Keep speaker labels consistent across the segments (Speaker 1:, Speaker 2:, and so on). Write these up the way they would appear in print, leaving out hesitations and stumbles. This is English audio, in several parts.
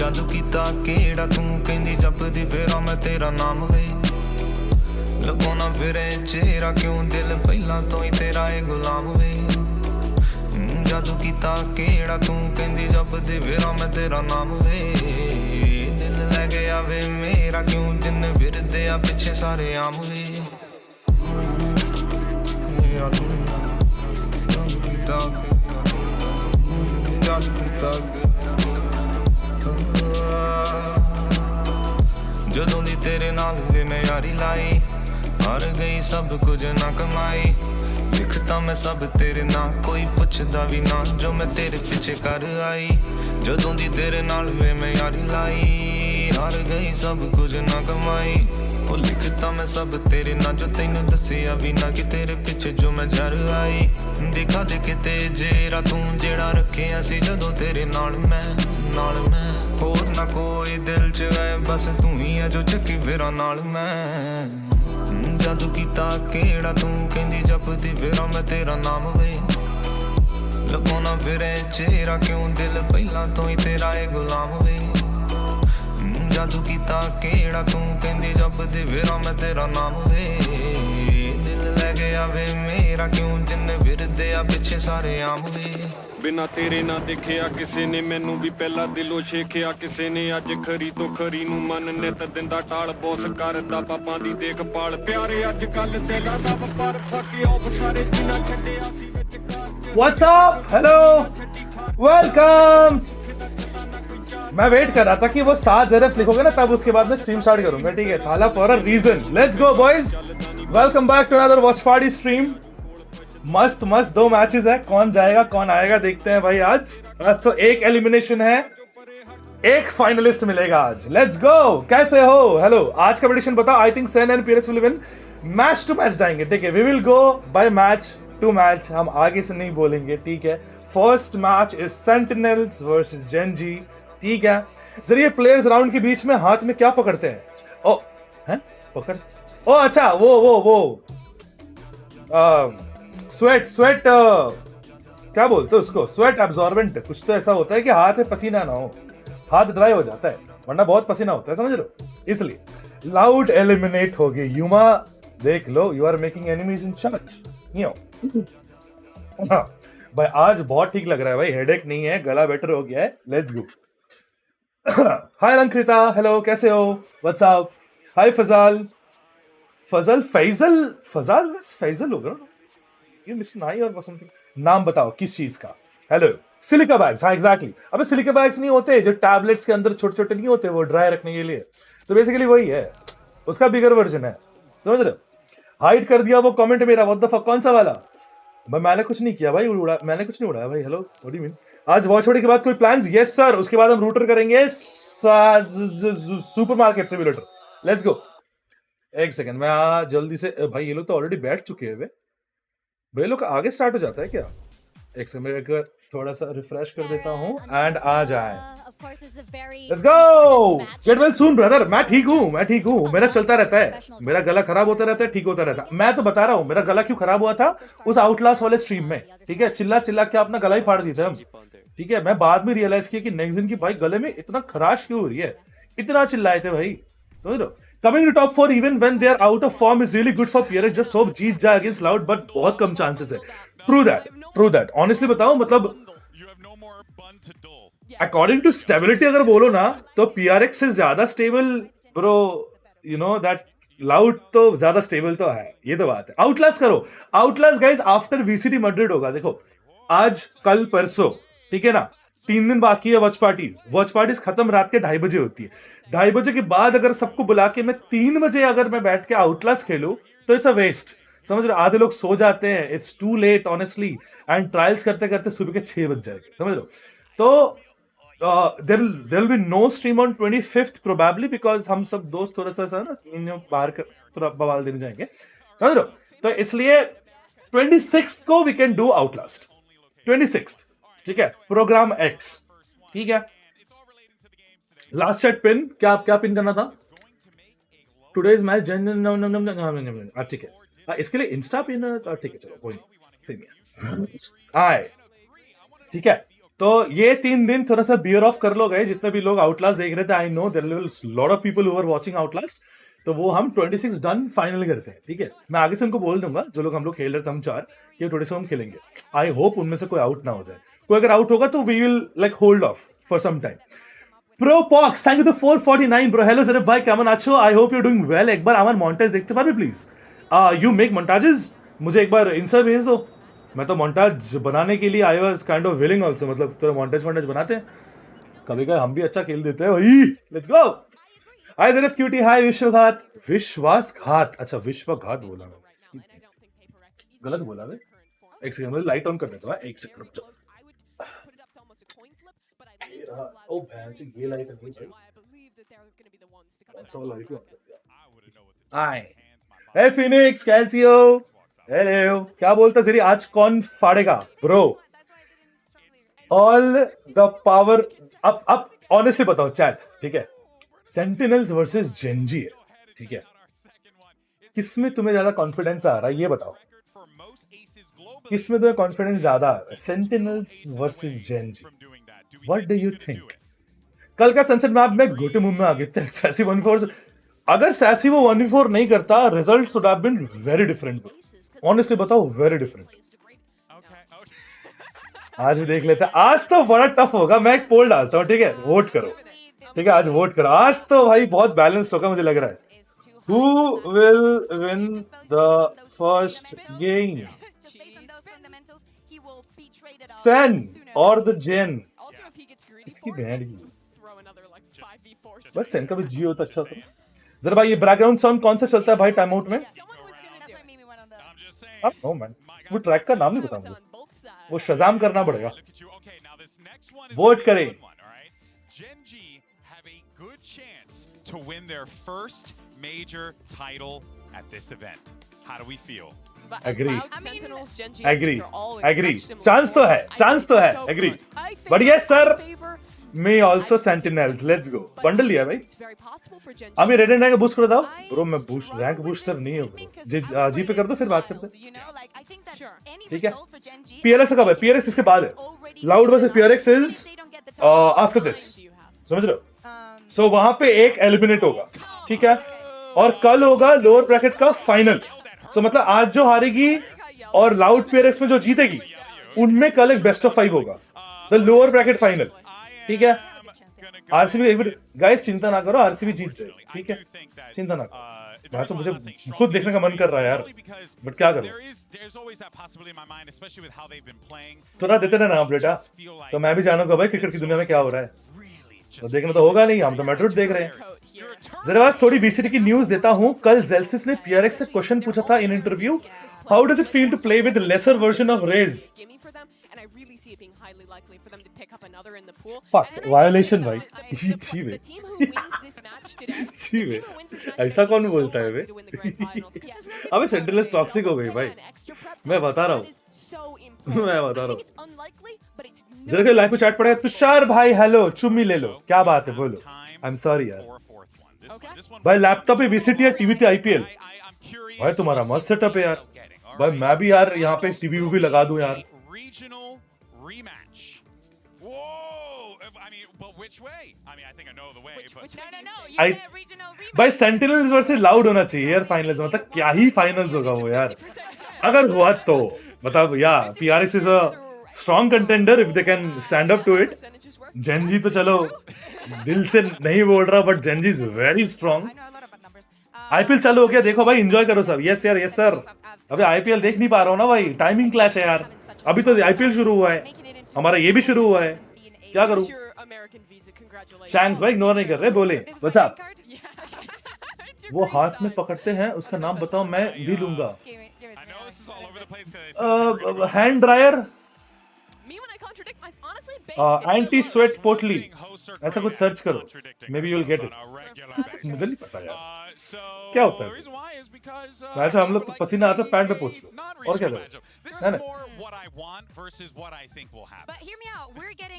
Speaker 1: जादू कीता केड़ा तू कहंदी जपदी फेरा मैं तेरा नाम वे लगो ना फिरे चेहरा क्यों दिल पहला तो ही तेरा है गुलाम वे जादू कीता केड़ा तू कहंदी जपदी फेरा मैं तेरा नाम वे दिल ले गया वे मेरा क्यों जिन फिरदे आ पिछे सारे आम वे जदों दी तेरे नाल वे मैं यारी लाई हार गई सब कुछ ना कमाई लिखता मैं सब तेरे ना कोई पुछदा भी ना जो मैं तेरे पीछे कर आई जदों दी तेरे नाल वे मैं यारी लाई हार गई सब कुछ ना कमाई ओ लिखता मैं सब तेरे ना जो तैनू दसिया भी ना कि तेरे पीछे जो मैं जर आई दिखा दे किते जेरा तू जेड़ा रखिया सी जदों तेरे नाल मैं होर ना कोई दिल च है बस तू ही है जो चक्की फेरा नाल मैं जादू कीता केड़ा तू कहंदी जपदी फेरा मैं तेरा नाम वे लगो ना फिरे चेहरा क्यों दिल पहला तो ही तेरा है गुलाम वे जादू कीता केड़ा तू कहंदी जपदी फेरा मैं तेरा नाम वे दिल ले गया वे मेरा क्यों जिन फिरदे आ पिछे सारे आम वे
Speaker 2: बिना तेरे ना देखिया किसी ने मैनू भी पहला दिलों शेखिया किसी ने अज खरी तो खरी नू मन नित दिंदा टाल बॉस करदा पापां दी देखभाल प्यारे अज कल दिलां दा वपार फके ऑफ सारे जिन्ना छड्डिया सी विच कार
Speaker 3: व्हाट्स अप हेलो वेलकम मैं वेट कर रहा था कि वो सात ज़रफ़ लिखोगे ना तब उसके बाद मैं स्ट्रीम स्टार्ट करूंगा ठीक है Thala for a reason let's go boys welcome back to another watch party stream मस्त मस्त दो मैचेस है कौन जाएगा कौन आएगा देखते हैं भाई आज तो एक एलिमिनेशन है एक फाइनलिस्ट मिलेगा आज लेट्स गो कैसे हो हेलो आज का प्रेडिक्शन बताओ I think Sen and PRX will win match to match जाएंगे ठीक है we will go by match to match हम आगे से नहीं बोलेंगे ठीक है first match is Sentinels versus Gen.G ठीक है जरिए प्लेयर्स राउंड के बीच में हाथ में क्या पकड़ते हैं ओ हैं पकड़ ओ अच्छा वो स्वेट क्या बोलते हैं उसको स्वेट एब्जॉर्बेंट कुछ तो ऐसा होता है कि हाथ में पसीना ना हो हाथ ड्राई हो जाता है वरना बहुत पसीना होता है समझ लो इसलिए लाउड एलिमिनेट हो गई युमा देख लो you are making enemies in church भाई आज बहुत ठीक लग रहा है भाई हेडेक नहीं है गला बेटर हो गया है let's go hi Alankrita hello कैसे हो व्हाट्स अप हाय फैजल होगा ये मिस्टर नाई और समथिंग नाम बताओ किस चीज का हेलो सिलिका बैग्स हाँ एग्जैक्टली अबे सिलिका बैग्स नहीं होते जो टैबलेट्स के अंदर छोटे छोटे नहीं होते वो ड्राई रखने के लिए तो बेसिकली वही है उसका बिगर वर्जन है समझ रहे हाइड कर दिया वो कमेंट मेरा व्हाट द फक कौन सा वाला भाई मैंने कुछ नहीं किया भाई मैंने कुछ नहीं उड़ाया भाई hello what do you mean आज वॉच पार्टी के बाद कोई प्लान्स यस सर उसके बाद हम रूटर करेंगे सुपरमार्केट से भी रूटर लेट्स गो एक सेकंड मैं जल्दी से भाई ये लोग तो ऑलरेडी बैठ चुके हैं भाई लोग आगे स्टार्ट हो जाता है क्या एक सेकंड मैं एक थोड़ा सा रिफ्रेश कर देता हूँ एंड आ जाए let's go get well soon brother मैं ठीक हूँ मेरा चलता रहता है मेरा गला खराब होता रहता है ठीक होता रहता है मैं तो बता रहा हूँ मेरा गला क्यों खराब हुआ था उस आउटलास्ट वाले स्ट्रीम में ठीक है चिल्ला के अपना गला ही फाड़ दिए थे हम ठीक है मैं बाद में रियलाइज किया कि नेक्स्ट दिन की भाई गले में इतना खराश क्यों हो रही है इतना चिल्लाए थे भाई समझ लो Coming to top 4 even when they are out of form is really good for PRX. Just hope जीत जाए against Loud, but बहुत कम chances है. True that. Honestly बताओ मतलब according to stability अगर बोलो ना तो PRX से ज्यादा stable bro you know that Loud तो ज्यादा stable तो है ये तो बात है. Outlast करो guys after VCT Madrid होगा देखो आज कल परसों ठीक है ना 3 दिन बाकी है वॉच पार्टीज खत्म रात के 2:30 बजे होती है 2:30 बजे के बाद अगर सबको बुला के मैं 3 बजे अगर मैं बैठ के आउटलास्ट खेलूं तो इट्स अ वेस्ट समझ रहे आधे लोग सो जाते हैं it's too late honestly and trials करते करते सुबह के 6 बज जाएंगे समझ लो तो there will be no stream on 25th probably because हम सब दोस्त थोड़ा सा ना बाहर थोड़ा बवाल देने जाएंगे समझ लो तो इसलिए 26th को we can do Outlast 26th ठीक है प्रोग्राम X ठीक है लास्ट चैट पिन क्या पिन करना था टुडेज मैच ठीक है इसके लिए इंस्टा पिन ठीक है चलो कोई नहीं आए ठीक है तो ये 3 दिन थोड़ा सा बियर ऑफ कर लो गए, जितने भी लोग आउटलास्ट देख रहे थे, I know there will lot of people who are watching Outlast, तो वो हम 26 डन फाइनल करते हैं, ठीक है। मैं आगे से उनको बोल दूंगा जो लोग हम लोग खेल रहे थे हम 4 कि 26 हम खेलेंगे। आई होप उनमें से कोई आउट ना हो जाए, कोई अगर आउट होगा तो we will like hold off for some time. प्रो पॉक्स thank you to 449 bro. Hello Zeref भाई কেমন আছো? I hope you are doing well. एक बार আমার মন্টাজ দেখতে পারবে প্লিজ? यू मेक montages, मुझे एक बार इंस्टा भेज दो। मैं तो montage बनाने के लिए I was kind of willing also, मतलब थोड़ा montage बनाते हैं कभी कभी, हम भी अच्छा खेल देते हैं भाई। Let's go. हाय जरेफ क्यूटी, हाय विश्वघात, विश्वासघात, अच्छा विश्वघात बोला मैं, गलत बोला मैं। एक सेकंड मुझे लाइट ऑन कर देता हूं, एक सेकंड रुक जाओ। ओ भैंस ये लाइट है भाई, अच्छा वाला लाइट है। हाय हे फिनिक्स, कैसे हो? हेलो, क्या बोलता जरी, आज कौन फाड़ेगा ब्रो? All the power. अब ऑनेस्टली बताओ चैट, ठीक है, सेंटिनल्स वर्सेस जेन.G है, ठीक है, किसमें तुम्हें ज्यादा कॉन्फिडेंस आ रहा है ये बताओ, किसमें तुम्हें कॉन्फिडेंस ज्यादा आ रहा है, sentinels versus GenG? What do you think? कल का सनसेट मैप में गोटे मुंह में आ गए थे सैसी 1v4। अगर सैसी वो 1v4 नहीं करता, results would have been very different. Honestly बताओ, वेरी डिफरेंट। आज भी देख लेते हैं, आज तो बड़ा टफ होगा। मैं एक पोल डालता हूँ, ठीक है, वोट करो, ठीक है, आज वोट करो। आज तो भाई बहुत बैलेंस्ड होगा मुझे लग रहा है। Who will win the first game, Sen और द जेन? इसकी बहन की बस सेन का भी जी हो तो अच्छा होता। जरा भाई ये बैकग्राउंड साउंड कौन सा चलता है भाई टाइम आउट में? नो मैन, वो ट्रैक का नाम नहीं पता मुझे, वो शज़ाम करना पड़ेगा। वोट करें।
Speaker 4: Gen.G have a good chance to win their first major title at this event. How do we feel?
Speaker 3: Agree. Chance तो है, चांस तो है, agree. But yes sir, me also sentinels, let's go। Bundle लिया भाई। अभी red and rank boost कर दाओ bro. मैं बूस्ट रैंक बूस्टर नहीं हूं ब्रो। जी पे कर दो फिर बात करते हैं, ठीक है। PRX कब है? PRX इसके बाद है। Loud versus PRX is after this, समझ रहे हो? सो वहां पे एक एलिमिनेट होगा, ठीक है, और कल होगा लोअर ब्रैकेट का फाइनल। सो मतलब आज जो हारेगी और लाउड PRX में जो जीतेगी, उनमें कल एक बेस्ट ऑफ 5 होगा, द लोअर ब्रैकेट फाइनल, ठीक है। आरसीबी एक बार गाइस चिंता ना करो, आरसीबी जीत जाए, ठीक है, चिंता ना करो। मैं तो मुझे खुद देखने का मन कर रहा है यार, बट क्या करूं, थोड़ा देते ना नाम बेटा, तो मैं भी जानूंगा भाई क्रिकेट की दुनिया में क्या हो रहा है। तो देखना तो होगा नहीं, हम तो मैड्रिड देख रहे हैं। जरा बस थोड़ी VCT की न्यूज देता हूं। कल जेल्सिस ने PRX से क्वेश्चन पूछा था in interview, how does it feel to play with lesser version of Raze? Fuck, violation भाई, ये छी बे, छी बे, ऐसा कौन बोलता है बे? अबे सेंटिनल्स टॉक्सिक हो गई भाई, मैं बता रहा हूँ, मैं बता रहा हूँ। जरा के लाइव पे चैट पड़ेगा। तुषार भाई हेलो, चुम्मी ले लो, क्या बात है बोलो। आई एम सॉरी यार भाई, लैपटॉप पे VCT या टीवी पे IPL भाई, तुम्हारा मस्त सेटअप है यार भाई। मैं भी यार यहाँ पे टीवी भी लगा दूं यार। भाई सेंटिनल्स वर्सेस लाउड होना चाहिए यार फाइनल्स, मतलब क्या ही फाइनल्स होगा वो यार, अगर हुआ तो। मतलब या PRX is a strong contender if they can stand up to it. Gen.G तो चलो दिल से नहीं बोल रहा, but Gen.G is very strong. IPL चालू हो गया, देखो भाई, एंजॉय करो सब। यस यार, यस सर। अबे IPL देख नहीं पा रहा हूँ ना भाई, टाइमिंग क्लैश है यार। अभी तो IPL शुरू हुआ है, हमारा ये भी शुरू हुआ है, क्या करूं। शैंक्स भाई इग्नोर नहीं कर रहे, बोले व्हाट्स अप। वो हाथ में पकड़ते हैं, उसका नाम बताओ, मैं भी लूंगा। हैंड ड्रायर, एंटी स्वेट पोटली, ऐसा कुछ सर्च करो, may be you will get it. मुझे नहीं पता यार क्या होता है। वैसे हम लोग तो पसीना आता है पैंट पे पोंछ लो, और क्या करो, है ना।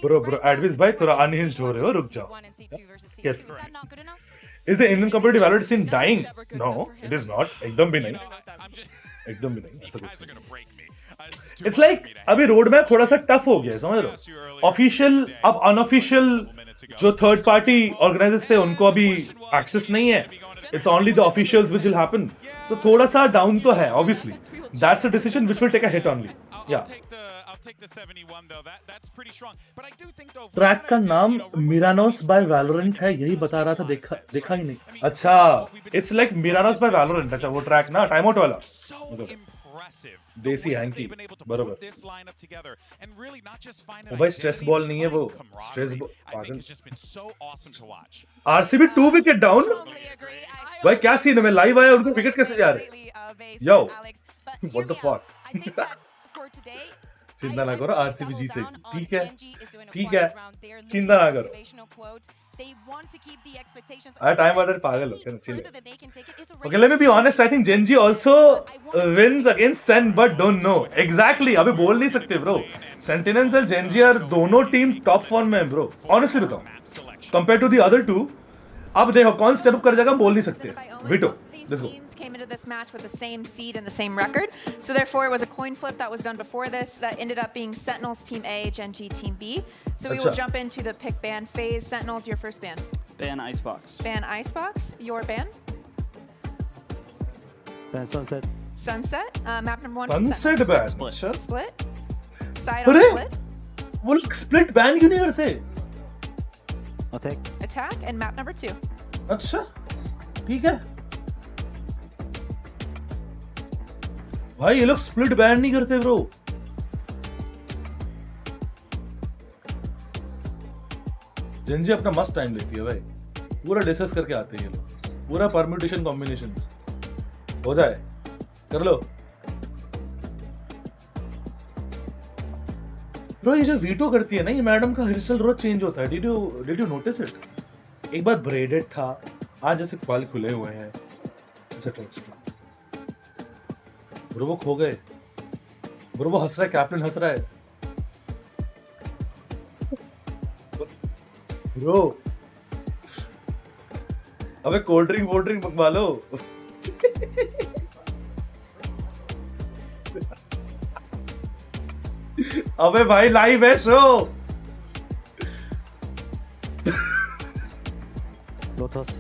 Speaker 3: ब्रो एडविस भाई थोड़ा अनहिंज्ड हो रहे हो, रुक जाओ। Is the Indian competitive Valorant scene dying? No it is not, एकदम भी नहीं, एकदम भी नहीं, ऐसा कुछ नहीं। इट्स लाइक अभी रोड मैप थोड़ा सा टफ हो गया है, समझ लो. ऑफिशियल अब अनऑफिशियल जो थर्ड पार्टी ऑर्गेनाइजर्स थे उनको अभी एक्सेस नहीं है. It's only the officials which will happen. So थोड़ा सा डाउन तो है obviously. That's a decision which will take a hit only. या ट्रैक का नाम मिरानोस बाय वैलोरेंट है, यही बता रहा था. देखा ही नहीं. अच्छा, इट्स लाइक मिरानोस बाय वैलोरेंट. अच्छा वो ट्रैक ना टाइम आउट वाला देसी हैंकी बरोबर. वो भाई स्ट्रेस बॉल नहीं है, वो stress ball. RCB 2 wicket down. भाई क्या सीन है, मैं लाइव आया उनको विकेट कैसे जा रहे. Yo what the fuck. चिंता ना करो, आरसीबी जीतेगी. ठीक है ठीक है, चिंता ना करो. टाइम ऑर्डर पागल हो गया. Okay, let me be honest. I think Gen.G also wins against SEN, but don't know exactly. अबे बोल नहीं सकते bro. Sentinels और Gen.G are दोनों टीम टॉप फॉर्म में है bro. Honestly बताओ. Compared to the other two, अब देखो कौन स्टेप अप कर जाएगा बोल नहीं सकते. Veto. Let's go.
Speaker 5: Came into this match with the same seed and the same record, so therefore it was a coin flip that was done before this that ended up being Sentinels Team A, Gen.G Team B. So we will jump into the pick ban phase. Sentinels, your first ban.
Speaker 6: Ban Icebox.
Speaker 5: Ban Icebox. Your ban.
Speaker 6: Ban Sunset.
Speaker 5: Sunset. Map number 1.
Speaker 3: Sunset ban.
Speaker 6: Split.
Speaker 5: Split. Side on split.
Speaker 3: वो लोग split ban क्यों नहीं करते?
Speaker 6: Attack.
Speaker 5: Attack and map number 2.
Speaker 3: अच्छा ठीक है भाई, ये लोग स्प्लिट बैन नहीं करते ब्रो. Gen.G अपना मस्त टाइम लेती है भाई. पूरा डिस्कस करके आते हैं ये लोग. पूरा परम्यूटेशन कॉम्बिनेशंस हो जाए कर लो ब्रो. ये जो वीटो करती है ना, ये मैडम का हेयर स्टाइल रोज चेंज होता है. Did you notice it? एक बार ब्रेडेड था, आज जैसे बाल खुले हुए हैं. ब्रो वो खो गए. ब्रो वो हंस रहा है, कैप्टन हंस रहा है. ब्रो अबे कोल्ड ड्रिंक मंगवा लो. अबे भाई लाइव है शो.
Speaker 6: Lotus.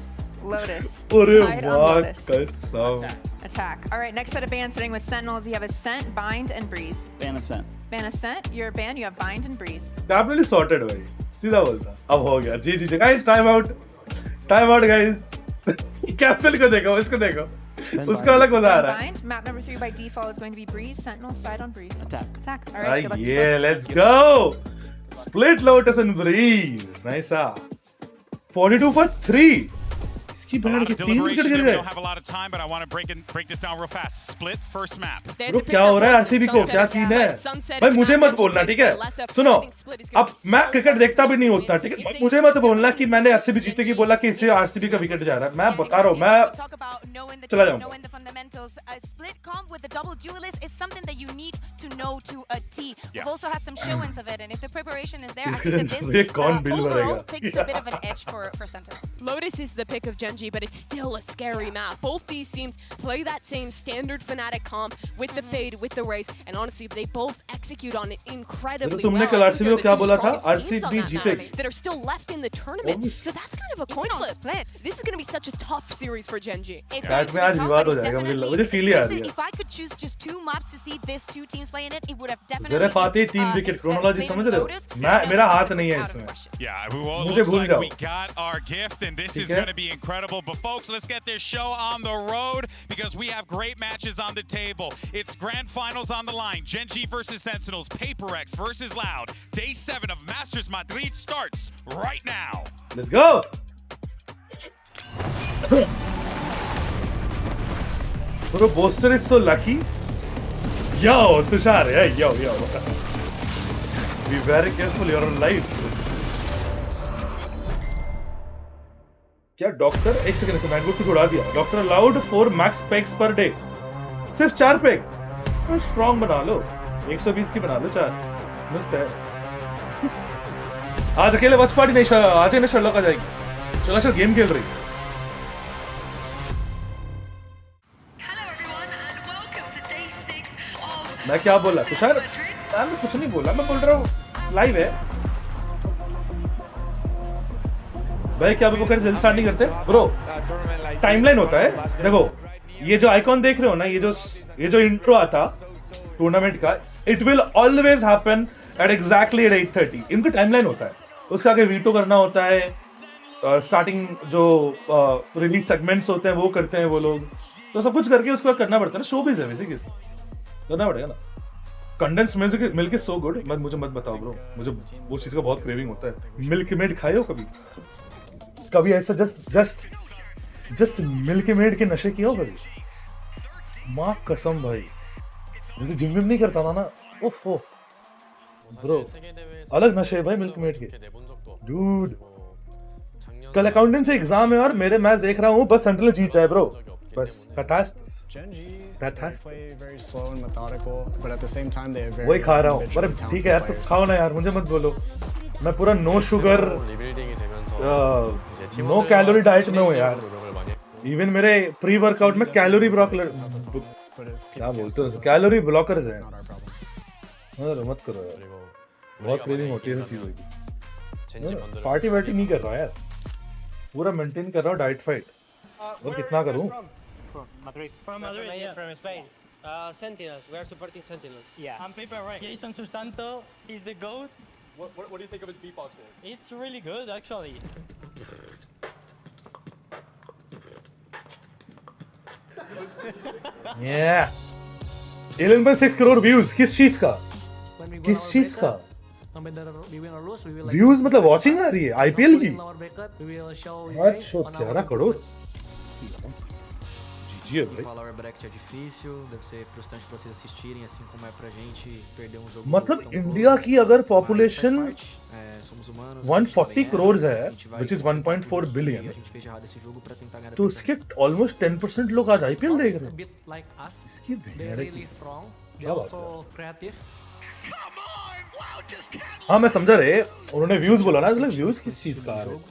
Speaker 3: अरे वाह कसम.
Speaker 5: Attack. All right, next set of bans sitting with Sentinels. You have Ascent, Bind, and Breeze.
Speaker 6: Ban Ascent.
Speaker 5: Ban Ascent. You're a ban. You have Bind and Breeze.
Speaker 3: Captain is sorted भाई. सीधा बोलता. अब हो गया. जी guys, time out guys. Captain को देखो, इसको देखो. उसका अलग मजा आ रहा है.
Speaker 5: Bind. Map number 3 by default is going to be Breeze. Sentinels side on Breeze.
Speaker 6: Attack.
Speaker 5: All right. Good luck to
Speaker 3: Yeah,
Speaker 5: both.
Speaker 3: let's go. Split Lotus and Breeze. Nice. 42 for 3.
Speaker 4: A lot of deliberation there. We don't have a lot of time, but I want to break this down real fast. Split first map.
Speaker 3: Bro क्या हो रहा है RCB को, क्या scene है भाई? मुझे मत बोलना ठीक है. सुनो, अब मैं क्रिकेट देखता भी नहीं होता ठीक है. मुझे मत बोलना कि मैंने आरसीबी जीतेगी बोला कि इससे आरसीबी का विकेट जा रहा है. मैं बता रहा हूँ, मैं चला जाऊंगा.
Speaker 7: Split comp with the double duelist is something that you need to know to a T. We've also had some show-ins of it, and if the preparation is there, I think that this overall takes a bit of an edge for Sentinels.
Speaker 8: Lotus is the pick of Gen.G, but it's still a scary map. Both these teams play that same standard Fnatic comp with the fade, with the race, and honestly, they both execute on it incredibly well.
Speaker 3: तुमने कल RCB को क्या बोला था? RCB जीतेगी.
Speaker 8: That are still left in the tournament, so that's kind of a coin flip. This is going to be such a tough series for Gen.G.
Speaker 3: Chat में आज विवाद हो जाएगा. मुझे फील ही आ रही है.
Speaker 7: If I could choose just 2 maps to see these two teams play in it, it would have definitely.
Speaker 3: Zeref आते ही 3 wicket. Chronology समझ रहे हो? मेरा हाथ नहीं है इसमें.
Speaker 4: Yeah, looks like we got our gift, and this is going to be incredible. But folks, let's get this show on the road because we have great matches on the table. It's grand finals on the line. Gen.G versus Sentinels. PRX versus Loud. Day 7 of Masters Madrid starts right now.
Speaker 3: Let's go. Bro, Boaster is so lucky. Yo, Tushar, hey, yo. Be very careful, you're on live. क्या doctor एक second से MacBook को उड़ा दिया. Doctor allowed 4 max pegs per day. सिर्फ 4 peg. तो strong बना लो. 120 की बना लो 4. मस्त है. आज अकेले वॉच पार्टी नहीं, आज ना शर्लॉक आ जाएगी. चलो गेम खेल रही.
Speaker 9: Hello everyone and welcome to day 6 of
Speaker 3: मैं क्या बोला तुषार? मैं कुछ नहीं बोला, मैं बोल रहा हूँ लाइव है भाई। क्या वो जल्दी स्टार्ट नहीं करते ब्रो? टाइमलाइन होता है, देखो ये जो आइकॉन देख रहे हो ना, ये जो इंट्रो आता टूर्नामेंट का, it will always happen at exactly at 8:30। इनका टाइमलाइन होता है, उसका आगे वीटो करना होता है, स्टार्टिंग जो रिलीज सेगमेंट्स होते हैं वो करते हैं वो लोग, तो सब कुछ करके उसके बाद करना पड़ता है ना। शो भी है वैसे करना पड़ेगा ना। Condense music milk is so good. मुझे मत बताओ ब्रो, मुझे वो चीज का बहुत क्रेविंग होता है। मिल्क मेड खाए हो कभी ऐसा जस्ट मिल्क मेड के नशे किया हो कभी? माँ कसम भाई, जैसे जिम विम नहीं करता था ना, ओहो ब्रो अलग नशे है भाई मिल्क मेड के। डूड कल अकाउंटेंसी एग्जाम है और मेरे मैच देख रहा हूँ, बस सेंट्रल जीत जाए ब्रो, बस वही खा रहा हूँ। अरे ठीक है यार, तो खाओ ना यार, मुझे मत बोलो। मैं पूरा no sugar no calorie diet में हूँ यार। इवन मेरे प्री वर्कआउट में कैलोरी क्या बोलते हो, कैलोरी ब्लॉकर्स हैं। मत करो यार, बहुत क्रेविंग होती है चीजों की। पार्टी वार्टी नहीं कर रहा यार, पूरा मेंटेन कर रहा हूँ डाइट फाइट। और कितना करूँ?
Speaker 9: From Madrid, yeah. From Spain. Sentinels. We are supporting Sentinels. Yeah. I'm PRX. Jason Susanto. He's the GOAT.
Speaker 10: What do you think of his beatboxing?
Speaker 9: It's really good, actually.
Speaker 3: Yeah. 11.6 crore views. किस चीज का? किस चीज का? Views मतलब watching आ रही है IPL की? 11 crore.
Speaker 11: Falar o bracket é difícil, deve ser frustrante para vocês assistirem, assim como é pra gente perder um jogo.
Speaker 3: मतलब इंडिया की अगर पॉपुलेशन 140 करोड़ है, which is 1.4 billion, तो उसके ऑलमोस्ट 10% लोग आज आईपीएल देख रहे हैं। इसकी क्या बात है? हाँ मैं समझा रहे, उन्होंने व्यूज बोला ना, इसलिए व्यूज किस चीज का आ रहे हैं?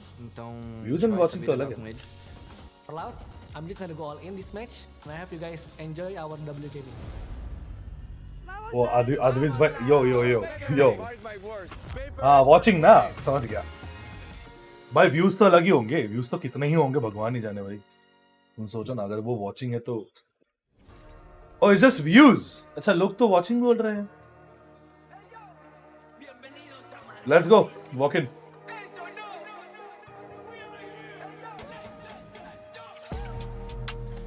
Speaker 3: व्यूज एंड वाचिंग तो अलग है।
Speaker 9: I'm just gonna go all in this match, and I hope you guys enjoy our WKB.
Speaker 3: वो अद्विज भाई यो हाँ वॉचिंग ना, समझ गया भाई। व्यूज तो अलग ही होंगे, व्यूज तो कितने ही होंगे भगवान ही जाने भाई। तुम सोचो ना, अगर वो वॉचिंग है तो ओ इट्स जस्ट व्यूज। अच्छा लोग तो वॉचिंग बोल रहे हैं। Let's go walk in.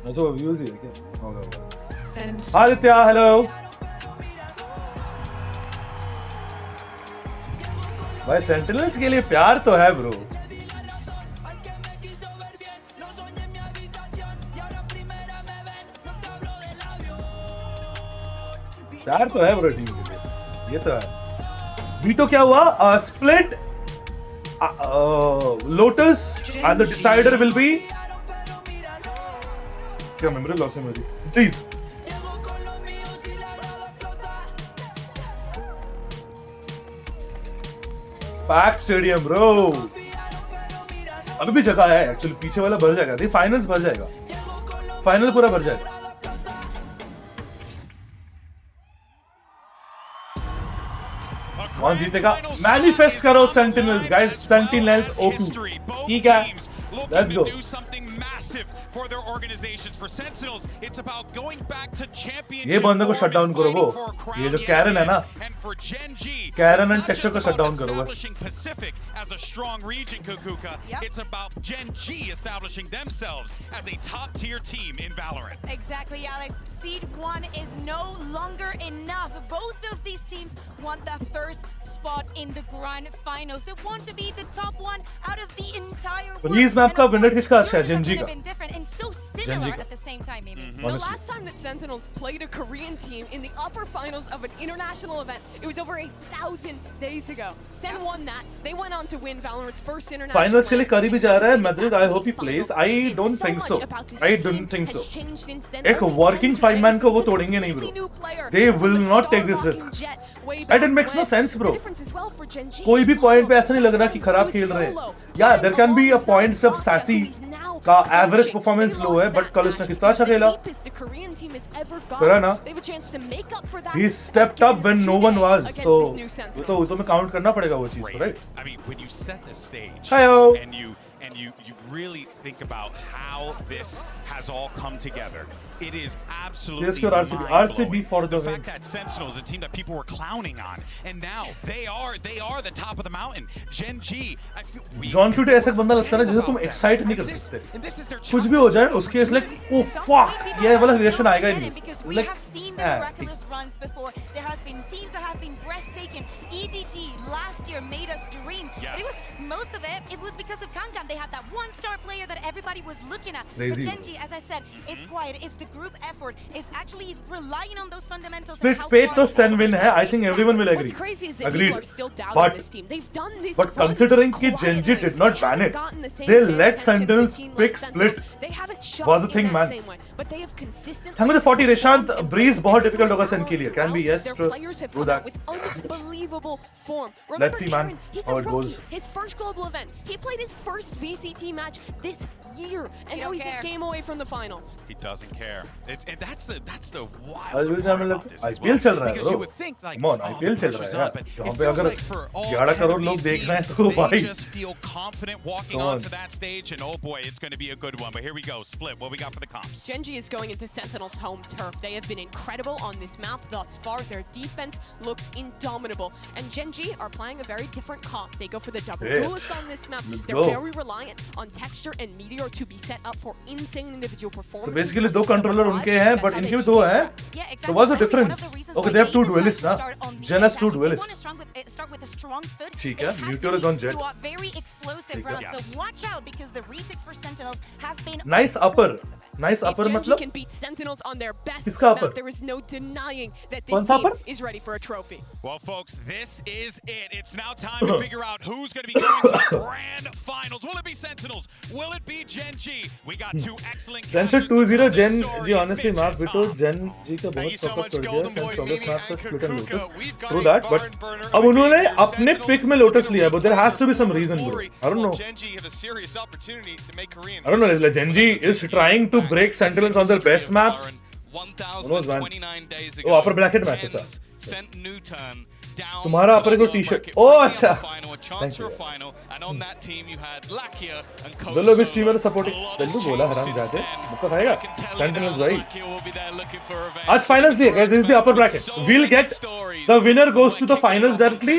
Speaker 3: अच्छा व्यूज ही है क्या? होगा। आदित्य हेलो भाई। सेंटिनल्स के लिए प्यार तो है ब्रो। प्यार तो है ब्रो टीम के लिए, ये तो है। वीटो क्या हुआ? Split lotus and the decider will be क्या? मेमोरी लॉस है मेरी, प्लीज। पैक स्टेडियम ब्रो, अभी भी जगह है एक्चुअली, पीछे वाला भर जाएगा। नहीं फाइनल्स भर जाएगा, फाइनल पूरा भर जाएगा। कौन जीतेगा? मैनिफेस्ट करो सेंटिनल्स गाइस, सेंटिनल्स ओपी, ठीक है? Let's go.
Speaker 4: For their organizations, for Sentinels, it's about going back to championship.
Speaker 3: ये बंदे को शट डाउन करो वो, ये जो कैरन है ना,
Speaker 4: and for Gen.G,
Speaker 3: Karon and texture को शट डाउन करो बस।
Speaker 4: Pacific as a strong region, Kukuka. It's about Gen.G establishing themselves as a top tier team in Valorant.
Speaker 7: Exactly, Alex. Seed 1 is no longer enough. Both of these teams want the first spot in the grand finals. They want to be the top one out of the entire world.
Speaker 3: Please map का winner किसका अच्छा है? Gen.G का।
Speaker 7: And so similar at the same time, maybe.
Speaker 8: The last time that Sentinels played a Korean team in the upper finals of an international event, it was over 1,000 days ago. Sen won that. They went on to win Valorant's first international.
Speaker 3: Finals के लिए करीबी जा रहा है Madrid. I hope he plays. I don't think so. I don't think so. एक working five man को वो तोड़ेंगे नहीं bro. They will not take this risk. It makes no sense bro. कोई भी पॉइंट पे ऐसा नहीं लग रहा कि खराब खेल रहे हैं. Yeah, there can be a point जब Sassy का एवरेज परफॉर्मेंस लो है, बट कल उसने कितना अच्छा खेला. करा ना. He stepped up when no one was. तो मैं काउंट करना पड़ेगा वो चीज को, right?
Speaker 4: I mean, when you set the stage
Speaker 3: Hi-yo.
Speaker 4: and you really think about how this has all come together, it is absolutely
Speaker 3: RCB for
Speaker 4: the fact that Sentinels, a team that people were clowning on, and now they are the top of the mountain. Gen.G,
Speaker 3: John cute ऐसा बंदा लगता है ना जिसे तुम excite नहीं कर सकते. कुछ भी हो जाए उसके इट्स लाइक ओ फक, ये वाला रिएक्शन आएगा ही नहीं. Like
Speaker 7: runs before. There has been teams that have been breathtaking. EDG last year made us dream. But it was most of it was because of Kangan. They had that one-star player that everybody was looking at. But Gen.G, as I said, is quiet. It's the group effort. It's actually relying on those fundamentals.
Speaker 3: Split पे तो SEN win है. I think everyone will agree.
Speaker 8: What's crazy is that people are still doubting this team. They've done this.
Speaker 3: But considering कि Gen.G did not ban it, they let Sentinels pick split. Was a thing, man.
Speaker 8: But they have consistently.
Speaker 3: हमें तो 40 रेशांत bridge बहुत difficult होगा SEN के लिए. Can be yes, true. Do that.
Speaker 8: With unbelievable form.
Speaker 3: Let's see, man, how it goes.
Speaker 8: His first global event. He played his first VCT match this year, and now he's a game away from the finals.
Speaker 4: He doesn't care. And that's the
Speaker 3: आज भी
Speaker 4: wild
Speaker 3: जाने
Speaker 4: part
Speaker 3: लग
Speaker 4: about this as
Speaker 3: IPL
Speaker 4: well.
Speaker 3: चल रहा है
Speaker 4: Because you
Speaker 3: bro.
Speaker 4: would think like,
Speaker 3: Come on, IPL चल रहा है यार. यहाँ पे अगर
Speaker 4: for all
Speaker 3: 11 करोड़
Speaker 4: 10
Speaker 3: लोग
Speaker 4: of
Speaker 3: देख
Speaker 4: these
Speaker 3: रहे हैं
Speaker 4: teams,
Speaker 3: तो
Speaker 4: they
Speaker 3: भाई
Speaker 4: just feel confident walking
Speaker 3: Come on.
Speaker 4: onto that stage, and oh boy, it's going to be a good one. But here we go, split. What we got for the comps?
Speaker 8: Gen.G is going into Sentinel's home turf. They have been incredible on this map thus far. Their defense looks indomitable. And Gen.G are playing a very different comp. They go for the double duelists on this map. They're very reliant on Texture and Meteor to be set up for insane individual performances.
Speaker 3: So basically दो controller उनके हैं, but इनके भी दो हैं. So what's the difference? Okay, they have two duelists ना. Gen has two duelists.
Speaker 7: Start with a strong foot.
Speaker 3: ठीक है, Meteor is on Jet.
Speaker 7: Very explosive rounds. So watch out because the retakes for Sentinels have been
Speaker 3: Nice upper. Nice upper
Speaker 8: If Gen.G
Speaker 3: मतलब
Speaker 8: can beat Sentinels on their best
Speaker 3: किसका
Speaker 8: map,
Speaker 3: upper?
Speaker 8: there is no denying that
Speaker 3: कौन
Speaker 8: this
Speaker 3: सा
Speaker 8: team
Speaker 3: upper?
Speaker 8: is ready for a trophy.
Speaker 4: Well, folks, this is it. It's now time to figure out who's going to be going to the grand finals. Will it be Sentinels? Will it be Gen.G? We got two excellent
Speaker 3: Censored 2-0 Gen.G honestly माफ भी तो Gen.G का बहुत फकत कर दिया since Lotus maps are split and Lotus. True that, but अब उन्होंने अपने पिक में Lotus लिया, but there has to be some reason, bro. I don't know.
Speaker 10: Gen.G had a serious opportunity to make Korean.
Speaker 3: I don't know. Like Gen.G is trying to break Sentinels on their best maps.
Speaker 10: 1,029 days ago.
Speaker 3: Oh, upper bracket match अच्छा.
Speaker 10: Sent new turn down.
Speaker 3: तुम्हारा upper को t-shirt. Oh अच्छा. Thank you.
Speaker 10: And on that team you had Lakia and Koso.
Speaker 3: दो लोग इस team में supporting. जल्दी बोला हराम जाते. मुक्का खाएगा. Sentinels भाई. आज finals day guys. This is the upper bracket. We'll get the winner goes to the finals directly.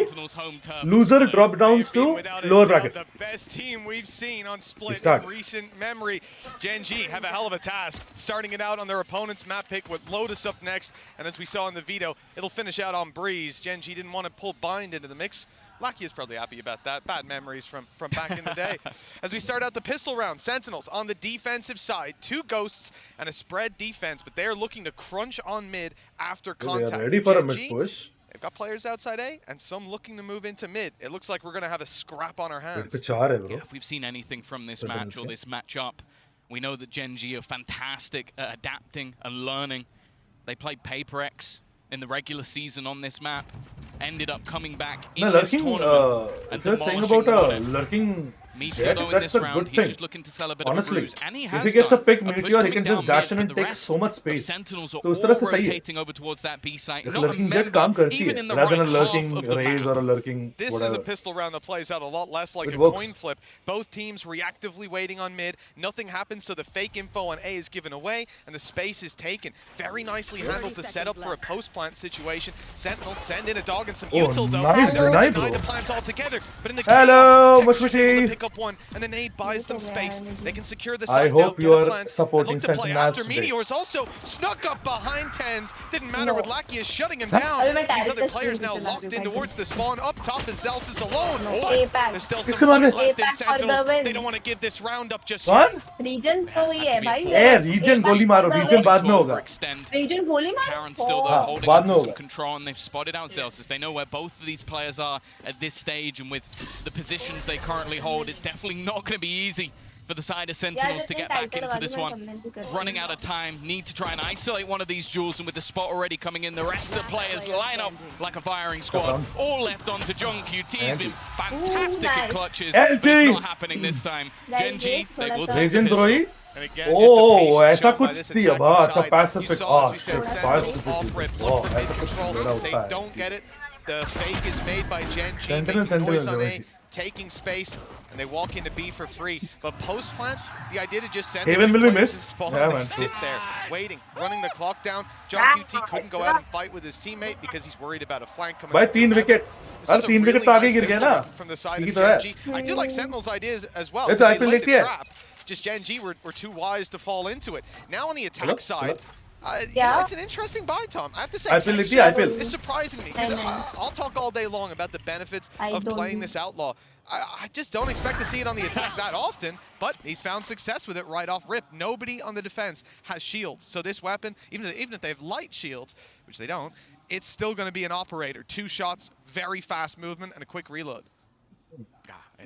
Speaker 3: Loser drop downs to lower bracket.
Speaker 10: The best team we've seen on Split
Speaker 3: start.
Speaker 10: in recent memory. Gen.G have a hell of a task, starting it out on their opponent's map pick with Lotus up next, and as we saw in the veto, it'll finish out on Breeze. Gen.G didn't want to pull Bind into the mix. Lucky is probably happy about that. Bad memories from back in the day. As we start out the pistol round, Sentinels on the defensive side, two ghosts and a spread defense, but they are looking to crunch on mid after contact.
Speaker 3: They are ready for a mid push.
Speaker 10: They've got players outside A and some looking to move into mid. It looks like we're going to have a scrap on our hands.
Speaker 3: Yeah,
Speaker 12: if we've seen anything from this match or this matchup, we know that Gen.G are fantastic at adapting and learning. They played PRX in the regular season on this map, ended up coming back in this tournament.
Speaker 3: If you're saying about lurking
Speaker 12: Meteor, though, in this round, he's just looking to sell a bit
Speaker 3: Honestly,
Speaker 12: of a bruise. And he
Speaker 3: if
Speaker 12: has
Speaker 3: he gets a pick
Speaker 12: push
Speaker 3: Meteor, he
Speaker 12: coming
Speaker 3: can just
Speaker 12: down
Speaker 3: dash in
Speaker 12: mid,
Speaker 3: and
Speaker 12: but the
Speaker 3: take
Speaker 12: rest
Speaker 3: so much
Speaker 12: of
Speaker 3: space.
Speaker 12: Sentinels are
Speaker 3: तो उस
Speaker 12: all
Speaker 3: तरह से सही है.
Speaker 12: rotating over towards that B site.
Speaker 3: एक
Speaker 12: Not a
Speaker 3: lurking jet
Speaker 12: member,
Speaker 3: काम करती
Speaker 12: even
Speaker 3: है,
Speaker 12: in the
Speaker 3: rather than
Speaker 12: right
Speaker 3: a lurking
Speaker 12: half of the
Speaker 3: raise
Speaker 12: map.
Speaker 3: or a lurking
Speaker 10: This
Speaker 3: whatever.
Speaker 10: is a pistol round that plays out a lot less like
Speaker 3: It
Speaker 10: a
Speaker 3: works.
Speaker 10: coin flip. Both teams reactively waiting on mid. Nothing happens, so the fake info on A is given away, and the space is taken. Very nicely handled to set up for a post-plant situation. Sentinels send in a dog and some util, though.
Speaker 3: Nice
Speaker 10: They're
Speaker 3: deny,
Speaker 10: gonna deny
Speaker 3: bro.
Speaker 10: the plant altogether, but in the
Speaker 3: Hello,
Speaker 10: chaos, Texture's able
Speaker 3: Mushmushi.
Speaker 10: to pick up one, and the nade buys them space. They can secure the
Speaker 3: I
Speaker 10: side
Speaker 3: hope
Speaker 10: now,
Speaker 3: you
Speaker 10: get a
Speaker 3: are
Speaker 10: plant,
Speaker 3: supporting
Speaker 10: and look to play
Speaker 3: Sentinels
Speaker 10: after
Speaker 3: today.
Speaker 10: Meteors also snuck up behind Tens. Didn't matter with Lakia shutting him down. These other players now locked in towards the spawn. Up top is Zelsis alone. Oh, there's still some fight left in Sentinels. They don't want to give this round up just yet.
Speaker 3: कौन?
Speaker 13: Reason तो ही है भाई.
Speaker 3: Reason गोली मारो. Reason बाद में होगा.
Speaker 13: Reason गोली मारो.
Speaker 12: Karen still though holding
Speaker 3: बाद
Speaker 12: on
Speaker 3: में
Speaker 12: to some
Speaker 3: होगा.
Speaker 12: control, and they've spotted out Celsius. They know where both of these players are at this stage, and with the positions they currently hold, it's definitely not going to be easy for the side of Sentinels to get back into this one. Running out of time, need to try and isolate one of these jewels, and with the spot already coming in, the rest of the players line up like a firing squad. All left onto Jungqt. He's been fantastic in clutches, but it's not happening this time. Gen.G, they will take the pistol.
Speaker 3: Oh, ऐसा कुछ दिया बा अच्छा Pacific
Speaker 10: They don't get it. The fake is made by Gen.G, making noise on A, taking space, and they walk into B for free. But post plant, the idea to just send
Speaker 3: Haven
Speaker 10: the
Speaker 3: will be
Speaker 10: players
Speaker 3: missed.
Speaker 10: to spawn,
Speaker 3: Yeah,
Speaker 10: they
Speaker 3: man,
Speaker 10: sit there waiting, running the clock down. Jungqt couldn't go out and fight with his teammate because he's worried about a flank coming.
Speaker 3: By 3 wicket.
Speaker 10: This is a really nice
Speaker 3: गिर गया ना.
Speaker 10: from the side of Gen.G. I do like Sentinel's ideas as well.
Speaker 3: ये तो
Speaker 10: They
Speaker 3: IPL
Speaker 10: laid
Speaker 3: देखती
Speaker 10: a
Speaker 3: है.
Speaker 10: trap. Just Gen.G were too wise to fall into it. Now on the attack side, you know, it's an interesting buy, Tom. I have to say,
Speaker 3: IPL
Speaker 10: it's surprising me. I'll talk all day long about the benefits of playing this outlaw. I just don't expect to see it on the attack that often, but he's found success with it right off rip. Nobody on the defense has shields, so this weapon, even if they have light shields, which they don't, it's still going to be an operator. 2 shots, very fast movement, and a quick reload.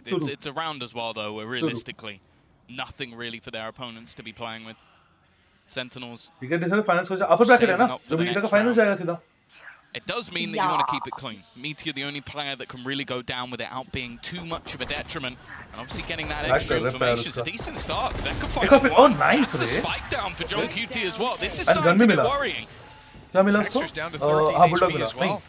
Speaker 12: It's a round as well, though, where realistically, nothing really for their opponents to be playing with. Sentinels.
Speaker 3: Upper bracket है ना? जो beta का finals जाएगा सीधा.
Speaker 12: It does mean that you want to keep it clean. Meteor, the only player that can really go down without being too much of a detriment. And obviously getting that extra information is a decent start.
Speaker 3: Oh, nice.
Speaker 12: That's a spike down for Jungqt as well. This is starting to get worrying.
Speaker 10: Texture's down to 13 HP as well.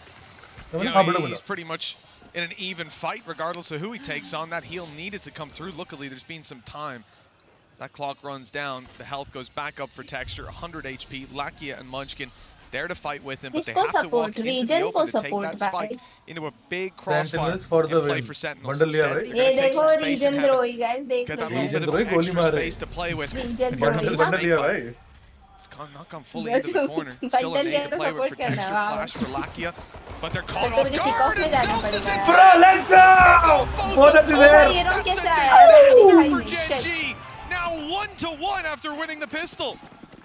Speaker 10: You know, he's pretty much in an even fight regardless of who he takes on. That heal needed to come through. Luckily, there's been some time. As that clock runs down, the health goes back up for Texture. 100 HP. Lakia and Munchkin there to fight with him, but they have to walk into the open to take that spike into a big crossfire and play for Sentinels. Instead,
Speaker 13: ये देखो region द्रोही guys,
Speaker 10: get that little bit of extra space to play with. It's not gone fully into the corner. Still a nade to play with for Texture, flash for Lakia, but they're caught off guard and Zeus is in.
Speaker 3: Bro, let's go!
Speaker 10: For Gen.G, now 1-1 after winning the pistol.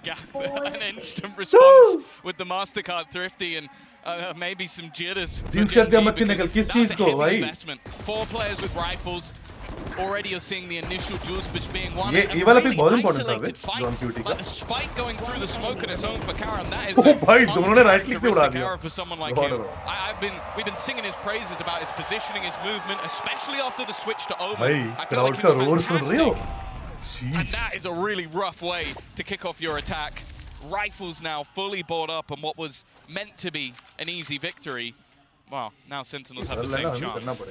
Speaker 10: Yeah, an instant response with the MasterCard Thrifty and maybe some jitters.
Speaker 3: Jeans कर दिया मच्छी निकल किस चीज को भाई?
Speaker 12: Investment. 4 players with rifles. Already you're seeing the initial juice push being one.
Speaker 3: ये वाला pick बहुत important था भाई. Jungqt का.
Speaker 12: The spike going through the smoke on its own for Karam. That is.
Speaker 3: Oh भाई दोनों ने right click पे उड़ा दिया.
Speaker 12: For someone like him. We've been singing his praises about his positioning, his movement, especially after the switch to Omen.
Speaker 3: भाई
Speaker 12: I feel like
Speaker 3: crowd का
Speaker 12: he
Speaker 3: roar
Speaker 12: was
Speaker 3: सुन रही हो?
Speaker 12: And that is a really rough way to kick off your attack. Rifles now fully bought up on what was meant to be an easy victory. Well, now Sentinels have the same chance.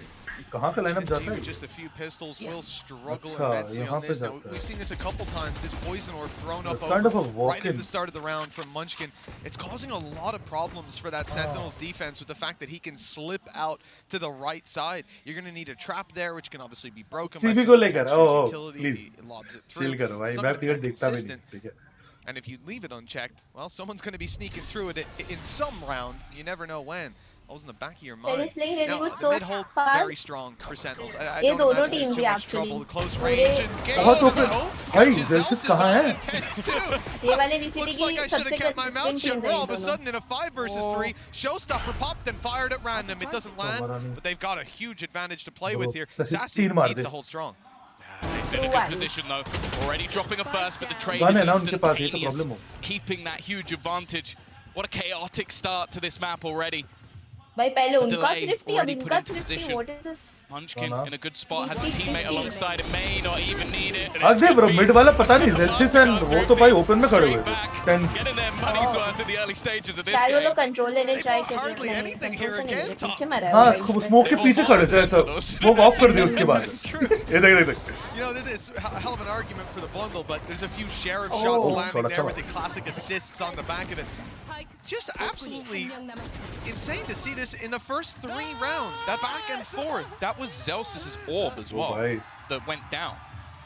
Speaker 10: Just a few pistols will struggle immensely on this. Now, we've seen this a couple times. This poison orb thrown up right at the start of the round from Munchkin. It's causing a lot of problems for that Sentinels defense with the fact that he can slip out to the right side. You're going to need a trap there, which can obviously be broken by some utility if he lobs it through. It's not going to be consistent. And if you leave it unchecked, well, someone's going to be sneaking through it in some round. You never know when. Always in the back of your mind. Now, the mid-hold, very strong for Sentinels. I don't imagine there's too much trouble. The close range and game.
Speaker 3: भाई Delsis कहाँ है?
Speaker 13: ये वाले VCT
Speaker 10: Looks like I should have kept my mouth shut. We're all of a
Speaker 13: team
Speaker 10: sudden in a 5 versus 3. Showstopper popped and fired at random. It doesn't land, but they've got a huge advantage to play with here. Sassy needs to hold strong.
Speaker 12: He's in a good position though. Already dropping a first, but the trade is instantaneous, keeping that huge advantage. What a chaotic start to this map already.
Speaker 13: भाई पहले उनका Thrifty अब इनका Thrifty. What is this?
Speaker 12: Munchkin in a good spot, has a teammate alongside him, may not even need it.
Speaker 3: अरे bro mid वाला पता नहीं Delsis and वो तो भाई open में खड़े हुए थे.
Speaker 12: Getting their money's worth in the early stages of this
Speaker 13: शायद वो
Speaker 12: game.
Speaker 13: लोग control लेने try कर
Speaker 10: Hardly anything here again, Tom.
Speaker 3: हाँ smoke के पीछे खड़े थे ऐसा. Smoke off कर दिया उसके बाद. ये देख.
Speaker 10: You know, this is a hell of an argument for the bundle, but there's a few sheriff shots landing there with the classic assists on the back of it. Just absolutely insane to see this in the first 3 rounds. That back and forth.
Speaker 12: That was Zeus's orb as well that went down.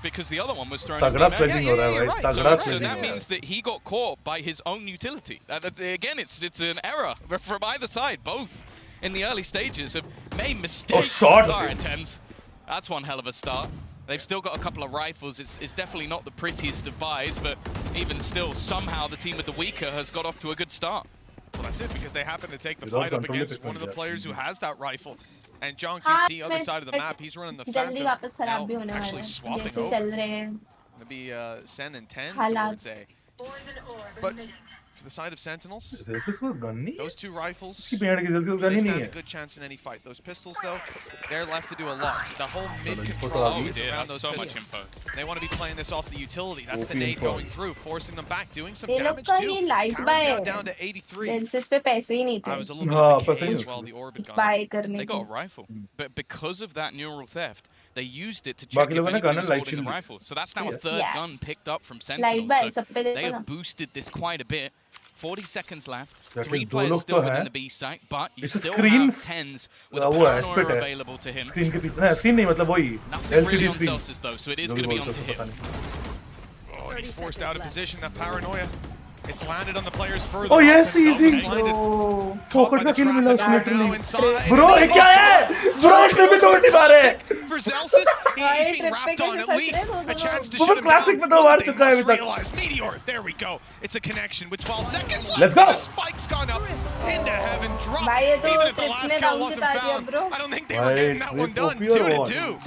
Speaker 12: Because the other one was thrown
Speaker 3: in.
Speaker 12: So that means that he got caught by his own utility. Again, it's an error from either side. Both in the early stages have made mistakes. That's one hell of a start. They've still got a couple of rifles. It's definitely not the prettiest of buys, but even still, somehow the team with the weaker has got off to a good start.
Speaker 10: Well, that's it, because they happen to take the fight up against one of the players who has that rifle. And Gen.G, other side of the map, he's running the Phantom. Now actually swapping over. Maybe SEN and 10s towards A. But for the side of Sentinels, those two rifles, they stand a good chance in any fight. Those pistols, though, they're left to do a lot. The whole mid control is around those pistols. They want to be playing this off the utility. That's the nade going through, forcing them back, doing some damage too. Karen's down to 83. I was a little bit decayed while the orb had gone.
Speaker 12: They got a rifle, but because of that neural theft, they used it to check if anybody was holding the rifle. So that's now a third gun picked up from Sentinels. So they have boosted this quite a bit. 40 seconds left. 3 players still within the B site, but you still have 10s with a paranoia available to him.
Speaker 3: Screen के पीछे screen नहीं मतलब वही
Speaker 12: LCD screen. Celsius though, so it is going to be onto him.
Speaker 10: Oh, he's forced out of position. That paranoia. It's landed on the players further.
Speaker 3: Oh yes, easy. Focus का kill मिला उसको literally. Bro, ये क्या है? Bro, trip भी तोड़ नहीं पा रहे.
Speaker 10: For Zelsis, he's being wrapped on. At least a chance to shoot him
Speaker 3: classic
Speaker 10: down.
Speaker 3: में दो बार चुका है अभी तक.
Speaker 10: Realize Meteor. There we go. It's a connection with 12 seconds left.
Speaker 3: Let's go.
Speaker 10: The spike's gone up into heaven. Dropped. Even if the last kill wasn't found, I don't think they were getting that one done. 2-2.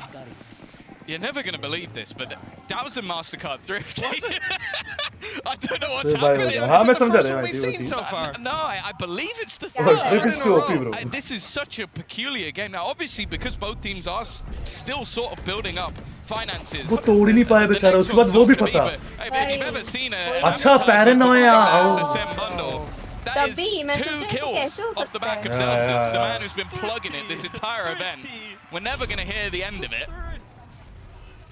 Speaker 12: You're never going to believe this, but that was a MasterCard thrift. I don't know what's happening.
Speaker 3: It's the
Speaker 10: first one we've seen so far.
Speaker 12: No, I believe it's the third. This is such a peculiar game. Now, obviously, because both teams are still sort of building up finances.
Speaker 3: वो तोड़ ही नहीं पाया बेचारा, उसके बाद वो भी फंसा.
Speaker 12: Hey, but if you've ever seen a
Speaker 3: अच्छा paranoia.
Speaker 12: The SEN bundle. That is 2 kills off the back of Celsius, the man who's been plugging it this entire event. We're never going to hear the end of it.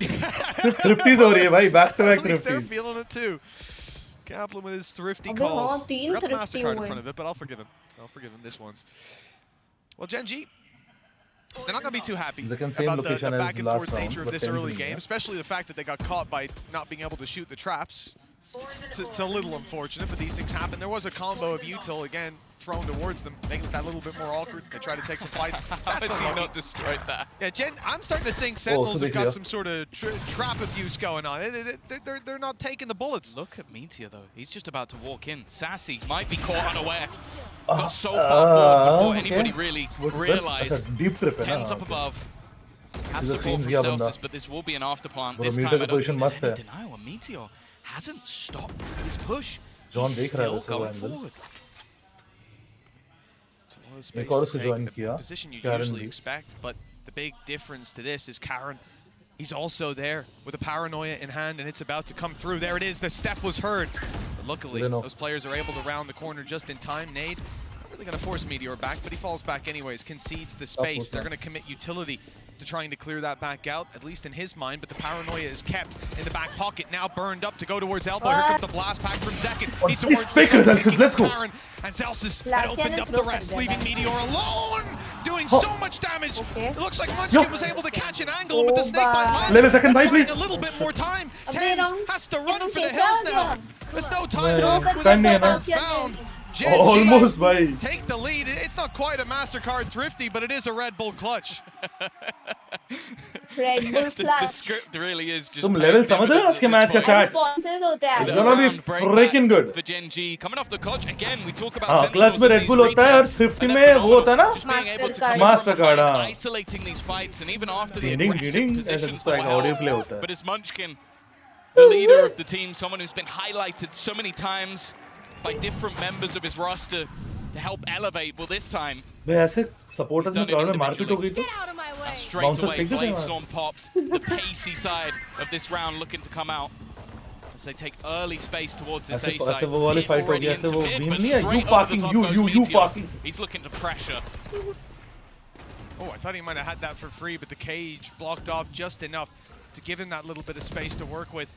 Speaker 3: Thrifties हो रही है भाई, back to back
Speaker 10: At least they're
Speaker 3: thrifties.
Speaker 10: feeling it too. Kaplan with his thrifty calls. Got the MasterCard in front of it, but I'll forgive him. I'll forgive him this once. Well, Gen.G, they're not going to be too happy about the back and forth nature of this early game, especially the fact that they got caught by not being able to shoot the traps. It's a little unfortunate, but these things happen. There was a combo of util again thrown towards them, making it that little bit more awkward. They try to take some fights. That's
Speaker 12: not destroyed that.
Speaker 10: Yeah, I'm starting to think Sentinels have got some sort of trap abuse going on. They're not taking the bullets.
Speaker 12: Look at Meteor though. He's just about to walk in. Sassy might be caught unaware. Got so far forward before anybody really realized. Hands up above. Has the call from Celsius, but this will be an afterplant this time. I don't think there's any denial. Meteor hasn't stopped his push.
Speaker 3: John
Speaker 12: He's still going forward.
Speaker 3: एक और उसको join किया.
Speaker 10: Position you usually expect, but the big difference to this is Karen. He's also there with a paranoia in hand, and it's about to come through. There it is. The step was heard. But luckily, those players are able to round the corner just in time. Nade, not really going to force Meteor back, but he falls back anyways, concedes the space. They're going to commit utility to trying to clear that back out, at least in his mind, but the paranoia is kept in the back pocket, now burned up to go towards elbow. Here comes the blast pack from Zekin. He's towards
Speaker 3: Zelsis, let's go.
Speaker 10: And Zelsis had opened up the rest, leaving Meteor alone, doing so much damage. It looks like Munchkin was able to catch an angle with the snake bite.
Speaker 3: Let a second bite, please.
Speaker 10: A little bit more time. Tens has to run for the hills now. There's no time for
Speaker 3: Time नहीं है
Speaker 10: that
Speaker 3: ना.
Speaker 10: found.
Speaker 3: Almost, buddy.
Speaker 10: Take the lead. It's not quite a MasterCard thrifty, but it is a Red Bull clutch.
Speaker 13: Red Bull
Speaker 12: The
Speaker 13: clutch.
Speaker 12: script really is just.
Speaker 3: तुम level समझ रहे हो आज के match का chat?
Speaker 13: Sponsors होते हैं.
Speaker 3: It's gonna be freaking good.
Speaker 12: For Gen.G coming off the clutch again. We talk about
Speaker 3: clutch में Red Bull होता है और thrifty में वो होता है ना MasterCard.
Speaker 12: Isolating these fights and even after the
Speaker 3: Ding,
Speaker 12: aggressive
Speaker 3: ding,
Speaker 12: positions
Speaker 3: like audio play
Speaker 12: held,
Speaker 3: होता है.
Speaker 12: but it's Munchkin, the leader of the team, someone who's been highlighted so many times by different members of his roster to help elevate. Well, this time,
Speaker 3: भाई ऐसे supporters में crowd में मारपीट हो गई तो
Speaker 12: straight away, Bladestorm popped. The pacey side of this round looking to come out as they take early space towards this A side.
Speaker 3: ऐसे वो वाली fight हो गई ऐसे वो
Speaker 12: Mid,
Speaker 3: beam
Speaker 12: but
Speaker 3: नहीं है
Speaker 12: straight
Speaker 3: you
Speaker 12: over
Speaker 3: fucking
Speaker 12: the top
Speaker 3: you
Speaker 12: goes
Speaker 3: you
Speaker 12: Meteor.
Speaker 3: fucking.
Speaker 12: He's looking to pressure.
Speaker 10: Oh, I thought he might have had that for free, but the cage blocked off just enough to give him that little bit of space to work with.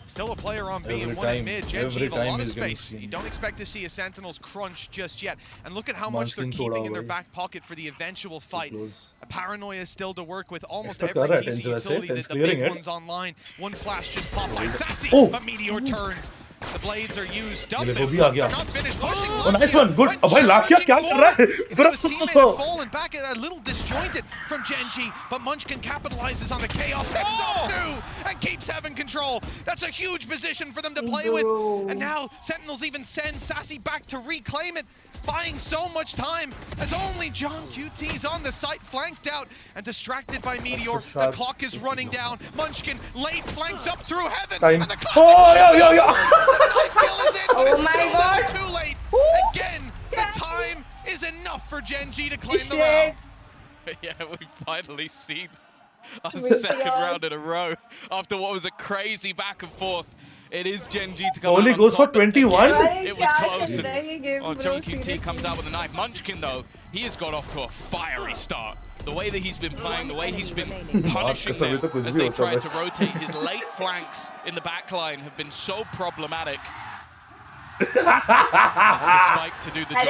Speaker 10: Still a player on B and one in mid. Gen.G have a lot of space. You don't expect to see a Sentinels crunch just yet. And look at how much they're keeping in their back pocket for the eventual fight. A paranoia still to work with. Almost every piece of utility that the big one's online. One flash just popped by Sassy, but Meteor turns. The blades are used up. They're not finished pushing.
Speaker 3: Oh, nice one. Good. Oh, भाई लाखिया क्या कर रहा है?
Speaker 10: His teammate had fallen back a little disjointed from Gen.G, but Munchkin capitalizes on the chaos, picks up two, and keeps having control. That's a huge position for them to play with. And now Sentinels even send Sassy back to reclaim it. buying so much time as only John QT's on the site, flanked out and distracted by Meteor. The clock is running down. Munchkin late flanks up through heaven. And the knife kill is in, but it's still a little too late. Again, the time is enough for Gen.G to claim the round.
Speaker 12: Yeah, we've finally seen our second round in a row after what was a crazy back and forth. It is Gen.G to come
Speaker 3: Only
Speaker 12: out
Speaker 3: goes for
Speaker 12: top.
Speaker 3: 21.
Speaker 12: It was close. John QT comes out with a knife. Munchkin, though, he has got off to a fiery start. The way that he's been playing, the way he's been punishing them as they try to rotate. His late flanks in the backline have been so problematic. That's the spike to do the job.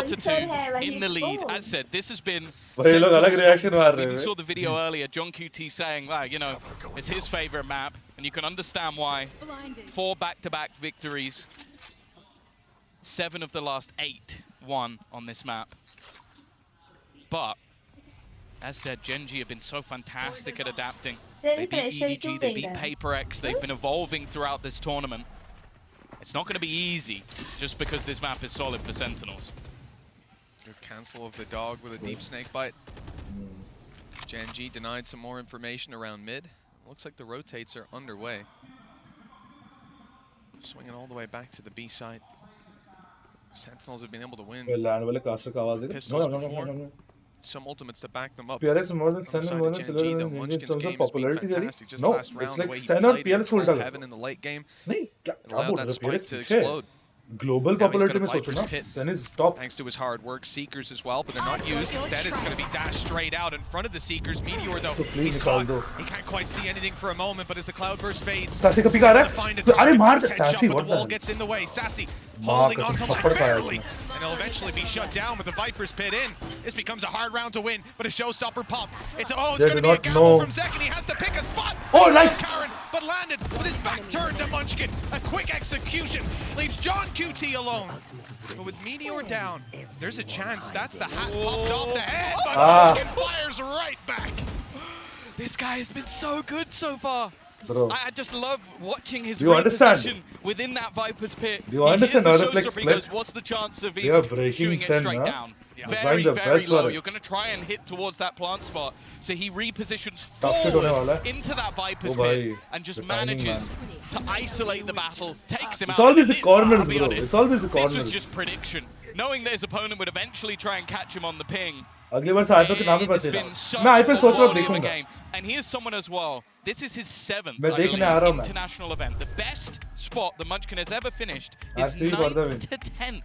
Speaker 12: 4-2 in the lead. As said, this has been. We saw the video earlier. John QT saying, well, you know, it's his favorite map, and you can understand why. 4 back-to-back victories. 7 of the last 8 won on this map. But as said, Gen.G have been so fantastic at adapting. They beat EDG, they beat PayPRX. They've been evolving throughout this tournament. It's not going to be easy, just because this map is solid for Sentinels.
Speaker 10: Good cancel of the dog with a deep snake bite. Gen.G denied some more information around mid. Looks like the rotates are underway. Swinging all the way back to the B side. Sentinels have been able to win. Pistols before. Some ultimates to back them up.
Speaker 3: PRX more than SEN and more than Silver in terms of popularity. No, it's like SEN or PRX ulta.
Speaker 10: Heaven in the late game.
Speaker 3: नहीं,
Speaker 10: allowed that spike to explode.
Speaker 3: Global popularity में सोचो ना, SEN is top.
Speaker 10: Thanks to his hard work, Seekers as well, but they're not used. Instead, it's going to be dashed straight out in front of the Seekers. Meteor, though, he's caught. He can't quite see anything for a moment, but as the cloudburst fades,
Speaker 3: Sassy का pick आ रहा है. अरे मार Sassy,
Speaker 10: what the wall gets in the way. Sassy holding on to life barely, and he'll eventually be shut down with the Viper's pit in. This becomes a hard round to win, but a showstopper pop. It's going to be a gamble from Zek, and he has to pick a spot.
Speaker 3: Oh, nice!
Speaker 10: Karen, but landed with his back turned to Munchkin. A quick execution leaves John QT alone. But with Meteor down, there's a chance. That's the hat popped off the head, but Munchkin fires right back.
Speaker 12: This guy has been so good so far.
Speaker 3: Bro.
Speaker 12: I just love watching his
Speaker 3: reposition
Speaker 12: within that Viper's pit.
Speaker 3: Do you understand how to play split?
Speaker 12: What's the chance of
Speaker 3: shooting
Speaker 12: it straight down? Very, very low. You're going to try and hit towards that plant spot. So he repositions forward into that Viper's pit and just manages to isolate the battle, takes him out.
Speaker 3: It's always the corners, bro. It's always the corners.
Speaker 12: This was just prediction. Knowing that his opponent would eventually try and catch him on the ping.
Speaker 3: अगली बार से IPL के नाम ही बचेगा मैं IPL सोच रहा हूं देखूंगा
Speaker 12: and here's someone as well. This is his 7th international event. The best spot the Munchkin has ever finished is 9th to 10th.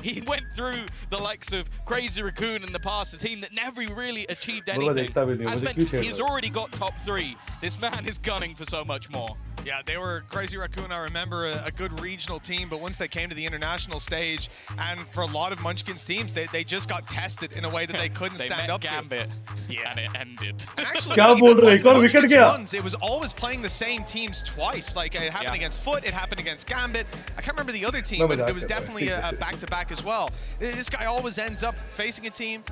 Speaker 12: He went through the likes of Crazy Raccoon in the past, a team that never really achieved anything. As mentioned, he's already got top 3. This man is gunning for so much more.
Speaker 10: Yeah, they were Crazy Raccoon, I remember, a good regional team, but once they came to the international stage, and for a lot of Munchkin's teams, they just got tested in a way that they couldn't stand up
Speaker 12: Gambit, and it ended.
Speaker 10: And actually, runs, it was always playing the same teams twice. Like, it happened against Foot, it happened against Gambit. I can't remember the other team, but there was definitely a back-to-back as well. This guy always ends up facing a team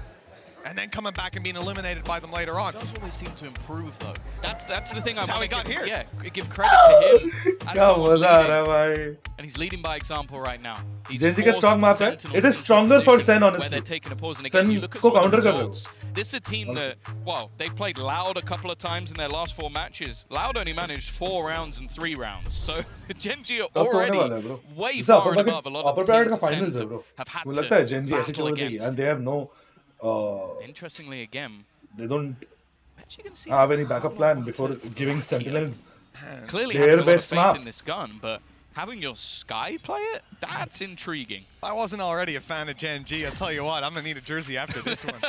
Speaker 10: and then coming back and being eliminated by them later on.
Speaker 12: He does always seem to improve, though. That's the thing.
Speaker 10: That's how he got here.
Speaker 12: Yeah, give credit to him. And he's leading by example right now.
Speaker 3: Gen.G का strong map है. It is stronger for SEN, honestly.
Speaker 12: Where they're taking a pause, and again, you look at
Speaker 3: counter
Speaker 12: results. This is a team that, well, they've played Loud a couple of times in their last 4 matches. Loud only managed 4 rounds and 3 rounds. So Gen.G are already way far and above a lot of the teams that SEN have had to battle against.
Speaker 3: And they have no.
Speaker 12: Interestingly, again,
Speaker 3: they don't have any backup plan before giving Sentinels
Speaker 12: clearly
Speaker 3: their
Speaker 12: having
Speaker 3: best
Speaker 12: a lot of faith
Speaker 3: map.
Speaker 12: in this gun, but having your Sky play it, that's intriguing.
Speaker 10: I wasn't already a fan of Gen.G. I'll tell you what, I'm gonna need a jersey after this one.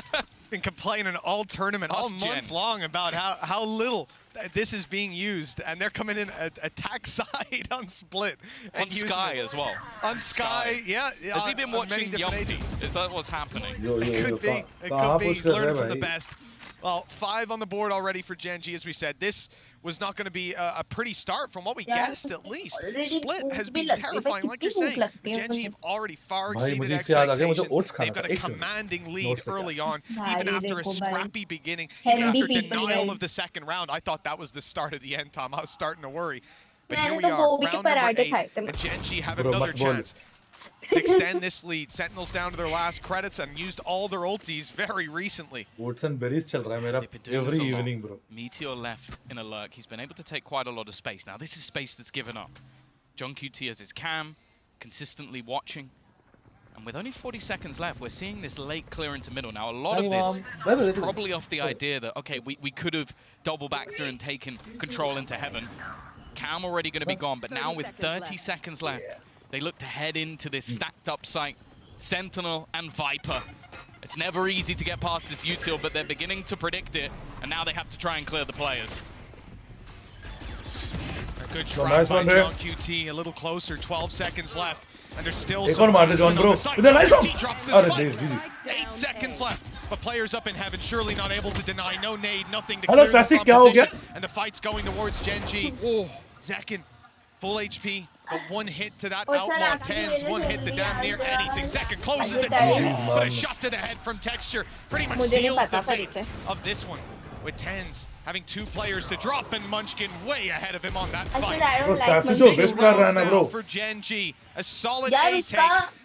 Speaker 10: Been complaining all tournament, all month long about how little this is being used, and they're coming in attack side on split.
Speaker 12: On Sky as well.
Speaker 10: On Sky, yeah.
Speaker 12: Has he been watching Yumpy? Is that what's happening?
Speaker 10: It could be. It could be. He's learning from the best. Well, 5 on the board already for Gen.G, as we said. This was not going to be a pretty start from what we guessed, at least. Split has been terrifying, like you're saying. Gen.G have already far exceeded expectations. They've got a commanding lead early on, even after a scrappy beginning, even after denial of the second round. I thought that was the start of the end, Tom. I was starting to worry. But here we are, round number 8, and Gen.G have another chance. to extend this lead. Sentinels down to their last credits and used all their ultis very recently.
Speaker 3: Oats and berries chal raha hai mera every evening, bro.
Speaker 12: Meteor left in a lurk. He's been able to take quite a lot of space. Now this is space that's given up. John QT has his cam, consistently watching. And with only 40 seconds left, we're seeing this late clear into middle. Now, a lot of this was probably off the idea that, okay, we could have double back through and taken control into heaven. Cam already going to be gone, but now with 30 seconds left, they look to head into this stacked up site. Sentinel and Viper. It's never easy to get past this util, but they're beginning to predict it, and now they have to try and clear the players.
Speaker 10: A good try by John QT, a little closer, 12 seconds left. And there's still some
Speaker 3: bro. Drops the spike.
Speaker 10: 8 seconds left, but players up in heaven, surely not able to deny. No nade, nothing to clear the composition. And the fight's going towards Gen.G. Oh, Zekin, full HP, but one hit to that outlaw. Tens, one hit to damn near anything. Zekin closes the distance, but a shot to the head from Texture pretty much seals the fate of this one. With Tens having 2 players to drop, and Munchkin way ahead of him on that fight. For Gen.G, a solid A take,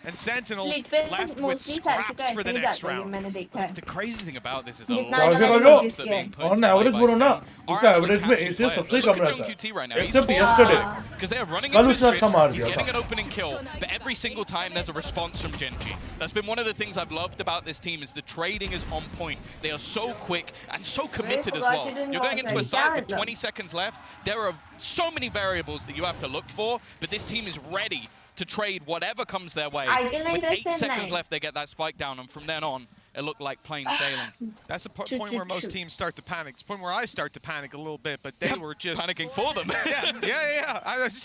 Speaker 10: and Sentinels left with scraps for the next round.
Speaker 12: The crazy thing about this is a lot of stuff that are being put
Speaker 3: on average,
Speaker 12: QT right now.
Speaker 3: Except yesterday,
Speaker 12: because they are running into his trips, he's getting an opening kill, but every single time there's a response from Gen.G. That's been one of the things I've loved about this team, is the trading is on point. They are so quick and so committed as well. You're going into a site with 20 seconds left. There are so many variables that you have to look for, but this team is ready to trade whatever comes their way. With 8 seconds left, they get that spike down, and from then on, it looked like plain sailing.
Speaker 10: That's the point where most teams start to panic. It's the point where I start to panic a little bit, but they were just
Speaker 12: panicking for them.
Speaker 10: yeah.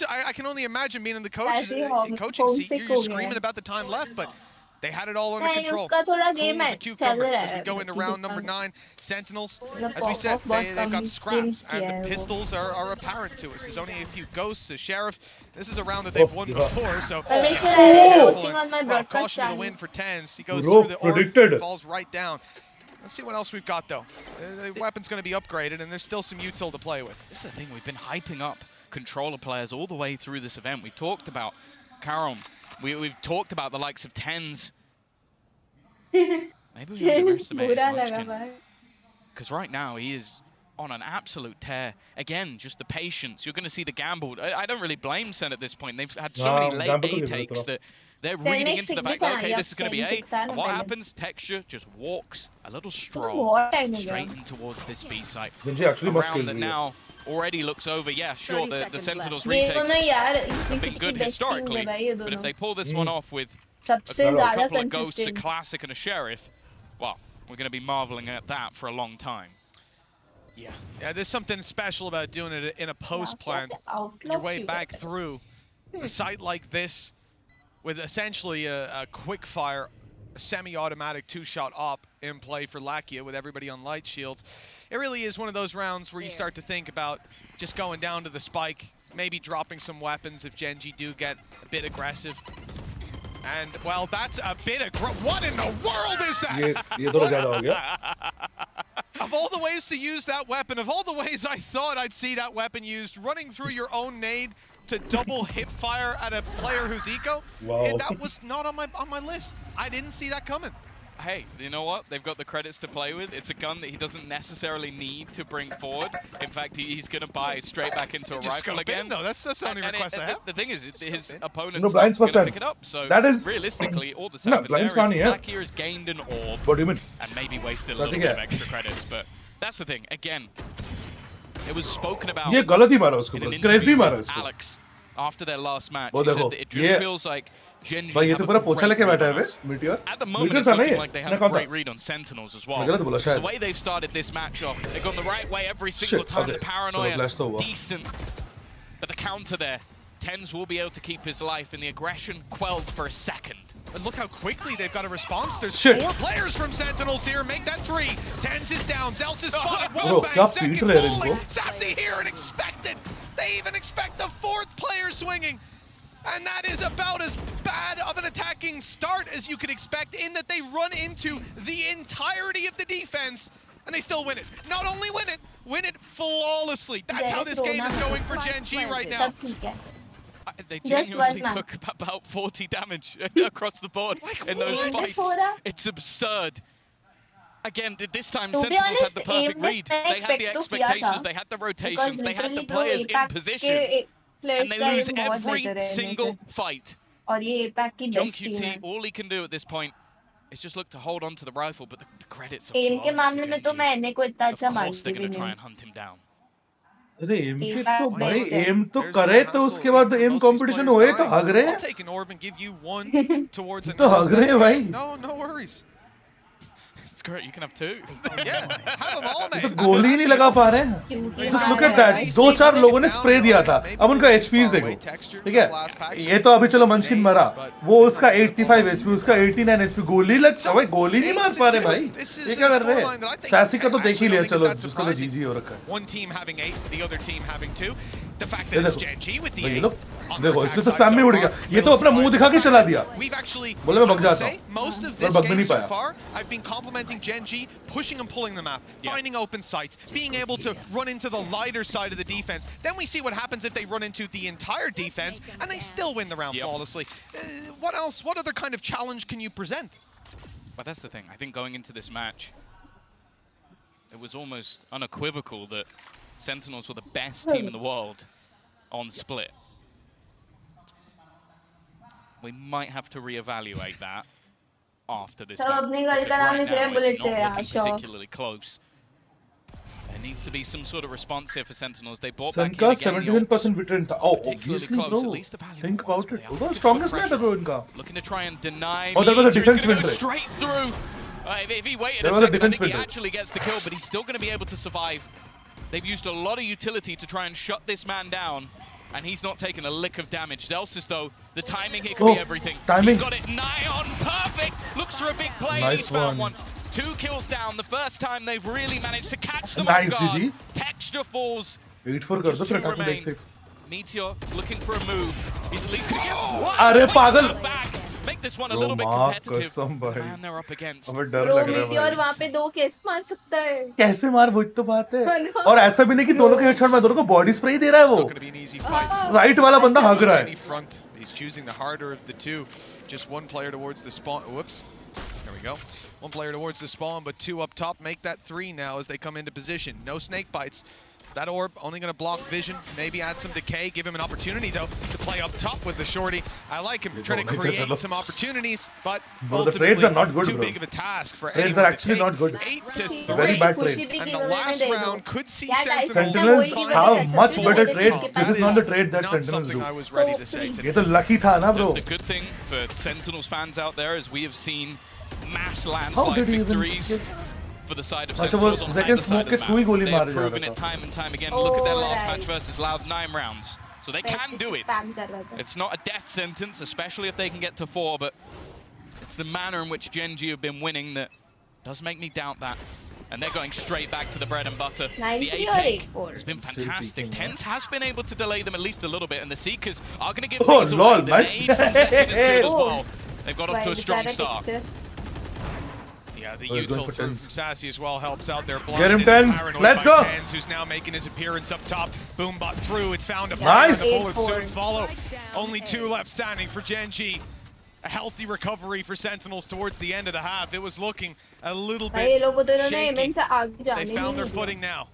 Speaker 10: I can only imagine being in the coaching seat. You're screaming about the time left, but they had it all under control. Cool as a cucumber. As we go into round number 9, Sentinels, as we said, they've got scraps, and the pistols are apparent to us. There's only a few ghosts, a sheriff. This is a round that they've won before, so caution to the win for Tens. He goes through the orb, falls right down. Let's see what else we've got, though. The weapon's going to be upgraded, and there's still some util to play with.
Speaker 12: This is the thing. We've been hyping up controller players all the way through this event. We've talked about Karom. We've talked about the likes of Tens. Maybe we underestimate Munchkin. Because right now he is on an absolute tear. Again, just the patience. You're going to see the gamble. I don't really blame Sen at this point. They've had so many late A takes that they're reading into the fact that, okay, this is going to be A. And what happens? Texture just walks a little stroll straight in towards this B site. A round that now already looks over. Yeah, sure, the Sentinels retakes have been good historically, but if they pull this one off with a couple of ghosts, a classic, and a sheriff, well, we're going to be marveling at that for a long time.
Speaker 10: Yeah, there's something special about doing it in a post plant. Your way back through a site like this with essentially a quick fire, a semi-automatic 2-shot op in play for Lakia with everybody on light shields. It really is one of those rounds where you start to think about just going down to the spike, maybe dropping some weapons if Gen.G do get a bit aggressive. And, well, that's a bit of... What in the world is that? Of all the ways to use that weapon, of all the ways I thought I'd see that weapon used, running through your own nade to double hip fire at a player who's eco, that was not on my list. I didn't see that coming.
Speaker 12: Hey, you know what? They've got the credits to play with. It's a gun that he doesn't necessarily need to bring forward. In fact, he's going to buy straight back into a rifle again.
Speaker 10: No, that's the only request I have.
Speaker 12: The thing is, his opponent's going to pick it up. So realistically, all that's happened there is Lakia has gained an orb and maybe wasted a little bit of extra credits. But that's the thing. Again, it was spoken about in an interview with Alex after their last match. He said that it just feels like Gen.G at the moment, it's looking like they have a great read on Sentinels as well. The way they've started this match off, they've gone the right way every single time. The paranoia, decent. But the counter there, Tens will be able to keep his life, and the aggression quelled for a second.
Speaker 10: And look how quickly they've got a response. There's 4 players from Sentinels here. Make that 3. Tens is down. Zels is spotted. Wallbang, second falling. Sassy here and expected. They even expect the 4th player swinging. And that is about as bad of an attacking start as you could expect, in that they run into the entirety of the defense, and they still win it. Not only win it flawlessly. That's how this game is going for Gen.G right now.
Speaker 12: They genuinely took about 40 damage across the board in those fights. It's absurd. Again, this time Sentinels had the perfect read. They had the expectations, they had the rotations, they had the players in position. And they lose every single fight. Gen.G, all he can do at this point is just look to hold on to the rifle, but the credits are flowing for Gen.G. Of course they're going to try and hunt him down.
Speaker 3: अरे M के तो भाई M तो करे तो उसके बाद M competition होए तो हग रहे हैं तो हग रहे हैं भाई
Speaker 10: No worries.
Speaker 12: It's great, you can have two.
Speaker 10: Yeah, have them all, mate.
Speaker 3: तो गोली नहीं लगा पा रहे हैं Just look at that 2-4 लोगों ने स्प्रे दिया था अब उनका एचपीज देखो ठीक है ये तो अभी चलो मंचकिन मरा वो उसका 85 एचपी उसका 89 एचपी गोली लग भाई गोली नहीं मार पा रहे भाई ये क्या कर रहे हैं सैसी का तो देख ही लिया चलो उसका तो जीजी हो रखा है
Speaker 10: One team having 8, the other team having 2. The fact that it's Gen.G with the 8.
Speaker 3: देखो इसने तो स्पैम में उड़ गया ये तो अपना मुंह दिखा के चला दिया बोले मैं भग जाता हूं
Speaker 10: most of this game so far I've been complimenting Gen.G pushing and pulling the map finding open sights being able to run into the lighter side of the defense then we see what happens if they run into the entire defense and they still win the round flawlessly what else what other kind of challenge can you present
Speaker 12: But that's the thing I think going into this match it was almost unequivocal that Sentinels were the best team in the world on split. We might have to reevaluate that after this match. Right now, it's not looking particularly close. There needs to be some sort of response here for Sentinels. They bought back in again.
Speaker 3: 71% win rate. Oh, obviously, bro. Think about it. It was strongest match ever inka.
Speaker 12: Looking to try and deny.
Speaker 3: Oh, that was a defense win rate.
Speaker 12: Straight through. If he waited a second, I think he actually gets the kill, but he's still going to be able to survive. They've used a lot of utility to try and shut this man down, and he's not taken a lick of damage. Zelsis, though, the timing here could be everything.
Speaker 3: Timing.
Speaker 12: He's got it nigh on, perfect! Looks for a big play,
Speaker 3: Nice
Speaker 12: he's found
Speaker 3: one.
Speaker 12: 2 kills down, the first time they've really managed to catch them
Speaker 3: Nice,
Speaker 12: off guard.
Speaker 3: GG.
Speaker 12: Texture falls.
Speaker 3: 8-4 कर दो फिर attack में देखते
Speaker 12: Meteor looking for a move. He's at least going to get one.
Speaker 3: अरे पागल
Speaker 12: Make this one a little bit competitive. Man, they're up against.
Speaker 3: हमें डर लग रहा है
Speaker 13: Meteor वहाँ पे 2 कैसे मार सकता है
Speaker 3: कैसे मार वो तो बात है और ऐसा भी नहीं कि दोनों के हेडशॉट में दोनों को बॉडी स्प्रे ही दे रहा है वो राइट वाला बंदा भाग रहा है
Speaker 10: He's choosing the harder of the two. Just one player towards the spawn. Whoops. There we go. One player towards the spawn, but 2 up top. Make that 3 now as they come into position. No snake bites. That orb only going to block vision. Maybe add some decay. Give him an opportunity, though, to play up top with the shorty. I like him trying to create some opportunities, but
Speaker 3: ultimately
Speaker 10: are not good, too big of a task for
Speaker 3: trades are actually not good
Speaker 10: 8-3.
Speaker 3: Very bad trades.
Speaker 10: And the last round could see
Speaker 3: Sentinels have much better trades. This is not the trade that Sentinels do.
Speaker 10: I was ready to say today.
Speaker 3: ये तो lucky था ना bro.
Speaker 12: The good thing for Sentinels fans out there is we have seen mass landslide victories for the side of Sentinels on either side of the map. They have proven it time and time again. Look at their last match versus Loud, 9 rounds. So they can do it. It's not a death sentence, especially if they can get to 4, but it's the manner in which Gen.G have been winning that does make me doubt that. And they're going straight back to the bread and butter. The 8-4 has been fantastic. Tens has been able to delay them at least a little bit, and the Seekers are going to give things away. The nade from second is good as well. They've got off to a strong start.
Speaker 10: Yeah, the util from Sassy as well helps out there.
Speaker 3: Get him, Tens. Let's go.
Speaker 10: Tens, who's now making his appearance up top. Boombot through. It's found a
Speaker 3: nice.
Speaker 10: The bullets soon follow. Only 2 left standing for Gen.G. A healthy recovery for Sentinels towards the end of the half. It was looking a little bit shaky. They found their footing now.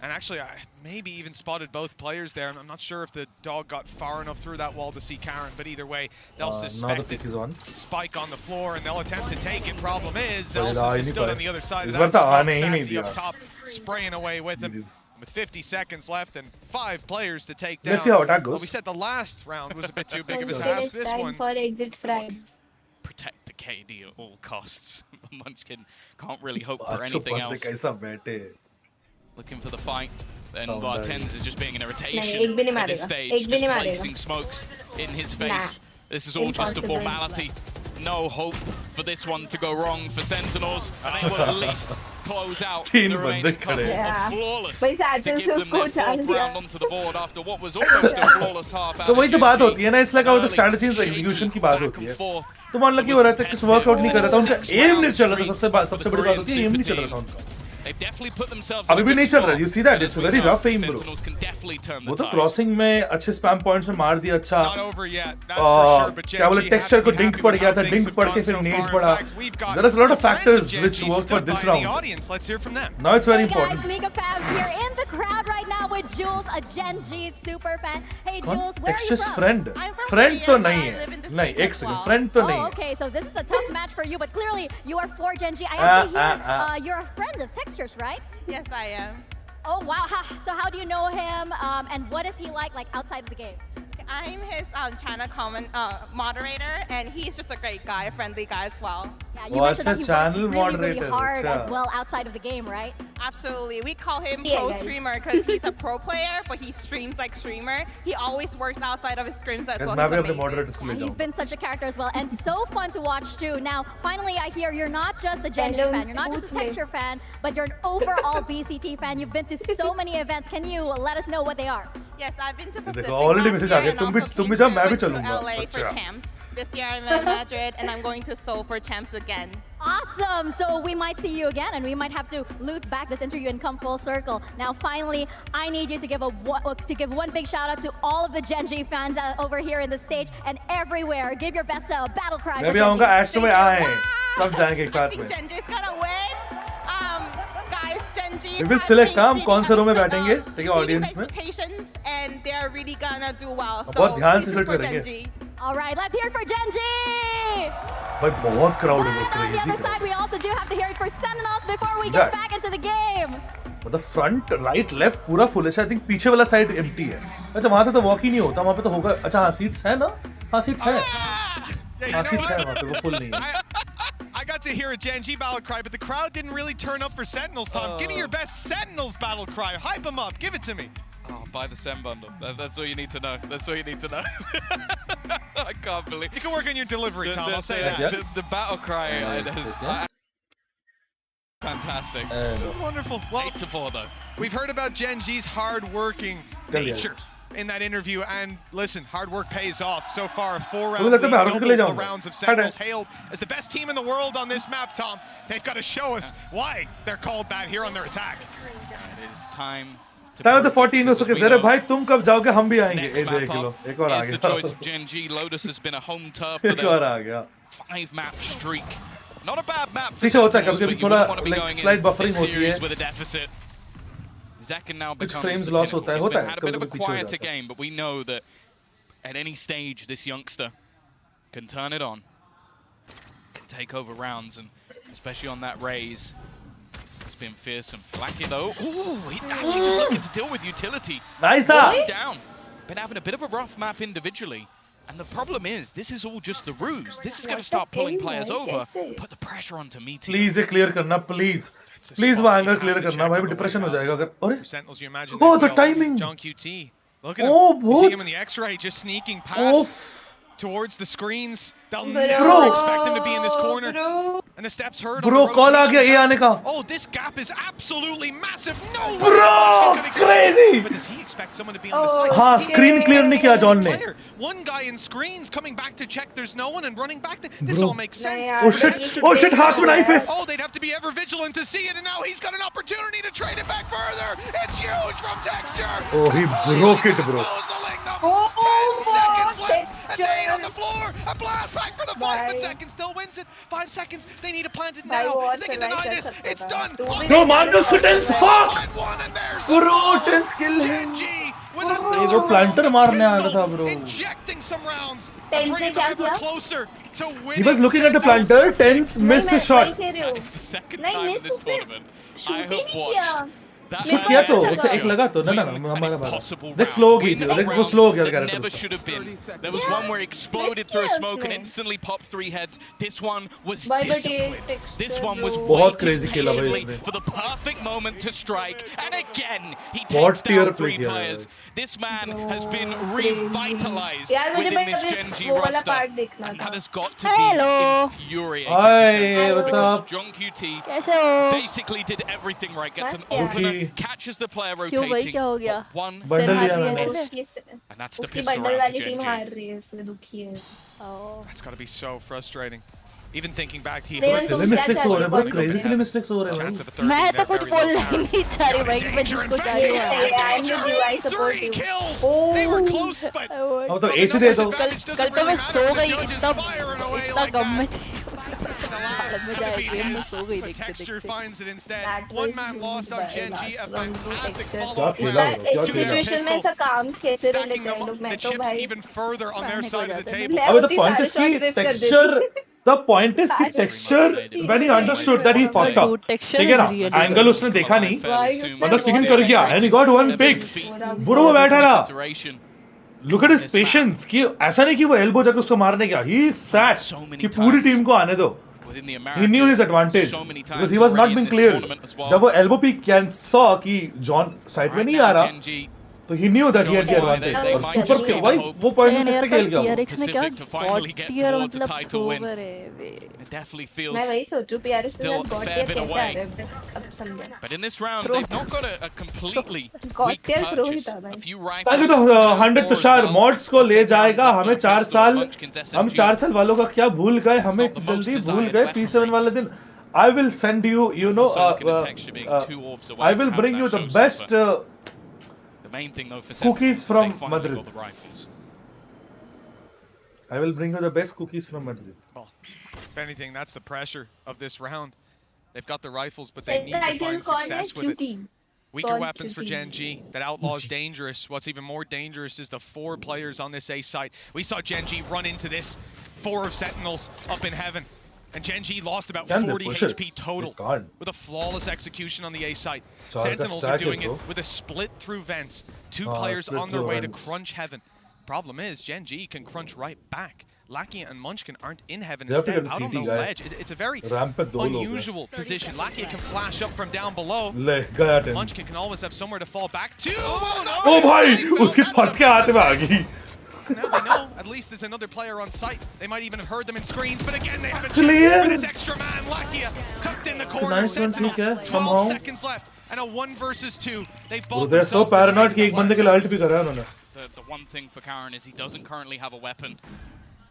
Speaker 10: And actually, I maybe even spotted both players there. I'm not sure if the dog got far enough through that wall to see Karen, but either way, they'll suspect it. Spike on the floor, and they'll attempt to take it. Problem is, Zelsis is still on the other side of that smoke. Sassy up top, spraying away with him. With 50 seconds left and 5 players to take down.
Speaker 3: Let's see how attack goes.
Speaker 10: Well, we said the last round was a bit too big of a task. This one.
Speaker 13: For exit frags.
Speaker 12: Protect the KD at all costs. Munchkin can't really hope for anything else. Looking for the fight. And Tens is just being an irritation at this stage. Just placing smokes in his face. This is all just a formality. No hope for this one to go wrong for Sentinels. And they will at least close out the remaining couple of flawless to give them their 4th round onto the board after what was almost a flawless half.
Speaker 3: तो वही तो बात होती है ना इसलिए क्या होता है strategy and execution की बात होती है तो मान लो कि हो रहा था कुछ वर्कआउट नहीं कर रहा था उनका एम नहीं चल रहा था सबसे बड़ी बात होती है एम नहीं चल रहा था उनका
Speaker 12: They've definitely put themselves.
Speaker 3: अभी भी नहीं चल रहा. You see that? It's a very rough aim, bro.
Speaker 12: Sentinels can definitely turn the
Speaker 3: वो तो
Speaker 12: tide.
Speaker 3: क्रॉसिंग में अच्छे स्पैम पॉइंट्स में मार दिया. अच्छा.
Speaker 10: Not over yet. That's for sure. But
Speaker 3: क्या बोले टेक्सचर को डिंक पड़ गया था. डिंक पड़ के फिर नेट पड़ा. There is a lot of factors which work for this round.
Speaker 10: Let's hear from them.
Speaker 3: Now it's very important.
Speaker 14: Guys, Mega Fabs here in the crowd right now with Jules, a Gen.G super fan. Hey Jules, where are you from?
Speaker 3: Friend. Friend तो नहीं है. नहीं एक second. Friend तो नहीं है.
Speaker 14: Okay, so this is a tough match for you, but clearly you are for Gen.G. I actually hear you're a friend of Textures, right?
Speaker 7: Yes, I am.
Speaker 14: Oh wow! So how do you know him? And what is he like outside of the game?
Speaker 7: I'm his channel moderator, and he's just a great guy, a friendly guy as well.
Speaker 14: Yeah, you mentioned that he works really hard as well outside of the game, right?
Speaker 7: Absolutely. We call him pro streamer because he's a pro player, but he streams like streamer. He always works outside of his streams as well.
Speaker 14: He's been such a character as well, and so fun to watch too. Now, finally, I hear you're not just a Gen.G fan, you're not just a Texture fan, but you're an overall VCT fan. You've been to so many events. Can you let us know what they are?
Speaker 7: Yes, I've been to Pacific
Speaker 3: already message आ गया. तुम भी जा, मैं भी
Speaker 7: to
Speaker 3: चलूँगा.
Speaker 7: LA for champs. This year I'm in Madrid, and I'm going to Seoul for champs again.
Speaker 14: Awesome! So we might see you again, and we might have to loot back this interview and come full circle. Now, finally, I need you to give one big shout out to all of the Gen.G fans over here in the stage and everywhere. Give your best battle cry.
Speaker 3: मैं भी आऊँगा. Ash तो मैं आए. सब जाएंगे एक साथ में.
Speaker 7: Gen.G is gonna win. Guys, Gen.G
Speaker 3: We will select हम कौन से रो में बैठेंगे. ठीक है ऑडियंस में.
Speaker 7: And they are really gonna do well. So
Speaker 3: बहुत ध्यान से select करेंगे.
Speaker 14: All right, let's hear it for Gen.G.
Speaker 3: भाई बहुत crowd है.
Speaker 14: And on the other side, we also do have to hear it for Sentinels before we get back into the game.
Speaker 3: मतलब front right left पूरा full है. I think पीछे वाला side empty है. अच्छा वहां पे तो वॉक ही नहीं होता. वहां पे तो होगा. अच्छा हाँ सीट्स है ना. हाँ सीट्स है. हाँ सीट्स है वहां पे. वो फुल नहीं है.
Speaker 10: I got to hear a Gen.G battle cry, but the crowd didn't really turn up for Sentinels, Tom. Give me your best Sentinels battle cry. Hype them up. Give it to me.
Speaker 12: Oh, buy the SEN bundle. That's all you need to know. That's all you need to know. I can't believe.
Speaker 10: You can work on your delivery, Tom. I'll say that.
Speaker 12: The battle cry is fantastic.
Speaker 10: It's wonderful. Well,
Speaker 12: 8-4 though.
Speaker 10: We've heard about Gen.G's hard-working nature in that interview, and listen, hard work pays off. So far, 4-round lead, double the rounds of Sentinels, hailed as the best team in the world on this map, Tom. They've got to show us why they're called that here on their attack.
Speaker 12: It is time.
Speaker 3: Time तो 14 हो सके. जरा भाई तुम कब जाओगे हम भी आएंगे. ये देख लो. एक और आ गया.
Speaker 12: The choice of Gen.G. Lotus has been a home turf for
Speaker 3: एक और आ गया.
Speaker 12: 5-map streak. Not a bad map.
Speaker 3: पीछे होता है कभी-कभी थोड़ा स्लाइड बफरिंग होती है.
Speaker 12: Zek now becomes
Speaker 3: frames loss होता है. होता है.
Speaker 12: Had a bit of a quieter game, but we know that at any stage this youngster can turn it on, can take over rounds, and especially on that raise, it's been fearsome. Blacky though, ooh, he's actually just looking to deal with utility.
Speaker 3: Nice
Speaker 12: down. Been having a bit of a rough map individually. And the problem is, this is all just the ruse. This is going to start pulling players over, put the pressure onto me.
Speaker 3: Please ये clear करना, please. Please वो angle clear करना. भाई depression हो जाएगा अगर. अरे. Oh, the timing.
Speaker 10: John QT. Look at him.
Speaker 3: Oh,
Speaker 10: you see him in the X-ray, just sneaking past towards the screens. They'll never expect him to be in this corner. And the steps heard.
Speaker 3: Bro, call आ गया. ये आने का.
Speaker 10: Oh, this gap is absolutely massive. No.
Speaker 3: Bro, crazy.
Speaker 10: But does he expect someone to be on the side?
Speaker 3: हाँ, screen clear नहीं किया John ने.
Speaker 10: One guy in screens coming back to check there's no one and running back. This all makes sense.
Speaker 3: Oh shit! Oh shit! हाथ में knife है.
Speaker 10: Oh, they'd have to be ever vigilant to see it, and now he's got an opportunity to trade it back further. It's huge from Texture.
Speaker 3: Oh, he broke it, bro.
Speaker 10: 10 seconds left, and they on the floor. A blast back for the fight, but Second still wins it. 5 seconds. They need to plant it now. They can deny this. It's done.
Speaker 3: No, Marcus for 10. Fuck. Bro, 10 skill.
Speaker 10: Gen.G with a
Speaker 3: वो planter मारने आ रहा था, bro.
Speaker 10: Injecting some rounds.
Speaker 13: ने क्या किया?
Speaker 10: Closer to winning.
Speaker 3: He was looking at the planter. Tens missed a shot.
Speaker 13: नहीं miss उसने shoot ही नहीं किया.
Speaker 3: किया तो उसे एक लगा तो ना हमारा देख स्लो हो गई थी. देख वो स्लो हो गया character.
Speaker 12: Never should have been. There was one where it exploded through a smoke and instantly popped 3 heads. This one was disciplined. This one was
Speaker 3: बहुत crazy खेला भाई इसने.
Speaker 12: For the perfect moment to strike, and again he takes down 3 players. This man has been revitalized within this Gen.G roster, and that has got to be infuriating.
Speaker 3: Hi, what's up?
Speaker 12: John QT basically did everything right. Gets an opener. Catches the player rotating. One and that's the pistol round to Gen.G.
Speaker 10: That's got to be so frustrating. Even thinking back, he
Speaker 3: silly mistakes हो रहे हैं, बहुत crazy silly mistakes हो रहे हैं भाई.
Speaker 15: मैं तो कुछ बोलना ही नहीं चाह रही भाई, मैं जिसको चाह रही हूँ.
Speaker 13: I'm with you, I support you.
Speaker 10: They were close, but
Speaker 3: अब तो AC दे दो.
Speaker 15: कल तो मैं सो गई, इतना गम में थी.
Speaker 10: Texture finds it instead. One man lost on Gen.G. A fantastic follow-up
Speaker 13: इस सिचुएशन में ऐसा काम कैसे ले लेते हैं लोग? मैं तो भाई
Speaker 10: even further on their side of the table.
Speaker 3: अब the point is कि texture, the point is कि texture when he understood that he fucked up. ठीक है ना? Angle उसने देखा नहीं, मतलब sticking कर गया and he got one pick. बुरो में बैठा रहा. Look at his patience कि ऐसा नहीं कि वो elbow जाके उसको मारने गया. He sat कि पूरी टीम को आने दो. He knew his advantage because he was not being clear. जब वो elbow pick saw कि John side में नहीं आ रहा, तो he knew that he had the advantage. और super kill, भाई वो point से खेल गया.
Speaker 15: PRX में क्या God tier मतलब थोवर है.
Speaker 13: मैं वही सोचूं PRX के साथ God tier कैसे आ रहा है अब समझा.
Speaker 12: But in this round, they've not got a completely weak purchase. A few rifles.
Speaker 3: ताकि तो 100 तुषार mods को ले जाएगा. हमें 4 साल, हम 4 साल वालों का क्या भूल गए, हमें जल्दी भूल गए P7 वाले दिन. I will send you, you know, I will bring you the best
Speaker 12: main thing though for
Speaker 3: cookies from Madrid. I will bring you the best cookies from Madrid.
Speaker 10: Well, if anything, that's the pressure of this round. They've got the rifles, but they need to find success with it. Weaker weapons for Gen.G. That outlaw is dangerous. What's even more dangerous is the 4 players on this A site. We saw Gen.G run into this. 4 of Sentinels up in heaven. And Gen.G lost about 40 HP total with a flawless execution on the A site. Sentinels are doing it with a split through vents. 2 players on their way to crunch heaven. Problem is, Gen.G can crunch right back. Lakia and Munchkin aren't in heaven. Instead, out on the ledge. It's a very unusual position. Lakia can flash up from down below. Munchkin can always have somewhere to fall back to.
Speaker 3: Oh भाई, उसके फटके हाथ में आ गई.
Speaker 10: Now they know at least there's another player on site. They might even have heard them in screens, but again they haven't checked for this extra man. Lakia tucked in the corner. Sentinels, 12 seconds left, and a 1 versus 2. They've bought
Speaker 3: they're so paranoid कि एक बंदे के लिए ult भी कर रहा है उन्होंने.
Speaker 12: The one thing for Karen is he doesn't currently have a weapon.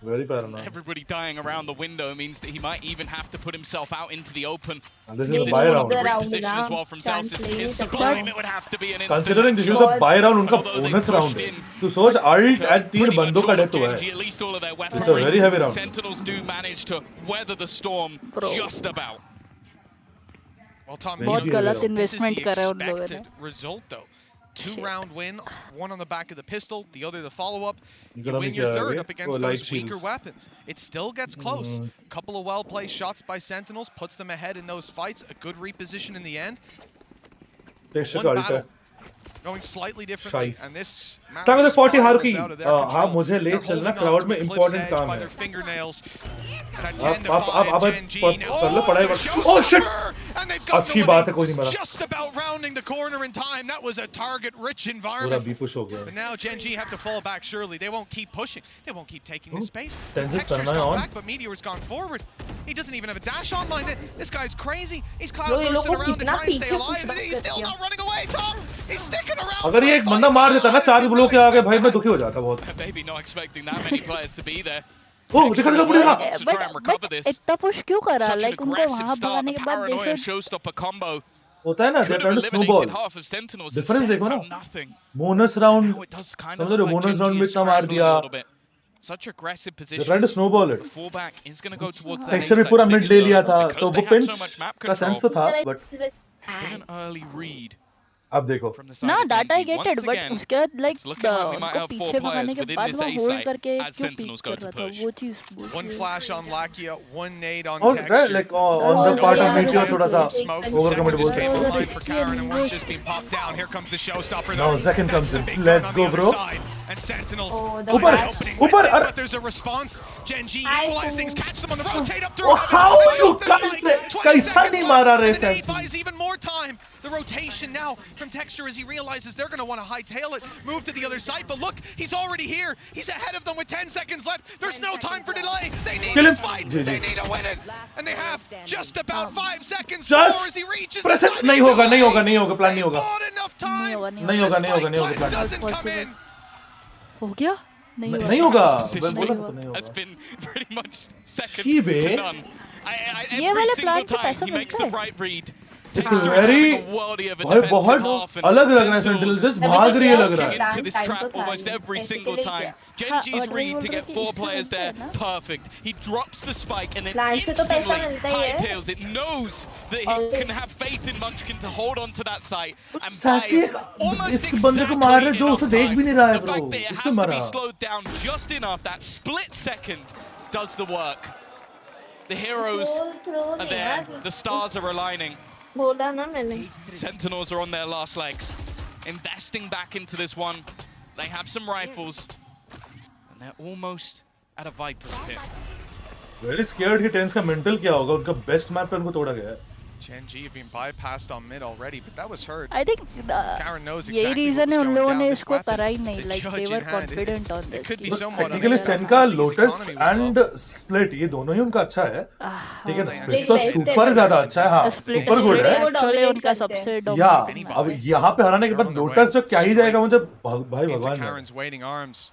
Speaker 3: Very paranoid.
Speaker 12: Everybody dying around the window means that he might even have to put himself out into the open.
Speaker 3: And this is a buy round.
Speaker 12: Reposition as well from Celsius. His sublime, it would have to be an instant.
Speaker 3: Considering this is a buy round, उनका bonus round है. तो सोच ult and 3 बंदों का death हुआ है.
Speaker 12: At least all of their weaponry.
Speaker 3: It's a very heavy round.
Speaker 12: Sentinels do manage to weather the storm just about.
Speaker 10: Well, Tom,
Speaker 15: बहुत गलत investment कर रहे हैं उन लोगों ने.
Speaker 10: this is the expected result though. 2-round win, 1 on the back of the pistol, the other the follow-up. You win your 3rd up against those weaker weapons. It still gets close. Couple of well-placed shots by Sentinels puts them ahead in those fights. A good reposition in the end. One battle going slightly differently, and this
Speaker 3: ताकि 40 हार की हाँ मुझे ले चलना crowd में important काम है. अब कर लो पढ़ाई बस. Oh shit! अच्छी बात है कोई नहीं मरा.
Speaker 10: Just about rounding the corner in time. That was a target-rich environment.
Speaker 3: पूरा B push हो गया.
Speaker 10: But now Gen.G have to fall back. Surely they won't keep pushing. They won't keep taking the space.
Speaker 3: Texture's
Speaker 10: gone back, but Meteor's gone forward. He doesn't even have a dash online. This guy's crazy. He's cloud bursting around to try and stay alive. He's still not running away, Tom. He's sticking around.
Speaker 3: अगर ये एक बंदा मार देता ना 4 block के आगे भाई मैं दुखी हो जाता बहुत.
Speaker 12: Maybe not expecting that many players to be there.
Speaker 3: Oh, दिखा
Speaker 15: इतना पुश क्यों कर रहा है? Like उनको वहाँ भगाने के बाद देखो.
Speaker 12: Showstopper combo.
Speaker 3: होता है ना they're trying to snowball. Difference देखो ना. Bonus round. समझ रहे हो bonus round में इतना मार दिया.
Speaker 12: Such aggressive position.
Speaker 3: They're trying to snowball it.
Speaker 12: Fallback is going to go towards that.
Speaker 3: Texture भी पूरा mid ले लिया था तो वो pinch का sense तो था but.
Speaker 12: It's been an early read.
Speaker 3: अब देखो
Speaker 15: ना data I get it but उसके बाद लाइक उनको पीछे भगाने के बाद वो होल्ड करके क्यों पीक कर रहा था वो चीज.
Speaker 10: One flash on Lakia, 1 nade on
Speaker 3: और
Speaker 10: Texture.
Speaker 3: like on the part of Meteor थोड़ा सा overcommitable
Speaker 10: था. For Karen and one's just being popped down. Here comes the showstopper.
Speaker 3: Now second comes in. Let's go bro.
Speaker 10: And Sentinels.
Speaker 3: ऊपर
Speaker 10: but there's a response. Gen.G equalize things, catch them on the rotate up through.
Speaker 3: How you कैसा नहीं मारा रे
Speaker 10: Sentinels buys even more time. The rotation now from Texture as he realizes they're going to want to hightail it, move to the other side, but look, he's already here. He's ahead of them with 10 seconds left. There's no time for delay. They need this fight. They need to win it. And they have just about 5 seconds more as he reaches the side.
Speaker 3: नहीं होगा plan नहीं होगा.
Speaker 10: Not enough time.
Speaker 3: नहीं होगा plan.
Speaker 10: Doesn't come in.
Speaker 15: हो गया
Speaker 3: नहीं होगा, मैं बोला तो नहीं होगा। शीबे
Speaker 15: ये वाले प्लान पे पैसा मिलता है।
Speaker 3: It's very भाई बहुत अलग लग रहा है, सेंटिनल्स भाग रही है लग रहा है।
Speaker 12: To this trap almost every single time. Gen.G's read to get 4 players there, perfect. He drops the spike and then instantly hightails it. Knows that he can have faith in Munchkin to hold on to that site and buys
Speaker 3: इस बंदे को मार रहे जो उसे देख भी नहीं रहा है
Speaker 12: the
Speaker 3: bro,
Speaker 12: fact that it
Speaker 3: उससे
Speaker 12: has to
Speaker 3: मारा।
Speaker 12: be slowed down just enough. That split second does the work. The heroes are there. The stars are aligning.
Speaker 13: बोला ना मैंने।
Speaker 12: Sentinels are on their last legs, investing back into this one. They have some rifles, and they're almost at a Viper's pit.
Speaker 3: Very scared कि tense का mental क्या होगा, उनका best map पे उनको तोड़ा गया है।
Speaker 10: Gen.G have been bypassed on mid already, but that was heard.
Speaker 15: I think
Speaker 10: Karen knows
Speaker 15: यही
Speaker 10: exactly
Speaker 15: reason है
Speaker 10: what
Speaker 15: उन
Speaker 10: was
Speaker 15: लोगों
Speaker 10: going
Speaker 15: ने
Speaker 10: down.
Speaker 15: इसको
Speaker 10: This
Speaker 15: करा ही
Speaker 10: weapon,
Speaker 15: नहीं,
Speaker 10: the
Speaker 15: like
Speaker 10: judge
Speaker 15: they
Speaker 10: in
Speaker 15: were
Speaker 10: hand,
Speaker 15: confident on this.
Speaker 10: It could be somewhat
Speaker 3: technically Sen का lotus and split ये दोनों ही उनका अच्छा है, ठीक है। स्प्लिट तो सुपर ज्यादा अच्छा है, हाँ सुपर गुड है
Speaker 15: एक्चुअली उनका सबसे
Speaker 3: या अब यहाँ पे हराने के बाद लोटस जो क्या ही जाएगा मुझे भाई भगवान
Speaker 10: Karen's waiting arms.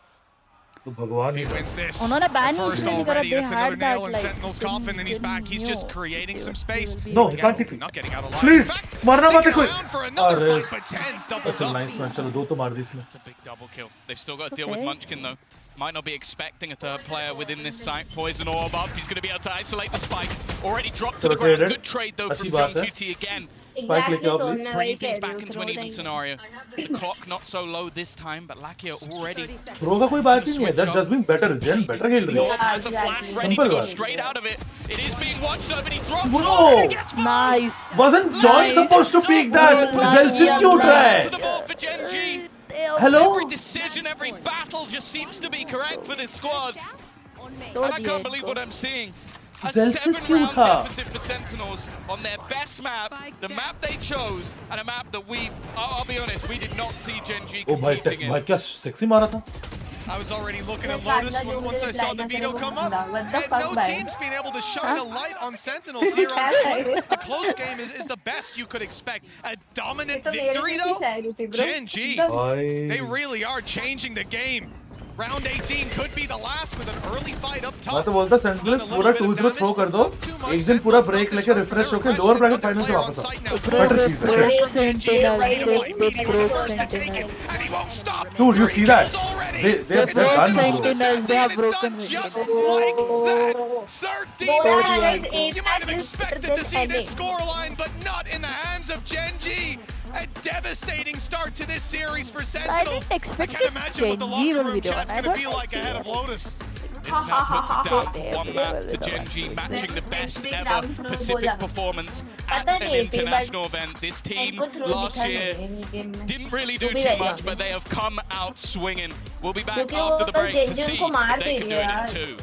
Speaker 3: तो भगवान
Speaker 15: उन्होंने बैन
Speaker 10: First
Speaker 15: नहीं करा,
Speaker 10: already,
Speaker 15: they
Speaker 10: that's
Speaker 15: had
Speaker 10: another
Speaker 15: that
Speaker 10: nail in
Speaker 15: like
Speaker 10: Sentinel's coffin, and he's back. He's just creating some space.
Speaker 3: No, he can't TP.
Speaker 10: Not getting out alive.
Speaker 3: Please,
Speaker 10: In fact,
Speaker 3: मारना मत
Speaker 10: sticking
Speaker 3: कोई।
Speaker 10: around for another
Speaker 3: अरे
Speaker 10: fight, but Tens doubles
Speaker 3: अच्छा
Speaker 10: up.
Speaker 3: Nice man, चलो 2 तो मार दी इसने।
Speaker 12: It's a big double kill. They've still got to deal with Munchkin though. Might not be expecting a third player within this site. Poison orb up. He's going to be able to isolate the spike. Already dropped to the ground. Good trade though from Jungkook again.
Speaker 3: Spike लेके आओ please।
Speaker 12: Bringing things back into an even scenario. The clock not so low this time, but Lakia already.
Speaker 3: Pro का कोई बात ही नहीं है, that's just being better, Gen better खेल रही है।
Speaker 12: Has a flash ready to go straight out of it. It is being watched though, but he drops.
Speaker 3: Bro,
Speaker 15: nice.
Speaker 3: Wasn't John supposed to peek that? Zelsis क्यों उठ रहा
Speaker 12: To the
Speaker 3: है?
Speaker 12: ball for Gen.G.
Speaker 3: Hello?
Speaker 12: Every decision, every battle just seems to be correct for this squad. And I can't believe what I'm seeing. A
Speaker 3: Zelsis
Speaker 12: 7-round
Speaker 3: क्यों था?
Speaker 12: deficit for Sentinels on their best map, the map they chose, and a map that I'll be honest, we did not see Gen.G
Speaker 3: ओ भाई
Speaker 12: competing in.
Speaker 3: भाई क्या sexy मारा था।
Speaker 10: I was already looking at Lotus once I saw the veto come up. And no team's been able to shine a light on Sentinels here on Split. A close game is the best you could expect. A dominant victory though? Gen.G, they really are changing the game. Round 18 could be the last with an early fight up top.
Speaker 3: मैं तो बोलता sentinels पूरा 2-0 throw कर दो, एक दिन पूरा break लेके रिफ्रेश होके लोअर ब्रैकेट फाइनल से वापस आओ। बेटर चीज है। Dude, you see that? They're done.
Speaker 15: Sentinels, they have broken
Speaker 10: Just like that. 13. You might have expected to see this scoreline, but not in the hands of Gen.G. A devastating start to this series for Sentinels. I can't imagine what the locker room chat's going to be like ahead of Lotus.
Speaker 12: This now puts it down to one map to Gen.G, matching the best ever Pacific performance at an international event. This team last year didn't really do too much, but they have come out swinging. We'll be back after the break to see if they can do it in 2.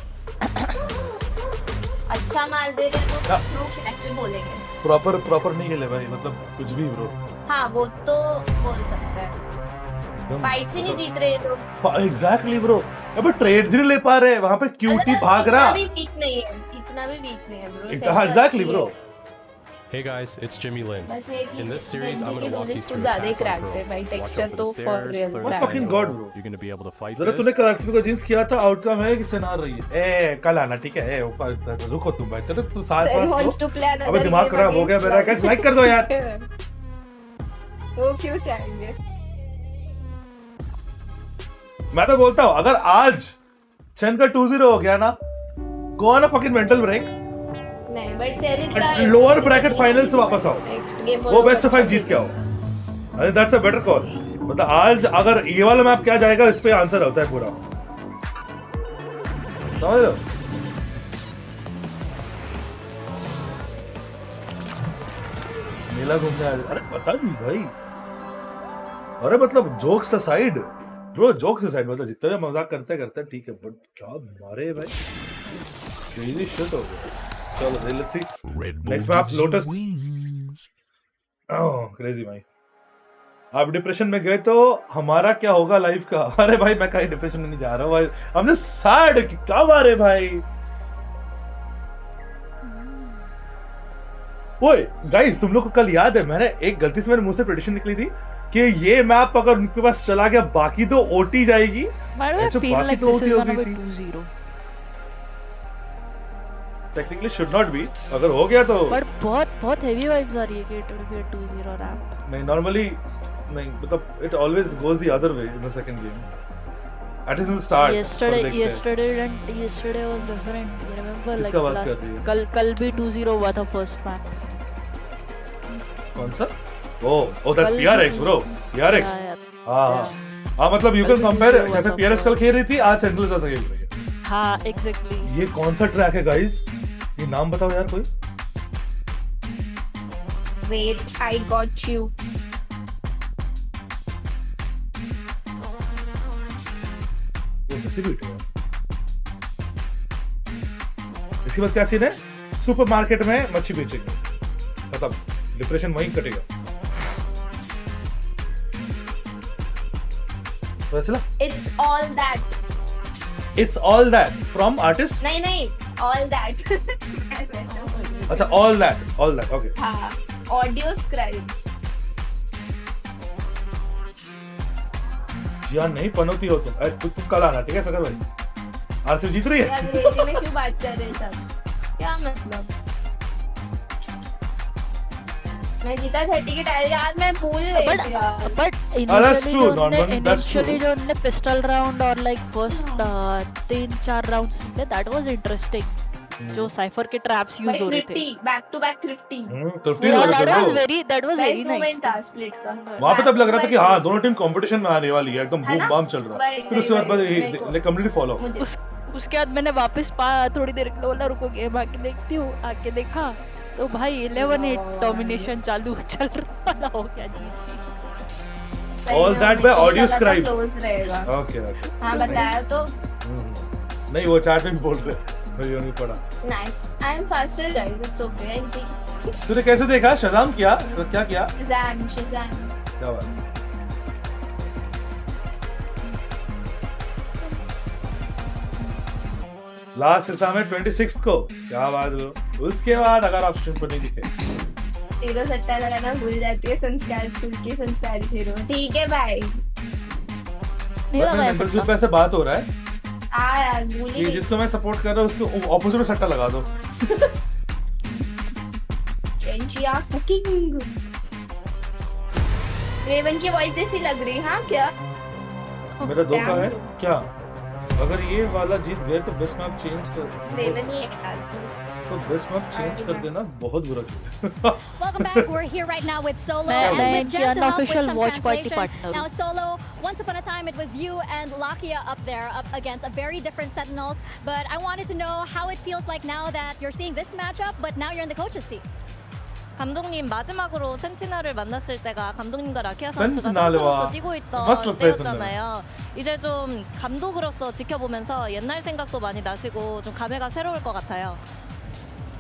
Speaker 13: अच्छा मार दे रहे तो proof ऐसे बोलेंगे।
Speaker 3: Proper नहीं खेले भाई, मतलब कुछ भी ब्रो।
Speaker 13: हाँ वो तो बोल सकता है। फाइट से नहीं जीत रहे लोग।
Speaker 3: एग्जैक्टली ब्रो, अबे ट्रेड्स नहीं ले पा रहे, वहाँ पे क्यूटी भाग रहा।
Speaker 13: इतना भी वीक नहीं है bro.
Speaker 3: Exactly bro.
Speaker 16: Hey guys, it's Jimmy Lin. In this series, I'm going to walk you through
Speaker 13: ज़्यादा
Speaker 16: attack on
Speaker 13: cracked है भाई,
Speaker 16: pro. Watch
Speaker 13: टेक्सचर
Speaker 16: out
Speaker 13: तो
Speaker 16: for the
Speaker 13: for
Speaker 16: stairs,
Speaker 13: real.
Speaker 16: clear
Speaker 3: What
Speaker 16: the
Speaker 3: fucking
Speaker 16: window.
Speaker 3: god bro?
Speaker 16: You're going to be able to fight
Speaker 3: जरा
Speaker 16: this.
Speaker 3: तूने classic को जिंस किया था, outcome है कि सेन हार रही है। ए कल आना ठीक है, ए रुको तुम भाई, तेरे तू सांस लो। अबे दिमाग खराब हो गया मेरा, गाइस लाइक कर दो यार।
Speaker 13: वो क्यों चाहेंगे?
Speaker 3: मैं तो बोलता हूँ अगर आज चेन का 2-0 हो गया ना, go on a fucking mental break.
Speaker 13: नहीं बट सेरी
Speaker 3: लोअर ब्रैकेट फाइनल से वापस आओ, वो बेस्ट ऑफ 5 जीत के आओ। अरे दैट्स अ बेटर कॉल। मतलब आज अगर ये वाला मैप क्या जाएगा, इस पे आंसर होता है पूरा, समझ लो। मेला घूमने आए, अरे पता नहीं भाई। अरे मतलब jokes aside bro, jokes aside मतलब जितने भी मजाक करते करते ठीक है, बट क्या मारे भाई, क्रेजी शिट हो गया। चलो let's see next map lotus. Oh crazy भाई, आप डिप्रेशन में गए तो हमारा क्या होगा लाइफ का? अरे भाई मैं कहीं डिप्रेशन में नहीं जा रहा हूँ भाई, आई एम जस्ट सैड कि क्या मारे भाई। ओए गाइस, तुम लोग को कल याद है मैंने एक गलती से मेरे मुंह से प्रेडिक्शन निकली थी कि ये मैप अगर उनके पास चला गया बाकी तो ओटी जाएगी।
Speaker 15: बाकी तो ओटी होगी।
Speaker 3: टेक्निकली शुड नॉट बी, अगर हो गया तो
Speaker 15: बट बहुत हेवी वाइब्स आ रही है कि it will be a 2-0 wrap.
Speaker 3: नहीं नॉर्मली नहीं, मतलब it always goes the other way in the second game, at least in the start. yesterday was different, you remember like last
Speaker 15: कल भी 2-0 हुआ था फर्स्ट मैच।
Speaker 3: कौन सा? oh that's PRX bro, PRX। हाँ मतलब you can compare, जैसे PRX कल खेल रही थी आज सेंट्रल ऐसा खेल रही है।
Speaker 15: हाँ एग्जैक्टली।
Speaker 3: ये कौन सा ट्रैक है गाइस? ये नाम बताओ यार कोई।
Speaker 13: Wait, I got you.
Speaker 3: इसके बाद क्या सीन है? सुपरमार्केट में मच्छी बेचेंगे, मतलब डिप्रेशन वहीं कटेगा। पता चला?
Speaker 13: It's all that.
Speaker 3: It's all that from artist?
Speaker 13: नहीं all that.
Speaker 3: अच्छा all that okay.
Speaker 13: हाँ ऑडियो स्क्राइब।
Speaker 3: यार नहीं पनौती हो तुम कल आना, ठीक है सगर भाई। आरसीबी जीत रही है।
Speaker 13: अंग्रेजी में क्यों बात कर रहे हैं सब? क्या मतलब? मैं जीता 30 के टायर यार, मैं भूल गई थी।
Speaker 15: बट इनिशियली जो उन्होंने पिस्टल राउंड और लाइक फर्स्ट 3-4 राउंड्स थे, दैट वाज इंटरेस्टिंग। जो साइफर के ट्रैप्स यूज हो रहे थे,
Speaker 13: back to back thrifty
Speaker 15: that was very nice
Speaker 13: था स्प्लिट का।
Speaker 3: वहां पे तब लग रहा था कि हाँ दोनों टीम कंपटीशन में आने वाली है, एकदम बूम बम चल रहा है। फिर उसके बाद लाइक कंप्लीटली फॉलो।
Speaker 15: उसके बाद मैंने वापस थोड़ी देर बोला रुको गेम आके देखती हूँ, आके देखा तो भाई 11-8 डोमिनेशन चालू चल रहा हो गया। जी
Speaker 3: all that by audio scribe.
Speaker 13: Okay हाँ बताया तो
Speaker 3: नहीं, वो चैट में बोल रहे मुझे नहीं पड़ा।
Speaker 13: Nice, I am faster guys, it's okay.
Speaker 3: तूने कैसे देखा? शज़ाम किया? तो क्या किया?
Speaker 13: शज़ाम
Speaker 3: क्या बात? लास्ट हिस्सा में 26 को क्या बात हो। उसके बाद अगर आप स्ट्रीम पर नहीं दिखे,
Speaker 13: हीरो सट्टा लगाना भूल जाती है संस्कार स्कूल के संस्कारी हीरो। ठीक है भाई,
Speaker 3: मेंबरशिप पे से बात हो रहा है
Speaker 13: यार भूल ही।
Speaker 3: जिसको मैं सपोर्ट कर रहा हूँ उसको ऑपोजिट में सट्टा लगा दो।
Speaker 13: Gen.G cooking. रेवन की वॉइस ऐसी लग रही है। हाँ क्या
Speaker 3: मेरा धोखा है क्या? अगर ये वाला जीत गए तो बेस्ट मैप चेंज कर।
Speaker 13: रेवन ही है
Speaker 3: तो बेस्ट मैप चेंज कर देना, बहुत बुरा किया।
Speaker 14: Welcome back. We're here right now with Solo and with Gen to help with some translation. Now Solo, once upon a time it was you and Lakia up there up against a very different Sentinels, but I wanted to know how it feels like now that you're seeing this matchup, but now you're in the coach's seat.
Speaker 17: 감독님 마지막으로 센티나를 만났을 때가 감독님과 라키아 선수가 선수로서 뛰고 있던 때였잖아요. 이제 좀 감독으로서 지켜보면서 옛날 생각도 많이 나시고 좀 감회가 새로울 것 같아요.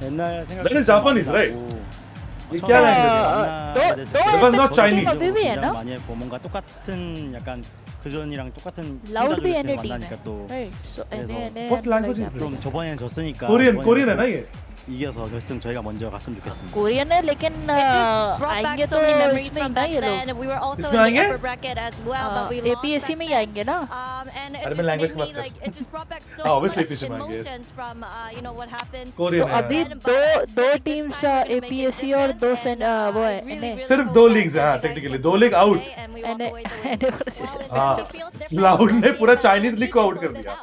Speaker 6: 옛날 생각.
Speaker 3: That is Japanese, right? ये क्या language? It was not Chinese.
Speaker 6: 많이 했고 뭔가 똑같은 약간 그전이랑 똑같은
Speaker 15: Loud भी है
Speaker 6: 만나니까 또
Speaker 3: What language is this?
Speaker 6: 좀 저번에는 졌으니까
Speaker 3: Korean है ना ये?
Speaker 6: 이겨서 결승 저희가 먼저 갔으면 좋겠습니다.
Speaker 15: Korean है लेकिन आएंगे तो इसमें ही लोग।
Speaker 17: We were also
Speaker 3: in the
Speaker 17: upper bracket as well, but we lost.
Speaker 15: APSC में ही आएंगे ना?
Speaker 17: And it just made me like it just brought back so much emotions from you know what happened.
Speaker 15: तो अभी दो teams APSC और दो वो है
Speaker 3: सिर्फ 2 लीग्स हैं टेक्निकली, 2 लीग आउट। लाउड ने पूरा चाइनीज लीग को आउट कर दिया।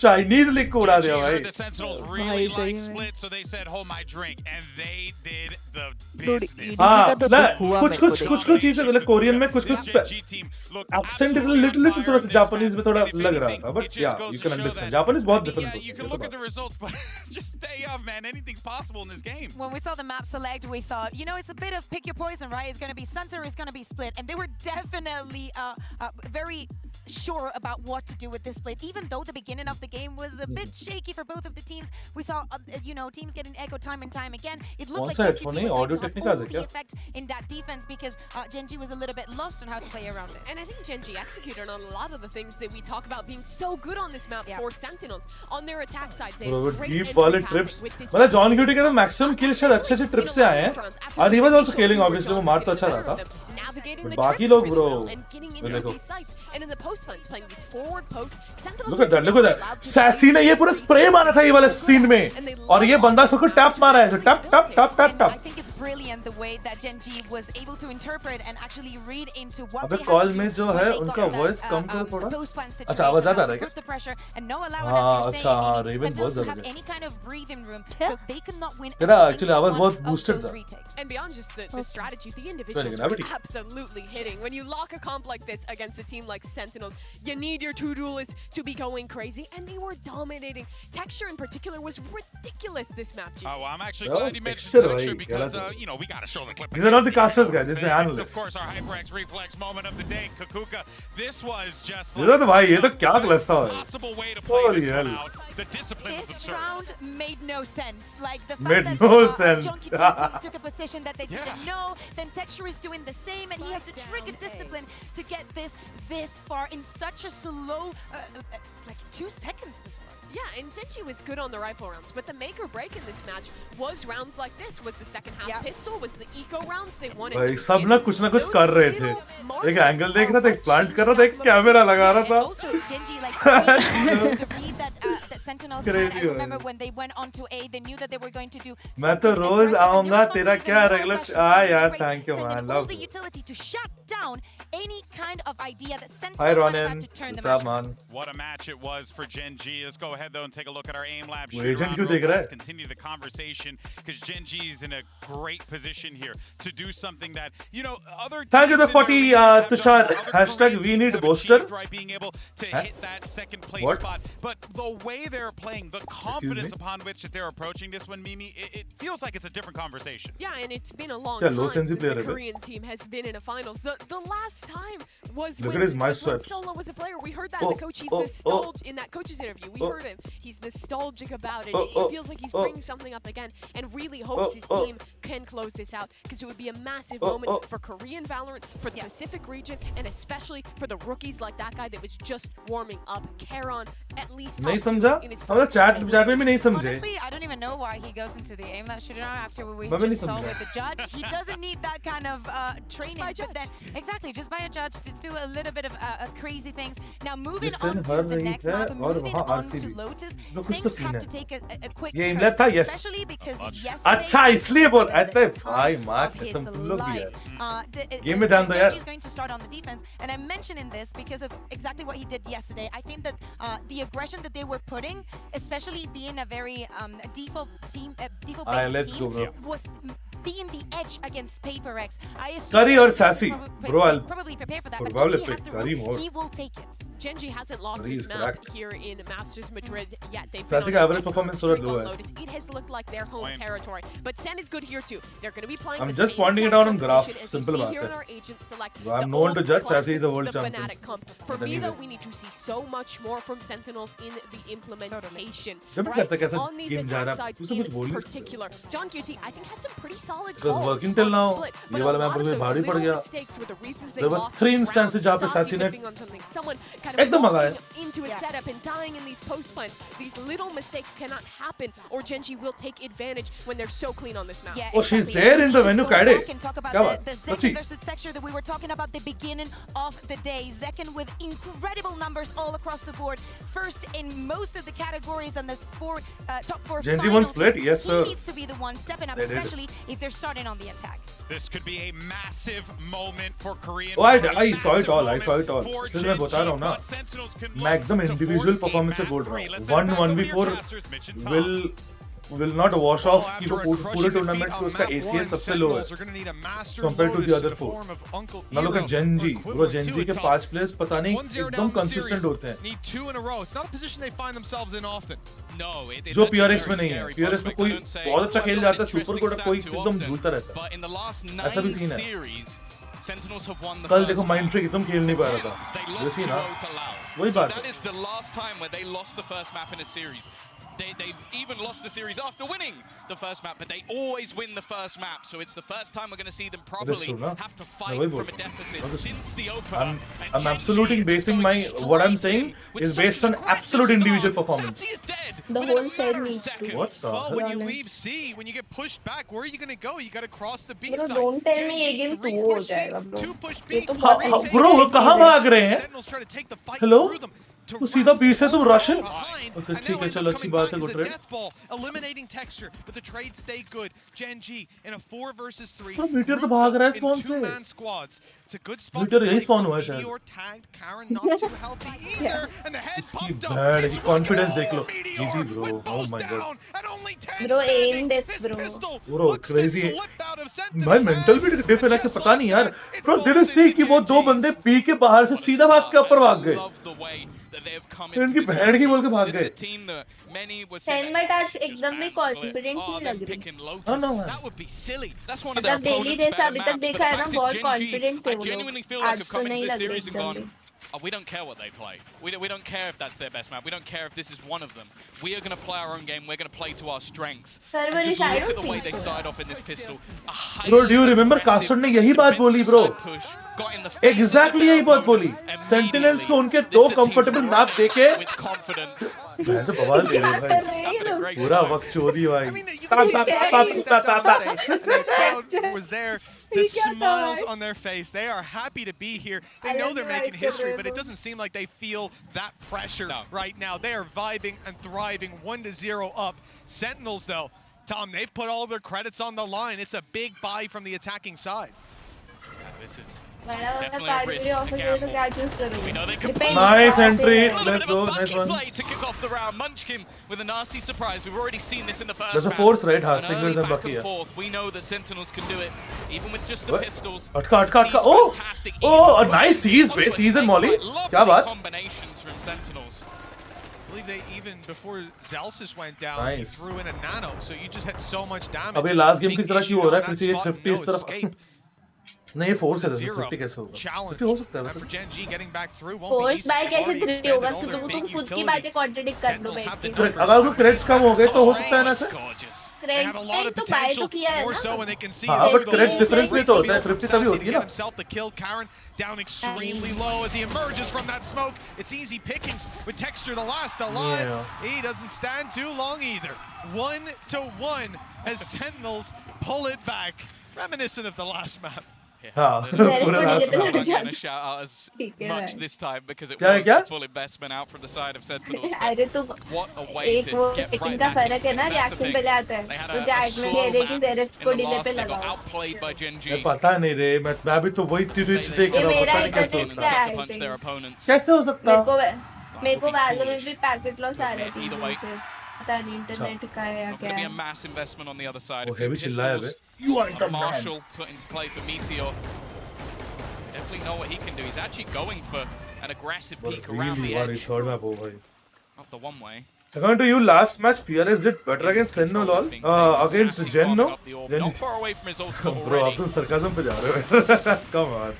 Speaker 3: Chinese लीग को उड़ा दिया भाई।
Speaker 4: The Sentinels really like split, so they said, "Hold my drink," and they did the business.
Speaker 3: हाँ, कुछ चीजें मतलब कोरियन में कुछ accent is little थोड़ा सा जापानीज में थोड़ा लग रहा था, but yeah, you can understand. Japanese बहुत different होता है।
Speaker 4: You can look at the results, but just stay up, man. Anything's possible in this game.
Speaker 7: When we saw the map select, we thought, you know, it's a bit of pick your poison, right? It's going to be Sunset or it's going to be Split, and they were definitely very sure about what to do with this split. Even though the beginning of the game was a bit shaky for both of the teams, we saw you know, teams getting echo time and time again. It looked like Gen.G was going to have all the effect in that defense because Gen.G was a little bit lost on how to play around it.
Speaker 8: And I think Gen.G executed on a lot of the things that we talk about being so good on this map for Sentinels on their attack side.
Speaker 3: Deep वाले trips, मतलब John cutie के तो maximum किल शायद अच्छे से trip से आए हैं, और he was also scaling obviously, वो मार तो अच्छा रहा था।
Speaker 8: navigating the
Speaker 3: बाकी
Speaker 8: tricks
Speaker 3: लोग
Speaker 8: really
Speaker 3: bro,
Speaker 8: well and getting into these sites. And in the post plans, playing these forward posts, Sentinels
Speaker 3: look at that. Sassy ने ये पूरा spray मारा था ये वाले scene में, और ये बंदा उसको tap मारा है, tap.
Speaker 7: I think it's brilliant the way that Gen.G was able to interpret and actually read into what they had
Speaker 3: call
Speaker 7: to do
Speaker 3: में जो
Speaker 7: when
Speaker 3: है
Speaker 7: they
Speaker 3: उनका
Speaker 7: got
Speaker 3: voice
Speaker 7: that,
Speaker 3: कम करो थोड़ा.
Speaker 7: post plan situation,
Speaker 3: अच्छा आवाज आता
Speaker 7: how to
Speaker 3: है क्या?
Speaker 7: put the pressure and no allow
Speaker 3: हाँ
Speaker 7: us to
Speaker 3: अच्छा हाँ
Speaker 7: stay
Speaker 3: Raven बहुत
Speaker 7: to
Speaker 3: ज़्यादा
Speaker 7: have
Speaker 3: है.
Speaker 7: any kind of breathing room, so they could not win.
Speaker 3: तेरा actually आवाज बहुत boosted था.
Speaker 8: And beyond just the strategy, the individuals are absolutely hitting. When you lock a comp like this against a team like Sentinels, you need your two duelists to be going crazy, and they were dominating. Texture in particular was ridiculous this map, G.
Speaker 4: Oh, well, I'm actually glad you mentioned Texture because, you know, we got to show the clip.
Speaker 3: These are not the casters, guys. This is the analysts.
Speaker 4: Of course, our HyperX reflex moment of the day, Kukuka. This was just
Speaker 3: like the
Speaker 4: possible way to play this one out. The discipline was absurd.
Speaker 7: This round made no sense. Like the
Speaker 3: fact
Speaker 7: that John.G took a position that they didn't know, then Texture is doing the same, and he has to trigger discipline to get this far in such a slow, like 2 seconds. This was.
Speaker 8: Yeah, and Gen.G was good on the rifle rounds, but the make or break in this match was rounds like this. Was the second half pistol? Was the eco rounds? They wanted.
Speaker 3: भाई सब ना कुछ कर रहे थे. एक angle देख रहा था, एक प्लांट कर रहा था, एक कैमरा लगा रहा था.
Speaker 7: Also, Gen.G like the read that Sentinels had. I remember when they went onto A, they knew that they were going to do.
Speaker 3: मैं तो रोज आऊँगा तेरा क्या रेगुलर यार thank you man love
Speaker 7: the utility to shut down any kind of idea that Sentinels
Speaker 3: Hi
Speaker 7: wanted
Speaker 3: Ronan,
Speaker 7: to turn
Speaker 3: what's
Speaker 7: the
Speaker 3: up
Speaker 7: match.
Speaker 3: man?
Speaker 4: What a match it was for Gen.G. Let's go ahead though and take a look at our aim lab.
Speaker 3: Agent क्यों देख रहा है?
Speaker 4: Let's continue the conversation because Gen.G is in a great position here to do something that, you know, other teams.
Speaker 3: Thank you the 40 Tushar hashtag we need booster.
Speaker 4: Right, being able to hit that second place spot, but the way they're playing, the confidence upon which that they're approaching this one, Mimi, it feels like it's a different conversation.
Speaker 8: Yeah, and it's been a long time since a Korean team has been in a finals. The last time was when Solo was a player. We heard that in the coach. He's nostalgic in that coach's interview. We heard him. He's nostalgic about it. It feels like he's bringing something up again, and really hopes his team can close this out because it would be a massive moment for Korean Valorant, for the Pacific region, and especially for the rookies like that guy that was just warming up. Karon, at least
Speaker 3: नहीं समझा? हमारा chat में भी नहीं समझे.
Speaker 7: Honestly, I don't even know why he goes into the aim lab shooter after what we just saw with the judge. He doesn't need that kind of training, but then exactly just by a judge to do a little bit of crazy things. Now moving on to the next map, moving on to Lotus, things have to take a quick turn, especially because yesterday.
Speaker 3: अच्छा इसलिए बोल अरे भाई माँ कसम तुम लोग भी यार. Game में ध्यान दो यार.
Speaker 7: He's going to start on the defense, and I'm mentioning this because of exactly what he did yesterday. I think that the aggression that they were putting, especially being a very default team, default-based team, was being the edge against PayPRX. I assume
Speaker 3: Curry or Sassy, bro, I'll
Speaker 7: probably prepare for that, but
Speaker 3: probably
Speaker 7: he has to
Speaker 3: Curry more.
Speaker 7: he will take it.
Speaker 8: Gen.G hasn't lost his map here in Masters Madrid yet. They've
Speaker 3: Sassy
Speaker 8: been
Speaker 3: का
Speaker 8: on
Speaker 3: average performance थोड़ा low है.
Speaker 8: Lotus. It has looked like their home territory, but SEN is good here too. They're going to be playing.
Speaker 3: I'm
Speaker 8: the
Speaker 3: just
Speaker 8: same
Speaker 3: pointing it
Speaker 8: exact
Speaker 3: out on graph.
Speaker 8: composition as
Speaker 3: Simple
Speaker 8: you see
Speaker 3: बात
Speaker 8: here in
Speaker 3: है.
Speaker 8: our agent select.
Speaker 3: I'm
Speaker 8: The
Speaker 3: known to
Speaker 8: old
Speaker 3: judge
Speaker 8: classic,
Speaker 3: Sassy is a world
Speaker 8: the
Speaker 3: champion.
Speaker 8: Fnatic comp. For me though, we need to see so much more from Sentinels in the implementation. Right? On these attack sides in particular, John QT I think had some pretty solid calls.
Speaker 3: It was working till now. ये वाला map मुझे भारी पड़ गया. There were 3 instances जहाँ पे Sassy ने एकदम मजा आया.
Speaker 8: Into a setup and dying in these post plants. These little mistakes cannot happen, or Gen.G will take advantage when they're so clean on this map.
Speaker 7: Yeah,
Speaker 3: oh, she's there in the venue, Kaide.
Speaker 7: And talk about the Zekken versus Texture that we were talking about the beginning of the day. Zekken with incredible numbers all across the board. First in most of the categories and the top 4
Speaker 3: Gen.G won split, yes sir.
Speaker 7: He needs to be the one stepping up, especially if they're starting on the attack.
Speaker 4: This could be a massive moment for Korean.
Speaker 3: Oh, I saw it all. I saw it all. इसलिए मैं बता रहा हूँ ना. मैं एकदम individual performance से बोल रहा हूँ. 1v4 will not wash off कि वो पूरे टूर्नामेंट में उसका ACS सबसे लो है compared to the other 4. Now look at Gen.G. Bro, Gen.G के 5 players पता नहीं एकदम consistent होते हैं.
Speaker 10: Need 2 in a row. It's not a position they find themselves in often.
Speaker 12: No,
Speaker 3: जो PRX में नहीं है. PRX में कोई बहुत अच्छा खेल जाता है, सुपर कोड कोई एकदम झूलता रहता है. ऐसा भी सीन है. कल देखो माइंड फ्रीक एकदम खेल नहीं पा रहा था. ये सीन है. वही बात है.
Speaker 12: That is the last time where they lost the first map in a series. They've even lost the series after winning the first map, but they always win the first map. So it's the first time we're going to see them probably have to fight from a deficit since the opener.
Speaker 3: I'm absolutely basing my what I'm saying is based on absolute individual performance.
Speaker 12: Sassy is dead.
Speaker 13: The whole set needs to.
Speaker 3: What the hell?
Speaker 10: When you leave C, when you get pushed back, where are you going to go? You got to cross the B
Speaker 13: Bro,
Speaker 10: side.
Speaker 13: don't tell me ये game 2 हो जाएगा bro. ये तो बहुत
Speaker 3: Bro, वो कहाँ भाग रहे हैं? Hello? तो सीधा B से तुम रशियन? ओके ठीक है चलो अच्छी बात है good trade.
Speaker 10: Eliminating Texture, but the trade stayed good. Gen.G in a 4 versus 3.
Speaker 3: Bro, Meteor तो भाग रहा है spawn से.
Speaker 10: Two-man squads. It's a good spot.
Speaker 3: Meteor यही spawn हुआ है शायद.
Speaker 10: Meteor tagged Karen, not too healthy either, and the head
Speaker 3: इसकी
Speaker 10: popped up.
Speaker 3: बैड की confidence देख लो. GG bro. Oh my god.
Speaker 13: Bro, aim this bro.
Speaker 3: Bro, crazy. भाई mental भी डिफ है ना कि पता नहीं यार. Bro, did you see कि वो दो बंदे पी के बाहर से सीधा भाग के ऊपर भाग गए. इनकी बहन की बोल के भाग गए.
Speaker 13: सेन बट आज एकदम भी कॉन्फिडेंट नहीं लग रही. मतलब डेली जैसा अभी तक देखा है ना बहुत कॉन्फिडेंट थे वो लोग. आज तो नहीं लग रही एकदम भी.
Speaker 12: We don't care what they play. We don't care if that's their best map. We don't care if this is one of them. We are going to play our own game. We're going to play to our strengths. And just look at the way they started off in this pistol.
Speaker 3: Bro, do you remember Castor ने यही बात बोली bro? Exactly यही बात बोली. Sentinels को उनके दो comfortable मैप देके मैं तो बवाल दे रहे भाई. पूरा वक्त चोरी भाई.
Speaker 10: Was there. The smiles on their face. They are happy to be here. They know they're making history, but it doesn't seem like they feel that pressure right now. They are vibing and thriving. 1-0 up. Sentinels, though, Tom, they've put all their credits on the line. It's a big buy from the attacking side.
Speaker 12: Yeah, this is
Speaker 13: definitely a risk.
Speaker 12: We know they can
Speaker 3: nice entry. Let's go. Nice one.
Speaker 12: Play to kick off the round. Munchkin with a nasty surprise. We've already seen this in the first
Speaker 3: There's a
Speaker 12: round.
Speaker 3: force, right?
Speaker 12: An
Speaker 3: Signals
Speaker 12: early
Speaker 3: and
Speaker 12: back
Speaker 3: Bucky.
Speaker 12: and forth. We know that Sentinels can do it, even with just the pistols.
Speaker 3: अटका. Oh, a nice seize base. Seize and Molly. क्या बात?
Speaker 12: Combinations from Sentinels.
Speaker 10: I believe they even before Zelsis went down,
Speaker 3: Nice.
Speaker 10: he threw in a nano, so you just had so much damage.
Speaker 3: अबे last game की
Speaker 10: Big
Speaker 3: तरह
Speaker 10: issue
Speaker 3: क्यों हो रहा है?
Speaker 10: on
Speaker 3: फिर
Speaker 10: that
Speaker 3: से ये
Speaker 10: spot,
Speaker 3: 50 इस
Speaker 10: no
Speaker 3: तरफ.
Speaker 10: escape.
Speaker 3: नहीं फोर्स है.
Speaker 10: 0
Speaker 3: 50 कैसे होगा?
Speaker 10: challenge.
Speaker 3: 50 हो सकता है
Speaker 10: And for
Speaker 3: वैसे.
Speaker 10: Gen.G getting back through won't be
Speaker 13: force
Speaker 10: easy.
Speaker 13: By
Speaker 10: They've
Speaker 13: कैसे
Speaker 10: already
Speaker 13: 3
Speaker 10: expended
Speaker 13: होगा
Speaker 10: all
Speaker 13: तो
Speaker 10: their
Speaker 13: तुम
Speaker 10: big
Speaker 13: खुद की
Speaker 10: utility.
Speaker 13: बातें कॉन्ट्रडिक्ट कर लो
Speaker 10: Sentinels
Speaker 13: बैठ
Speaker 10: have
Speaker 13: के.
Speaker 10: the numbers.
Speaker 3: अगर उसको क्रेडिट्स कम हो गए तो हो सकता है ना sir.
Speaker 10: They have a lot of
Speaker 13: तो बाय तो
Speaker 10: potential,
Speaker 13: किया है
Speaker 10: more
Speaker 13: ना.
Speaker 10: so when they can see
Speaker 3: हाँ,
Speaker 10: through
Speaker 3: but
Speaker 10: the
Speaker 3: credits
Speaker 10: wall.
Speaker 3: difference भी तो होता है.
Speaker 10: Great
Speaker 3: 50
Speaker 10: from
Speaker 3: तभी
Speaker 10: Sassy
Speaker 3: होती
Speaker 10: to
Speaker 3: है
Speaker 10: get
Speaker 3: ना.
Speaker 10: himself the kill. Karen down extremely low as he emerges from that smoke. It's easy pickings with Texture the last alive.
Speaker 3: Yeah.
Speaker 10: He doesn't stand too long either. 1-1 as Sentinels pull it back. Reminiscent of the last map.
Speaker 3: हाँ.
Speaker 12: I'm not going to shout out as much this time because it was a full investment out from the side of Sentinels.
Speaker 13: अरे तो
Speaker 12: What a way
Speaker 13: एक वो
Speaker 12: to get
Speaker 13: second
Speaker 12: right
Speaker 13: का
Speaker 12: back
Speaker 13: फर्क है
Speaker 12: into
Speaker 13: ना.
Speaker 12: it. That's the
Speaker 13: reaction
Speaker 12: thing.
Speaker 13: पहले आता
Speaker 12: They
Speaker 13: है
Speaker 12: had
Speaker 13: तो
Speaker 12: a
Speaker 13: जैट में
Speaker 12: slow
Speaker 13: दे दे कि
Speaker 12: map
Speaker 13: जेरेफ
Speaker 12: in
Speaker 13: को
Speaker 12: the
Speaker 13: डिले
Speaker 12: last.
Speaker 13: पे
Speaker 12: They got
Speaker 13: लगाओ.
Speaker 12: outplayed by Gen.G.
Speaker 3: मैं पता नहीं रे. मैं भी तो वही ट्वीट देख रहा हूँ.
Speaker 13: मेरा
Speaker 3: पता नहीं कैसे
Speaker 13: इंटरनेट
Speaker 3: होता
Speaker 13: का
Speaker 3: है.
Speaker 13: है.
Speaker 12: Punch their opponents.
Speaker 3: कैसे हो सकता है?
Speaker 13: मेरे को वालों में भी पैकेट लॉस आ रहे थे
Speaker 12: Either way.
Speaker 13: से. पता नहीं इंटरनेट का है या
Speaker 12: Not
Speaker 13: क्या
Speaker 12: going to be a
Speaker 13: है.
Speaker 12: mass investment on the other side.
Speaker 3: वो
Speaker 12: A few
Speaker 3: heavy चिल्लाया बे.
Speaker 12: pistols.
Speaker 3: You are the
Speaker 12: Marshall
Speaker 3: man.
Speaker 12: put into play for Meteor. Definitely know what he can do. He's actually going for an aggressive peek around the edge
Speaker 3: Third map हो भाई.
Speaker 12: of the one way.
Speaker 3: According to you, last match PRX did better against Senno lol. Against Gen no.
Speaker 12: Not far away from his ultimate
Speaker 3: Bro,
Speaker 12: already.
Speaker 3: आप तो sarcasm पे जा रहे हो. Come on.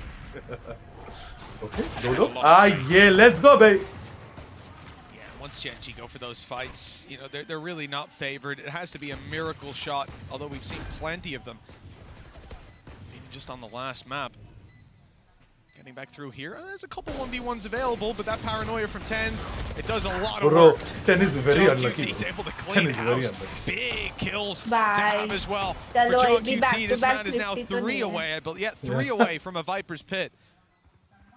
Speaker 3: Okay, Dodo. Yeah, let's go, baby.
Speaker 10: Once Gen.G go for those fights, you know, they're really not favored. It has to be a miracle shot, although we've seen plenty of them. Even just on the last map. Getting back through here. There's a couple 1v1s available, but that paranoia from Tens, it does a lot of work.
Speaker 3: Bro, 10 is very unlucky.
Speaker 10: QT's able to
Speaker 3: 10
Speaker 10: clean
Speaker 3: is very
Speaker 10: house.
Speaker 3: unlucky.
Speaker 10: Big kills
Speaker 13: Bye.
Speaker 10: to have as well.
Speaker 13: Chalo,
Speaker 10: For John
Speaker 13: abhi
Speaker 10: QT,
Speaker 13: back to
Speaker 10: this
Speaker 13: back
Speaker 10: man is now
Speaker 13: 50 to
Speaker 10: 3
Speaker 13: nahi hai.
Speaker 10: away. I believe, yeah, 3 away from a Viper's Pit.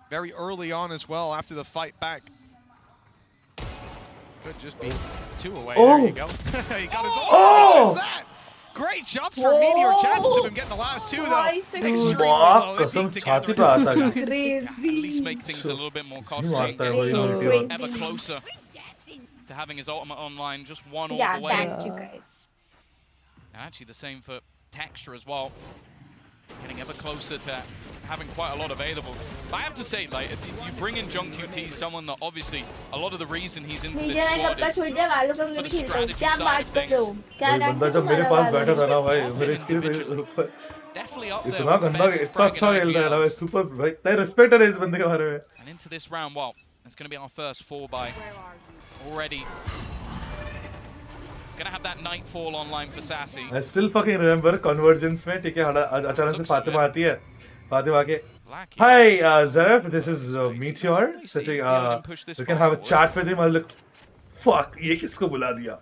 Speaker 10: Very early on as well after the fight back. Could just be 2 away.
Speaker 3: Oh.
Speaker 10: There you go. He got his what is that? Great shots for Meteor. Chances of him getting the last 2 though. Extremely low. They
Speaker 3: कसम
Speaker 10: peek
Speaker 3: छाती
Speaker 10: together.
Speaker 3: पे आता है.
Speaker 12: At least make things a little bit more costly.
Speaker 3: मारता है
Speaker 12: Getting
Speaker 3: भाई
Speaker 12: so
Speaker 3: Meteor.
Speaker 12: ever closer to having his ultimate online, just one all
Speaker 13: Yeah,
Speaker 12: the way.
Speaker 13: thank you guys.
Speaker 12: And actually the same for Texture as well. Getting ever closer to having quite a lot available. But I have to say, like, if you bring in John QT, someone that obviously a lot of the reason he's into this
Speaker 13: मैं
Speaker 12: squad
Speaker 13: कब का
Speaker 12: is
Speaker 13: छोड़ दिया वालों का
Speaker 12: for
Speaker 13: भी
Speaker 12: the
Speaker 13: खेलता हूँ.
Speaker 12: strategy
Speaker 13: क्या
Speaker 12: side
Speaker 13: बात
Speaker 12: of
Speaker 13: कर रहे हो?
Speaker 12: things.
Speaker 13: क्या
Speaker 3: भाई बंदा जब मेरे पास बैठा था ना भाई मेरे स्किल पे
Speaker 12: Definitely up there.
Speaker 3: इतना
Speaker 12: with the
Speaker 3: गंदा
Speaker 12: best
Speaker 3: इतना अच्छा
Speaker 12: fragging
Speaker 3: खेल रहा है ना भाई
Speaker 12: IGLs.
Speaker 3: सुपर भाई इतना रिस्पेक्ट है इस बंदे के बारे में.
Speaker 12: And into this round, well, it's going to be our first 4-by already. Gonna have that nightfall online for Sassy.
Speaker 3: I still fucking remember Convergence में ठीक है अचानक से फातिमा आती है. फातिमा आके Hi Zeref, this is Meteor sitting. We can have a chat with him. I'll look Fuck, ये किसको बुला दिया?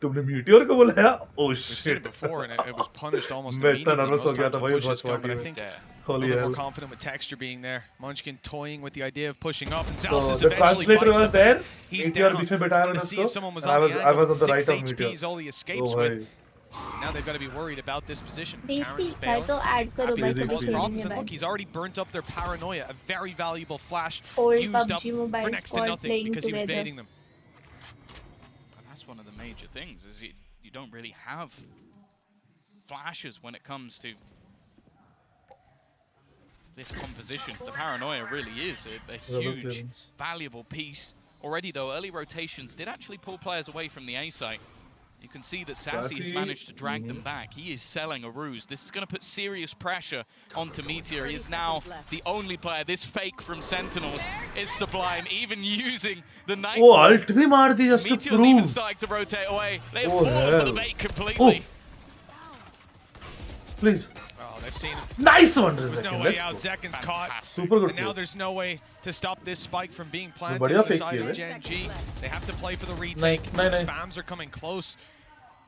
Speaker 3: तुमने Meteor को बुलाया? Oh
Speaker 10: We've seen
Speaker 3: shit.
Speaker 10: it before and it was punished almost
Speaker 3: मैं इतना
Speaker 10: immediately.
Speaker 3: nervous हो
Speaker 10: Most
Speaker 3: गया
Speaker 10: times
Speaker 3: था
Speaker 10: the
Speaker 3: भाई
Speaker 10: push has come, but I
Speaker 3: Watchparty
Speaker 10: think
Speaker 3: में.
Speaker 10: a
Speaker 3: Holy
Speaker 10: little bit
Speaker 3: hell.
Speaker 10: more confident with Texture being there. Munchkin toying with the idea of pushing up, and
Speaker 3: So
Speaker 10: Zels is
Speaker 3: the
Speaker 10: eventually
Speaker 3: translator
Speaker 10: bites
Speaker 3: was
Speaker 10: the
Speaker 3: there.
Speaker 10: bait. He's
Speaker 3: Meteor
Speaker 10: down.
Speaker 3: बीच में बैठाया
Speaker 10: Wanted
Speaker 3: मैंने
Speaker 10: to see
Speaker 3: उसको.
Speaker 10: if someone was
Speaker 3: And
Speaker 10: on the
Speaker 3: I
Speaker 10: angle,
Speaker 3: was
Speaker 10: but
Speaker 3: on the right
Speaker 10: 6
Speaker 3: of
Speaker 10: HP
Speaker 3: Meteor.
Speaker 10: is all he escapes
Speaker 3: Oh
Speaker 10: with.
Speaker 3: भाई.
Speaker 10: Now they've got to be worried about this position.
Speaker 13: ठीक
Speaker 10: Karen's
Speaker 13: ठीक है
Speaker 10: bailing.
Speaker 13: तो add करो भाई
Speaker 10: Happy
Speaker 13: कभी
Speaker 10: to cause problems,
Speaker 13: खेलेंगे
Speaker 10: and
Speaker 13: भाई.
Speaker 10: look, he's already burnt up their paranoia. A very valuable flash
Speaker 13: Old
Speaker 10: used up
Speaker 13: PUBG
Speaker 10: for
Speaker 13: Mobile
Speaker 10: next to
Speaker 13: squad
Speaker 10: nothing
Speaker 13: playing
Speaker 10: because he was
Speaker 13: together.
Speaker 10: baiting them.
Speaker 12: And that's one of the major things, is you don't really have flashes when it comes to this composition. The paranoia really is a huge, valuable piece. Already though, early rotations did actually pull players away from the A site. You can see that Sassy has managed to drag them back. He is selling a ruse. This is going to put serious pressure onto Meteor. He is now the only player. This fake from Sentinels is sublime, even using the night.
Speaker 3: Oh, ult भी मार दी just to
Speaker 12: Meteor's even
Speaker 3: prove.
Speaker 12: starting to rotate away. They've
Speaker 3: Oh,
Speaker 12: fallen for the
Speaker 3: hell.
Speaker 12: bait completely.
Speaker 3: Please.
Speaker 10: Oh, they've seen him.
Speaker 3: Nice one,
Speaker 10: There's
Speaker 3: Zekin.
Speaker 10: no way
Speaker 3: Let's
Speaker 10: out.
Speaker 3: go.
Speaker 10: Zekin's caught.
Speaker 3: Super good
Speaker 10: And now
Speaker 3: play.
Speaker 10: there's no way to stop this spike from being planted
Speaker 3: बढ़िया
Speaker 10: on the
Speaker 3: fake
Speaker 10: side
Speaker 3: किया
Speaker 10: of
Speaker 3: है.
Speaker 10: Gen.G. They have to play for the retake.
Speaker 3: नहीं, नहीं.
Speaker 10: Spams are coming close.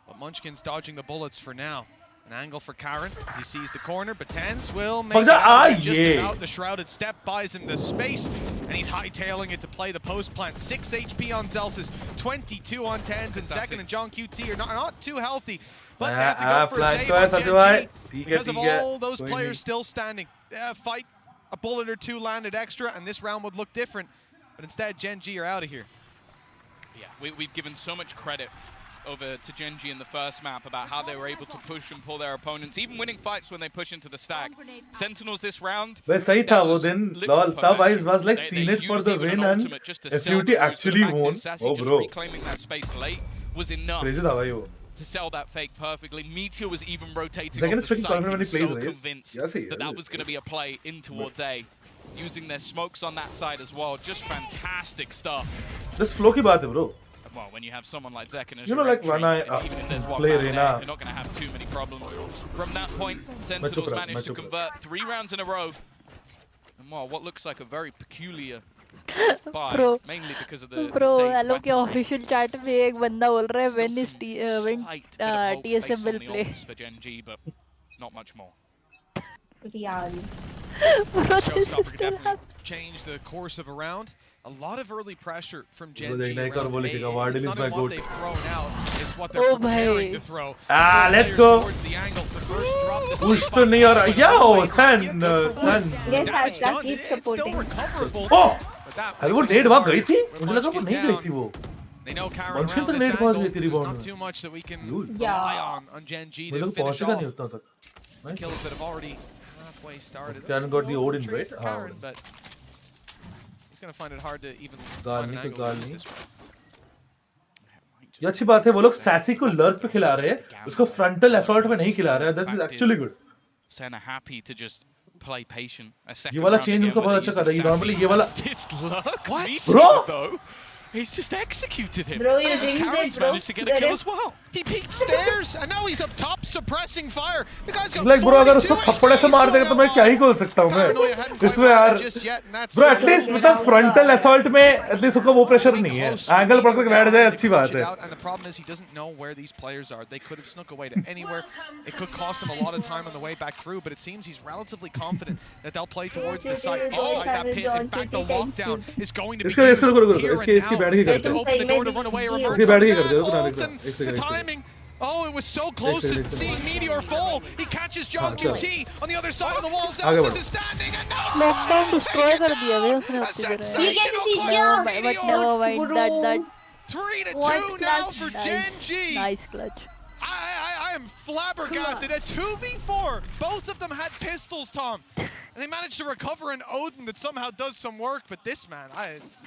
Speaker 10: But Munchkin's dodging the bullets for now. An angle for Karen as he sees the corner, but Tens will make it out just about. The shrouded step buys him the space, and he's hightailing it to play the post plant. 6 HP on Zelsis, 22 on Tens, and Zekin and John QT are not too healthy. But they have to go for a save on Gen.G because of all those players still standing. Fight, a bullet or two landed extra, and this round would look different. But instead, Gen.G are out of here.
Speaker 12: Yeah, we've given so much credit over to Gen.G in the first map about how they were able to push and pull their opponents, even winning fights when they push into the stack. Sentinels this round.
Speaker 3: वह सही था वो दिन. Lol, तब I was like seen it for the win and FUT actually won. Oh bro.
Speaker 12: Reclaiming that space late was enough.
Speaker 3: Crazy था भाई वो.
Speaker 12: To sell that fake perfectly. Meteor was even rotating
Speaker 3: Zekin
Speaker 12: on
Speaker 3: is
Speaker 12: the
Speaker 3: freaking
Speaker 12: side.
Speaker 3: confident when he
Speaker 12: He
Speaker 3: plays
Speaker 12: was so
Speaker 3: race.
Speaker 12: convinced
Speaker 3: Yes, he
Speaker 12: that
Speaker 3: is.
Speaker 12: was going to be a play in towards A. Using their smokes on that side as well. Just fantastic stuff.
Speaker 3: Just flow की बात है bro.
Speaker 12: Well, when you have someone like Zekin as
Speaker 3: You know,
Speaker 12: your
Speaker 3: like when I
Speaker 12: even if there's one
Speaker 3: play
Speaker 12: man there,
Speaker 3: Reina.
Speaker 12: you're not going to have too many problems. From that point, Sentinels managed to convert 3 rounds in a row. And well, what looks like a very peculiar buy, mainly because of the
Speaker 15: hello के official chat में एक बंदा बोल रहा है when TSM will play.
Speaker 12: For Gen.G, but not much more.
Speaker 10: Showstopper could definitely change the course of a round. A lot of early pressure from Gen.G. It's not even what they've thrown out, it's what they're preparing to throw.
Speaker 3: Let's go.
Speaker 10: Towards the angle. The first drop, this
Speaker 3: Push to नहीं हो रहा. Yo, Sen.
Speaker 13: Yes, Asla, keep supporting.
Speaker 3: Oh. अरे वो net वहाँ गई थी. मुझे लगा वो नहीं गई थी वो.
Speaker 10: They know Karen
Speaker 3: Munchkin
Speaker 10: around
Speaker 3: तक
Speaker 10: this
Speaker 3: नेट पहुँच
Speaker 10: angle.
Speaker 3: गई थी
Speaker 10: There's
Speaker 3: rebound
Speaker 10: not
Speaker 3: में.
Speaker 10: too much that we can rely on Gen.G to finish
Speaker 3: पहुँचेगा नहीं
Speaker 10: off.
Speaker 3: उतना तक.
Speaker 10: Kills that have already halfway started.
Speaker 3: Karen got the Odin, right?
Speaker 10: Karen, but he's going to find it hard to even find an angle to use this one.
Speaker 3: ये अच्छी बात है वो लोग सैसी को लर्क पे खिला रहे हैं उसको फ्रंटल असॉल्ट में नहीं खिला रहे हैं that is actually good
Speaker 12: Sen are happy to just play patient.
Speaker 3: ये वाला चेंज उनको बहुत अच्छा कर रहा है नॉर्मली ये वाला
Speaker 12: What?
Speaker 3: Bro!
Speaker 10: He's just executed him.
Speaker 13: Bro, you jinxed it, bro.
Speaker 10: Managed to get a kill as well. He peeked stairs, and now he's up top suppressing fire. The guy's got
Speaker 3: like bro अगर उसको थप्पड़ से मार देगा तो मैं क्या ही खोल सकता हूँ मैं इसमें यार bro एटलीस्ट मतलब फ्रंटल असॉल्ट में एटलीस्ट उसका वो प्रेशर नहीं है एंगल पकड़ के बैठ जाए अच्छी बात है
Speaker 10: And the problem is he doesn't know where these players are. They could have snuck away to anywhere. It could cost him a lot of time on the way back through, but it seems he's relatively confident that they'll play towards the site inside that pit. In fact, the lockdown is going to be here and now. The door to run away or emerge. The timing. Oh, it was so close to seeing Meteor fall. He catches John QT on the other side of the wall. Zelsis is standing and now
Speaker 15: Lockdown destroy कर दिया वे उसने अपनी तरह. But never mind that.
Speaker 10: 3-2 now for Gen.G.
Speaker 15: Nice clutch.
Speaker 10: I am flabbergasted. At 2v4, both of them had pistols, Tom. And they managed to recover an Odin that somehow does some work. But this man,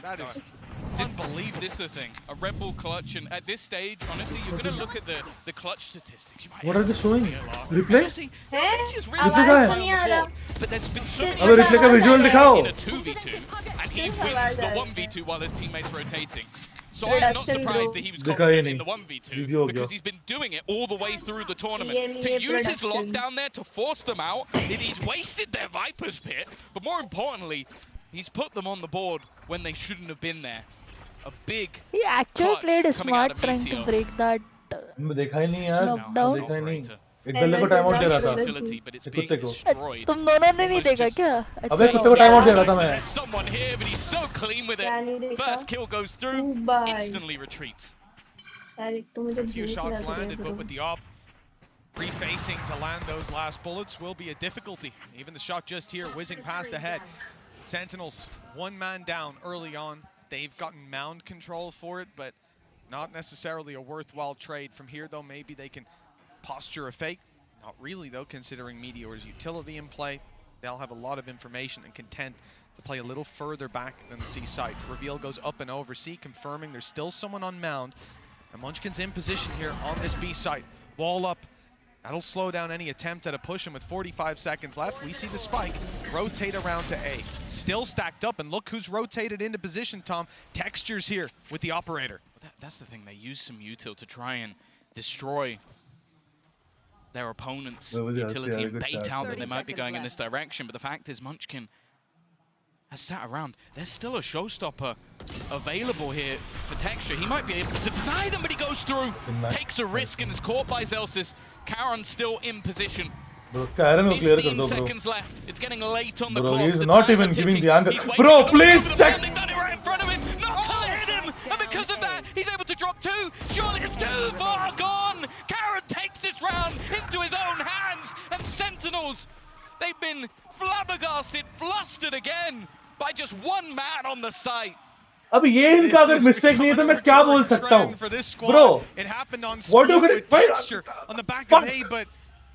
Speaker 10: that is...
Speaker 12: Didn't believe this a thing. A Red Bull clutch, and at this stage, honestly, you're going to look at the clutch statistics.
Speaker 3: What are they showing? Replay?
Speaker 13: आवाज तो नहीं आ रहा.
Speaker 12: But there's been so
Speaker 3: अबे replay का visual दिखाओ.
Speaker 12: in a 2v2, and he wins the 1v2 while his teammates rotating. So I'm not surprised that he was confident in the 1v2 because he's been doing it all the way through the tournament. To use his lockdown there to force them out, he's wasted their Viper's pit, but more importantly, he's put them on the board when they shouldn't have been there. A big
Speaker 15: He actually played smart trying to break that.
Speaker 3: देखा ही नहीं यार, देखा ही नहीं. एक गले को time out दे रहा था. एक कुत्ते को.
Speaker 15: तुम दोनों ने नहीं देखा क्या?
Speaker 3: अबे कुत्ते को टाइम आउट दे रहा था मैं.
Speaker 12: Someone here, but he's so clean with it. First kill goes through, instantly retreats.
Speaker 10: A few shots landed, but with the op refacing to land those last bullets will be a difficulty. Even the shot just here, whizzing past the head. Sentinels, one man down early on. They've gotten mound control for it, but not necessarily a worthwhile trade. From here, though, maybe they can posture a fake. Not really, though, considering Meteor's utility in play. They'll have a lot of information and content to play a little further back than the C site. Reveal goes up and over C, confirming there's still someone on mound. And Munchkin's in position here on this B site. Wall up. That'll slow down any attempt at a push, and with 45 seconds left, we see the spike rotate around to A. Still stacked up, and look who's rotated into position, Tom. Textures here with the operator.
Speaker 12: That's the thing, they use some util to try and destroy their opponent's utility and bait out that they might be going in this direction, but the fact is Munchkin has sat around. There's still a showstopper available here for Texture. He might be able to deny them, but he goes through, takes a risk, and is caught by Zelsis. Karon's still in position.
Speaker 3: Bro, Karen will clear
Speaker 12: 15 seconds left. It's getting late on the
Speaker 3: bro,
Speaker 12: clock.
Speaker 3: he's not even giving the angle. Bro, please check.
Speaker 12: They've done it right in front of him. Not hit him, and because of that, he's able to drop two. Surely it's too far gone. Karon takes this round into his own hands, and Sentinels, they've been flabbergasted, flustered again by just one man on the site.
Speaker 3: अब ये इनका अगर mistake नहीं है तो मैं क्या बोल सकता हूँ, bro? What do you get?
Speaker 10: Texture on the back of A, but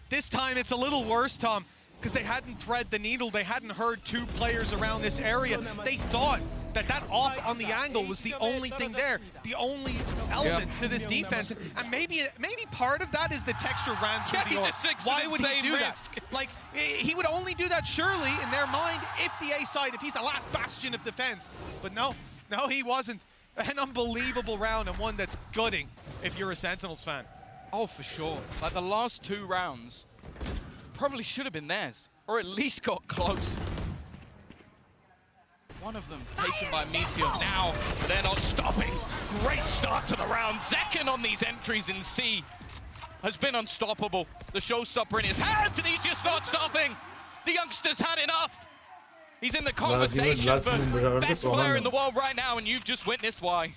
Speaker 10: this time it's a little worse, Tom, because they hadn't thread the needle. They hadn't heard two players around this area. They thought that op on the angle was the only thing there, the only element to this defense, and maybe part of that is the Texture ran through the op. Why would he do that? Like, he would only do that surely in their mind if the A side, if he's the last bastion of defense, but no, he wasn't. An unbelievable round, and one that's gutting if you're a Sentinels fan.
Speaker 12: Oh, for sure. Like, the last two rounds probably should have been theirs, or at least got close. One of them taken by Meteor now, but they're not stopping. Great start to the round. Zekken on these entries in C has been unstoppable. The showstopper in his hands, and he's just not stopping. The youngster's had enough. He's in the conversation for best player in the world right now, and you've just witnessed why.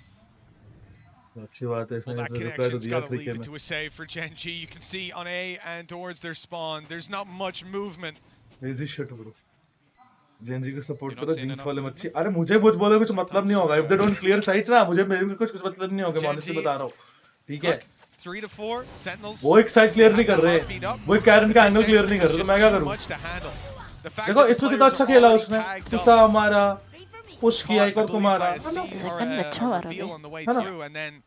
Speaker 10: Well, that connection's got to leave it to a save for Gen.G. You can see on A and towards their spawn, there's not much movement.
Speaker 3: Easy shit, bro. Gen.G को support करो, jinx वाले मच्छी. अरे मुझे कुछ बोले कुछ मतलब नहीं होगा. If they don't clear site ना, मुझे कुछ मतलब नहीं होगा. मैं honestly बता रहा हूँ. ठीक है?
Speaker 10: 3 to 4 Sentinels.
Speaker 3: वो एक साइड क्लियर नहीं कर रहे. वो एक कैरन का एंगल क्लियर नहीं कर रहे. तो मैं क्या करूँ? देखो इसमें कितना अच्छा खेला उसने. तुसा हमारा push किया, एक और को मारा.
Speaker 10: है ना?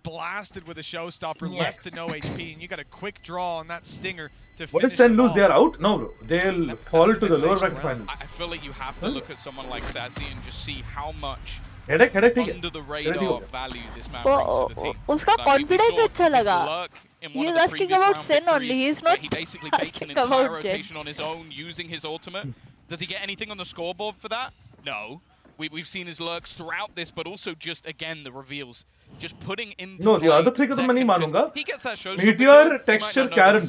Speaker 10: Blasted with a showstopper, left to no HP, and you got a quick draw on that stinger to finish.
Speaker 3: What if Sen lose? They are out? No, bro. They'll fall to the lower bracket finals.
Speaker 12: I feel like you have to look at someone like Sassy and just see how much
Speaker 3: headache
Speaker 12: under the radar value this man brings to the team.
Speaker 15: उसका confidence अच्छा लगा. He is asking about Sen only. He is not
Speaker 12: he basically baits an entire rotation on his own using his ultimate. Does he get anything on the scoreboard for that? No. We've seen his lurks throughout this, but also just, again, the reveals. Just putting into
Speaker 3: No, the other three को तो मैं नहीं मानूंगा.
Speaker 12: He gets that show.
Speaker 3: Meteor, Texture, Karen.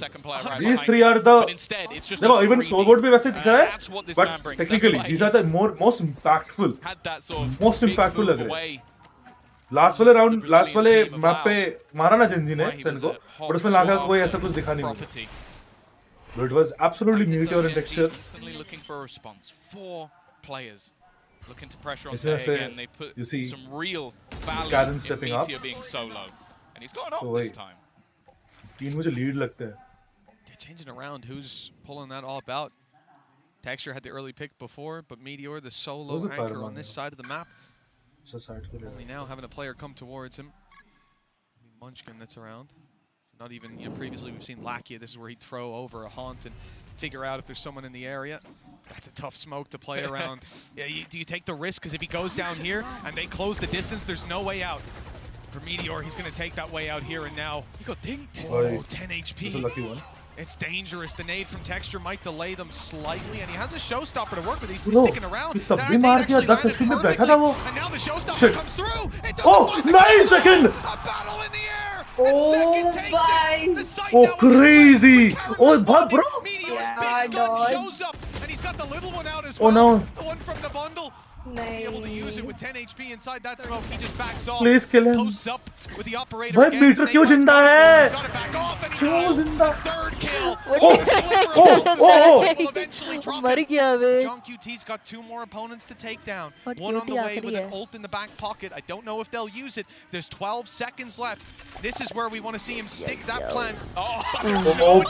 Speaker 3: These three are the.
Speaker 12: But instead, it's just
Speaker 3: देखो, even scoreboard भी वैसे दिख रहा है. But technically, these are the most impactful. Most impactful लग रहे हैं. Last वाले मैप पे मारा ना Gen.G ने Sen को, but उसमें लागा कोई ऐसा कुछ दिखा नहीं मुझे. But it was absolutely Meteor and Texture.
Speaker 12: Instantly looking for a response. 4 players. Looking to pressure on A again. They put some real value in Meteor being solo. And he's gone up this time.
Speaker 3: तीन मुझे lead लगता है.
Speaker 10: They're changing around who's pulling that all about. Texture had the early pick before, but Meteor, the solo anchor on this side of the map. Only now having a player come towards him. Munchkin that's around. Not even, previously we've seen Lakia. This is where he'd throw over a haunt and figure out if there's someone in the area. That's a tough smoke to play around. Yeah, do you take the risk? Because if he goes down here and they close the distance, there's no way out. For Meteor, he's going to take that way out here and now. He got dinked.
Speaker 3: Oh,
Speaker 10: 10 HP.
Speaker 3: That's a lucky one.
Speaker 10: It's dangerous. The nade from Texture might delay them slightly, and he has a showstopper to work with. He's sticking around.
Speaker 3: तब भी मार दिया 10 HP में बैठा था वो.
Speaker 10: And now the showstopper
Speaker 3: Shit.
Speaker 10: comes through.
Speaker 3: Oh, 9 seconds.
Speaker 13: Oh bye.
Speaker 3: Oh crazy. Oh bro.
Speaker 10: Shows up, and he's got the little one out as
Speaker 3: Oh
Speaker 10: well.
Speaker 3: no.
Speaker 10: The one from the bundle. Able to use it with 10 HP inside that smoke. He just backs off.
Speaker 3: Please kill him.
Speaker 10: Posts up with the operator.
Speaker 3: भाई metre क्यों जिंदा है? क्यों जिंदा?
Speaker 15: मर गया बे.
Speaker 10: John.G's got 2 more opponents to take down. One on the way with an ult in the back pocket. I don't know if they'll use it. There's 12 seconds left. This is where we want to see him stick that plan.
Speaker 3: Oh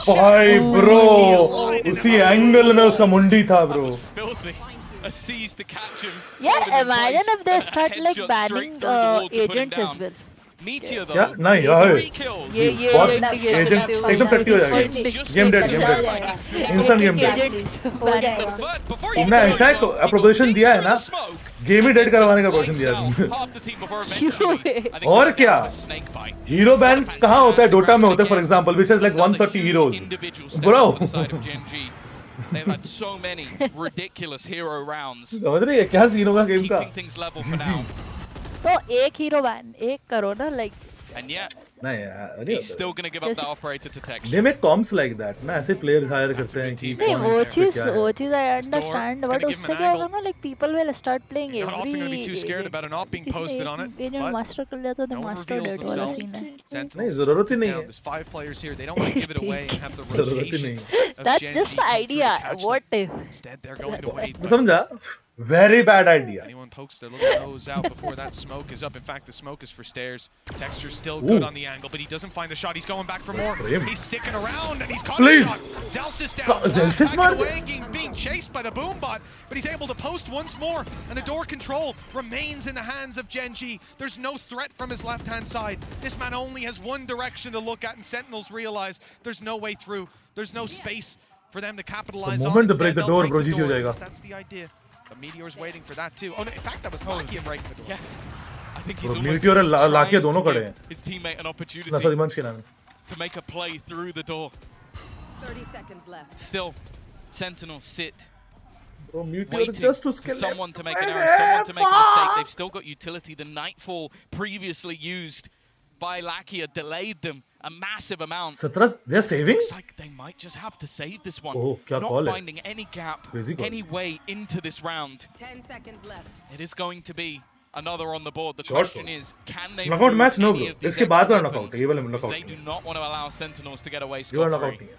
Speaker 3: भाई bro. उसी angle में उसका मुंडी था bro.
Speaker 12: A seize to catch him.
Speaker 15: Yeah, imagine if they start like banning agents as well.
Speaker 12: Meteor though.
Speaker 3: Yeah, नहीं यार.
Speaker 15: ये
Speaker 3: agent एकदम टट्टी हो जाएगी. Game dead. Instant game dead.
Speaker 13: हो जाएगा.
Speaker 3: तुमने ऐसा है proposition दिया है ना? Game ही dead करवाने का proposition दिया तुमने. और क्या? Hero ban कहाँ होता है? Dota में होता है for example, which has like 130 heroes. Bro.
Speaker 12: They've had so many ridiculous hero rounds.
Speaker 3: समझ रही है क्या सीन होगा गेम का?
Speaker 12: Keeping things level for now.
Speaker 15: तो एक हीरो बैन एक करो ना like.
Speaker 12: And yet,
Speaker 3: नहीं यार.
Speaker 12: he's still going to give up the operator to Texture.
Speaker 3: They make comps like that ना ऐसे players hire करते हैं कि
Speaker 15: नहीं वो चीज़ I understand but उससे क्या होगा ना like people will start playing every.
Speaker 10: Not often going to be too scared about an op being posted on it.
Speaker 15: Agent master कर लिया तो the master dead वाला scene है.
Speaker 3: नहीं ज़रूरत ही नहीं है.
Speaker 10: There's 5 players here. They don't want to give it away and have the rotations.
Speaker 15: That's just an idea. What if?
Speaker 10: Instead, they're going to wait.
Speaker 3: समझा? Very bad idea.
Speaker 10: Anyone pokes their little nose out before that smoke is up. In fact, the smoke is for stairs. Texture's still good on the angle, but he doesn't find the shot. He's going back for more. He's sticking around, and he's caught a shot. Zelsis down.
Speaker 3: Zelsis
Speaker 10: being chased by the Boombot, but he's able to post once more, and the door control remains in the hands of Gen.G. There's no threat from his left-hand side. This man only has one direction to look at, and Sentinels realize there's no way through. There's no space for them to capitalize on.
Speaker 3: The moment they break the door, bro, GG हो जाएगा.
Speaker 10: That's the idea. The Meteor's waiting for that too. Oh no, in fact that was Lakia breaking the door.
Speaker 12: Yeah. I think he's
Speaker 3: Meteor और Lakia दोनों खड़े हैं.
Speaker 12: His teammate an opportunity
Speaker 3: ना sorry मंच के नाम.
Speaker 12: To make a play through the door.
Speaker 18: 30 seconds left.
Speaker 12: Still, Sentinels sit.
Speaker 3: Bro, Meteor just to skill
Speaker 12: someone to make an error, someone to make a mistake. They've still got utility. The Nightfall previously used by Lakia delayed them a massive amount.
Speaker 3: 17, they're saving?
Speaker 12: Looks like they might just have to save this one.
Speaker 3: Oh, kya
Speaker 12: Not
Speaker 3: call hai?
Speaker 12: finding any gap,
Speaker 3: Crazy call.
Speaker 12: any way into this round.
Speaker 18: 10 seconds left.
Speaker 12: It is going to be another on the board. The
Speaker 3: Short
Speaker 12: question
Speaker 3: ball.
Speaker 12: is, can they
Speaker 3: knockout
Speaker 12: move
Speaker 3: match? No,
Speaker 12: any
Speaker 3: bro.
Speaker 12: of these
Speaker 3: इसके बाद
Speaker 12: extra
Speaker 3: वाला knockout है. ये वाला knockout
Speaker 12: They do not want to allow Sentinels to get away
Speaker 3: ये वाला
Speaker 12: scot-free.
Speaker 3: knockout नहीं है.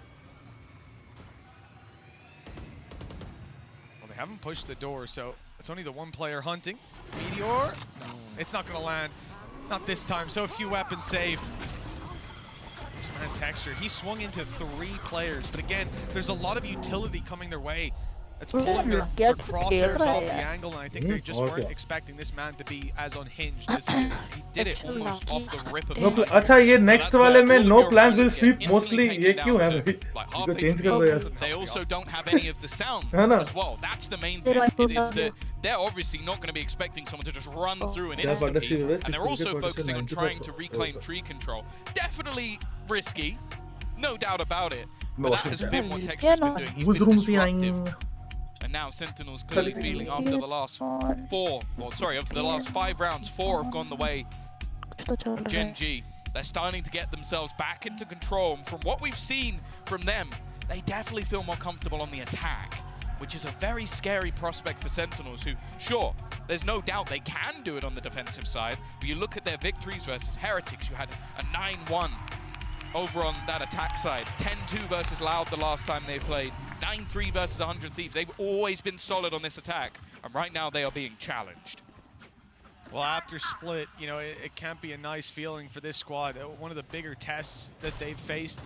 Speaker 10: Well, they haven't pushed the door, so it's only the one player hunting. Meteor, no, it's not going to land. Not this time. So few weapons saved. This man Texture, he swung into 3 players, but again, there's a lot of utility coming their way. It's pulling their crosshairs off the angle, and I think they just weren't expecting this man to be as unhinged as he is.
Speaker 12: He did it almost off the rip of
Speaker 3: No अच्छा ये next वाले में no plans will sweep mostly ये क्यों है भाई? इनको change कर दो यार.
Speaker 12: They also don't have any of the sound
Speaker 3: है ना?
Speaker 12: as well. That's the main thing. It's they're obviously not going to be expecting someone to just run through and insta-peek, and they're also focusing on trying to reclaim tree control. Definitely risky, no doubt about it. But that has been what Texture's been doing. He's been disruptive. And now Sentinels clearly feeling after the last 5 rounds, 4 have gone the way of Gen.G. They're starting to get themselves back into control. And from what we've seen from them, they definitely feel more comfortable on the attack, which is a very scary prospect for Sentinels who, sure, there's no doubt they can do it on the defensive side, but you look at their victories versus Heretics, you had a 9-1 over on that attack side. 10-2 versus Loud the last time they played. 9-3 versus 100 Thieves. They've always been solid on this attack, and right now they are being challenged.
Speaker 10: Well, after split, you know, it can't be a nice feeling for this squad. One of the bigger tests that they've faced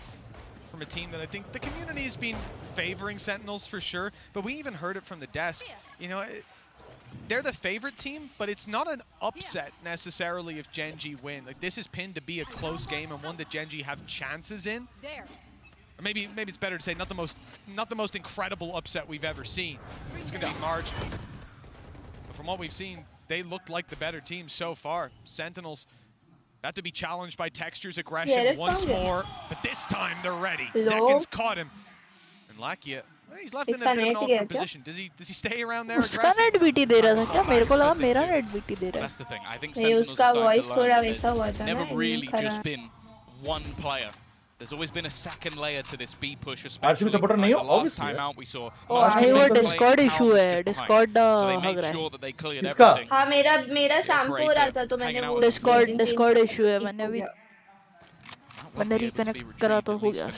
Speaker 10: from a team that I think the community has been favoring Sentinels for sure, but we even heard it from the desk. You know, they're the favorite team, but it's not an upset necessarily if Gen.G win. Like, this is pinned to be a close game and one that Gen.G have chances in. Or maybe it's better to say not the most incredible upset we've ever seen. It's going to be marginal. But from what we've seen, they looked like the better team so far. Sentinels Had to be challenged by Texture's aggression once more, but this time they're ready. Seconds caught him. And Lakia, he's left in a bit of an awkward position. Does he stay around there aggressive?
Speaker 15: उसका net BT दे रहा था क्या? मेरे को लगा मेरा net BT दे रहा है.
Speaker 12: That's the thing. I think Sentinels
Speaker 13: उसका voice थोड़ा
Speaker 12: has
Speaker 13: वैसा हुआ था ना.
Speaker 12: never really just been one player. There's always been a second layer to this B push, especially
Speaker 3: supporter नहीं हो,
Speaker 12: the last
Speaker 3: obviously.
Speaker 12: time out we saw.
Speaker 15: भाई वो Discord issue है. Discord
Speaker 12: So they
Speaker 15: hug
Speaker 12: made
Speaker 15: रहा
Speaker 12: sure
Speaker 15: है.
Speaker 12: that they cleared
Speaker 3: इसका?
Speaker 12: everything.
Speaker 13: हाँ मेरा शाम को हो रहा था तो मैंने वो
Speaker 15: Discord issue है. मैंने reconnect करा तो हो गया.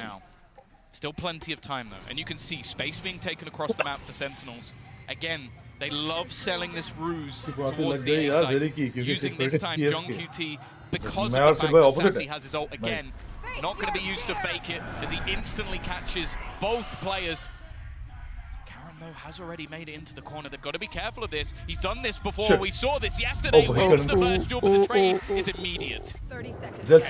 Speaker 12: Still plenty of time though, and you can see space being taken across the map for Sentinels. Again, they love selling this ruse towards the A side, using this time Gen.G because of the fact that Sassy has his ult again. Not going to be used to fake it as he instantly catches both players. Karen though has already made it into the corner. They've got to be careful of this. He's done this before.
Speaker 3: Shit.
Speaker 12: We saw this yesterday. Wins the first duel, but the trade is immediate.
Speaker 18: 30 seconds.
Speaker 3: Zels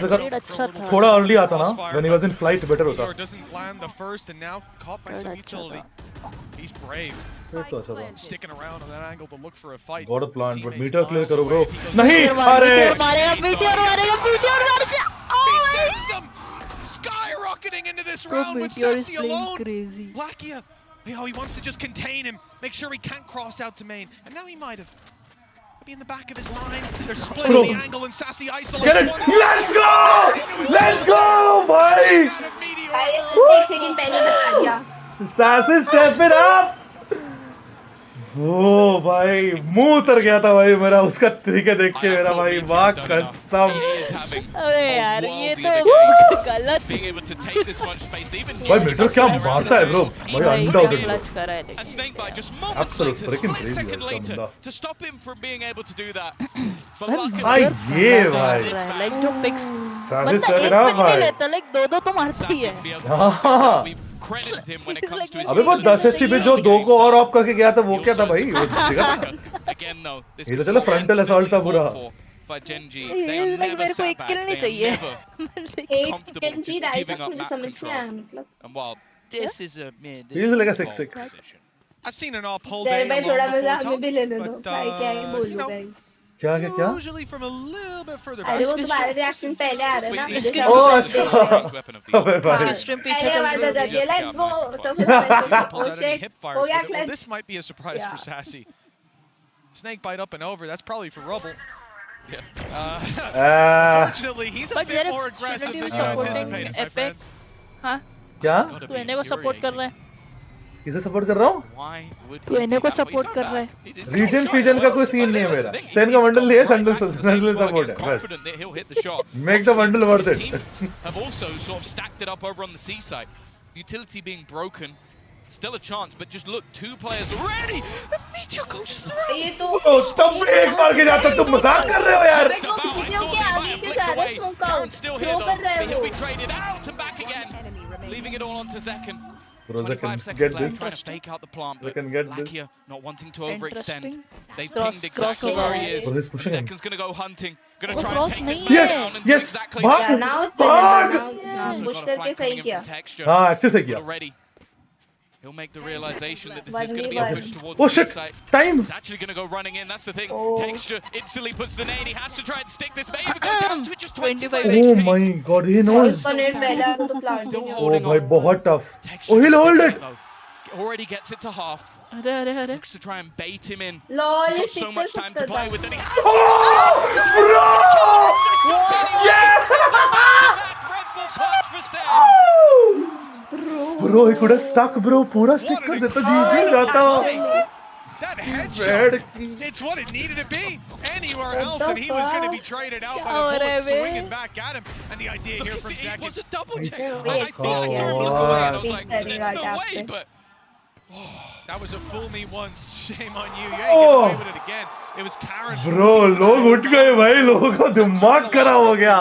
Speaker 3: थोड़ा early आता ना, when he was in flight better होता.
Speaker 10: Doesn't land the first and now caught by some utility. He's brave. Sticking around on that angle to look for a fight.
Speaker 3: Got a plan, but meter clear करो bro. नहीं, अरे.
Speaker 10: Skyrocketing into this round with Sassy alone. Lakia, he wants to just contain him, make sure he can't cross out to main, and now he might have. Be in the back of his line. They're splitting the angle and Sassy isolates.
Speaker 3: Get it! Let's go! Let's go, bhai!
Speaker 13: एक second पहले बता दिया.
Speaker 3: Sassy step it up! वो भाई मुंह उतर गया था भाई मेरा उसका तरीके देख के मेरा भाई वाह कसम.
Speaker 15: अबे यार ये तो गलत.
Speaker 3: भाई मीटर क्या मारता है ब्रो भाई अनडाउटेड.
Speaker 12: Absolute
Speaker 3: freaking crazy बंदा.
Speaker 12: To stop him from being able to do that.
Speaker 3: भाई ये भाई.
Speaker 15: Like जो fix.
Speaker 3: Sassy step it up भाई.
Speaker 15: Like दो तो मारती है.
Speaker 3: हाँ. अबे वो 10 HP पे जो 2 को और ऑफ करके गया था वो क्या था भाई? वो देखा था? ये तो चलो फ्रंटल असॉल्ट था पूरा.
Speaker 15: मेरे को एक किल नहीं चाहिए.
Speaker 13: Gen.G राइज अप मुझे समझ नहीं आया मतलब.
Speaker 12: This is a
Speaker 3: He's like a 6-6.
Speaker 10: I've seen an all pull
Speaker 13: जय
Speaker 10: day
Speaker 13: भाई थोड़ा मजा हमें भी लेने दो. भाई क्या ही बोलूं गाइस.
Speaker 3: क्या
Speaker 10: Usually from a little bit further back.
Speaker 13: अरे वो तुम्हारे रिएक्शन पहले आ रहा है ना.
Speaker 3: ओह अच्छा. अबे भाई.
Speaker 13: पहले आवाज आ जाती है लेट्स गो तो फिर ओ शिट हो गया clutch.
Speaker 10: This might be a surprise for Sassy. Snake bite up and over. That's probably for Rubble. Unfortunately, he's a bit more aggressive than you anticipated, my friends.
Speaker 15: हाँ?
Speaker 3: क्या?
Speaker 15: तू इन्हें को support कर रहा है.
Speaker 3: किसे सपोर्ट कर रहा हूँ?
Speaker 15: तू इन्हें को सपोर्ट कर रहा है.
Speaker 3: रीजन फ्यूजन का कोई सीन नहीं है मेरा. सेन का बंडल नहीं है, संडल सपोर्ट है बस. Make the bundle worth it.
Speaker 12: Have also sort of stacked it up over on the C side. Utility being broken. Still a chance, but just look, 2 players already. The meteor goes through.
Speaker 13: ये तो
Speaker 3: तब एक मार के जाता तुम मजाक कर रहे हो यार.
Speaker 13: वीडियो के आगे के जा रहा है स्मोक आउट. थ्रो कर रहे हो.
Speaker 12: He'll be traded out and back again, leaving it all onto Zekan.
Speaker 3: Bro, they can get this.
Speaker 12: Trying to stake out the plant,
Speaker 3: They can get this.
Speaker 12: Lakia not wanting to overextend. They've
Speaker 15: Cross-
Speaker 12: pinged exactly
Speaker 15: crossover.
Speaker 12: where he is.
Speaker 3: Bro, he's pushing him.
Speaker 12: Zekan's gonna go hunting. Gonna
Speaker 15: वो
Speaker 12: try
Speaker 15: cross
Speaker 12: and take
Speaker 15: नहीं
Speaker 12: this
Speaker 15: है.
Speaker 12: man down and do
Speaker 3: Yes,
Speaker 12: exactly
Speaker 3: भाग.
Speaker 12: that.
Speaker 13: Now
Speaker 3: भाग.
Speaker 13: Push करके सही किया.
Speaker 3: हाँ अच्छे से किया.
Speaker 12: Already. He'll make the realization that this is going to be a push towards
Speaker 3: Oh
Speaker 12: the
Speaker 3: shit!
Speaker 12: side.
Speaker 3: Time!
Speaker 12: He's actually going to go running in. That's the thing.
Speaker 13: Oh.
Speaker 12: Texture instantly puts the nade. He has to try and stick this. May even go down to it. Just 25
Speaker 3: Oh
Speaker 12: HP.
Speaker 3: my god, he knows.
Speaker 13: उसका net पहले आ तो planting है.
Speaker 3: Oh भाई बहुत tough.
Speaker 12: Texture
Speaker 3: Oh he'll hold
Speaker 12: is
Speaker 3: it.
Speaker 12: though. Already gets it to half.
Speaker 15: अरे.
Speaker 12: Looks to try and bait him in.
Speaker 13: Lol
Speaker 12: He's
Speaker 13: ये
Speaker 12: got so
Speaker 13: सीख
Speaker 12: much time to play with. Then he has
Speaker 3: Oh bro! Yeah! Bro, he could have stuck bro. पूरा stick कर देता जी जाता.
Speaker 10: That headshot, it's what it needed to be. Anywhere else, and he was going to be traded out by the bullet swinging back at him. And the idea here from Zek
Speaker 12: It was a double check.
Speaker 13: Wait,
Speaker 12: I feel like he looked away. And I was like, there's no way, but
Speaker 10: that was a fool me once. Shame on you. You ain't getting away with it again. It was Karen.
Speaker 3: Bro, लोग उठ गए भाई. लोगों का दिमाग खराब हो गया.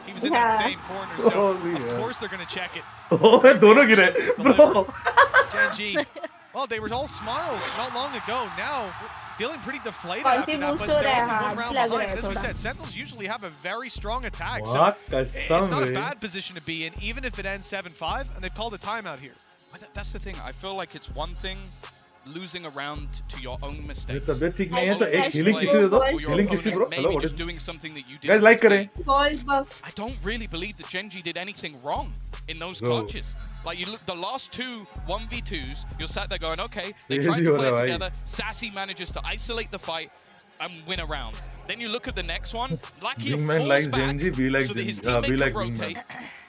Speaker 10: He was in that same corner, so
Speaker 3: Holy
Speaker 10: of
Speaker 3: hell.
Speaker 10: course they're going to check it.
Speaker 3: Oh, दोनों गिरे. Bro.
Speaker 10: Gen.G. Well, they were all smiles not long ago. Now, feeling pretty deflated
Speaker 13: Coffee
Speaker 10: after that,
Speaker 13: boost
Speaker 10: but
Speaker 13: हो
Speaker 10: they're
Speaker 13: रहा है,
Speaker 10: only
Speaker 13: हाँ,
Speaker 10: one round
Speaker 13: लग रहा
Speaker 10: behind.
Speaker 13: है
Speaker 10: As we
Speaker 13: थोड़ा.
Speaker 10: said, Sentinels usually have a very strong attack, so
Speaker 3: वाह,
Speaker 10: it's
Speaker 3: कसम
Speaker 10: not a
Speaker 3: रे.
Speaker 10: bad position to be in, even if it ends 7-5, and they've called a timeout here.
Speaker 12: that's the thing. I feel like it's one thing losing around to your own mistakes.
Speaker 3: तबीयत ठीक नहीं है तो एक healing किसी दे दो. Healing किसी bro. Hello, what is
Speaker 12: doing something that you did?
Speaker 3: Guys like करें.
Speaker 12: I don't really believe that Gen.G did anything wrong in those clutches. Like you look, the last two 1v2s, you're sat there going, okay, they tried to play together. Sassy manages to isolate the fight and win a round. Then you look at the next one, Lucky falls
Speaker 3: like
Speaker 12: back
Speaker 3: Gen.G, be like
Speaker 12: so that his
Speaker 3: be
Speaker 12: teammate
Speaker 3: like
Speaker 12: can rotate.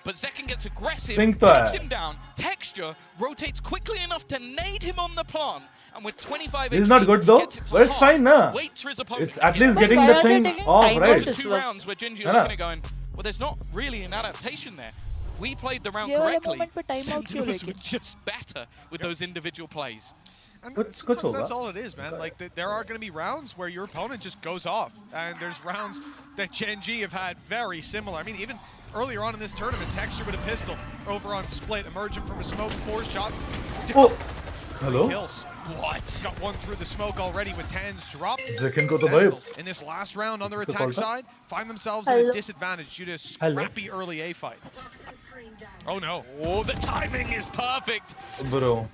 Speaker 12: But Zekken gets aggressive,
Speaker 3: Think
Speaker 12: takes him down, texture, rotates quickly enough to nade him on the plant, and with 25
Speaker 3: It's not good though, but it's fine na. It's at least getting the thing off, right?
Speaker 12: Two rounds where Gen.G are looking at going, well, there's not really an adaptation there. We played the round correctly. Sentinels were just better with those individual plays.
Speaker 10: And sometimes that's all it is, man. Like, there are going to be rounds where your opponent just goes off. And there's rounds that Gen.G have had very similar. I mean, even earlier on in this tournament, Texture with a pistol over on Split, emerging from a smoke, 4 shots.
Speaker 3: Oh, hello?
Speaker 10: Kills. What? Got one through the smoke already with Tans dropped.
Speaker 3: Zekken ko to bhai.
Speaker 10: In this last round on their attack side, find themselves in a disadvantage due to a scrappy early A fight. Oh no.
Speaker 12: Oh, the timing is perfect.
Speaker 3: Bro,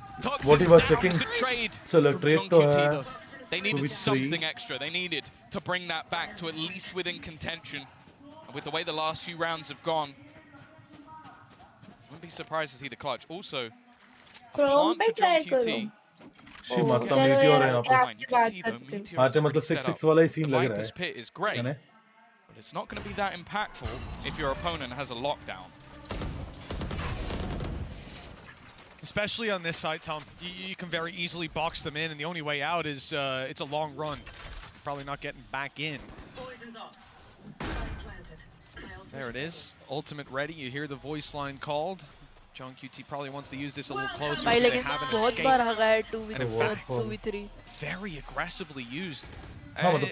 Speaker 3: what he was checking. Chalo, trade to hai.
Speaker 12: They needed something extra. They needed to bring that back to at least within contention. And with the way the last few rounds have gone, wouldn't be surprised to see the clutch. Also, a plant for Gen.G.
Speaker 3: She मारता meteor है यहाँ पे हाँ तो मतलब 6-6 वाला ही scene लग रहा है
Speaker 12: this pit is great, but it's not going to be that impactful if your opponent has a lockdown.
Speaker 10: Especially on this side, Tom, you can very easily box them in, and the only way out is it's a long run. Probably not getting back in. There it is. Ultimate ready. You hear the voice line called. Gen.G probably wants to use this a little closer so they have an escape. And in fact, very aggressively used.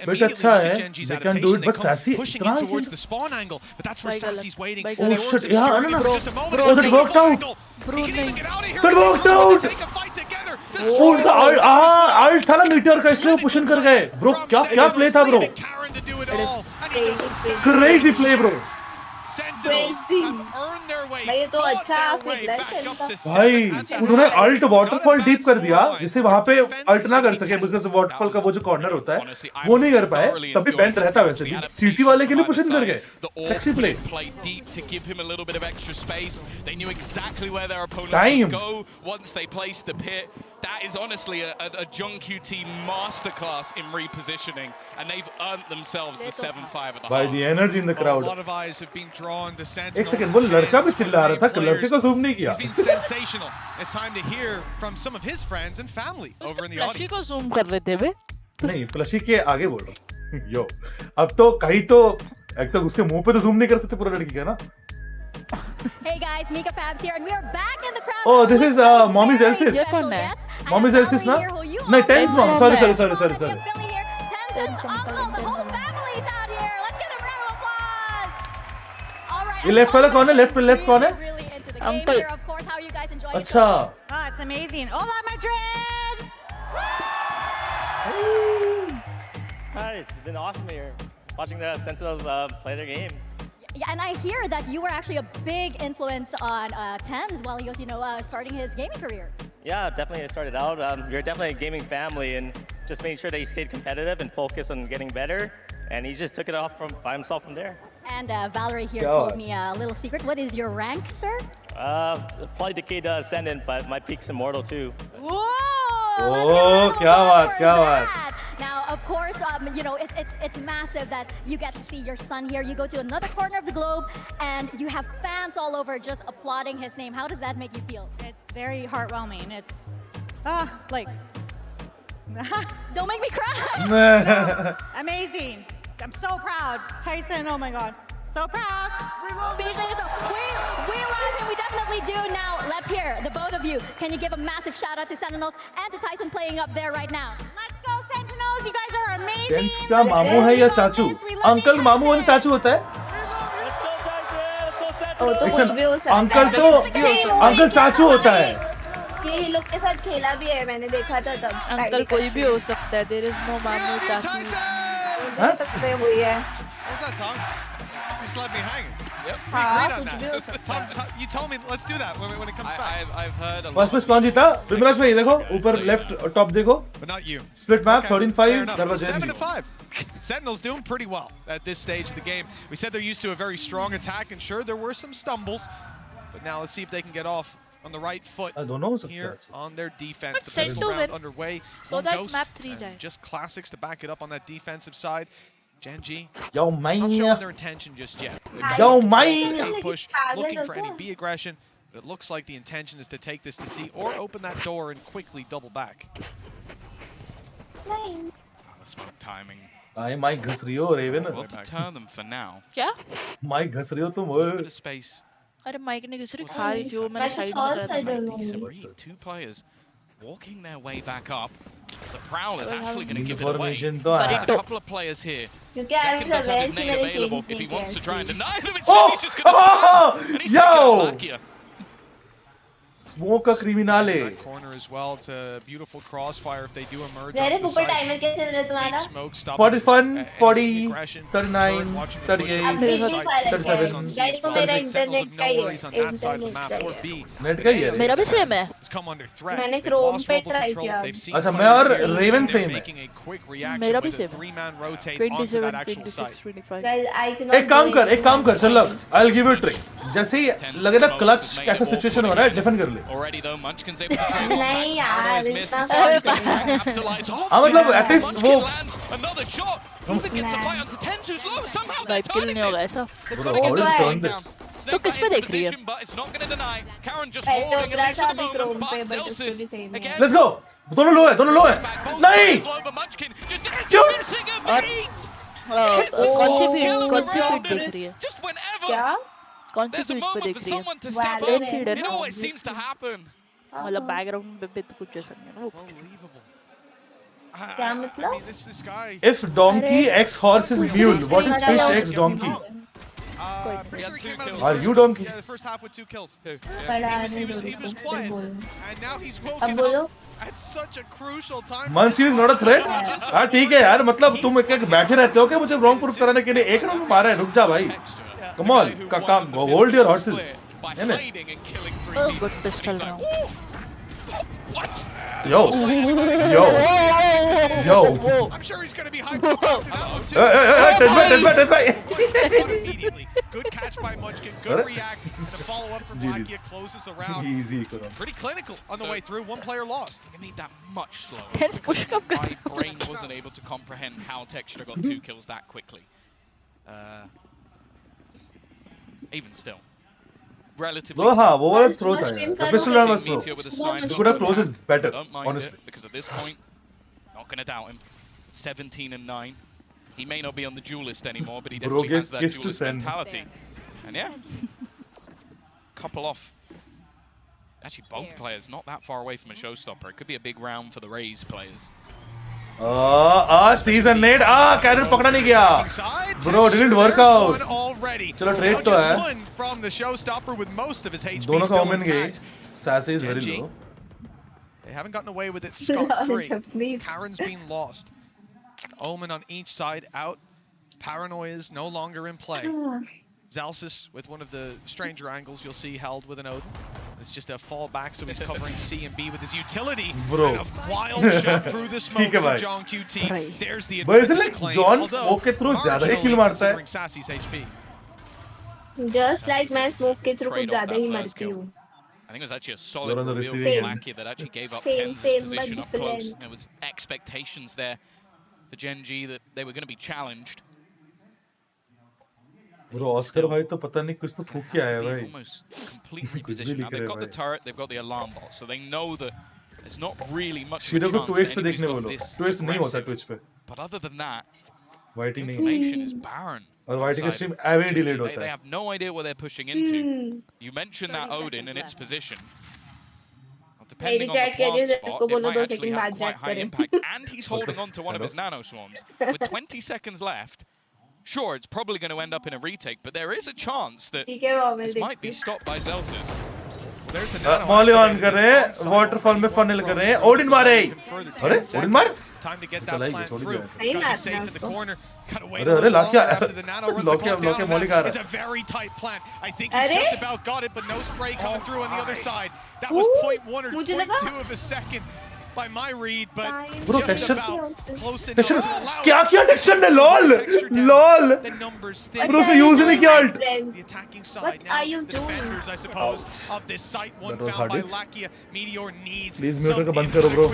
Speaker 3: Bit अच्छा है. They can do it, but Sassy
Speaker 10: pushing in towards the spawn angle, but that's where Sassy's waiting.
Speaker 3: Oh shit! Yeah, no. Oh, that worked out. That worked out. Oh, the ult था ना metre का इसलिए पुशन कर गए. Bro, क्या play था bro? Crazy play bro.
Speaker 13: भाई तो अच्छा फिट है
Speaker 3: भाई उन्होंने अल्ट वाटरफॉल डीप कर दिया जिससे वहां पे अल्ट ना कर सके बिकॉज़ वाटरफॉल का वो जो कॉर्नर होता है वो नहीं कर पाए तब भी बेंट रहता वैसे भी सीटी वाले के लिए पुश कर गए sexy play time
Speaker 12: That is honestly a Gen.G masterclass in repositioning, and they've earned themselves the 7-5 at the
Speaker 3: by the energy in the crowd.
Speaker 10: A lot of eyes have been drawn to Sentinels.
Speaker 3: एक second वो लड़का भी चिल्ला रहा था लड़के को zoom नहीं किया.
Speaker 10: It's been sensational. It's time to hear from some of his friends and family over in the audience.
Speaker 15: Plushie को ज़ूम कर रहे थे वे?
Speaker 3: नहीं प्लशी के आगे बोल रहा. यो अब तो कहीं तो एक तो उसके मुंह पे तो ज़ूम नहीं कर सकते पूरा लड़की का ना.
Speaker 14: Hey guys, Mika Fabs here, and we are back in the crowd.
Speaker 3: Oh, this is Mommy's Elsis. Mommy's Elsis, na? No, Ten's mom. Sorry.
Speaker 14: Ten's uncle, the whole family's out here. Let's get a round of applause. All right.
Speaker 3: ये left वाला कौन है? Left कौन है?
Speaker 14: Really into the game here, of course. How are you guys enjoying it?
Speaker 3: अच्छा.
Speaker 19: Oh, it's amazing. Hola, Madrid.
Speaker 20: Hi, it's been awesome here, watching the Sentinels play their game.
Speaker 14: Yeah, and I hear that you were actually a big influence on Tens while he was, starting his gaming career.
Speaker 20: Yeah, definitely. I started out. You're definitely a gaming family, and just making sure that he stayed competitive and focused on getting better. And he just took it off by himself from there.
Speaker 14: And Valerie here told me a little secret. What is your rank, sir?
Speaker 20: Probably Decade Ascendant, but my peak's Immortal too.
Speaker 14: Whoa!
Speaker 3: Oh, क्या बात.
Speaker 14: Now, of course, it's massive that you get to see your son here. You go to another corner of the globe, and you have fans all over just applauding his name. How does that make you feel?
Speaker 19: It's very heartwarming. It's, like...
Speaker 14: Don't make me cry!
Speaker 19: Amazing. I'm so proud. Tyson, oh my God. So proud.
Speaker 14: We love him. We definitely do. Now, let's hear the both of you. Can you give a massive shout out to Sentinels and to Tyson playing up there right now?
Speaker 19: Let's go, Sentinels. You guys are amazing.
Speaker 3: Tens का मामू है या चाचू? Uncle मामू और चाचू होता है?
Speaker 20: Let's go, Tyson. Let's go, Sentinels.
Speaker 13: ओ तो कुछ भी हो सकता है.
Speaker 3: अंकल चाचू होता है.
Speaker 13: ये लोग के साथ खेला भी है मैंने देखा था तब.
Speaker 15: अंकल कोई भी हो सकता है. There is no मामू चाचू.
Speaker 13: हुई है.
Speaker 10: What's that, Tom? Just let me hang. Yep, we agreed on that. You told me let's do that when it comes back.
Speaker 12: I've heard a lot.
Speaker 3: First match कौन जीता? विमराज भाई देखो ऊपर left top देखो.
Speaker 10: But not you.
Speaker 3: Split map 13-5. That was
Speaker 10: 7-5. Sentinel's doing pretty well at this stage of the game. We said they're used to a very strong attack, and sure, there were some stumbles. But now let's see if they can get off on the right foot here on their defense. The pistol round underway.
Speaker 15: So that map 3 jai.
Speaker 10: Just classics to back it up on that defensive side. Gen.G
Speaker 3: Yo, man.
Speaker 10: not showing their intention just yet.
Speaker 3: Yo, man.
Speaker 10: Push, looking for any B aggression. But it looks like the intention is to take this to C or open that door and quickly double back.
Speaker 12: Smart timing.
Speaker 3: Mic घस रही हो Raven.
Speaker 12: We'll deter them for now.
Speaker 15: क्या?
Speaker 3: Mic घस रही हो तुम.
Speaker 12: Bit of space.
Speaker 15: अरे mic ने किसी खा जो मैंने साइड से
Speaker 12: Two players walking their way back up. The Prowler's actually going to give it away. There's a couple of players here. Second does have his name available if he wants to try and deny them. Instead, he's just going to smoke. And he's taking out Lakia.
Speaker 3: Smoke a criminale.
Speaker 10: That corner as well. It's a beautiful crossfire if they do emerge.
Speaker 13: timer कैसे चल रहा है तुम्हारा?
Speaker 3: 41, 40, 39, 38, 37.
Speaker 13: Guys को मेरा internet का ही है.
Speaker 3: Net का ही है.
Speaker 15: मेरा भी सेम है.
Speaker 13: मैंने क्रोम पे ट्राई किया.
Speaker 3: अच्छा मैं और रेवन सेम है.
Speaker 15: मेरा भी सेम है. 27, 26, 25.
Speaker 3: एक काम कर चल. I'll give you a trick. जैसे ही लगे ना क्लच कैसा सिचुएशन हो रहा है डिफेंड कर ले.
Speaker 12: Already though, Munchkin's able to trail on
Speaker 13: नहीं
Speaker 12: back.
Speaker 13: यार
Speaker 3: मतलब एटलीस्ट वो
Speaker 12: another shot. Even gets a fight onto Tenzu's low. Somehow they're
Speaker 15: life kill
Speaker 12: turning
Speaker 15: नहीं होगा
Speaker 12: this.
Speaker 15: ऐसा. तो किस पे देख रही है?
Speaker 12: But it's not going to deny. Karen just holding at least for the moment. But Zelsis again.
Speaker 3: Let's go. दोनों लो है. नहीं.
Speaker 15: कौन सी फीड देख रही है?
Speaker 12: Just whenever.
Speaker 15: क्या? कौन सी
Speaker 12: There's a
Speaker 15: फीड पे
Speaker 12: moment
Speaker 15: देख
Speaker 12: for
Speaker 15: रही है?
Speaker 12: someone to step
Speaker 15: प्लेन
Speaker 12: up.
Speaker 15: फीड है
Speaker 12: It
Speaker 15: ना?
Speaker 12: always seems to happen.
Speaker 15: मतलब बैकग्राउंड पे तो कुछ ऐसा नहीं है ना.
Speaker 13: क्या मतलब?
Speaker 10: This guy.
Speaker 3: If donkey X horse is mule, what is fish X donkey? Are you donkey?
Speaker 10: Yeah, the first half with 2 kills.
Speaker 13: He
Speaker 10: was quiet, and now he's woken up at such a crucial time.
Speaker 3: Munchkin is not a threat. हाँ ठीक है यार मतलब तुम एक बैठे रहते हो क्या मुझे wrong proof कराने के लिए एक राउंड मारा है रुक जा भाई. Come on, hold your horses.
Speaker 15: Oh, good pistol now.
Speaker 12: What?
Speaker 3: Yo.
Speaker 10: I'm sure he's going to be hyped about that. Immediately. Good catch by Munchkin. Good react. And a follow-up from Lakia closes the round.
Speaker 3: Easy.
Speaker 10: Pretty clinical on the way through. One player lost.
Speaker 12: You need that much slower.
Speaker 15: Tense push up.
Speaker 12: My brain wasn't able to comprehend how Texture got 2 kills that quickly. Even still. Relatively.
Speaker 3: वो वाला throw था यार. The pistol round was throw. You could have closed it better, honestly.
Speaker 12: Because at this point, not going to doubt him. 17-9. He may not be on the duelist anymore, but he definitely has that duelist mentality. And yeah, couple off. Actually, both players not that far away from a showstopper. It could be a big round for the Rays players.
Speaker 3: Season 8. Cannon पकड़ा नहीं गया. Bro, didn't work out. चलो trade तो है.
Speaker 10: From the showstopper with most of his HP
Speaker 3: दोनों का
Speaker 10: still
Speaker 3: omen गई.
Speaker 10: intact.
Speaker 3: Sassy is very low.
Speaker 10: They haven't gotten away with it scot-free. Karen's been lost. Omen on each side out. Paranoia is no longer in play. Zelsis with one of the stranger angles you'll see held with an Odin. It's just a fall back, so he's covering C and B with his utility.
Speaker 3: Bro.
Speaker 10: And a wild shot through the smoke from John QT. There's the
Speaker 3: But isn't
Speaker 10: advantage
Speaker 3: like
Speaker 10: claim.
Speaker 3: John
Speaker 10: Although,
Speaker 3: smoke के through ज़्यादा ही kill मारता है.
Speaker 10: considering Sassy's HP.
Speaker 13: Just like मैं smoke के through कुछ ज़्यादा ही मरती हूँ.
Speaker 12: I think it was actually a solid reveal from Lakia that actually gave up
Speaker 13: Same,
Speaker 12: Tenz's
Speaker 13: but
Speaker 12: position up close.
Speaker 13: different.
Speaker 12: There was expectations there for Gen.G that they were going to be challenged.
Speaker 3: Bro, Oscar भाई तो पता नहीं कुछ तो फूक के आया भाई.
Speaker 12: Almost complete reposition. Now they've got the turret, they've got the alarm bot, so they know that there's not really much of a
Speaker 3: Shido को
Speaker 12: chance
Speaker 3: 2x
Speaker 12: that
Speaker 3: पे देखने
Speaker 12: anybody's
Speaker 3: बोलो.
Speaker 12: got this
Speaker 3: 2x नहीं होता
Speaker 12: aggressive.
Speaker 3: Twitch पे.
Speaker 12: But other than that,
Speaker 3: Whitey नहीं.
Speaker 12: information is barren.
Speaker 3: और Whitey का stream away delayed होता
Speaker 12: They
Speaker 3: है.
Speaker 12: have no idea what they're pushing into. You mentioned that Odin and its position. Depending on the plant spot, it might actually have quite high impact. And he's holding on to one of his nano swarms. With 20 seconds left, sure, it's probably going to end up in a retake, but there is a chance that this might be stopped by Zelsis.
Speaker 10: there's the nano.
Speaker 3: Molly on कर रहे हैं, waterfall में funnel कर रहे हैं, Odin मारे, अरे Odin मार,
Speaker 10: time to get that plant through. It's gonna be safe to the corner. Gotta wait
Speaker 3: अरे
Speaker 10: a
Speaker 3: लाकिया,
Speaker 10: after the nano runs the clock down.
Speaker 3: Molly का
Speaker 10: It's a very tight plant. I think he's just about got it, but no spray coming through on the other side. That was 0.1 or 0.2 of a second by my read, but
Speaker 3: Bro,
Speaker 10: just
Speaker 3: texture,
Speaker 10: about close enough
Speaker 3: texture,
Speaker 10: to allow
Speaker 3: क्या किया texture ने, lol, bro उसने use ही नहीं किया ult.
Speaker 10: The attacking side now, the defenders, I suppose, of this site. One foul by Lakia. Meteor needs
Speaker 3: Please mute को बंद करो bro.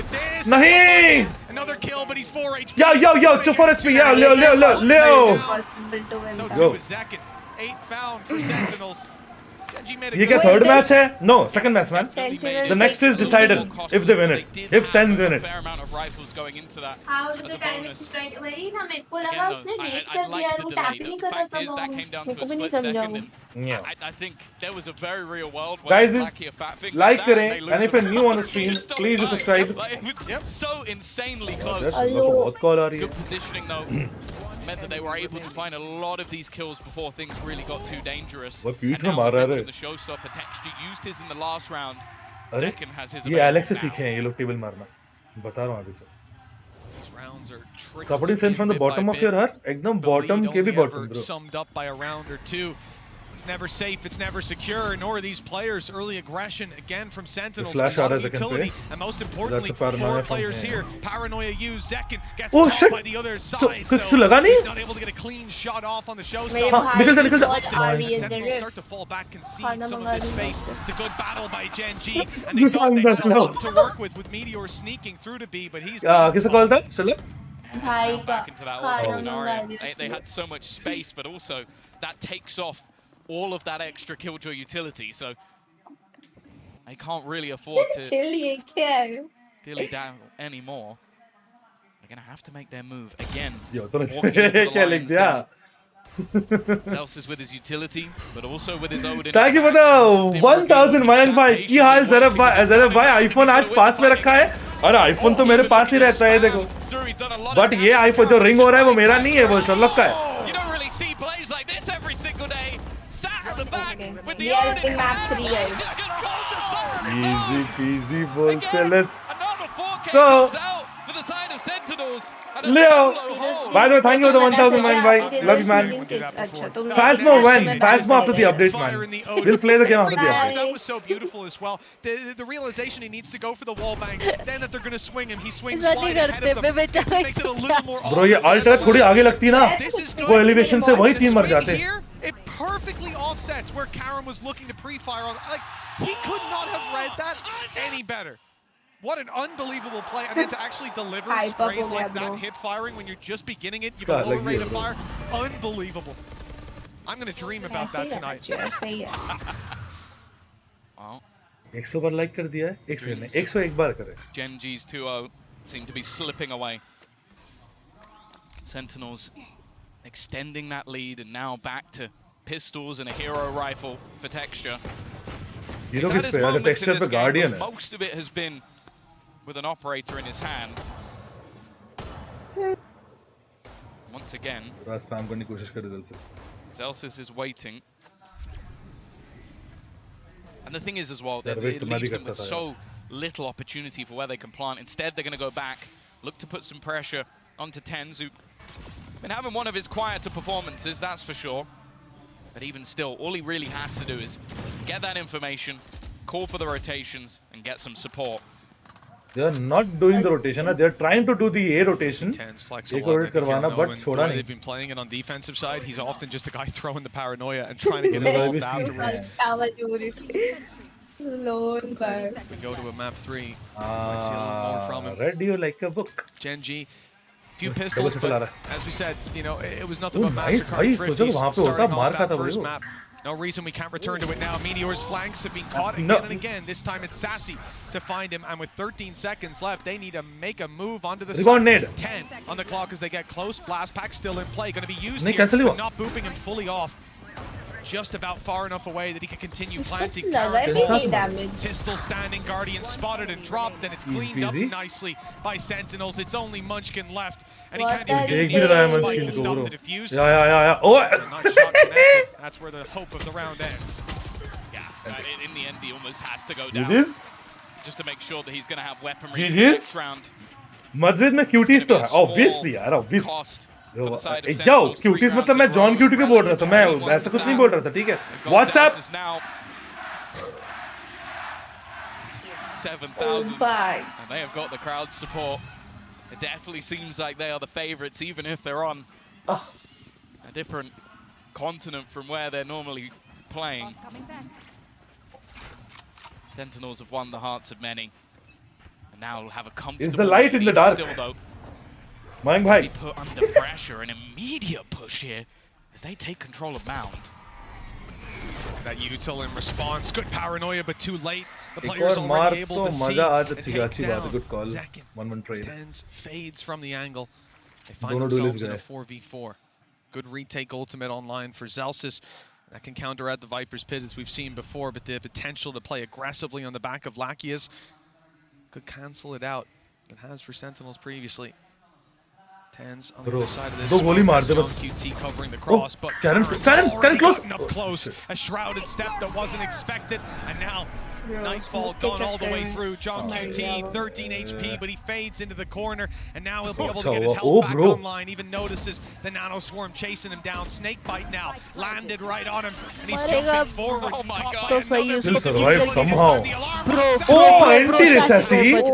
Speaker 3: नहीं.
Speaker 10: Another kill, but he's 4 HP.
Speaker 3: Yo, 4 HP, yeah, Leo.
Speaker 10: So too is Zekin. 8 found for Sentinels. Gen.G made a
Speaker 3: ये क्या third match है? No, second match man. The next is decided if they win it. If Sens win it.
Speaker 13: How did the timing strike वही ना मेरे को लगा उसने net कर दिया वो टैप नहीं कर रहा था वो मेरे को भी नहीं समझा वो
Speaker 12: I think there was a very real world
Speaker 3: guys like करें and if you're new on the stream please do subscribe.
Speaker 12: Yep, so insanely close.
Speaker 3: बहुत call आ रही है.
Speaker 12: Good positioning though meant that they were able to find a lot of these kills before things really got too dangerous.
Speaker 3: वो पीठ में मार रहा है.
Speaker 12: The showstopper Texture used his in the last round.
Speaker 3: अरे ये एलेक्स से सीखे हैं ये लोग टेबल मारना. बता रहा हूँ अभी से. Supporting Sen from the bottom of your heart, एकदम bottom के भी bottom bro.
Speaker 10: Summed up by a round or two. It's never safe, it's never secure, nor are these players. Early aggression again from Sentinels.
Speaker 3: Flash out as a utility,
Speaker 10: and most importantly, 4 players here. Paranoia used. Zekin gets
Speaker 3: oh,
Speaker 10: caught by the other side.
Speaker 3: कुछ लगा नहीं?
Speaker 10: He's not able to get a clean shot off on the showstopper.
Speaker 3: निकल जा.
Speaker 10: Sentinels start to fall back, concede some of this space. It's a good battle by Gen.G. And they thought they had a lot to work with Meteor sneaking through to B, but he's...
Speaker 3: किसे call था? चलो.
Speaker 12: Back into that whole scenario. They had so much space, but also that takes off all of that extra killjoy utility, so they can't really afford to dilly down anymore. They're gonna have to make their move again. Zels is with his utility, but also with his Odin.
Speaker 3: Thank you for the 1000 Mayan bhai. की हाल ज़रफ भाई iPhone आज पास में रखा है. अरे iPhone तो मेरे पास ही रहता है देखो. But ये आईफोन जो रिंग हो रहा है वो मेरा नहीं है वो शर्लक का है.
Speaker 12: You don't really see plays like this every single day. Sat at the back with the
Speaker 13: Odin. Map 3 guys.
Speaker 3: Easy peasy बोलते let's go.
Speaker 12: For the side of Sentinels.
Speaker 3: Leo, by the way, thank you for the 1000 man, bhai. Love you, man. Phasma when? Phasma after the update, man. We'll play the game after the update.
Speaker 10: That was so beautiful as well. The realization he needs to go for the wall bang. Then that they're going to swing him, he swings wide ahead of them. It makes it a little more
Speaker 3: Bro, ये alt थोड़ी आगे लगती ना. वो elevation से वही 3 मर जाते.
Speaker 10: It perfectly offsets where Karam was looking to pre-fire on. Like, he could not have read that any better. What an unbelievable play, and then to actually deliver sprays like that, hip firing when you're just beginning it, you have a lower rate of fire. Unbelievable. I'm going to dream about that tonight.
Speaker 12: Wow.
Speaker 3: 100 bar like कर दिया है, 101 बार करे.
Speaker 12: Gen.G's 2-0 seem to be slipping away. Sentinels extending that lead, and now back to pistols and a hero rifle for Texture.
Speaker 3: Hero किस पे? अगर Texture पे Guardian है.
Speaker 12: Most of it has been with an operator in his hand. Once again,
Speaker 3: spam करने की कोशिश कर रहे हैं.
Speaker 12: Zels is waiting. And the thing is as well, that it leaves them with so little opportunity for where they can plant. Instead, they're going to go back, look to put some pressure onto Tens, who's been having one of his quieter performances, that's for sure. But even still, all he really has to do is get that information, call for the rotations, and get some support.
Speaker 3: They are not doing the rotation. They are trying to do the A rotation.
Speaker 10: They've been playing it on defensive side. He's often just the guy throwing the paranoia and trying to get involved afterwards. We go to a map 3. Let's see a little more from him.
Speaker 3: Read you like a book.
Speaker 10: Gen.G. Few pistols, but as we said, you know, it was nothing but massacre. Starting off that first map. No reason we can't return to it now. Meteor's flanks have been caught again and again. This time it's Sassy to find him, and with 13 seconds left, they need to make a move onto the side. 10 on the clock as they get close. Blast pack still in play, going to be used here, but not booping him fully off. Just about far enough away that he can continue planting. Pistol standing, Guardian spotted and dropped, and it's cleaned up nicely by Sentinels. It's only Munchkin left, and he can't even get the spike to stop the defuse.
Speaker 3: Oh!
Speaker 10: Nice shot connected. That's where the hope of the round ends.
Speaker 12: Yeah, in the end, he almost has to go down. Just to make sure that he's going to have weaponry for the next round.
Speaker 3: Madrid में cuties तो है, obviously यार, obvious. Yo, cuties मतलब मैं John Cutie को बोल रहा था, मैं ऐसा कुछ नहीं बोल रहा था, ठीक है? What's up?
Speaker 12: 7,000, and they have got the crowd support. It definitely seems like they are the favorites, even if they're on a different continent from where they're normally playing. Sentinels have won the hearts of many, and now will have a comfortable.
Speaker 3: Is the light in the dark?
Speaker 12: Still, though,
Speaker 3: Mayank bhai.
Speaker 12: Put under pressure, an immediate push here as they take control of Mound.
Speaker 10: That util in response, good paranoia, but too late. The players already able to see and take down.
Speaker 3: Good call. 1-1 trade.
Speaker 10: Tens fades from the angle. They find themselves in a 4v4. Good retake ultimate online for Zelsis. That can counteract the Viper's Pit as we've seen before, but the potential to play aggressively on the back of Lakia's could cancel it out. It has for Sentinels previously. Tens on the other side of this. QT covering the cross, but
Speaker 3: Cannon close.
Speaker 10: Up close. A shrouded step that wasn't expected, and now Nightfall gone all the way through. John QT, 13 HP, but he fades into the corner, and now he'll be able to get his health back online. Even notices the Nano Swarm chasing him down. Snakebite now landed right on him, and he's jumping forward.
Speaker 12: Oh my God.
Speaker 3: Still survive somehow. Oh, anti-Decisive.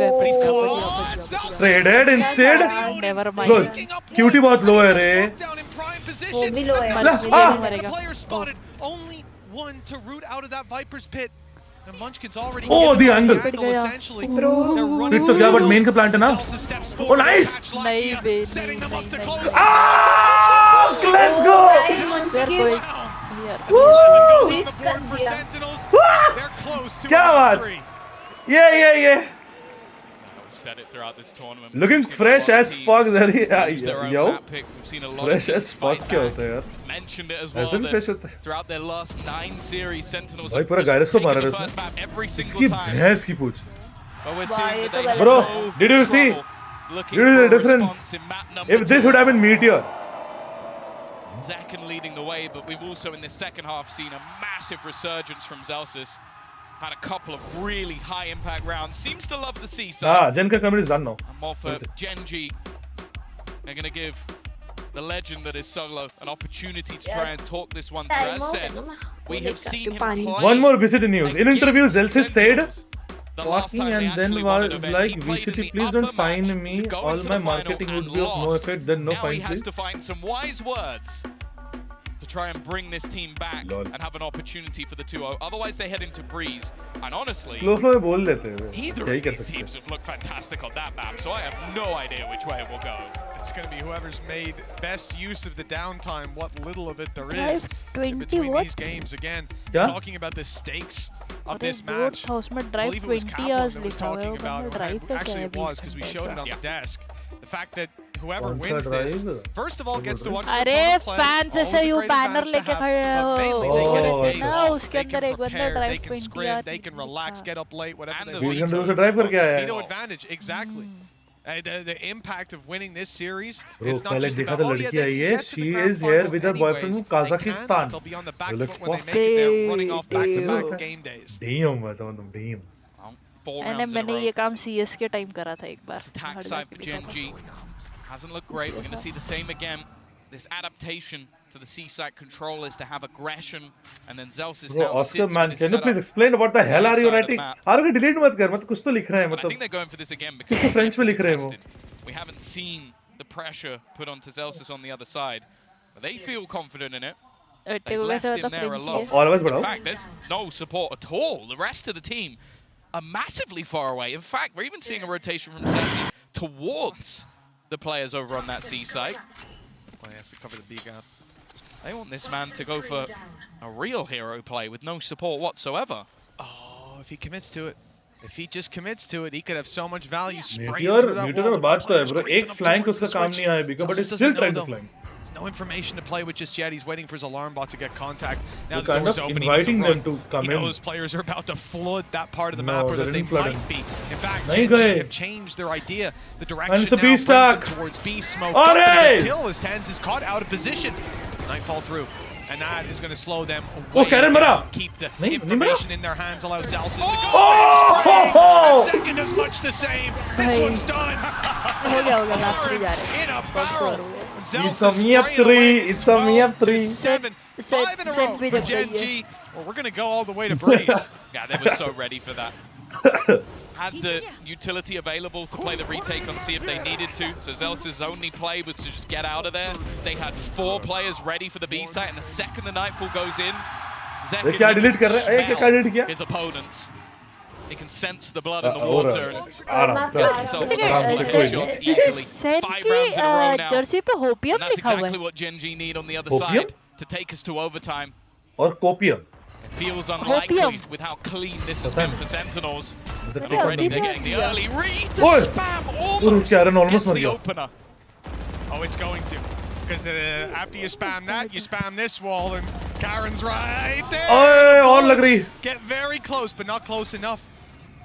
Speaker 3: Traded instead.
Speaker 15: Never mind.
Speaker 3: Look, QT बहुत low है रे.
Speaker 13: वो भी low है.
Speaker 10: The player spotted only one to root out of that Viper's Pit.
Speaker 3: Oh, the angle. Hit तो गया, but main का plant है ना. Oh, nice. Ah, let's go. क्या बात? Yeah.
Speaker 12: Said it throughout this tournament.
Speaker 3: Looking fresh as fuck, yo. Fresh as fuck क्या होता है यार?
Speaker 12: Mentioned it as well. Throughout their last 9 series, Sentinels.
Speaker 3: भाई पूरा गायरस को मारा उसने. इसकी भैंस की पूछ. Bro, did you see? Did you see the difference? If this would have been Meteor.
Speaker 12: Zakin leading the way, but we've also in the second half seen a massive resurgence from Zelsis. Had a couple of really high impact rounds. Seems to love the seaside.
Speaker 3: Gen का comedy is done now.
Speaker 12: And more for Gen.G. They're going to give the legend that is Solo an opportunity to try and talk this one through. As said, we have seen him play.
Speaker 3: One more VCT news. In interview, Zelsis said, walking and then was like, VCT, please don't fine me. All my marketing would be of no effect. Then no fine, please.
Speaker 12: Now he has to find some wise words to try and bring this team back and have an opportunity for the 2-0. Otherwise, they head into Breeze. And honestly, either of these teams have looked fantastic on that map, so I have no idea which way it will go.
Speaker 10: It's going to be whoever's made best use of the downtime, what little of it there is in
Speaker 15: 20
Speaker 10: between these games. Again, talking about the stakes of this match. I believe it was Kaplan that was talking about it. Actually, it was, because we showed it on the desk. The fact that whoever wins this, first of all, gets to watch the opponent play.
Speaker 15: fans ऐसे you banner लेके खड़े हो.
Speaker 10: They get a day
Speaker 15: ना
Speaker 10: off.
Speaker 15: उसके
Speaker 10: They
Speaker 15: अंदर
Speaker 10: can
Speaker 15: एक बंदा
Speaker 10: prepare, they
Speaker 15: drive
Speaker 10: can
Speaker 15: 20
Speaker 10: scrim, they can relax, get up late, whatever they
Speaker 3: He's
Speaker 10: want.
Speaker 3: gonna do drive करके आया है.
Speaker 10: Veto advantage, exactly. The impact of winning this series,
Speaker 3: Bro,
Speaker 10: it's not
Speaker 3: पहले
Speaker 10: just
Speaker 3: देखा
Speaker 10: about,
Speaker 3: था
Speaker 10: oh yeah,
Speaker 3: लड़की
Speaker 10: they
Speaker 3: I
Speaker 10: can
Speaker 3: है.
Speaker 10: get to
Speaker 3: She
Speaker 10: the grand
Speaker 3: is here
Speaker 10: final
Speaker 3: with her boyfriend
Speaker 10: anyways.
Speaker 3: from Kazakhstan.
Speaker 10: They'll be on the back foot when they make it. They're running off back-to-back game days.
Speaker 3: Damn, damn.
Speaker 15: मैंने ये काम CS के time करा था एक बार.
Speaker 12: Attack side for Gen.G. Hasn't looked great. We're going to see the same again. This adaptation to the C-side controllers to have aggression, and then Zelsis now
Speaker 3: Oscar,
Speaker 12: sits
Speaker 3: man,
Speaker 12: with
Speaker 3: can you please explain what the hell are you writing? आरोगे delete मत कर, मतलब कुछ तो लिख रहे हैं,
Speaker 12: I think they're going for this again because
Speaker 3: किसी French में लिख रहे हैं वो.
Speaker 12: We haven't seen the pressure put onto Zelsis on the other side, but they feel confident in it. They've left him there alone. In fact, there's no support at all. The rest of the team are massively far away. In fact, we're even seeing a rotation from Zelsis towards the players over on that C site.
Speaker 10: Well, he has to cover the B gap.
Speaker 12: They want this man to go for a real hero play with no support whatsoever.
Speaker 10: Oh, if he commits to it. If he just commits to it, he could have so much value spraying
Speaker 3: Meteor
Speaker 10: through that wall.
Speaker 3: बात तो है bro. एक flank उसका काम नहीं आया because but it's still trying to flank.
Speaker 10: There's no information to play with just yet. He's waiting for his alarm bot to get contact. Now
Speaker 3: They're
Speaker 10: the door's open.
Speaker 3: Inviting them to come
Speaker 10: in.
Speaker 3: in.
Speaker 10: Those players are about to flood that part of the map, or that they might be. In fact,
Speaker 3: Gen.G
Speaker 10: have changed their idea. The direction
Speaker 3: it's a
Speaker 10: now
Speaker 3: B
Speaker 10: brings
Speaker 3: stack
Speaker 10: them towards B smoke.
Speaker 3: Alright!
Speaker 10: Kill as Tens is caught out of position. Nightfall through. and that is going to slow them
Speaker 3: Oh,
Speaker 10: away.
Speaker 3: Karen mara.
Speaker 10: Keep the
Speaker 3: नहीं
Speaker 10: information in their hands, allow Zalsis to go.
Speaker 3: Oh!
Speaker 10: Second is much the same. This one's done.
Speaker 15: हो गया last 3 जा रहे
Speaker 10: In a barrel.
Speaker 3: It's a me up 3. It's a me up 3.
Speaker 10: 5 in a row for Gen.G. Well, we're going to go all the way to Breeze.
Speaker 12: Yeah, they were so ready for that. Had the utility available to play the retake on C if they needed to. So Zels's only play was to just get out of there. They had 4 players ready for the B site, and the second the Nightfall goes in, Zek
Speaker 3: क्या delete कर रहे हैं? क्या delete किया?
Speaker 12: his opponents. He can sense the blood in the water and
Speaker 3: आराम से
Speaker 12: shots easily. 5 rounds in a row now.
Speaker 15: Jersey पे होपियम
Speaker 12: And that's
Speaker 15: लिखा हुआ
Speaker 12: exactly
Speaker 15: है
Speaker 12: what Gen.G need on the other
Speaker 3: Hopium?
Speaker 12: side to take us to overtime.
Speaker 3: और copium.
Speaker 12: Feels unlikely
Speaker 15: Hopium.
Speaker 12: with how clean this has been for Sentinels.
Speaker 3: Is it
Speaker 12: And already they're getting the early read. The
Speaker 3: Oi!
Speaker 12: spam
Speaker 3: Oh,
Speaker 12: almost
Speaker 3: Karen almost
Speaker 12: gets
Speaker 3: मर
Speaker 12: the
Speaker 3: गया.
Speaker 12: opener.
Speaker 10: Oh, it's going to. Because after you spam that, you spam this wall, and Karen's right there.
Speaker 3: ओए और लग रही.
Speaker 10: Get very close, but not close enough.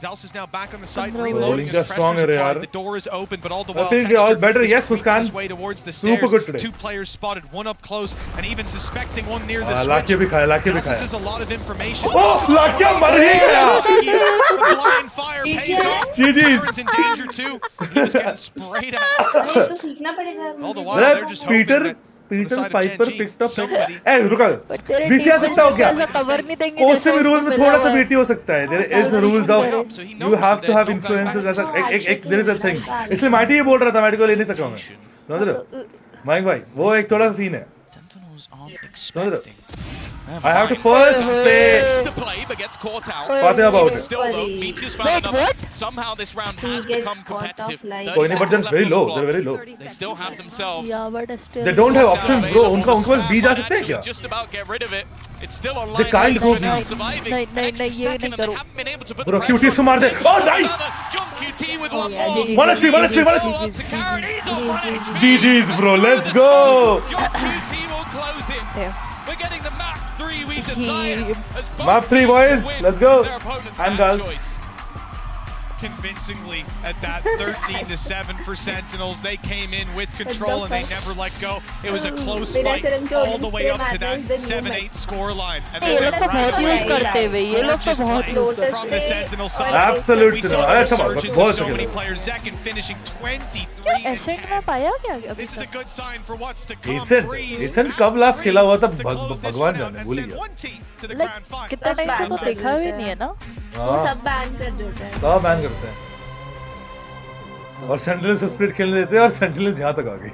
Speaker 10: Zels is now back on the site,
Speaker 3: Bowling
Speaker 10: reloading
Speaker 3: का
Speaker 10: his
Speaker 3: strong
Speaker 10: pressure
Speaker 3: है
Speaker 10: supply.
Speaker 3: यार.
Speaker 10: The door is open, but all the
Speaker 3: I
Speaker 10: while
Speaker 3: think they're all
Speaker 10: Texture
Speaker 3: better.
Speaker 10: is
Speaker 3: Yes,
Speaker 10: creeping
Speaker 3: Muskan.
Speaker 10: his way towards the
Speaker 3: Super
Speaker 10: stairs.
Speaker 3: good today.
Speaker 10: 2 players spotted, one up close, and even suspecting one near the
Speaker 3: लाके भी खाया, लाके भी
Speaker 10: Zels
Speaker 3: खाया.
Speaker 10: has a lot of information.
Speaker 3: Oh, लाके मर ही गया.
Speaker 10: The blind fire pays off.
Speaker 3: GG's.
Speaker 10: Karen's in danger too. He was getting sprayed at.
Speaker 13: तो सीखना पड़ेगा
Speaker 10: All the while, they're just hoping
Speaker 3: Peter
Speaker 10: that
Speaker 3: Peter
Speaker 10: side of
Speaker 3: Piper
Speaker 10: Gen.G,
Speaker 3: picked up.
Speaker 10: somebody-
Speaker 3: ए रुका. VCR सकता हो क्या?
Speaker 15: Cover नहीं देंगे
Speaker 3: course में रूल में थोड़ा सा VT हो सकता है. There is rules of you have to have influences as a एक there is a thing. इसलिए माइटी ही बोल रहा था, माइटी को ले नहीं सका मैं. समझ रहे हो? माइक भाई वो एक थोड़ा सा सीन है.
Speaker 12: Sentinels aren't
Speaker 3: समझ रहे हो?
Speaker 12: expecting.
Speaker 3: I have to first say
Speaker 12: To play, but gets caught out.
Speaker 3: बातें about
Speaker 12: Even
Speaker 3: it.
Speaker 12: still though, BT's found enough. Somehow this round has become competitive.
Speaker 3: कोई नहीं, but they're very low. They're very low.
Speaker 12: They still have themselves.
Speaker 15: Yeah, but still.
Speaker 3: They don't have options, bro. उनका उनके पास B जा सकते हैं क्या?
Speaker 12: Just about get rid of it. It's still a
Speaker 3: They can't go B.
Speaker 15: नहीं ये नहीं करो.
Speaker 3: Bro, QT से मार दे. Oh, nice.
Speaker 12: Jump QT with one more.
Speaker 3: One HP. GG's, bro. Let's go.
Speaker 12: Jump QT will close it. We're getting the map 3 we decided. As both
Speaker 3: Map 3,
Speaker 12: teams
Speaker 3: boys.
Speaker 12: win
Speaker 3: Let's go.
Speaker 12: their opponent's
Speaker 3: And
Speaker 12: map
Speaker 3: girls.
Speaker 12: choice.
Speaker 10: Convincingly at that 13-7 for Sentinels. They came in with control and they never let go. It was a close fight all the way up to that 7-8 score line. And
Speaker 15: ये लोग तो बहुत use करते हैं ये लोग तो बहुत यूज करते
Speaker 10: from the Sentinel side.
Speaker 3: Absolute
Speaker 10: We saw
Speaker 3: cinema.
Speaker 10: the
Speaker 3: अच्छा बात,
Speaker 10: resurgence
Speaker 3: बहुत
Speaker 10: of so
Speaker 3: सही
Speaker 10: many
Speaker 3: लगा.
Speaker 10: players. Zekin finishing 23
Speaker 15: क्या
Speaker 10: and
Speaker 15: एसेंट में पाया क्या अभी
Speaker 10: This is a
Speaker 15: तक?
Speaker 10: good sign for what's to come.
Speaker 3: Ascent.
Speaker 10: Breeze
Speaker 3: Ascent कब last खेला हुआ था
Speaker 10: to close this
Speaker 3: भगवान
Speaker 10: one out
Speaker 3: जाने
Speaker 10: and
Speaker 3: भूल
Speaker 10: send
Speaker 3: गया.
Speaker 10: one team to the
Speaker 15: Like,
Speaker 10: grand final.
Speaker 15: कितना टाइम से तो देखा ही नहीं है ना.
Speaker 13: वो सब बैन कर देते हैं.
Speaker 3: सब बैन करते हैं. और सेंटिनल्स को स्प्लिट खेलने देते हैं और सेंटिनल्स यहाँ तक आ गई.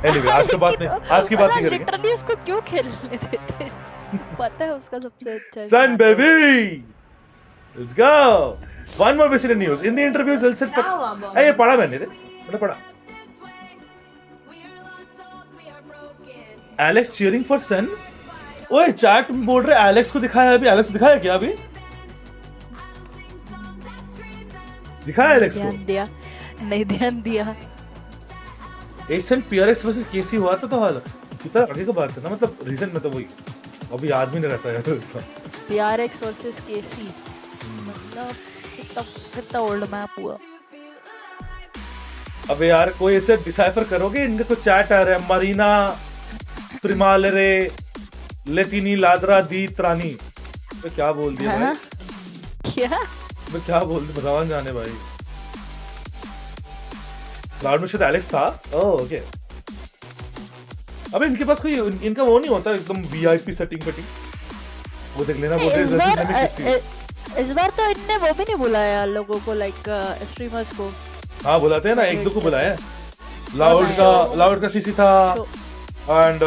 Speaker 3: Anyway, आज की बात नहीं करेंगे.
Speaker 15: लिटरली उसको क्यों खेलने देते? पता है उसका सबसे अच्छा.
Speaker 3: Sun baby. Let's go. One more VCT news. In the interview, Zell said, "Hey, ये पढ़ा मैंने रे. मैंने पढ़ा. Alex cheering for Sun. ओए चैट में बोल रहे एलेक्स को दिखाया अभी. एलेक्स दिखाया क्या अभी? दिखाया एलेक्स को.
Speaker 15: ध्यान दिया. नहीं ध्यान दिया.
Speaker 3: एसेंट PRX वर्सेस केसी हुआ था तो हाल कितना आगे का बात है ना. मतलब रीजन में तो वही अभी याद भी नहीं रहता है.
Speaker 15: PRX वर्सेस केसी. मतलब कितना ओल्ड मैप हुआ.
Speaker 3: अबे यार कोई ऐसे डिसाइफर करोगे. इनका कुछ चैट आ रहा है. मरीना प्रिमालेरे लेतिनी लादरा दी त्रानी. तो क्या बोल दिया भाई?
Speaker 15: क्या?
Speaker 3: मैं क्या बोल दिया भगवान जाने भाई. क्लाउड में शायद एलेक्स था. Oh okay. अबे इनके पास कोई इनका वो नहीं होता एकदम VIP सेटिंग पेटिंग. वो देख लेना. वो
Speaker 15: इस बार तो इनने वो भी नहीं बुलाया लोगों को लाइक स्ट्रीमर्स को.
Speaker 3: हाँ बुलाते हैं ना. एक दो को बुलाया. लाउड का सीसी था एंड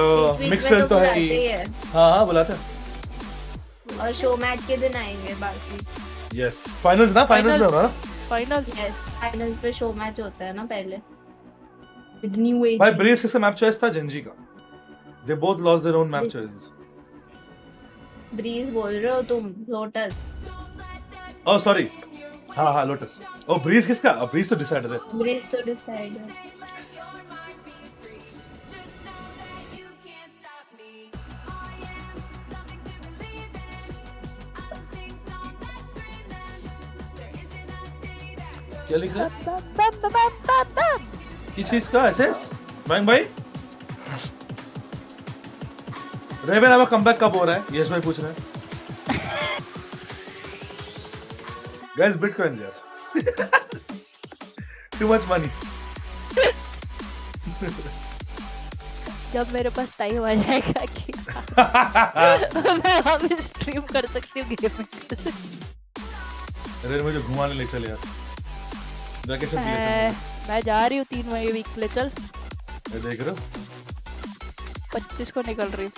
Speaker 3: मिक्सवेल तो है ही. हाँ बुलाते हैं.
Speaker 13: और शो मैच के दिन आएंगे बाकी.
Speaker 3: यस फाइनल्स ना. फाइनल्स में होना ना.
Speaker 15: फाइनल्स.
Speaker 13: यस फाइनल्स पे शो मैच होता है ना पहले. With new age.
Speaker 3: भाई ब्रीज किसका मैप चॉइस था? Gen.G का. They both lost their own map choices.
Speaker 13: Breeze बोल रहे हो तुम? लोटस.
Speaker 3: Oh sorry. हाँ लोटस. ओह ब्रीज किसका? ब्रीज तो डिसाइड है.
Speaker 13: ब्रीज तो डिसाइड है.
Speaker 3: क्या लिख रहा है? किस चीज का? SS? बैंक भाई रेवन अब कमबैक कब हो रहा है? यश भाई पूछ रहे हैं। Guys, Bitcoin यार। Too much money.
Speaker 15: जब मेरे पास टाइम आ जाएगा कि मैं अब स्ट्रीम कर सकती हूँ गेम।
Speaker 3: अरे मुझे घुमाने ले चले यार। वैकेशन पे
Speaker 15: मैं जा रही हूँ 3 महीने वीक के लिए। चल
Speaker 3: मैं देख रहा हूँ
Speaker 15: 25 को निकल रही हूँ।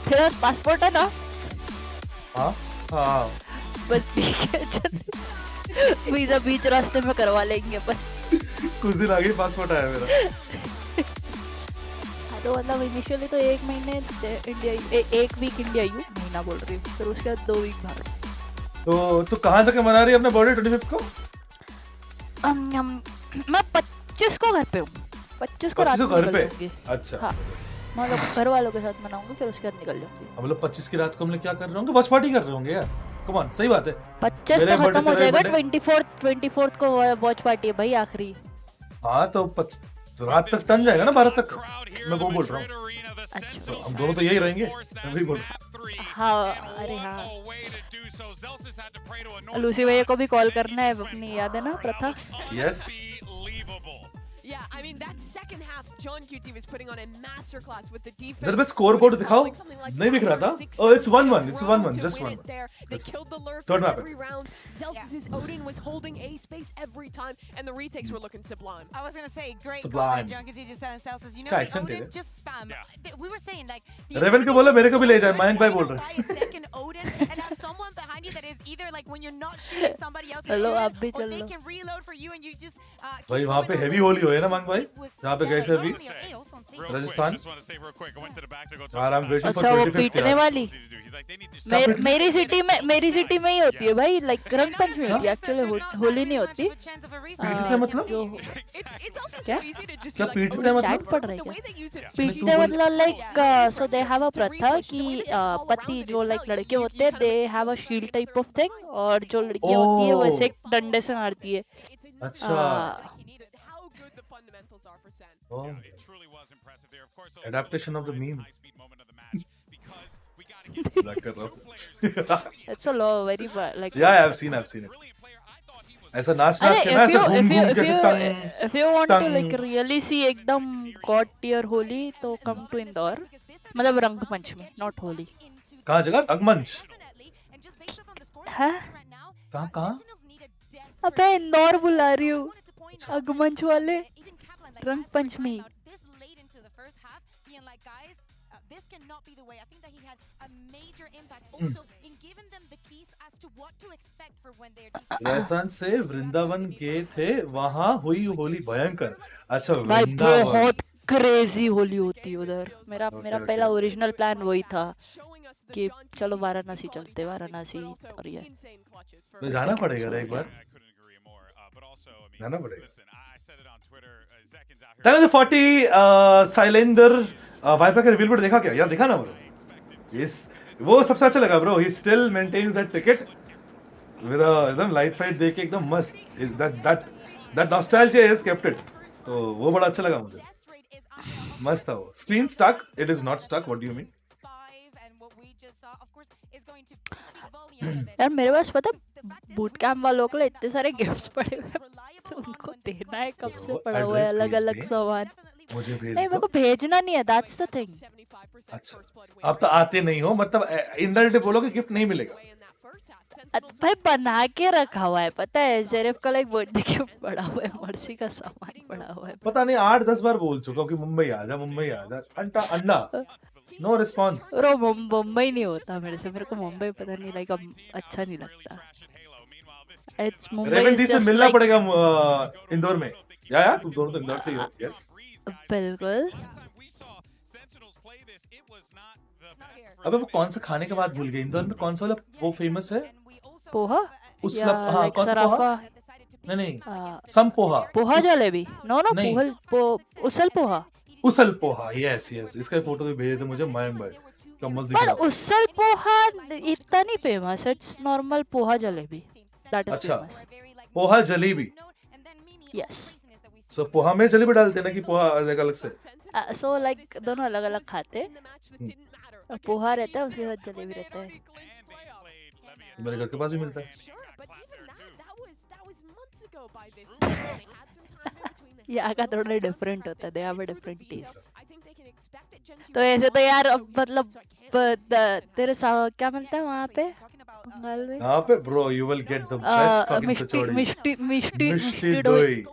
Speaker 15: तेरे पास पासपोर्ट है ना?
Speaker 3: हाँ हाँ
Speaker 15: बस ठीक है चल। वीजा बीच रास्ते में करवा लेंगे पर
Speaker 3: कुछ दिन आगे पासपोर्ट आया मेरा।
Speaker 15: तो मतलब इनिशियली तो 1 महीने इंडिया 1 वीक इंडिया यू महीना बोल रही हूँ, फिर उसके बाद 2 वीक बाहर।
Speaker 3: तो तू कहाँ जाके मना रही है अपना बर्थडे 25 को?
Speaker 15: मैं 25 को घर पे हूँ। 25 को रात को
Speaker 3: घर पे?
Speaker 15: जाऊंगी।
Speaker 3: अच्छा
Speaker 15: हाँ मतलब घर वालों के साथ मनाऊंगी, फिर उसके बाद निकल जाऊंगी।
Speaker 3: हम लोग 25 की रात को हम लोग क्या कर रहे होंगे? वॉच पार्टी कर रहे होंगे यार। कम ऑन, सही बात है।
Speaker 15: 25 तो खत्म हो जाएगा, 24th को वॉच पार्टी है भाई आखिरी।
Speaker 3: हाँ तो रात तक टन जाएगा ना 12 तक। मैं वो बोल रहा हूँ।
Speaker 15: अच्छा
Speaker 3: तो हम दोनों तो यही रहेंगे। मैं वही बोल रहा हूँ।
Speaker 15: हाँ अरे हाँ लूसी भैया को भी कॉल करना है अपनी, याद है ना प्रथा?
Speaker 3: Yes
Speaker 8: Yeah, I mean that second half, Gen.G team is putting on a masterclass with the defense.
Speaker 3: जरा बस स्कोर बोर्ड दिखाओ। नहीं दिख रहा था। Oh, it's 1-1. It's 1-1. Just 1-1.
Speaker 8: They killed the lurk every round. Zelsis' Odin was holding A space every time, and the retakes were looking sublime.
Speaker 7: I was gonna say, great call
Speaker 3: Sublime.
Speaker 7: Gen.G just said Zelsis. You know, the Odin just spam. We were saying like.
Speaker 3: Raven को बोला मेरे को भी ले जाए। मयंक भाई बोल रहे हैं।
Speaker 7: Buy a second Odin and have someone behind you that is either like when you're not shooting somebody else's
Speaker 15: Hello,
Speaker 7: shooting,
Speaker 15: आप भी
Speaker 7: or
Speaker 15: चल
Speaker 7: they
Speaker 15: low.
Speaker 7: can reload for you and you just.
Speaker 3: भाई वहाँ पे heavy Holi हुई है ना मंग भाई? जहाँ पे गए थे अभी राजस्थान।
Speaker 15: अच्छा वो पीटने वाली मेरी सिटी में ही होती है भाई। लाइक रंग पंचमी होती है एक्चुअली, होली नहीं होती।
Speaker 3: पीटते मतलब
Speaker 15: क्या
Speaker 3: क्या पीटते मतलब?
Speaker 15: चैट पढ़ रहे क्या? पीटते मतलब like so they have a प्रथा कि पति जो लाइक लड़के होते हैं they have a shield type of thing, और जो लड़कियां होती है वैसे डंडे से मारती है।
Speaker 3: अच्छा adaptation of the meme.
Speaker 15: It's a law very like
Speaker 3: yeah I've seen it. ऐसा नाच के ना ऐसा घूम के टंग।
Speaker 15: If you want to like really see एकदम god tier होली तो come to इंदौर, मतलब रंग पंचमी not होली।
Speaker 3: कहाँ जगह? रंगमंच
Speaker 15: है?
Speaker 3: कहाँ?
Speaker 15: अबे इंदौर बुला रही हूँ। रंगमंच वाले रंग पंचमी।
Speaker 7: This cannot be the way. I think that he had a major impact also in giving them the keys as to what to expect for when they're
Speaker 3: Rajasthan से वृंदावन गए थे, वहाँ हुई होली भयंकर। अच्छा
Speaker 15: भाई
Speaker 3: वृंदावन
Speaker 15: बहुत क्रेजी होली होती है उधर। मेरा पहला ओरिजिनल प्लान वही था कि चलो वाराणसी चलते, वाराणसी। और ये
Speaker 3: तो जाना पड़ेगा एक बार, जाना पड़ेगा। That was 40 साइलेंडर वाइपर का रिवील पर देखा क्या यार? देखा ना ब्रो? यस वो सबसे अच्छा लगा bro. He still maintains that ticket with एकदम लाइट फाइट देख के एकदम मस्त। That nostalgia is kept it. तो वो बड़ा अच्छा लगा मुझे, मस्त था वो। Screen stuck? It is not stuck. What do you mean?
Speaker 15: यार मेरे पास पता बूट कैंप वालों को इतने सारे गिफ्ट्स पड़े हुए हैं, तो उनको देना है कब से पड़ा हुआ है अलग अलग सामान।
Speaker 3: मुझे भेज
Speaker 15: नहीं मेरे को भेजना नहीं है, दैट्स द थिंग।
Speaker 3: अच्छा आप तो आते नहीं हो, मतलब इनडायरेक्टली बोलोगे गिफ्ट नहीं मिलेगा।
Speaker 15: भाई बना के रखा हुआ है पता है, ज़ेरेफ का लाइक बर्थडे गिफ्ट पड़ा हुआ है, मर्सी का सामान पड़ा हुआ है।
Speaker 3: पता नहीं 8-10 बार बोल चुका हूँ कि मुंबई आ जा, मुंबई आ जा। अंडा नो रिस्पांस।
Speaker 15: ब्रो मुंबई नहीं होता मेरे से, मेरे को मुंबई पता नहीं लाइक अच्छा नहीं लगता। इट्स मुंबई
Speaker 3: रेवन डी से मिलना पड़ेगा इंदौर में। या तुम दोनों तो इंदौर से ही हो। यस
Speaker 15: बिल्कुल।
Speaker 3: अबे वो कौन सा खाने के बाद भूल गए, इंदौर में कौन सा वाला वो फेमस है?
Speaker 15: पोहा?
Speaker 3: हाँ कौन सा पोहा? नहीं सम पोहा।
Speaker 15: पोहा जलेबी? नो उसल पोहा।
Speaker 3: उसल पोहा यस इसका फोटो भी भेजे थे मुझे मयंक भाई, क्या मस्त दिख रहा है।
Speaker 15: उसल पोहा इतना नहीं famous, it's normal poha jalebi that is famous.
Speaker 3: Poha jalebi?
Speaker 15: Yes
Speaker 3: So poha में जलेबी डालते हैं ना कि पोहा अलग अलग से?
Speaker 15: So like दोनों अलग अलग खाते हैं। पोहा रहता है उसके साथ जलेबी रहता है।
Speaker 3: मेरे घर के पास भी मिलता है।
Speaker 15: यहाँ का थोड़ा डिफरेंट होता है, they have a different taste। तो ऐसे तो यार मतलब तेरे क्या मिलता है वहाँ पे बंगाल में?
Speaker 3: यहाँ पे bro you will get the best fucking कचौड़ी। मिष्टी दोई,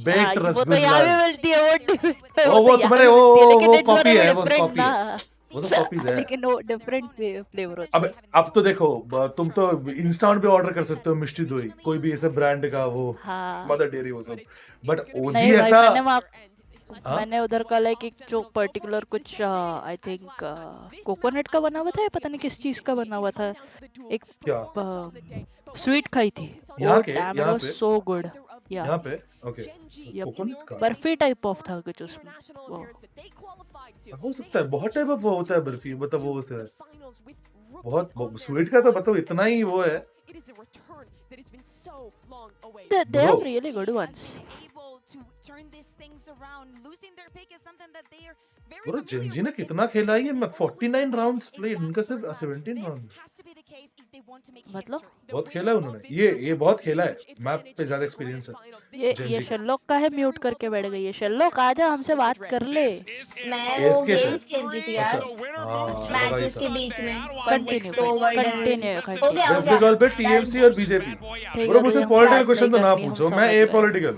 Speaker 3: baked रसगुल्ला।
Speaker 15: वो तो यहाँ भी मिलती है,
Speaker 3: वो तुम्हारे वो कॉपी है, वो कॉपी है, वो सब कॉपीज है।
Speaker 15: लेकिन वो डिफरेंट फ्लेवर होता है।
Speaker 3: अब तो देखो तुम तो इंस्टेंट पे ऑर्डर कर सकते हो मिष्टी दोई, कोई भी ऐसे ब्रांड का वो मदर डेयरी वो सब, बट ओजी ऐसा
Speaker 15: मैंने उधर का लाइक एक जो पर्टिकुलर कुछ आई थिंक कोकोनट का बना हुआ था, पता नहीं किस चीज का बना हुआ था, एक स्वीट खाई थी।
Speaker 3: यहाँ पे
Speaker 15: सो गुड।
Speaker 3: यहाँ पे ओके
Speaker 15: कोकोनट का बर्फी टाइप ऑफ था कुछ उसमें,
Speaker 3: हो सकता है बहुत टाइप ऑफ वो होता है बर्फी, मतलब वो होता है बहुत स्वीट का, तो मतलब इतना ही वो है।
Speaker 15: They are really good ones.
Speaker 3: Bro Gen.G ने कितना खेला है, 49 राउंड्स प्लेड, इनका सिर्फ 17 राउंड,
Speaker 15: मतलब
Speaker 3: बहुत खेला है उन्होंने। ये बहुत खेला है, मैप पे ज्यादा एक्सपीरियंस है।
Speaker 15: ये शेरलॉक का है, म्यूट करके बैठ गई है। शेरलॉक आजा हमसे बात कर ले।
Speaker 13: मैं वो गेम्स खेल रही थी यार मैचेस के बीच में।
Speaker 15: कंटिन्यू
Speaker 3: हो गया वेस्ट बंगाल पे टीएमसी और बीजेपी। ब्रो मुझे पॉलिटिकल क्वेश्चन तो ना पूछो, मैं ए political.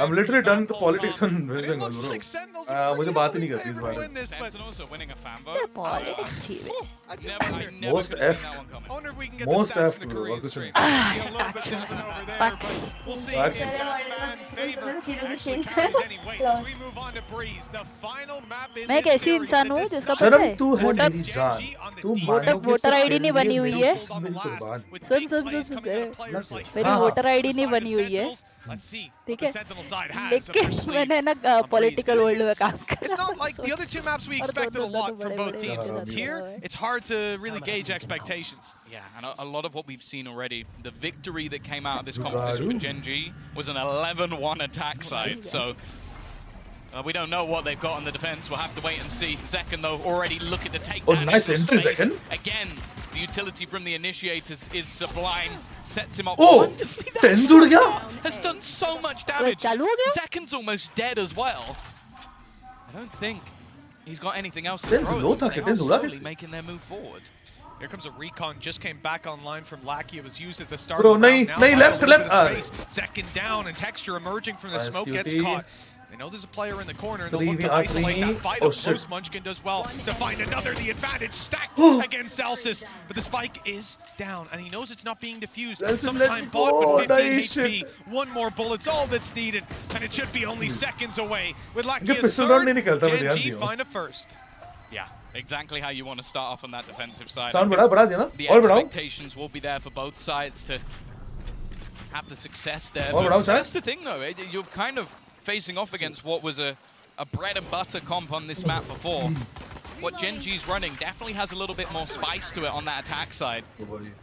Speaker 3: I'm literally done the politics on West Bengal, bro. मुझे बात ही नहीं करती इस बारे में। Most F bro, और कुछ नहीं।
Speaker 15: मैं कैसी इंसान हूँ जिसका पता
Speaker 3: शर्म
Speaker 15: है?
Speaker 3: तू है मेरी जान, तू
Speaker 15: वोटर आईडी नहीं बनी हुई है। सुन मेरी वोटर आईडी नहीं बनी हुई है, ठीक है, लेकिन मैंने ना पॉलिटिकल वर्ल्ड में काम किया।
Speaker 10: It's not like the other two maps we expected a lot from both teams. Here, it's hard to really gauge expectations.
Speaker 12: Yeah, and a lot of what we've seen already, the victory that came out of this competition for Gen.G was an 11-1 attack side, so we don't know what they've got on the defense. We'll have to wait and see. Zekken, though, already looking to take that
Speaker 3: nice
Speaker 12: into
Speaker 3: entry,
Speaker 12: space.
Speaker 3: Zekken.
Speaker 12: Again, the utility from the initiators is sublime. Sets him up wonderfully.
Speaker 3: Tens उड़ गया.
Speaker 12: Has done so much damage.
Speaker 15: चालू हो गया?
Speaker 12: Zekken's almost dead as well. I don't think he's got anything else to
Speaker 3: Tens
Speaker 12: throw.
Speaker 3: low था,
Speaker 12: They
Speaker 3: Tens
Speaker 12: are
Speaker 3: उड़ा
Speaker 12: slowly
Speaker 3: कैसे?
Speaker 12: making their move forward.
Speaker 10: Here comes a recon, just came back online from Lackey. It was used at the start
Speaker 3: Bro,
Speaker 10: of the round.
Speaker 3: nahi,
Speaker 10: Now has a
Speaker 3: left,
Speaker 10: little
Speaker 3: left.
Speaker 10: bit of space. Second down and Texture emerging from the smoke gets caught. They know there's a player in the corner and they'll look to isolate that fight. Of course, Munchkin does well to find another. The advantage stacked against Celsius, but the spike is down and he knows it's not being diffused. Sometime bought with 15 HP. One more bullet's all that's needed, and it should be only seconds away. With Lackey as third, Gen.G find a first.
Speaker 12: Yeah, exactly how you want to start off on that defensive side.
Speaker 3: Sound बढ़ा दिया ना?
Speaker 12: The
Speaker 3: और बढ़ाओ।
Speaker 12: expectations will be there for both sides to have the success there.
Speaker 3: और बढ़ाओ,
Speaker 12: That's the thing, though. You're kind of facing off against what was a bread and butter comp on this map before. What Gen.G's running definitely has a little bit more spice to it on that attack side.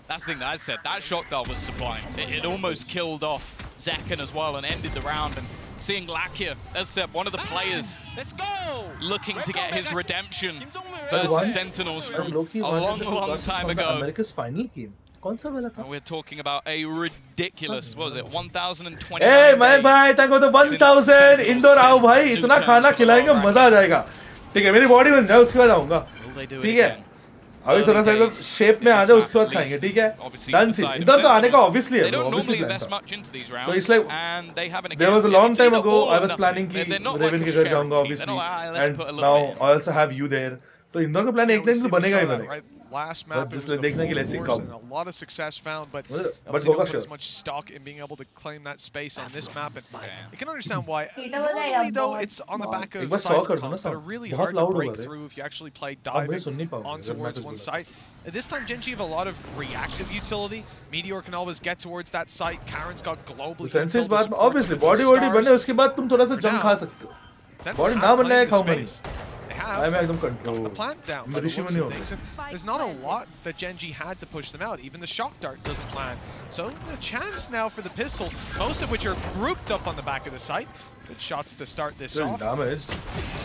Speaker 12: That's the thing that I said. That shot dart was sublime. It almost killed off Zekken as well and ended the round. And seeing Lakia, as said, one of the players looking to get his redemption versus Sentinels from a long time ago.
Speaker 3: America's final game. कौन सा वाला था?
Speaker 12: We're talking about a ridiculous, what was it, 1,020.
Speaker 3: Hey, मैं भाई तक तो 1,000 इंदौर आओ भाई, इतना खाना खिलाएंगे मजा आ जाएगा। ठीक है, मेरी बॉडी बन जाए उसके बाद आऊंगा। ठीक है, अभी थोड़ा सा लोग शेप में आ जाए उसके बाद खाएंगे, ठीक है? डन सी। इंदौर तो आने का obviously है, obviously plan था। So it's like there was a long time ago I was planning कि रेवन के घर जाऊंगा obviously, and now I also have you there. तो इंदौर का प्लान एक दिन तो बनेगा ही बनेगा।
Speaker 10: Last map,
Speaker 3: just
Speaker 10: it was
Speaker 3: देखने के लिए
Speaker 10: the
Speaker 3: come.
Speaker 10: and a lot of success found, but
Speaker 3: But
Speaker 10: obviously don't
Speaker 3: Goga
Speaker 10: put as
Speaker 3: sure.
Speaker 10: much stock in being able to claim that space on this map. And you can understand why. Normally, though, it's on the back of side comps that are really hard to break through if you actually play diving on towards one side. At this time, Gen.G have a lot of reactive utility. Meteor can always get towards that site. Karen's got globally.
Speaker 3: Senses बाद में obviously body बने उसके बाद तुम थोड़ा सा जंग खा सकते हो। Body ना बनना है खाओ मनी।
Speaker 10: have
Speaker 3: एकदम
Speaker 10: got the
Speaker 3: control.
Speaker 10: plant down by the looks of things. And there's not a lot that Gen.G had to push them out. Even the shock dart doesn't land. So a chance now for the pistols, most of which are grouped up on the back of the site. Good shots to start this off.
Speaker 3: Damaged.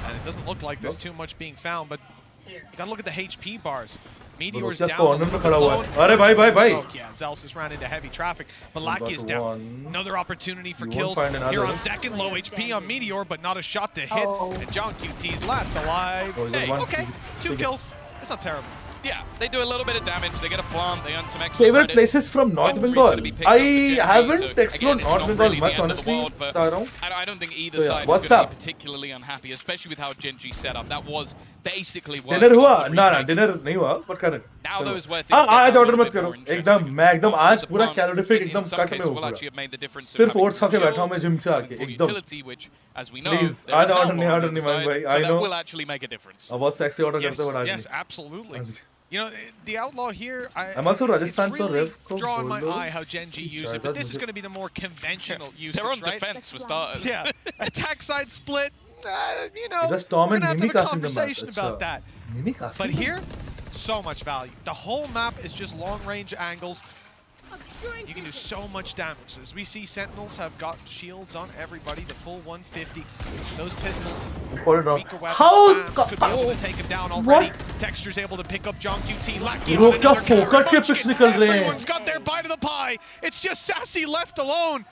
Speaker 10: And it doesn't look like there's too much being found, but you gotta look at the HP bars. Meteor's
Speaker 3: बच्चा
Speaker 10: down.
Speaker 3: corner में खड़ा हुआ है. अरे भाई भाई भाई.
Speaker 10: Yeah, Zelsis ran into heavy traffic, but Lackey is down.
Speaker 3: One.
Speaker 10: Another opportunity for
Speaker 3: You
Speaker 10: kills
Speaker 3: won't find
Speaker 10: here
Speaker 3: another.
Speaker 10: on second. Low HP on Meteor, but not a shot to hit. And John QT's last alive.
Speaker 3: Oh,
Speaker 10: Hey,
Speaker 3: one.
Speaker 10: okay, 2 kills. That's not terrible.
Speaker 12: Yeah, they do a little bit of damage. They get a plant. They earn some extra
Speaker 3: Favorite
Speaker 12: credits.
Speaker 3: places from North
Speaker 12: One
Speaker 3: Bengal.
Speaker 12: reason to be picked up for
Speaker 3: I
Speaker 12: Gen.G,
Speaker 3: haven't
Speaker 12: so
Speaker 3: explored
Speaker 12: again,
Speaker 3: North
Speaker 12: it's not
Speaker 3: Bengal
Speaker 12: really
Speaker 3: much,
Speaker 12: the end of the
Speaker 3: honestly.
Speaker 12: world, but
Speaker 3: Sarong.
Speaker 12: I don't think either
Speaker 3: So, yeah,
Speaker 12: side
Speaker 3: what's
Speaker 12: is going to
Speaker 3: up?
Speaker 12: be particularly unhappy, especially with how Gen.G set up. That was basically
Speaker 3: Dinner
Speaker 12: working
Speaker 3: हुआ?
Speaker 12: on the
Speaker 3: ना ना
Speaker 12: retake.
Speaker 3: dinner नहीं हुआ, but करें.
Speaker 12: Now
Speaker 3: चलो.
Speaker 12: those where things
Speaker 3: हाँ
Speaker 12: get
Speaker 3: आज
Speaker 12: a
Speaker 3: order
Speaker 12: little
Speaker 3: मत
Speaker 12: bit
Speaker 3: करो.
Speaker 12: more interesting.
Speaker 3: एकदम मैं एकदम आज
Speaker 12: The
Speaker 3: पूरा
Speaker 12: plant
Speaker 3: calorific
Speaker 12: in
Speaker 3: एकदम
Speaker 12: some
Speaker 3: cut में
Speaker 12: cases
Speaker 3: हूँ
Speaker 12: will
Speaker 3: पूरा.
Speaker 12: actually have made the difference of
Speaker 3: सिर्फ
Speaker 12: having
Speaker 3: oats खा के
Speaker 12: some
Speaker 3: बैठा हूँ मैं gym से
Speaker 12: shields
Speaker 3: आके
Speaker 12: for
Speaker 3: एकदम.
Speaker 12: utility, which, as we know,
Speaker 3: Please,
Speaker 12: there
Speaker 3: आज
Speaker 12: is an
Speaker 3: order नहीं
Speaker 12: outlaw
Speaker 3: order
Speaker 12: on
Speaker 3: नहीं
Speaker 12: the
Speaker 3: मान
Speaker 12: side,
Speaker 3: भाई.
Speaker 12: so
Speaker 3: I
Speaker 12: that
Speaker 3: know.
Speaker 12: will actually make a difference.
Speaker 3: अब बहुत sexy order
Speaker 10: Yes,
Speaker 3: करते हो आज
Speaker 10: yes,
Speaker 3: नहीं.
Speaker 10: absolutely. You know, the outlaw here,
Speaker 3: I'm also Rajasthan
Speaker 10: it's
Speaker 3: to
Speaker 10: really
Speaker 3: Rev को
Speaker 10: drawing my
Speaker 3: बोलो.
Speaker 10: eye how Gen.G use it, but this is going to be the more conventional usage,
Speaker 12: They're on
Speaker 10: right?
Speaker 12: defense for starters.
Speaker 10: Yeah, attack side split, you know,
Speaker 3: It was Tom
Speaker 10: we're
Speaker 3: and
Speaker 10: going to
Speaker 3: Mimi
Speaker 10: have a
Speaker 3: casting the match.
Speaker 10: conversation about
Speaker 3: अच्छा.
Speaker 10: that.
Speaker 3: Mimi casting.
Speaker 10: But here, so much value. The whole map is just long-range angles. You can do so much damage. As we see, Sentinels have got shields on everybody, the full 150. Those pistols, weaker weapons, spams, could be able to take him down already. Texture's able to pick up John QT. Lackey on another
Speaker 3: फोकट के pics निकल रहे हैं.
Speaker 10: Everyone's got their bite of the pie. It's just Sassy left alone.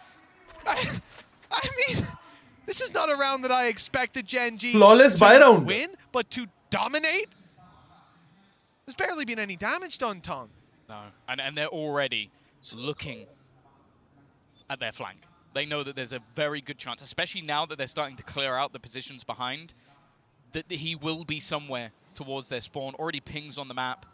Speaker 10: I mean, this is not a round that I expected Gen.G
Speaker 3: Flawless buy
Speaker 10: to
Speaker 3: round.
Speaker 10: win, but to dominate? There's barely been any damage done, Tom.
Speaker 12: No, and they're already looking at their flank. They know that there's a very good chance, especially now that they're starting to clear out the positions behind, that he will be somewhere towards their spawn. Already pings on the map.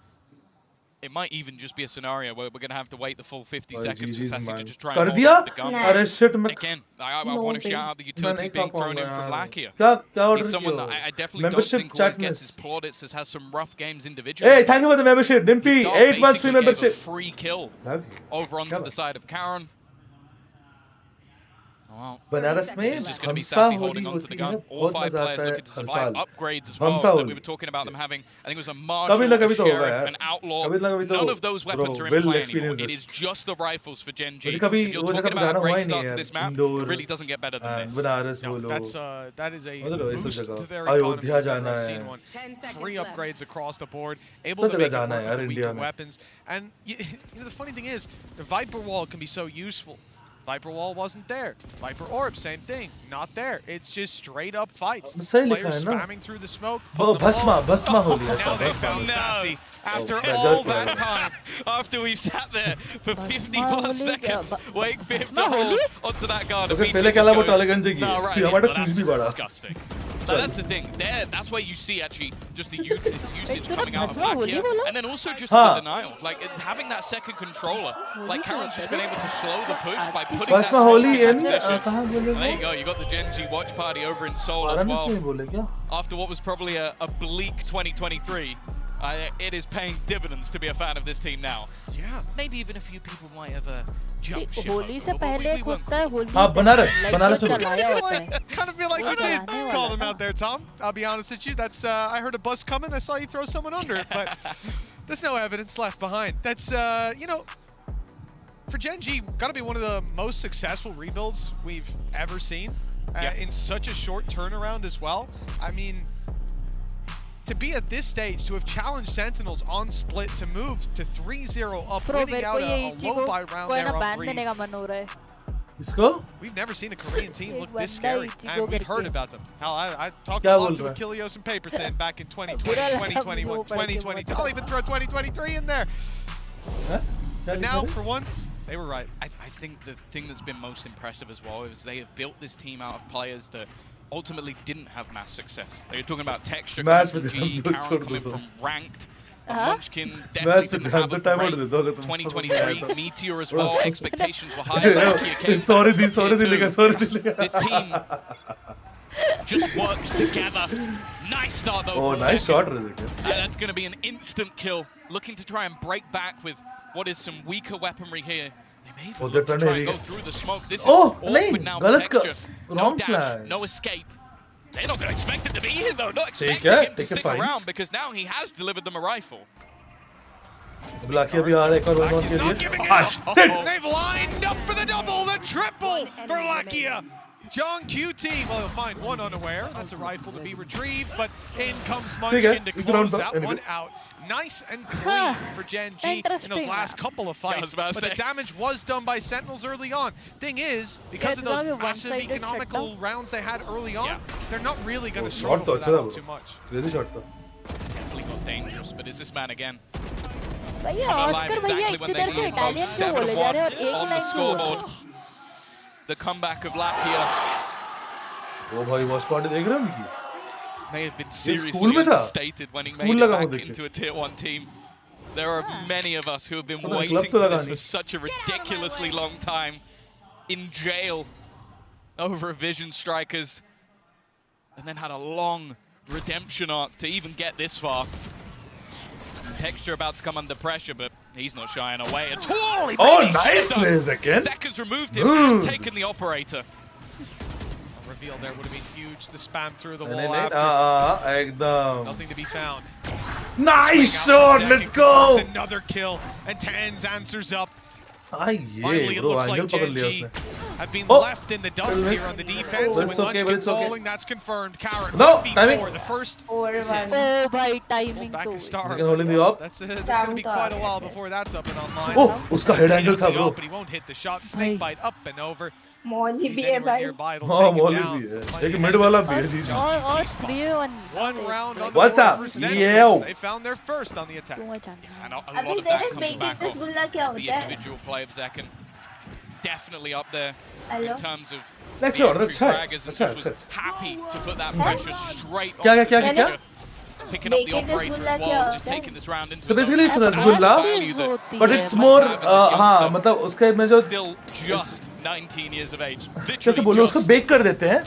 Speaker 12: It might even just be a scenario where we're going to have to wait the full 50 seconds for Sassy to just try and hold on to the gun.
Speaker 3: अरे shit मैं.
Speaker 12: Again, I want to shout out the utility being thrown in from Lakia.
Speaker 3: क्या order
Speaker 12: He's someone that
Speaker 3: किया?
Speaker 12: I definitely don't think always gets his plaudits, has some rough games individually.
Speaker 3: Hey, thank you for the membership, Dimpy. 8 months free membership.
Speaker 12: Free kill over onto the side of Karen. Wow.
Speaker 3: Banaras में
Speaker 12: This is going to be
Speaker 3: हमसा
Speaker 12: Sassy
Speaker 3: Holi
Speaker 12: holding onto
Speaker 3: होती
Speaker 12: the
Speaker 3: है.
Speaker 12: gun. All
Speaker 3: बहुत
Speaker 12: 5
Speaker 3: मजा
Speaker 12: players
Speaker 3: आता है
Speaker 12: looking to
Speaker 3: her
Speaker 12: survive.
Speaker 3: साल.
Speaker 12: Upgrades as well
Speaker 3: हमसा
Speaker 12: that we
Speaker 3: Holi.
Speaker 12: were talking about them having. I think it was a
Speaker 3: कभी
Speaker 12: Marshal,
Speaker 3: ना कभी
Speaker 12: a
Speaker 3: तो होगा
Speaker 12: Sheriff,
Speaker 3: यार.
Speaker 12: an Outlaw.
Speaker 3: कभी ना कभी तो
Speaker 12: None of those weapons
Speaker 3: bro,
Speaker 12: are in
Speaker 3: will
Speaker 12: play anymore.
Speaker 3: experience
Speaker 12: It
Speaker 3: this.
Speaker 12: is just the rifles for Gen.G.
Speaker 3: मुझे कभी
Speaker 12: If you're
Speaker 3: वो
Speaker 12: talking
Speaker 3: जगह पे
Speaker 12: about
Speaker 3: जाना
Speaker 12: a
Speaker 3: हुआ
Speaker 12: great
Speaker 3: ही
Speaker 12: start
Speaker 3: नहीं
Speaker 12: to
Speaker 3: यार.
Speaker 12: this map,
Speaker 3: Indore
Speaker 12: it really doesn't get better than this.
Speaker 3: Banaras
Speaker 10: No,
Speaker 3: बोलो.
Speaker 10: that is a
Speaker 3: मतलब ऐसी
Speaker 10: boost
Speaker 3: जगह.
Speaker 10: to their
Speaker 3: Ayodhya
Speaker 10: economy. I've
Speaker 3: जाना
Speaker 10: never
Speaker 3: है.
Speaker 10: seen one. 3 upgrades across the board,
Speaker 3: तो
Speaker 10: able to
Speaker 3: जगह
Speaker 10: make it
Speaker 3: जाना है
Speaker 10: work with
Speaker 3: यार
Speaker 10: the
Speaker 3: इंडिया
Speaker 10: weaker
Speaker 3: में.
Speaker 10: weapons. And you know, the funny thing is, the Viper Wall can be so useful. Viper Wall wasn't there. Viper Orb, same thing, not there. It's just straight up fights.
Speaker 3: सही लिखा
Speaker 10: Players
Speaker 3: है ना.
Speaker 10: spamming through the smoke.
Speaker 3: Oh, भस्मा हो गया.
Speaker 10: Now they found Sassy. After
Speaker 3: Oh,
Speaker 10: all that time.
Speaker 12: After we've sat there for 50 plus seconds, waiting for him to hold onto that guard.
Speaker 3: Okay, पहले क्या लगा वो टालेगंज की.
Speaker 12: No, right.
Speaker 3: कि हमारा
Speaker 12: Well,
Speaker 3: कुछ
Speaker 12: that's
Speaker 3: भी
Speaker 12: just
Speaker 3: बड़ा.
Speaker 12: disgusting. No, that's the thing. That's where you see actually just the usage coming out of back here, and then also just the denial. Like it's having that second controller. Like Karen's just been able to slow the push by putting that
Speaker 3: Bhasma Holi
Speaker 12: smoke in
Speaker 3: in
Speaker 12: position.
Speaker 3: कहाँ बोले
Speaker 12: And there you
Speaker 3: वो?
Speaker 12: go. You got the Gen.G Watchparty over in Seoul as
Speaker 3: आराम
Speaker 12: well.
Speaker 3: से बोले क्या?
Speaker 12: After what was probably a bleak 2023. It is paying dividends to be a fan of this team now.
Speaker 10: Yeah.
Speaker 12: Maybe even a few people might have jumped ship.
Speaker 15: Holi से पहले एक होता है होली.
Speaker 3: हाँ बनारस में.
Speaker 15: चलाया होता है.
Speaker 10: Kind of feel like you did call them out there, Tom. I'll be honest with you. That's I heard a bus coming. I saw you throw someone under it, but there's no evidence left behind. That's you know, for Gen.G, got to be one of the most successful rebuilds we've ever seen in such a short turnaround as well. I mean, to be at this stage, to have challenged Sentinels on split, to move to 3-0 up, winning out a low buy round there on Breeze.
Speaker 3: इसको?
Speaker 10: We've never seen a Korean team look this scary, and we've heard about them. Hell, I talked
Speaker 3: क्या
Speaker 10: a lot
Speaker 3: बोल
Speaker 10: to
Speaker 3: रहा है?
Speaker 10: Achilleos and Paperthin back in 2020, 2021, 2020. I'll even throw 2023 in there. But now, for once, they were right.
Speaker 12: I think the thing that's been most impressive as well is they have built this team out of players that ultimately didn't have mass success. They were talking about Texture coming from G, Karen coming from Ranked, Munchkin definitely didn't have a great 2023, Meteor as well, expectations were high.
Speaker 3: Sorry दिलेगा.
Speaker 12: This team just works together. Nice start though.
Speaker 3: Oh, nice shot, Rizek.
Speaker 12: That's going to be an instant kill. Looking to try and break back with what is some weaker weaponry here. They may
Speaker 3: they're
Speaker 12: try
Speaker 3: trying
Speaker 12: and
Speaker 3: to
Speaker 12: go through the smoke. This is
Speaker 3: Oh,
Speaker 12: awkward now for
Speaker 3: गलत
Speaker 12: Texture. No
Speaker 3: wrong
Speaker 12: dash,
Speaker 3: flag.
Speaker 12: no escape. They're not going to expect it to be here, though. Not expecting him to stick around because now he has delivered them a rifle.
Speaker 3: Blacky abhi aa raha hai ek aur one on ke liye.
Speaker 10: They've lined up for the double, the triple for Lakia. Gen.G team, well, he'll find one unaware. That's a rifle to be retrieved, but in comes Munchkin to close that one out. Nice and clean for Gen.G in those last couple of fights, but the damage was done by Sentinels early on. Thing is, because of those massive economical rounds they had early on, they're not really going to struggle for that all too much.
Speaker 12: Definitely got dangerous, but is this man again?
Speaker 15: भैया Oscar भैया इतनी देर से Italian क्यों बोले जा रहे हैं और
Speaker 12: on the scoreboard. The comeback of Lakia.
Speaker 3: Oh bhai, Watchparty dekh rahe ho?
Speaker 12: May have been seriously understated when he made it back into a tier 1 team. There are many of us who have been waiting for this for such a ridiculously long time. In jail over a Vision Strikers. And then had a long redemption arc to even get this far. Texture about to come under pressure, but he's not shying away at all.
Speaker 3: Oh, nice again.
Speaker 12: Seconds removed him and taken the operator.
Speaker 10: A reveal there would have been huge. The spam through the wall after. Nothing to be found.
Speaker 3: Nice shot. Let's go.
Speaker 10: Another kill, and Tens answers up.
Speaker 3: Finally,
Speaker 10: it looks like Gen.G have been left in the dust here on the defense. And with Munchkin falling, that's confirmed. Carrot,
Speaker 3: no,
Speaker 10: the first.
Speaker 15: Oh, bhai, timing
Speaker 10: back
Speaker 15: to
Speaker 10: star. That's going to be quite a while before that's up and online.
Speaker 3: Oh, uska head angle tha, bro.
Speaker 10: But he won't hit the shot. Snake bite up and over.
Speaker 13: Molly bhi hai bhai.
Speaker 3: Oh, Molly bhi hai. Ek mid wala bhi hai, ji.
Speaker 10: One round on the
Speaker 3: What's up?
Speaker 10: Yeah. They found their first on the attack.
Speaker 12: And a lot of that comes back off the individual play of Zekken. Definitely up there in terms of the entry fraggers, and just was happy to put that pressure straight on Texture. Picking up the operator as well, just taking this round into
Speaker 3: so basically it's Rasgulla, but it's more हाँ मतलब उसका में जो
Speaker 12: still just 19 years of age.
Speaker 3: जैसे बोलो उसको bake कर देते हैं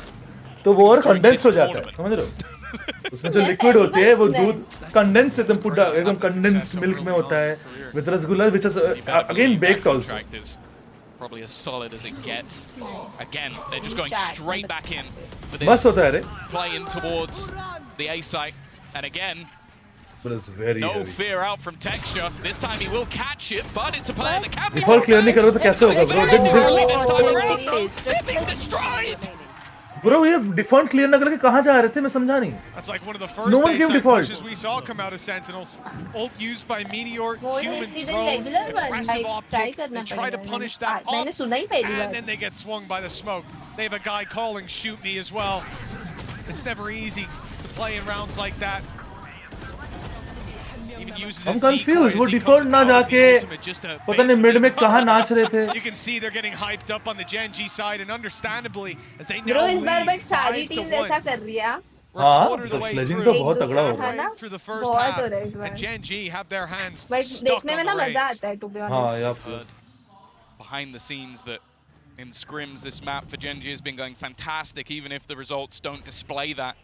Speaker 3: तो वो और कंडेंस हो जाता है, समझ रहे हो? उसमें जो लिक्विड होती है वो दूध कंडेंस एकदम कंडेंस्ड मिल्क में होता है with Rasgulla, which is again baked also.
Speaker 12: Probably as solid as it gets. Again, they're just going straight back in for
Speaker 3: this
Speaker 12: play in towards the A site. And again,
Speaker 3: but it's very
Speaker 12: no fear out from Texture. This time he will catch it, but it's a player that can be
Speaker 3: default clear नहीं करो तो कैसे होगा bro?
Speaker 12: This time around, though, they're being destroyed.
Speaker 3: Bro, ये default clear ना करके कहाँ जा रहे थे? मैं समझा नहीं.
Speaker 10: That's like one of the first pushes we saw come out of Sentinels. Ult used by Meteor, human drone, aggressive optic. They try to punish that up, and then they get swung by the smoke. They have a guy calling shoot me as well. It's never easy to play in rounds like that.
Speaker 3: I'm confused. वो default ना जाके पता नहीं mid में कहाँ नाच रहे थे.
Speaker 10: You can see they're getting hyped up on the Gen.G side, and understandably, as they now lead 5-1.
Speaker 3: हाँ, तो sledging तो बहुत तगड़ा होगा.
Speaker 10: Through the first half, and Gen.G have their hands stuck on the reins.
Speaker 3: हाँ, yeah.
Speaker 12: Behind the scenes, that in scrims, this map for Gen.G has been going fantastic, even if the results don't display that.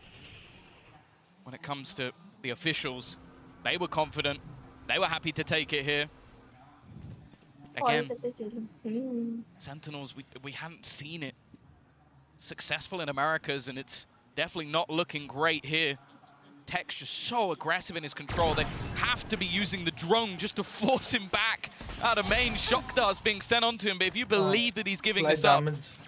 Speaker 12: When it comes to the officials, they were confident. They were happy to take it here. Again, Sentinels, we hadn't seen it successful in Americas, and it's definitely not looking great here. Texture so aggressive in his control. They have to be using the drone just to force him back out of main. Shock darts being sent onto him, but if you believe that he's giving this up,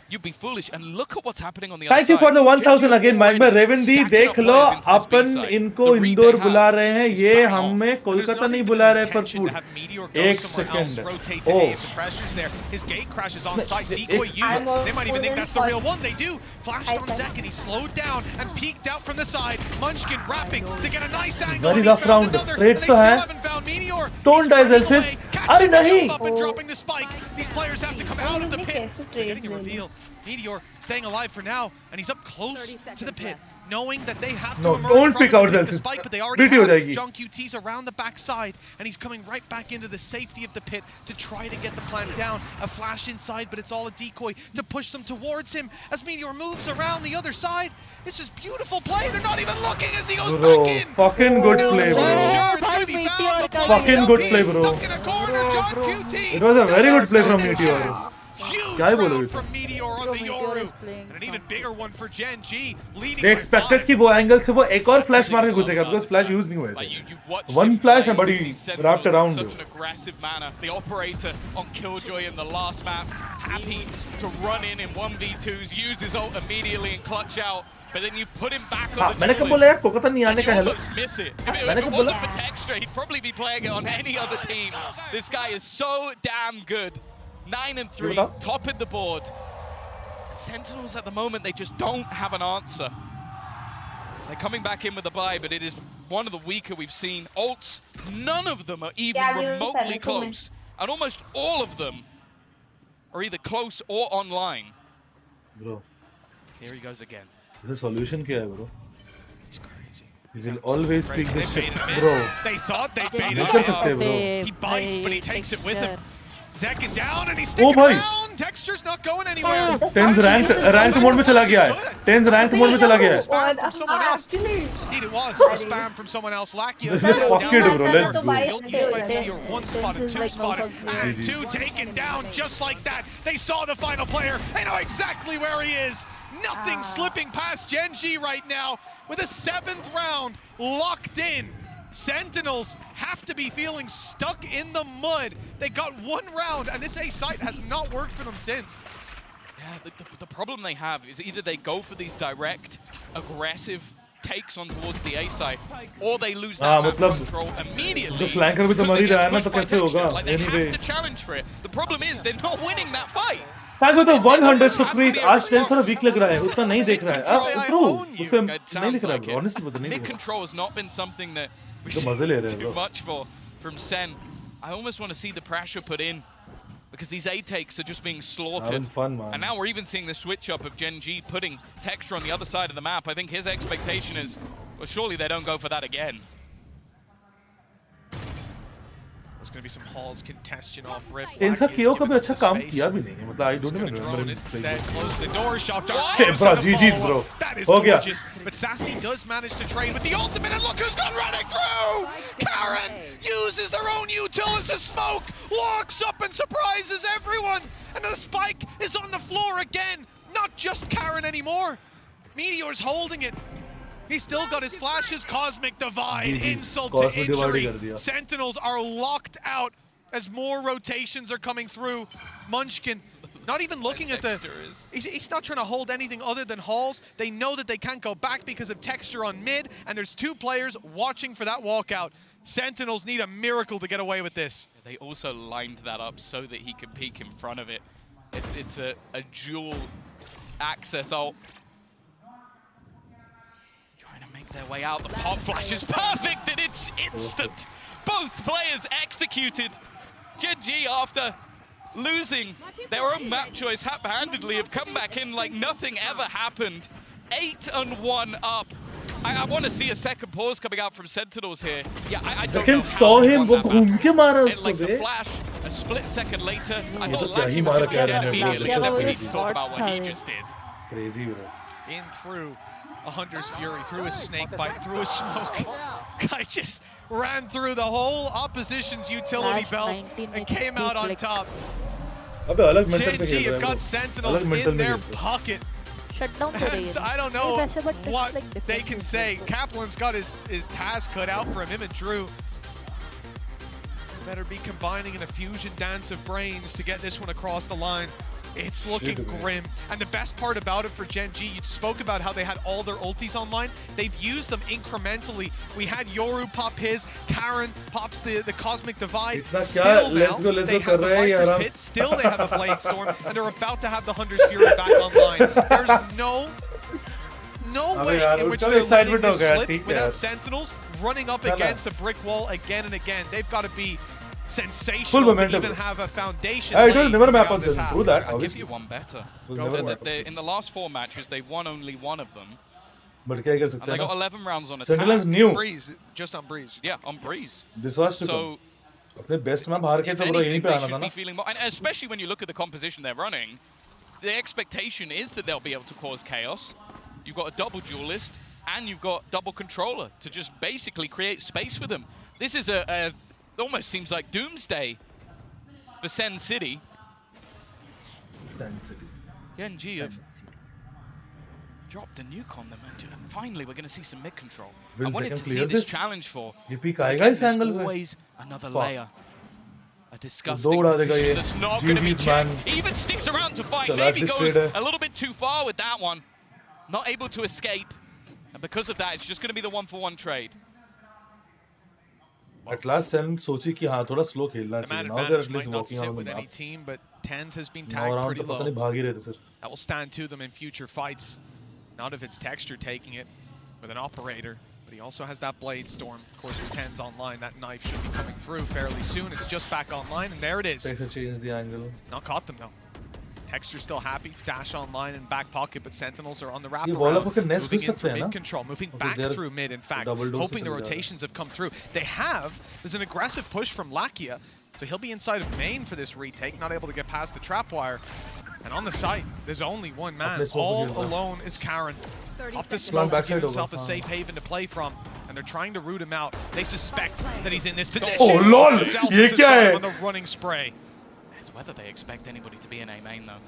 Speaker 12: you'd be foolish. And look at what's happening on the other side.
Speaker 3: Thank you for the 1000 again, Mike. Revendi, देख लो, अपन इनको इंदौर बुला रहे हैं, ये हमें कोलकाता नहीं बुला रहे for food. एक second. Oh.
Speaker 10: His gate crashes on site. Decoy used. They might even think that's the real one. They do. Flashed on Zek, and he slowed down and peeked out from the side. Munchkin wrapping to get a nice angle.
Speaker 3: Very rough round. Trades तो है. Don't die, Zelsis. अरे नहीं.
Speaker 10: Dropping the spike. These players have to come out of the pit. Getting a reveal. Meteor staying alive for now, and he's up close to the pit, knowing that they have to emerge
Speaker 3: don't
Speaker 10: from
Speaker 3: pick out
Speaker 10: the
Speaker 3: Zelsis.
Speaker 10: spike, but they already have Gen.G's around the backside, and he's coming right back into the safety of the pit to try to get the plant down. A flash inside, but it's all a decoy to push them towards him as Meteor moves around the other side. This is beautiful play. They're not even looking as he goes back in.
Speaker 3: Fucking good play, bro. Fucking good play, bro.
Speaker 10: Stuck in a corner, Gen.G.
Speaker 3: It was a very good play from Meteor.
Speaker 10: Huge
Speaker 3: क्या
Speaker 10: round from Meteor on the Yoru. And an even bigger one for Gen.G, leading
Speaker 3: They
Speaker 10: by
Speaker 3: expected
Speaker 10: 5.
Speaker 3: कि वो angle से वो एक और flash मार के घुसेगा because flash use नहीं हुए थे. One flash and buddy wrapped around.
Speaker 12: Such an aggressive manner. The operator on Killjoy in the last map, happy to run in 1v2s, use his ult immediately and clutch out. But then you put him back on the
Speaker 3: मैंने कब बोला यार कोलकाता नहीं आने का hello.
Speaker 12: miss it. If it wasn't for Textra, he'd probably be playing it on any other team. This guy is so damn good. 9 and 3, top of the board. Sentinels at the moment, they just don't have an answer. They're coming back in with a buy, but it is one of the weaker we've seen. Ults, none of them are even remotely close. And almost all of them are either close or online.
Speaker 3: Bro.
Speaker 12: Here he goes again.
Speaker 3: The solution क्या है bro?
Speaker 10: He's crazy.
Speaker 3: He will always pick this shit, bro.
Speaker 10: They thought they baited
Speaker 3: नहीं कर सकते
Speaker 10: him.
Speaker 3: bro.
Speaker 10: He bites, but he takes it with him. Zekin down and he's sticking around. Texture's not going anywhere.
Speaker 3: Tens ranked mode में चला गया है. Tens ranked mode में चला गया है.
Speaker 10: Spam from someone else. Indeed it was a spam from someone else. Lakia
Speaker 3: This is fucking bro. Let's go.
Speaker 10: Used by Meteor, 1 spotted, 2 spotted, and 2 taken down just like that. They saw the final player. They know exactly where he is. Nothing slipping past Gen.G right now with a 7th round locked in. Sentinels have to be feeling stuck in the mud. They got 1 round and this A site has not worked for them since.
Speaker 12: Yeah, the problem they have is either they go for these direct, aggressive takes on towards the A side, or they lose that map control immediately.
Speaker 3: The flanker भी तो मर ही रहा है ना तो कैसे होगा?
Speaker 12: Like they have to challenge for it. The problem is they're not winning that fight.
Speaker 3: Thanks for the 100 Supreet. आज 10 थोड़ा weak लग रहा है. उतना नहीं देख रहा है. True. उसका नहीं दिख रहा है. Honestly पता नहीं.
Speaker 12: Mid control has not been something that we
Speaker 3: तो मजे ले रहे हैं
Speaker 12: too much for from SEN. I almost want to see the pressure put in because these A takes are just being slaughtered.
Speaker 3: Having fun, man.
Speaker 12: And now we're even seeing the switch up of Gen.G putting Textra on the other side of the map. I think his expectation is, well, surely they don't go for that again.
Speaker 10: There's going to be some Halls congestion off rip.
Speaker 3: इनका कियो कभी अच्छा काम किया भी नहीं है. मतलब I don't even remember.
Speaker 10: Instead, close the door, shot
Speaker 3: Hey, bro, GG's bro.
Speaker 10: That is
Speaker 3: हो गया.
Speaker 10: gorgeous. But Sassy does manage to trade with the ultimate, and look who's gone running through! Karen uses their own util as a smoke, walks up and surprises everyone, and the spike is on the floor again. Not just Karen anymore. Meteor's holding it. He's still got his flashes. Cosmic Divide, insult to injury. Sentinels are locked out as more rotations are coming through. Munchkin not even looking at the... He's not trying to hold anything other than Halls. They know that they can't go back because of texture on mid, and there's 2 players watching for that walkout. Sentinels need a miracle to get away with this.
Speaker 12: They also lined that up so that he can peek in front of it. It's a dual access ult. Make their way out. The pop flash is perfect and it's instant. Both players executed. Gen.G, after losing their own map choice haphazardly, have come back in like nothing ever happened. 8 and 1 up. I want to see a second pause coming out from Sentinels here. Yeah, I don't know
Speaker 3: saw him वो घूम के मारा उसको
Speaker 12: like the flash, a split second later. I thought Lackey was going to be dead immediately, and then we need to talk about what he just did.
Speaker 3: Crazy, bro.
Speaker 10: In through a Hunter's Fury, through a snake bite, through a smoke. Guy just ran through the whole opposition's utility belt and came out on top. Gen.G have got Sentinels in their pocket. And I don't know what they can say. Kaplan's got his task cut out for him and Drew. Better be combining in a fusion dance of brains to get this one across the line. It's looking grim. And the best part about it for Gen.G, you spoke about how they had all their ultis online. They've used them incrementally. We had Yoru pop his, Karen pops the Cosmic Divide. Still now, they have the Viper's Pit, still they have a Blade Storm, and they're about to have the Hunter's Fury back online. There's no way in which they're letting this slip without Sentinels running up against a brick wall again and again. They've got to be sensational to even have a foundation.
Speaker 3: It will never map on Sentinel. True that.
Speaker 12: I'll give you one better. In the last 4 matches, they've won only 1 of them.
Speaker 3: But क्या कर सकते हैं?
Speaker 12: And they got 11 rounds on attack.
Speaker 3: Sentinel's new.
Speaker 10: Breeze, just on Breeze.
Speaker 12: Yeah, on Breeze.
Speaker 3: This was so. अपने best में बाहर के तो bro यहीं पे आना था ना.
Speaker 12: And especially when you look at the composition they're running, the expectation is that they'll be able to cause chaos. You've got a double duelist and you've got double controller to just basically create space for them. This is it almost seems like doomsday for Sen City. Gen.G have dropped a nuke on them, and finally we're going to see some mid control. I wanted to see this challenge for. Again, there's always another layer. A disgusting position that's not going to be checked. Even sticks around to fight. Maybe goes a little bit too far with that one. Not able to escape. And because of that, it's just going to be the 1-for-1 trade.
Speaker 3: At last, SEN sochi ki haan thoda slow khelna chahiye. Now they're at least walking around
Speaker 10: with
Speaker 3: the
Speaker 10: any
Speaker 3: map.
Speaker 10: team, but Tens has been tagged pretty low. That will stand to them in future fights. Not if it's Texture taking it with an operator. But he also has that Blade Storm. Of course, with Tens online, that knife should be coming through fairly soon. It's just back online, and there it is.
Speaker 3: Change the angle.
Speaker 10: It's not caught them, though. Texture's still happy. Dash online in back pocket, but Sentinels are on the wrap around. Moving in for mid control, moving back through mid, in fact. Hoping the rotations have come through. There's an aggressive push from Lakia, so he'll be inside of main for this retake, not able to get past the trap wire. And on the site, there's only one man. All alone is Karen. Off the smoke to give himself a safe haven to play from. And they're trying to root him out. They suspect that he's in this position.
Speaker 3: Oh, lol! Ye kya hai?
Speaker 10: On the running spray.
Speaker 12: It's whether they expect anybody to be in A main, though.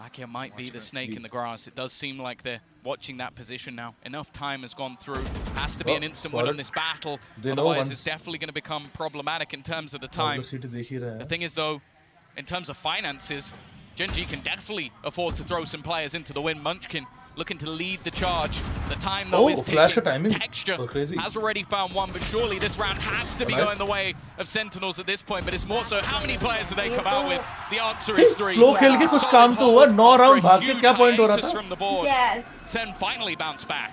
Speaker 12: Lakia might be the snake in the grass. It does seem like they're watching that position now. Enough time has gone through. Has to be an instant win in this battle. Otherwise, it's definitely going to become problematic in terms of the time. The thing is, though, in terms of finances, Gen.G can definitely afford to throw some players into the win. Munchkin looking to lead the charge. The time, though, is ticking. Texture has already found one, but surely this round has to be going the way of Sentinels at this point. But it's more so, how many players do they come out with? The answer is 3.
Speaker 3: Slow खेल के कुछ काम तो हुआ. 9 round भाग के क्या point हो रहा था?
Speaker 12: From the board.
Speaker 13: Yes.
Speaker 12: SEN finally bounced back.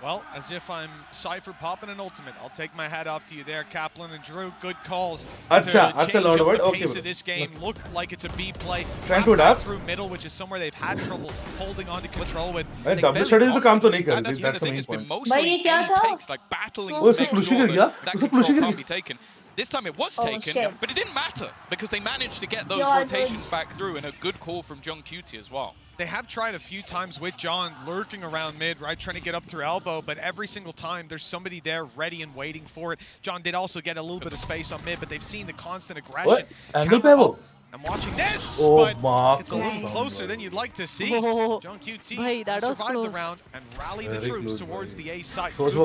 Speaker 10: Well, as if I'm Cypher popping an ultimate. I'll take my hat off to you there, Kaplan and Drew. Good calls.
Speaker 3: Acha,
Speaker 10: Lord. The pace of this game look like it's a B play.
Speaker 3: Trying to adapt
Speaker 10: through middle, which is somewhere they've had trouble holding on to control with.
Speaker 3: Double study तो काम तो नहीं कर रही. That's the main point.
Speaker 12: Mostly takes like battling to make sure that control can't be taken. This time it was taken, but it didn't matter because they managed to get those rotations back through, and a good call from John Cutie as well.
Speaker 10: They have tried a few times with John lurking around mid, right, trying to get up through elbow, but every single time there's somebody there ready and waiting for it. John did also get a little bit of space on mid, but they've seen the constant aggression.
Speaker 3: Angle
Speaker 10: I'm watching this, but it's a little closer than you'd like to see. John QT survived the round and rally the troops towards the A site. Clearing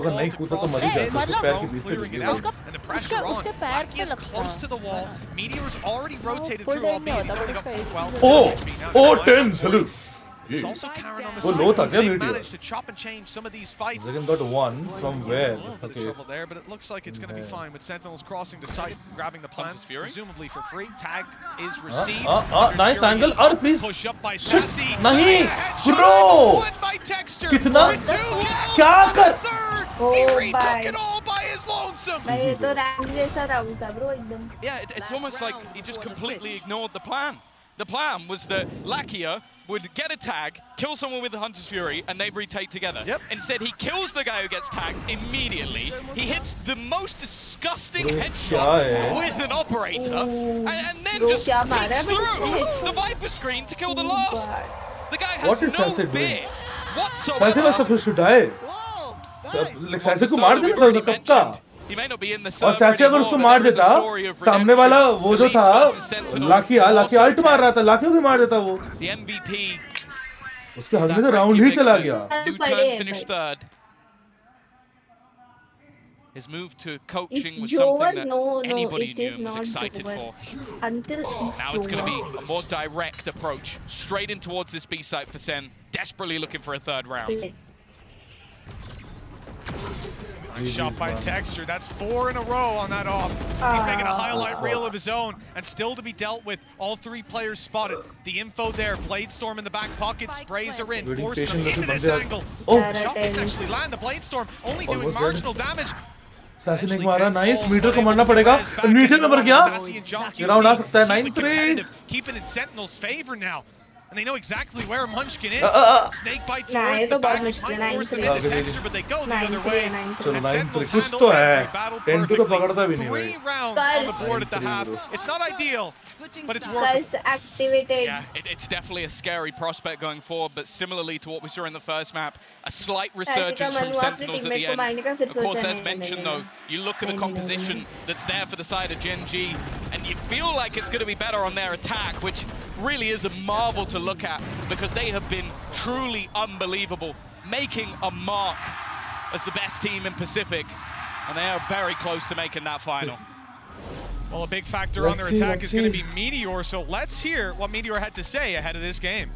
Speaker 10: it out, and the pressure on. Lakia is close to the wall. Meteor's already rotated through, albeit he's only got 4 12.
Speaker 3: Oh, Tens, hello.
Speaker 10: There's also Karen on the side. They managed to chop and change some of these fights.
Speaker 3: Second got 1 from where?
Speaker 10: Okay. Trouble there, but it looks like it's going to be fine with Sentinels crossing the site, grabbing the plants, presumably for free. Tag is received.
Speaker 3: Nice angle. और please.
Speaker 10: Push up by Sassy.
Speaker 3: नहीं, bro. कितना? क्या कर?
Speaker 10: He retook it all by his lonesome.
Speaker 13: ये तो rank जैसा round था bro एकदम.
Speaker 12: Yeah, it's almost like he just completely ignored the plan. The plan was that Lakia would get a tag, kill someone with the Hunter's Fury, and they retake together. Instead, he kills the guy who gets tagged immediately. He hits the most disgusting headshot with an operator, and then just peeks through the Viper screen to kill the last. The guy has no fear whatsoever.
Speaker 3: Sassy was supposed to die. Like Sassy को मार देना था उसका कब का? और सैसे अगर उसको मार देता, सामने वाला वो जो था, लाकी अल्ट मार रहा था, लाकी को भी मार देता वो। उसके हद में से राउंड ही चला गया।
Speaker 12: His move to coaching was something that anybody knew was excited for. Now it's going to be a more direct approach, straight in towards this B site for SEN, desperately looking for a third round.
Speaker 10: Nice shot by Texture. That's 4 in a row on that off. He's making a highlight reel of his own, and still to be dealt with. All 3 players spotted. The info there. Blade Storm in the back pocket. Sprays are in, forcing them into this angle. The shot didn't actually land. The Blade Storm only doing marginal damage.
Speaker 3: Sassy ने मारा, nice. Metre को मारना पड़ेगा. Metre में मर गया. Round आ सकता है 9-3.
Speaker 10: Keeping in Sentinel's favor now. And they know exactly where Munchkin is. Snake bite towards the back. Might force them into Texture, but they go the other way. And Sentinels handle every battle perfectly. 3 rounds on the board at the half. It's not ideal, but it's working.
Speaker 13: Activated.
Speaker 12: Yeah, it's definitely a scary prospect going forward, but similarly to what we saw in the first map, a slight resurgence from Sentinels at the end. Of course, as mentioned though, you look at the composition that's there for the side of Gen.G, and you feel like it's going to be better on their attack, which really is a marvel to look at because they have been truly unbelievable, making a mark as the best team in Pacific, and they are very close to making that final.
Speaker 10: Well, a big factor on their attack is going to be Meteor, so let's hear what Meteor had to say ahead of this game.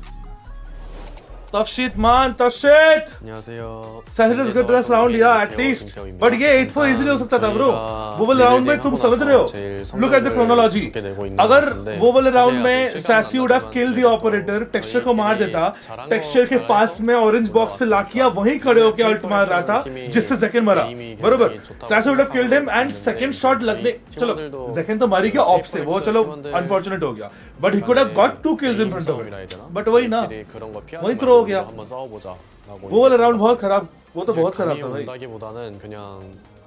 Speaker 3: Tough shit, man. Tough shit.
Speaker 11: 안녕하세요.
Speaker 3: Sashi's good dress round, yeah, at least. But ये 8-4 easily हो सकता था, bro. वो वाले round में तुम समझ रहे हो? Look at the chronology. अगर वो वाले round में Sassy would have killed the operator, Texture को मार देता, Texture के पास में orange box पे लाकिया वहीं खड़े होके ult मार रहा था, जिससे Zekken मरा. बरोबर? Sassy would have killed him and second shot लगने, चलो, Zekken तो मारी गया off से, वो चलो unfortunate हो गया. But he could have got 2 kills in front of him. But वही ना, वही throw हो गया. वो वाला राउंड बहुत खराब, वो तो बहुत खराब था भाई.
Speaker 11: 보다는 그냥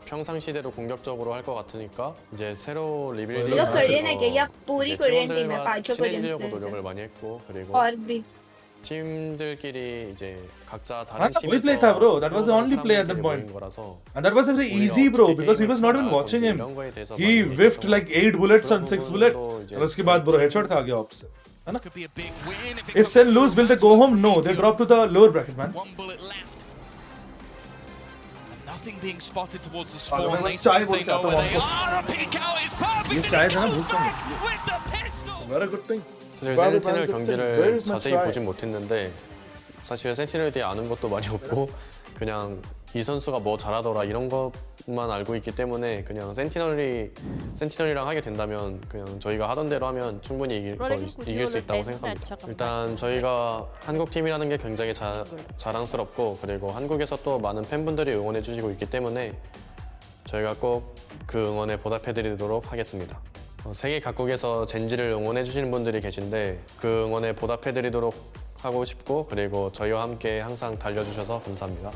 Speaker 11: 평상시대로 공격적으로 할 것 같으니까 이제 새로 리빌딩을
Speaker 13: 이거 코리안에 या पूरी कोरियन टीम है, पांचों कोरियन
Speaker 11: 팀들하고 노력을 많이 했고 그리고
Speaker 13: और भी
Speaker 11: 팀들끼리 이제 각자 다른
Speaker 3: We play था bro, that was the only play at that point. And that was very easy bro, because he was not even watching him. He whiffed like 8 bullets and 6 bullets. And उसके बाद bro headshot खा गया off से. If SEN lose, will they go home? No, they drop to the lower bracket, man.
Speaker 12: One bullet left. Nothing being spotted towards the spawn. They know where they are. A peek out is perfect. With the pistol.
Speaker 3: Very good thing.
Speaker 11: 사실 센티널 경기를 자세히 보진 못했는데 사실 센티널에 대해 아는 것도 많이 없고 그냥 이 선수가 뭐 잘하더라 이런 것만 알고 있기 때문에 그냥 센티널이랑 하게 된다면 그냥 저희가 하던 대로 하면 충분히 이길 수 있다고 생각합니다. 일단 저희가 한국 팀이라는 게 굉장히 자랑스럽고 그리고 한국에서 또 많은 팬분들이 응원해 주시고 있기 때문에 저희가 꼭 그 응원에 보답해드리도록 하겠습니다. 세계 각국에서 젠지를 응원해 주시는 분들이 계신데 그 응원에 보답해드리도록 하고 싶고 그리고 저희와 함께 항상 달려주셔서 감사합니다.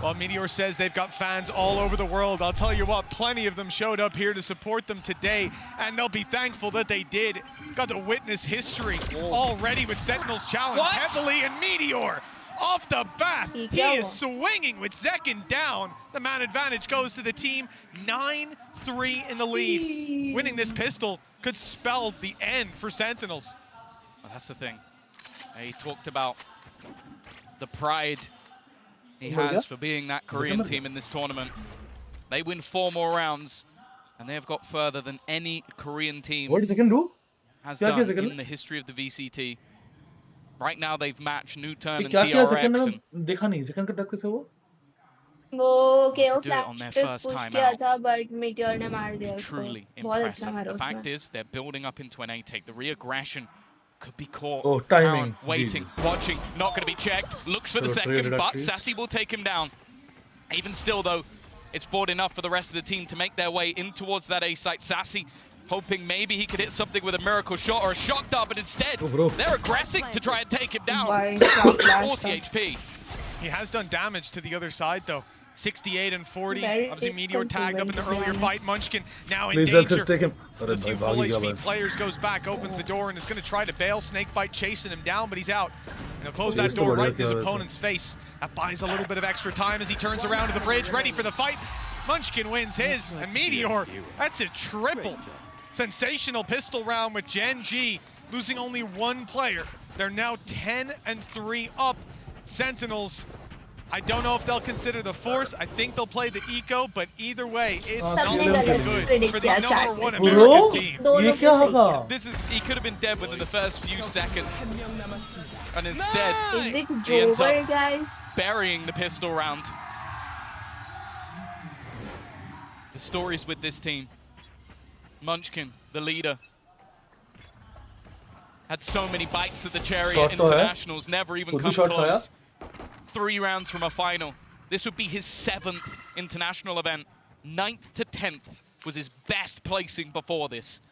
Speaker 10: Well, Meteor says they've got fans all over the world. I'll tell you what, plenty of them showed up here to support them today, and they'll be thankful that they did. Got to witness history already with Sentinels challenge heavily, and Meteor off the bat. He is swinging with Zekken down. The man advantage goes to the team. 9-3 in the lead. Winning this pistol could spell the end for Sentinels.
Speaker 12: Well, that's the thing. He talked about the pride he has for being that Korean team in this tournament. They win 4 more rounds, and they have got further than any Korean team has done in the history of the VCT. Right now, they've matched Newturn and PRX.
Speaker 3: देखा नहीं, Zekken का touch कैसे वो?
Speaker 13: वो KO flash पे push किया था, but Meteor ने मार दिया उसको.
Speaker 12: Truly
Speaker 13: बहुत अच्छा
Speaker 12: impressive.
Speaker 13: मारा
Speaker 12: The
Speaker 13: उसने.
Speaker 12: fact is, they're building up into an A-take. The re-aggression could be caught.
Speaker 3: Oh, timing.
Speaker 12: Waiting,
Speaker 3: Jesus.
Speaker 12: watching, not going to be checked. Looks for the second, but Sassy will take him down. Even still, though, it's bought enough for the rest of the team to make their way in towards that A-site. Sassy hoping maybe he could hit something with a miracle shot or a shock dart, but instead, they're aggressive to try and take him down. 40 HP.
Speaker 10: He has done damage to the other side, though. 68 and 40. Obviously, Meteor tagged up in the earlier fight. Munchkin now in danger.
Speaker 3: Take him.
Speaker 10: The few full HP players goes back, opens the door, and is going to try to bail. Snakebite chasing him down, but he's out. And he'll close that door right in his opponent's face. That buys a little bit of extra time as he turns around to the bridge, ready for the fight. Munchkin wins his, and Meteor, that's a triple. Sensational pistol round with Gen.G, losing only 1 player. They're now 10-3 up. Sentinels, I don't know if they'll consider the Force. I think they'll play the Eco, but either way, it's not looking good for the #1 America's team.
Speaker 12: This is, he could have been dead within the first few seconds. And instead,
Speaker 13: he ends up
Speaker 12: burying the pistol round. The stories with this team. Munchkin, the leader, had so many bites at the cherry at internationals, never even come close. 3 rounds from a final. This would be his 7th international event. 9th to 10th was his best placing before this.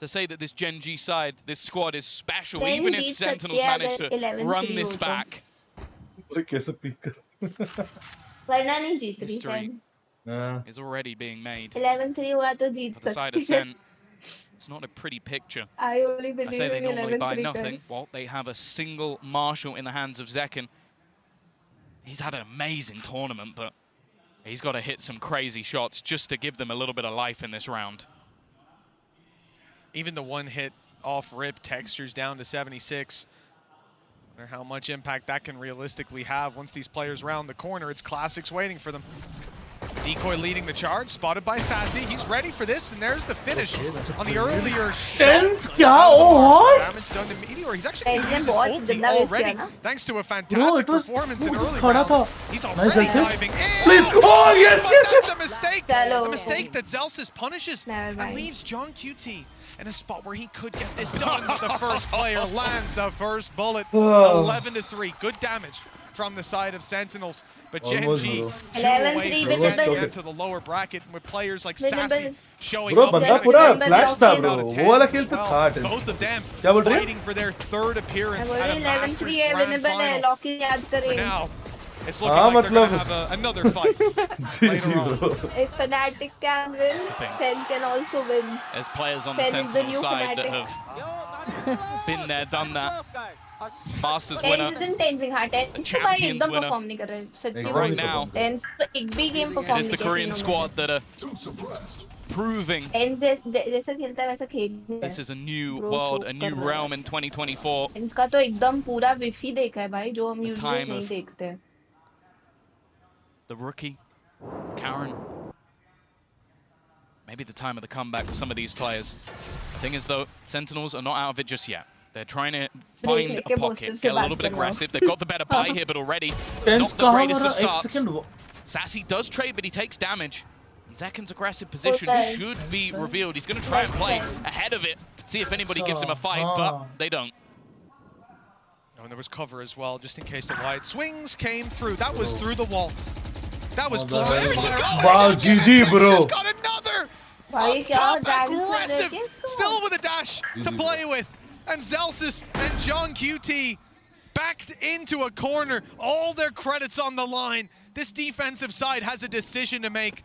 Speaker 12: To say that this Gen.G side, this squad is special, even if Sentinels managed to run this back. History is already being made.
Speaker 13: 11-3 हुआ तो जीत
Speaker 12: For the side of SEN, it's not a pretty picture.
Speaker 13: I only believe
Speaker 12: I say they
Speaker 13: in
Speaker 12: normally buy
Speaker 13: 11-3
Speaker 12: nothing. Well, they have a single marshal in the hands of Zekken. He's had an amazing tournament, but he's got to hit some crazy shots just to give them a little bit of life in this round.
Speaker 10: Even the one hit off rip, Texture's down to 76. I wonder how much impact that can realistically have once these players round the corner. It's Classics waiting for them. Decoy leading the charge, spotted by Sassy. He's ready for this, and there's the finish on the earlier shot. Damage done to Meteor. He's actually going to use his ulti already, thanks to a fantastic performance in early rounds. He's already diving in.
Speaker 3: Please, come on, yes,
Speaker 10: But that's a mistake. A mistake that Zelsis punishes and leaves John QT in a spot where he could get this done. The first player lands the first bullet. 11-3. Good damage from the side of Sentinels. But Gen.G 2 away from getting to the lower bracket with players like Sassy showing up.
Speaker 3: Flash tha bro. Wo wala खेल तो था.
Speaker 10: Both of them fighting for their third appearance at a Masters Grand Final. For now, it's looking like they're going to have another fight later on.
Speaker 13: If Fnatic can win, SEN can also win.
Speaker 12: There's players on the Sentinel side that have been there, done that. Masters winner. Champions winner. Right now, it is the Korean squad that are proving this is a new world, a new realm in 2024. The time of the rookie, Karen. Maybe the time of the comeback for some of these players. The thing is though, Sentinels are not out of it just yet. They're trying to find a pocket, get a little bit aggressive. They've got the better buy here, but already not the greatest of starts. Sassy does trade, but he takes damage. And Zekin's aggressive position should be revealed. He's going to try and play ahead of it, see if anybody gives him a fight, but they don't.
Speaker 10: Oh, and there was cover as well, just in case the wide swings came through. That was through the wall. That was blind.
Speaker 3: Wow, GG, bro.
Speaker 10: Got another. Top aggressive, still with a dash to play with. And Zelsis and John QT backed into a corner. All their credits on the line. This defensive side has a decision to make.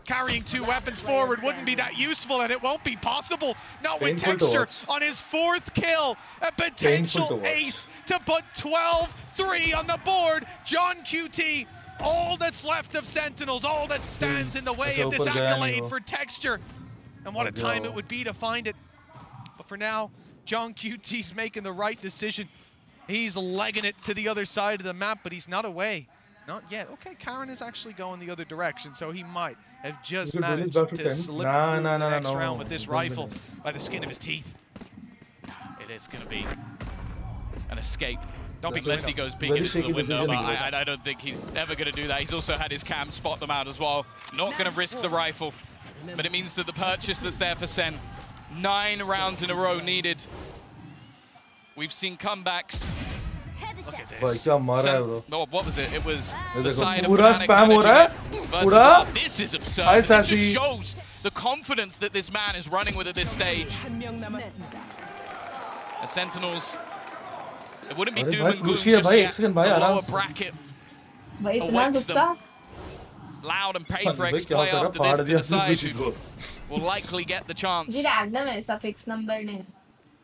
Speaker 10: Carrying two weapons forward wouldn't be that useful, and it won't be possible. Not with Texture on his fourth kill. A potential ace to put 12-3 on the board. John QT, all that's left of Sentinels, all that stands in the way of this accolade for Texture. And what a time it would be to find it. But for now, John QT's making the right decision. He's legging it to the other side of the map, but he's not away. Not yet. Okay, Karen is actually going the other direction, so he might have just managed to slip through the next round with this rifle by the skin of his teeth.
Speaker 12: It is going to be an escape. Unless he goes big into the window, but I don't think he's ever going to do that. He's also had his cam spot them out as well. Not going to risk the rifle, but it means that the purchase that's there for SEN, 9 rounds in a row needed. We've seen comebacks. Look at this. No, what was it? It was the side of Fnatic versus this is absurd. It just shows the confidence that this man is running with at this stage. The Sentinels, it wouldn't be doom and gloom just yet. The lower bracket awaits them. Loud and PRX play after this to decide who will likely get the chance.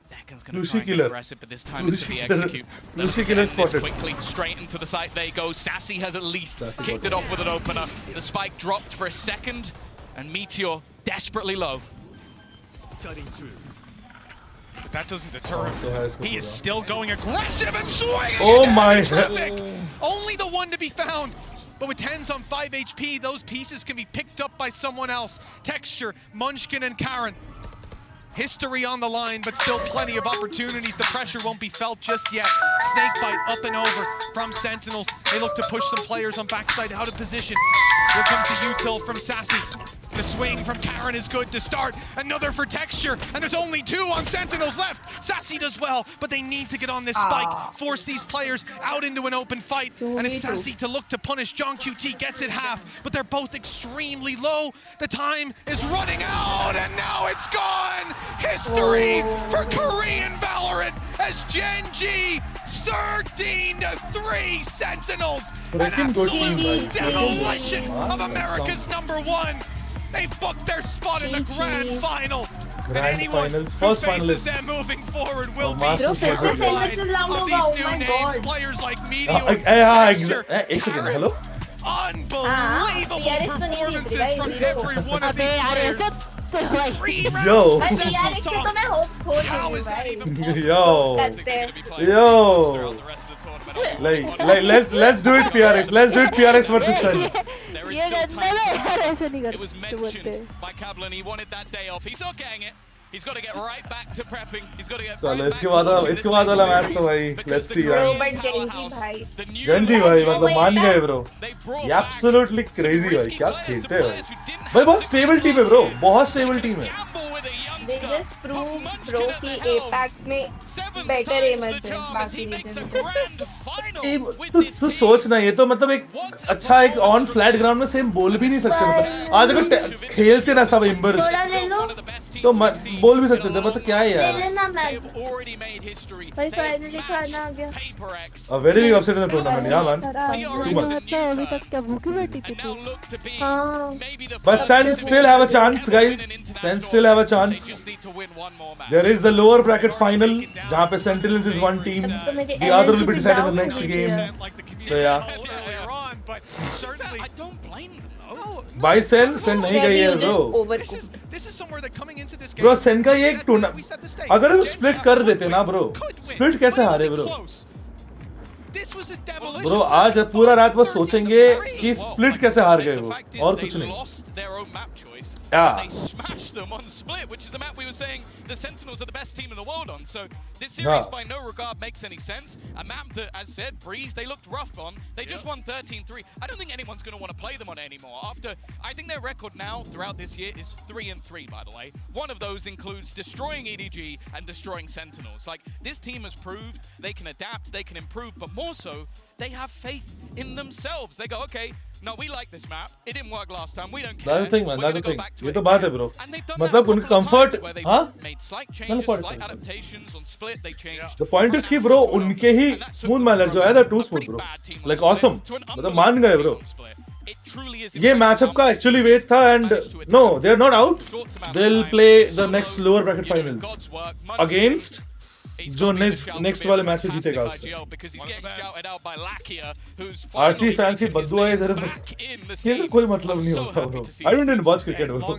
Speaker 12: Zekin's going to try and get aggressive, but this time it's the execute. Quickly, straight into the site they go. Sassy has at least kicked it off with an opener. The spike dropped for a second, and Meteor desperately low.
Speaker 10: But that doesn't deter him. He is still going aggressive and swinging.
Speaker 3: Oh my
Speaker 10: God. Only the one to be found. But with 10s on 5 HP, those pieces can be picked up by someone else. Texture, Munchkin, and Karen. History on the line, but still plenty of opportunities. The pressure won't be felt just yet. Snakebite up and over from Sentinels. They look to push some players on backside out of position. Here comes the util from Sassy. The swing from Karen is good to start. Another for Texture, and there's only 2 on Sentinels left. Sassy does well, but they need to get on this spike, force these players out into an open fight, and it's Sassy to look to punish. John QT gets it half, but they're both extremely low. The time is running out, and now it's gone. History for Korean Valorant as Gen.G 13-3 Sentinels. An absolute demolition of America's #1. They booked their spot in the grand final. And anyone who faces them moving forward will be terrified of these new names. Players like Meteor, Texture, Unbelievable performances from every one of these players.
Speaker 3: Yo.
Speaker 13: पर PRX से तो मैं hopes खोल रही हूँ भाई.
Speaker 3: Yo.
Speaker 13: करते हैं.
Speaker 3: Yo. Let's do it PRX. Let's do it PRX versus Sen.
Speaker 15: ये गंदा है यार, ऐसे नहीं
Speaker 12: It was
Speaker 15: करते.
Speaker 12: mentioned by Kablan. He wanted that day off. He's not getting it. He's got to get right back to prepping. He's got to get
Speaker 3: चलो
Speaker 12: right
Speaker 3: इसके
Speaker 12: back
Speaker 3: बाद
Speaker 12: to
Speaker 3: इसके बाद वाला मैच तो भाई let's see यार.
Speaker 13: Bro, but Gen.G भाई.
Speaker 3: Gen.G भाई मतलब मान गए bro. ये absolutely crazy भाई, क्या खेलते हैं भाई. भाई बहुत stable team है bro, बहुत stable team है.
Speaker 13: They just prove bro कि APAC में better aimers हैं बाकी region में.
Speaker 3: तू सोच ना, ये तो मतलब एक अच्छा एक ऑन फ्लैट ग्राउंड में सेम बोल भी नहीं सकते. मतलब आज अगर खेलते ना सब इम्बर्स
Speaker 13: थोड़ा ले लो.
Speaker 3: तो बोल भी सकते थे. मतलब क्या है यार.
Speaker 13: ले लेना मैच. भाई फाइनली खाना आ गया.
Speaker 3: A very big upset in the tournament, yeah man. Too much.
Speaker 15: अभी तक क्या भूखी बैठी थी तू?
Speaker 13: हाँ.
Speaker 3: But Sen still have a chance, guys. Sen still have a chance. There is the lower bracket final, जहाँ पे Sentinels is one team. The other will be decided in the next game. So yeah.
Speaker 4: I don't blame them though.
Speaker 3: By Sen नहीं गई है bro.
Speaker 10: This is somewhere that coming into this game.
Speaker 3: Bro Sen का ये एक tournament अगर वो split कर देते ना bro, स्प्लिट कैसे हारे bro? ब्रो आज पूरा रात वो सोचेंगे कि स्प्लिट कैसे हार गए वो, और कुछ नहीं. Yeah.
Speaker 12: They smashed them on Split, which is the map we were saying the Sentinels are the best team in the world on. So this series by no regard makes any sense. A map that, as said, Breeze, they looked rough on. They just won 13-3. I don't think anyone's going to want to play them on it anymore. I think their record now throughout this year is 3-3, by the way. One of those includes destroying EDG and destroying Sentinels. Like, this team has proved they can adapt, they can improve, but more so, they have faith in themselves. They go, okay, no, we like this map. It didn't work last time. We don't care.
Speaker 3: That's the thing, man. That's the thing. ये तो बात है bro. मतलब उनका comfort, हाँ? The point is कि bro उनके ही smooth miner जो है that too smooth bro. Like awesome. मतलब मान गए bro. ये matchup का actually wait था and no, they're not out. They'll play the next lower bracket finals against जो नेक्स्ट वाले मैच में जीतेगा उससे. आरसी फैंस की बददुआ है जरा, ये तो कोई मतलब नहीं होता bro. I don't even watch cricket bro.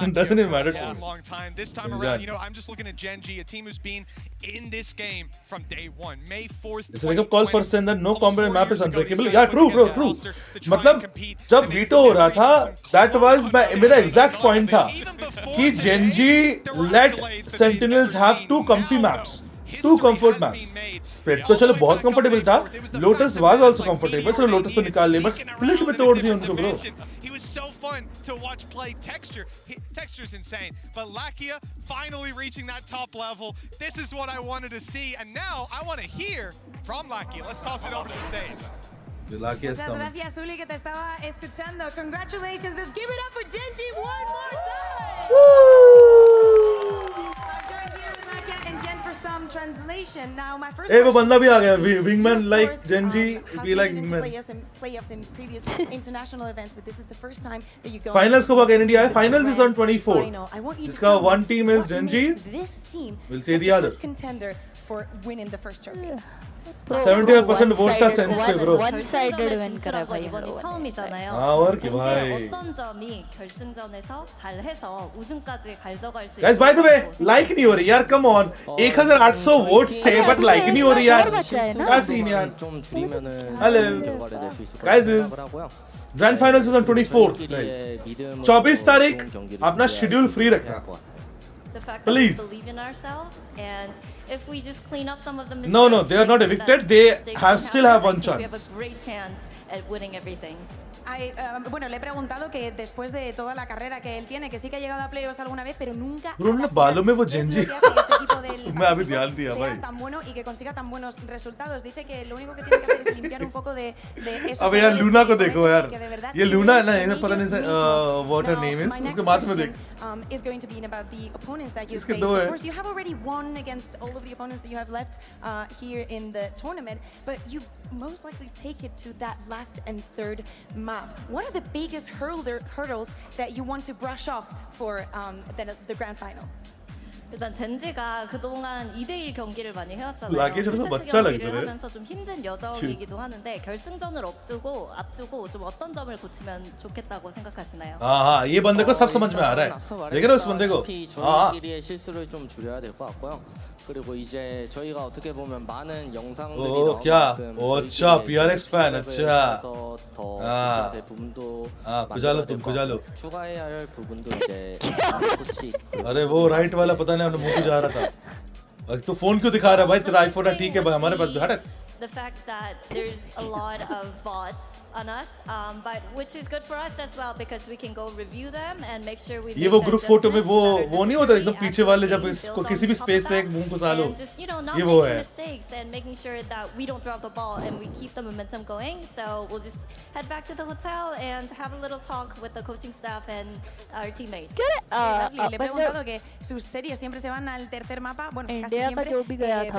Speaker 3: It doesn't even matter to me.
Speaker 10: This time around, you know, I'm just looking at Gen.G, a team who's been in this game from day one. May 4th.
Speaker 3: It's a wake up call for Sen that no combat map is unbreakable. Yeah, true bro, true. मतलब जब veto हो रहा था, that was मेरा exact point था कि Gen.G let Sentinels have two comfy maps, two comfort maps. Split तो चलो बहुत comfortable था. Lotus was also comfortable. चलो Lotus तो निकाल ले, but split में तोड़ दिया उनको bro.
Speaker 10: He was so fun to watch play. Texture's insane, but Lakia finally reaching that top level. This is what I wanted to see, and now I want to hear from Lakia. Let's toss it over to the stage.
Speaker 3: Muchas
Speaker 19: gracias, Uli, que te estaba escuchando. Congratulations. Let's give it up for Gen.G one more time.
Speaker 3: Woo!
Speaker 19: And Gen for some translation. Now, my first
Speaker 3: वो बंदा भी आ गया. Wingman like Gen.G, be like Wingman.
Speaker 7: Playoffs in previous international events, but this is the first time that you go.
Speaker 3: Finals को बाकी India है. Finals is on 24. जिसका one team is Gen.G. We'll say the other.
Speaker 7: Contender for winning the first trophy.
Speaker 3: 75% vote था sense पे bro.
Speaker 15: One-sided win करा भाई.
Speaker 17: 이번이 처음이잖아요.
Speaker 3: और क्या भाई.
Speaker 17: 어떤 점이 결승전에서 잘해서 우승까지 가져갈 수
Speaker 3: Guys, by the way, like नहीं हो रही यार. Come on. 1800 votes थे, but like नहीं हो रही यार. क्या सीन यार. Hello. Guys, grand finals is on 24th. Guys, 24 तारीख अपना schedule free रखना.
Speaker 17: The fact
Speaker 3: Please.
Speaker 17: that we believe in ourselves, and if we just clean up some of the mistakes.
Speaker 3: No, they are not evicted. They still have one chance.
Speaker 17: We have a great chance at winning everything.
Speaker 7: Bueno, le he preguntado que después de toda la carrera que él tiene, que sí que ha llegado a playoffs alguna vez, pero nunca
Speaker 3: बालों में वो Gen.G.
Speaker 7: मैं
Speaker 3: अभी ध्यान दिया भाई.
Speaker 7: tan bueno y que consiga tan buenos resultados. Dice que lo único que tiene que hacer es limpiar un poco de esos.
Speaker 3: अबे यार लूना को देखो यार. ये लूना है ना, ये पता नहीं what her name is. उसके बाद में देख.
Speaker 7: Is going to be about the opponents that you
Speaker 3: इसके
Speaker 7: face.
Speaker 3: दो
Speaker 7: Of
Speaker 3: है.
Speaker 7: course, you have already won against all of the opponents that you have left here in the tournament, but you most likely take it to that last and third map. What are the biggest hurdles that you want to brush off for the grand final?
Speaker 17: 일단 젠지가 그동안 2대1 경기를 많이 해왔잖아요.
Speaker 3: 라게 저래서
Speaker 17: 세트
Speaker 3: 멋져,
Speaker 17: 경기를
Speaker 3: 라게
Speaker 17: 하면서 좀 힘든 여정이기도 하는데 결승전을 앞두고 좀 어떤 점을 고치면 좋겠다고 생각하시나요?
Speaker 3: हाँ ये बंदे को सब समझ में आ रहा है देख रहे हो इस बंदे को
Speaker 21: 저희끼리의 실수를 좀 줄여야 될 것 같고요. 그리고 이제 저희가 어떻게 보면 많은 영상들이
Speaker 3: ओ
Speaker 21: 나온
Speaker 3: क्या
Speaker 21: 만큼
Speaker 3: अच्छा PRX fan अच्छा
Speaker 21: 더
Speaker 3: हाँ
Speaker 21: 될 부분도
Speaker 3: कुजालो तुम कुजालो
Speaker 21: 추가해야 할 부분도 이제 코치
Speaker 3: अरे वो राइट वाला पता नहीं अपने मुंह को जा रहा था तू फोन क्यों दिखा रहा है भाई तेरा आईफोन है ठीक है भाई हमारे पास भी हट
Speaker 17: The fact that there's a lot of bots on us, but which is good for us as well because we can go review them and make sure we
Speaker 3: ये वो ग्रुप फोटो में वो नहीं होता एकदम पीछे वाले जब इसको किसी भी स्पेस से एक मुंह को सालो
Speaker 17: just, you know, not
Speaker 3: ये वो
Speaker 17: making
Speaker 3: है
Speaker 17: mistakes and making sure that we don't drop the ball and we keep the momentum going. So we'll just head back to the hotel and have a little talk with the coaching staff and our teammates.
Speaker 19: Le he preguntado que sus series siempre se van al tercer mapa, bueno, casi siempre,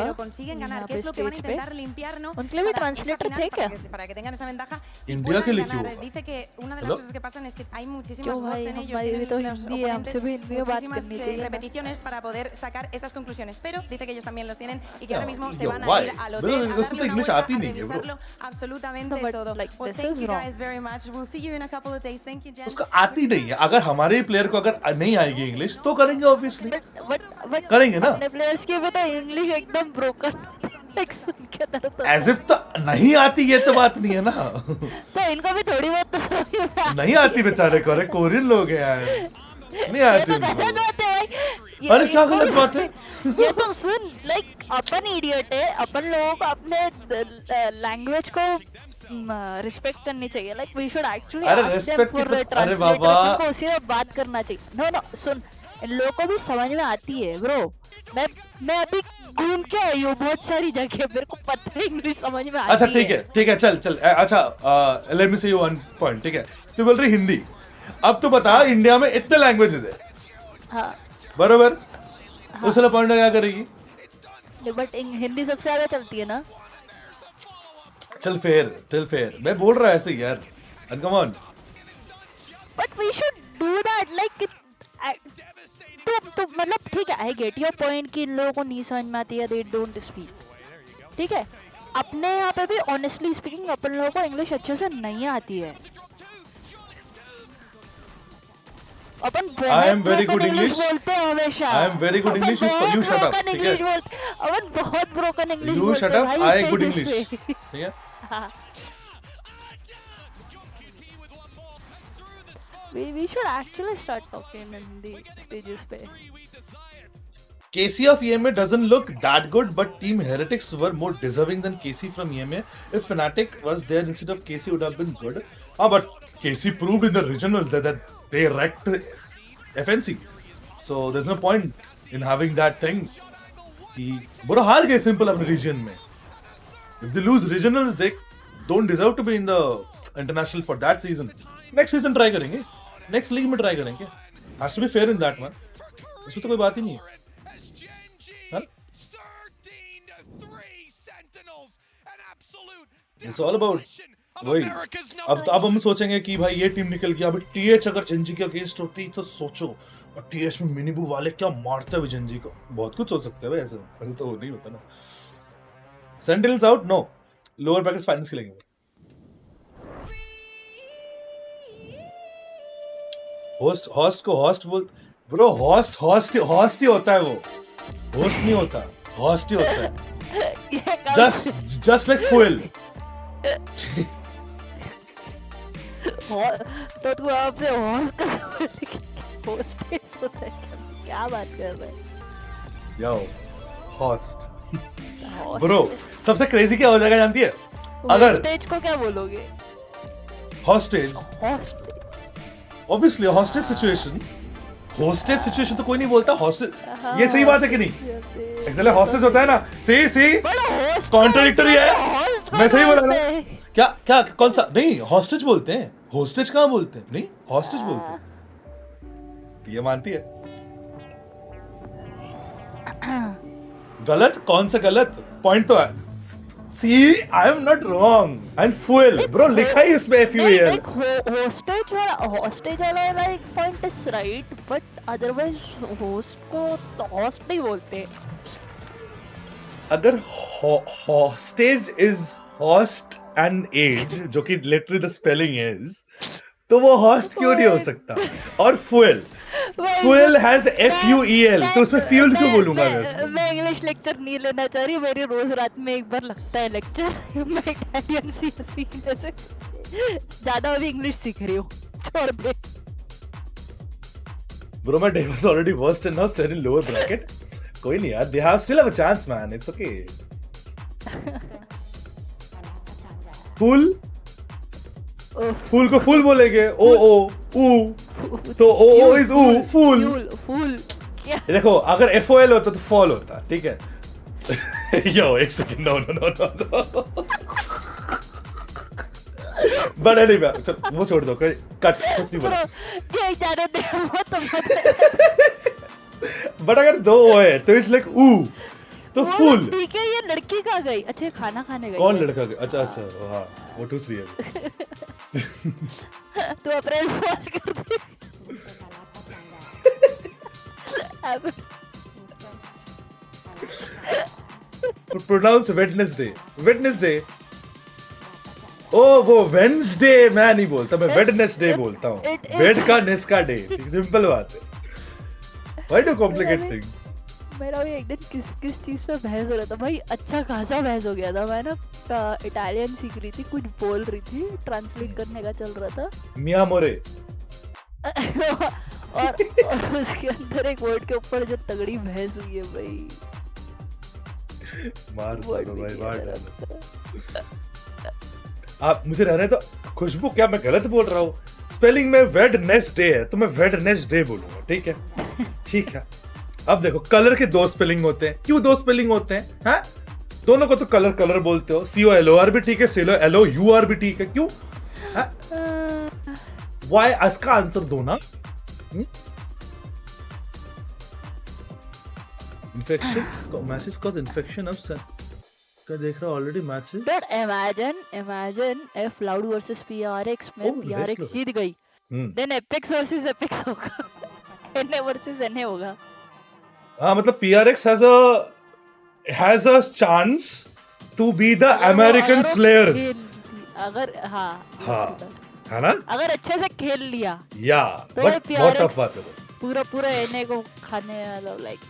Speaker 19: pero consiguen ganar. ¿Qué es lo que van a intentar limpiar, no? Para que tengan esa ventaja y puedan ganar. Dice que una de las cosas que pasan es que hay muchísimas bots en ellos, tienen los oponentes muchísimas repeticiones para poder sacar esas conclusiones, pero dice que ellos también los tienen y que ahora mismo se van a ir al hotel a darle una vuelta, a revisarlo absolutamente todo. Well, thank you guys very much. We'll see you in a couple of days. Thank you, Jen.
Speaker 3: उसको आती नहीं है अगर हमारे player को अगर नहीं आएगी इंग्लिश तो करेंगे ऑब्वियसली करेंगे ना
Speaker 15: अपने प्लेयर्स की भी तो इंग्लिश एकदम ब्रोकन
Speaker 3: एज इफ तो नहीं आती ये तो बात नहीं है ना
Speaker 15: तो इनको भी थोड़ी बहुत
Speaker 3: नहीं आती बेचारे को अरे कोरियन लोग हैं यार नहीं आती उनको अरे क्या गलत बात है
Speaker 15: ये तो सुन लाइक अपन इडियट है अपन लोगों को अपने लैंग्वेज को रिस्पेक्ट करनी चाहिए लाइक वी शुड एक्चुअली
Speaker 3: अरे रिस्पेक्ट अरे बाबा
Speaker 15: को उसी में बात करना चाहिए नो सुन इन लोगों को भी समझ में आती है ब्रो मैं अभी घूम के आई हूँ बहुत सारी जगह मेरे को पता है इंग्लिश समझ में आती है
Speaker 3: अच्छा ठीक है चल अच्छा लेट मी से यू वन पॉइंट ठीक है तू बोल रही हिंदी अब तो बता इंडिया में इतने लैंग्वेजेस है
Speaker 15: हाँ
Speaker 3: बरोबर उस वाला पॉइंट क्या करेगी
Speaker 15: बट हिंदी सबसे ज्यादा चलती है ना
Speaker 3: चल फेयर मैं बोल रहा ऐसे यार and come on
Speaker 15: but we should do that like तो मतलब ठीक है आई गेट योर पॉइंट कि इन लोगों को नहीं समझ में आती है दे डोंट स्पीक ठीक है अपने यहाँ पे भी ऑनेस्टली स्पीकिंग अपन लोगों को इंग्लिश अच्छे से नहीं आती है अपन बहुत इंग्लिश बोलते हैं हमेशा
Speaker 3: I am very good English you shut up ठीक है
Speaker 15: अपन बहुत broken English
Speaker 3: you shut up I good English ठीक है
Speaker 15: we should actually start talking in the stages pe
Speaker 3: KC of EMA doesn't look that good, but Team Heretics were more deserving than KC from EMA. If Fnatic was there instead of KC, would have been good. But KC proved in the regional that they wrecked FNC. So there's no point in having that thing. बुरा हार गए simple अपने region में. If they lose regionals, they don't deserve to be in the international for that season. Next season try करेंगे. Next league में try करेंगे. Has to be fair in that man. इसमें तो कोई बात ही नहीं है. It's all about वही अब हम सोचेंगे कि भाई ये टीम निकल गया अभी टीएच अगर जेनजी के अगेंस्ट होती तो सोचो और टीएच में मिनीबू वाले क्या मारते हुए जेनजी को बहुत कुछ सोच सकते हैं ऐसे तो नहीं होता ना Sentinels out no lower brackets finals खेलेंगे होस्ट को होस्ट बोल ब्रो होस्ट ही होता है वो होस्ट नहीं होता होस्ट ही होता है जस्ट लाइक फुएल
Speaker 15: तो तू आपसे होस्ट होता है क्या बात कर रहे हैं
Speaker 3: यो होस्ट ब्रो सबसे क्रेजी क्या हो जाएगा जानती है अगर
Speaker 15: होस्टेज को क्या बोलोगे
Speaker 3: होस्टेज ऑब्वियसली होस्टेज सिचुएशन तो कोई नहीं बोलता हॉस्टेज ये सही बात है कि नहीं एक्चुअली हॉस्टेज होता है ना सी कॉन्ट्राडिक्टरी है मैं सही बोला ना क्या कौन सा नहीं हॉस्टेज बोलते हैं होस्टेज कहाँ बोलते हैं नहीं हॉस्टेज बोलते हैं ये मानती है गलत कौन सा गलत पॉइंट तो है See, I am not wrong. And fuel, bro, लिखा ही उसमें FUEL.
Speaker 15: Hostage वाला like point is right, but otherwise host को host नहीं बोलते.
Speaker 3: अगर hostage is host and age, जो कि literally the spelling is, तो वो host क्यों नहीं हो सकता? और fuel has FUEL, तो उसमें fuel क्यों बोलूँगा मैं?
Speaker 15: मैं इंग्लिश लेक्चर नहीं लेना चाह रही, मेरी रोज रात में एक बार लगता है लेक्चर. मैं इटालियन सीखने से ज़्यादा अभी इंग्लिश सीख रही हूँ. छोड़ दे.
Speaker 3: Bro, my day was already worst and now set in lower bracket. कोई नहीं यार, they still have a chance, man. It's okay. Full को full बोलेंगे. तो o is u.
Speaker 15: Full.
Speaker 3: देखो, अगर FOL होता तो fall होता, ठीक है? Yo, एक second. No. But anyway, चल वो छोड़ दो, कट कुछ नहीं बोला.
Speaker 15: ये जाने दे,
Speaker 3: But अगर दो है तो it's like u. तो full.
Speaker 15: ठीक है, ये लड़की कहाँ गई? अच्छा, खाना खाने गई.
Speaker 3: कौन लड़का गया? अच्छा, हाँ, वो टूस रही है.
Speaker 15: तू अप्रैल फोन कर दे.
Speaker 3: Pronounce Wednesday. वो Wednesday मैं नहीं बोलता, मैं Wednesday बोलता हूँ. वेड का नेस का डे. सिंपल बात है. Why do complicate things?
Speaker 15: मेरा भी एक दिन किस चीज पे बहस हो रहा था भाई, अच्छा खासा बहस हो गया था. मैं ना इटालियन सीख रही थी, कुछ बोल रही थी, ट्रांसलेट करने का चल रहा था.
Speaker 3: मिया मोरे.
Speaker 15: और उसके अंदर एक वर्ड के ऊपर जो तगड़ी बहस हुई है भाई.
Speaker 3: मार. आप मुझे रहने तो खुशबू, क्या मैं गलत बोल रहा हूँ? स्पेलिंग में वेडनेसडे है तो मैं वेडनेसडे बोलूंगा, ठीक है? ठीक है. अब देखो, कलर के दो स्पेलिंग होते हैं. क्यों दो स्पेलिंग होते हैं? हाँ, दोनों को तो कलर बोलते हो. COLOR भी ठीक है, COLOUR भी ठीक है. क्यों? वाई? इसका आंसर दो ना. Infection message cause infection of son. क्या देख रहा already match.
Speaker 15: But imagine if Loud versus PRX में PRX जीत गई, then Apex versus Apex होगा. NA versus NA होगा.
Speaker 3: हाँ, मतलब PRX has a chance to be the American Slayers.
Speaker 15: अगर हाँ
Speaker 3: है ना?
Speaker 15: अगर अच्छे से खेल लिया
Speaker 3: तो बहुत टफ बात है.
Speaker 15: पूरा NA को खाने वाला, लाइक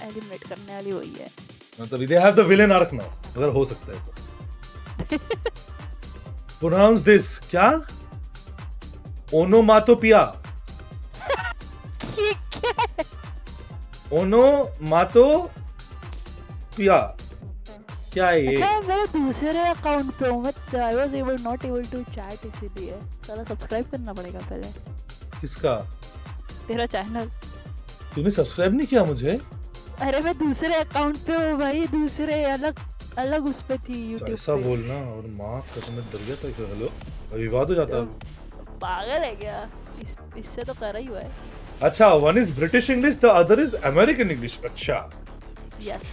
Speaker 15: एलिमिनेट करने वाली वही है.
Speaker 3: मतलब they have the villain arc now, अगर हो सकता है तो. Pronounce this. क्या? ओनोमाटोपिया. ओनोमाटोपिया क्या है ये?
Speaker 15: अच्छा, मेरे दूसरे अकाउंट पे हूँ, I was not able to chat, इसीलिए साला सब्सक्राइब करना पड़ेगा पहले.
Speaker 3: किसका?
Speaker 15: तेरा चैनल.
Speaker 3: तूने सब्सक्राइब नहीं किया मुझे?
Speaker 15: अरे मैं दूसरे अकाउंट पे हूँ भाई, दूसरे अलग उस पे थी YouTube.
Speaker 3: ऐसा बोलना, और माँ कसम में डर गया था. हेलो, विवाद हो जाता.
Speaker 15: पागल है क्या? इससे तो कर ही हुआ है.
Speaker 3: अच्छा, one is British English, the other is American English. अच्छा.
Speaker 15: Yes.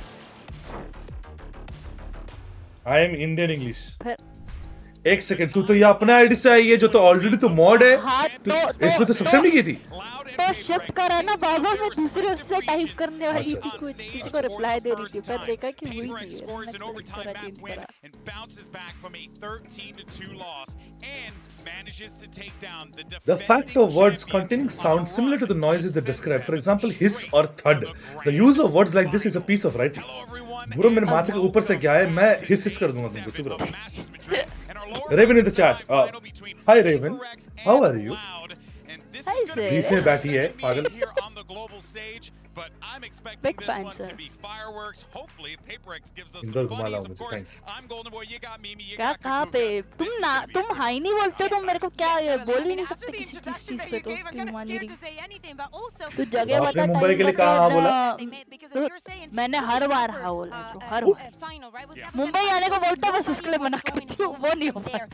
Speaker 3: I am Indian English. एक सेकंड, तू तो ये अपने आईडी से आई है, जो तो ऑलरेडी तो मॉड है.
Speaker 15: हाँ,
Speaker 3: इसमें तो सब्सक्राइब नहीं की थी.
Speaker 15: तो शिफ्ट करा ना बाबा, मैं दूसरे उससे टाइप करने वाली थी, कुछ किसी को रिप्लाई दे रही थी, फिर देखा कि हुई नहीं है.
Speaker 3: The fact of words containing sound similar to the noises they describe, for example, hiss or thud. The use of words like this is a piece of writing. बुरो मेरे माथे के ऊपर से क्या है, मैं हिस कर दूंगा तुमको. चुप रहो. Raven in the chat. Hi Raven, how are you?
Speaker 15: Hi sir.
Speaker 3: पीछे बैठी है पागल.
Speaker 15: Big fan sir.
Speaker 3: इंदौर घुमा लाऊं मुझे.
Speaker 15: क्या कहाँ पे? तुम हाई नहीं बोलते, तुम मेरे को क्या बोल ही नहीं सकते किसी चीज पे. तो क्यों मान रही? तू जगह बता.
Speaker 3: मुंबई के लिए कहाँ हाँ बोला?
Speaker 15: मैंने हर बार हाँ बोला. तो हर बार मुंबई आने को बोलता, बस उसके लिए मना करती हूँ, वो नहीं हो पाया.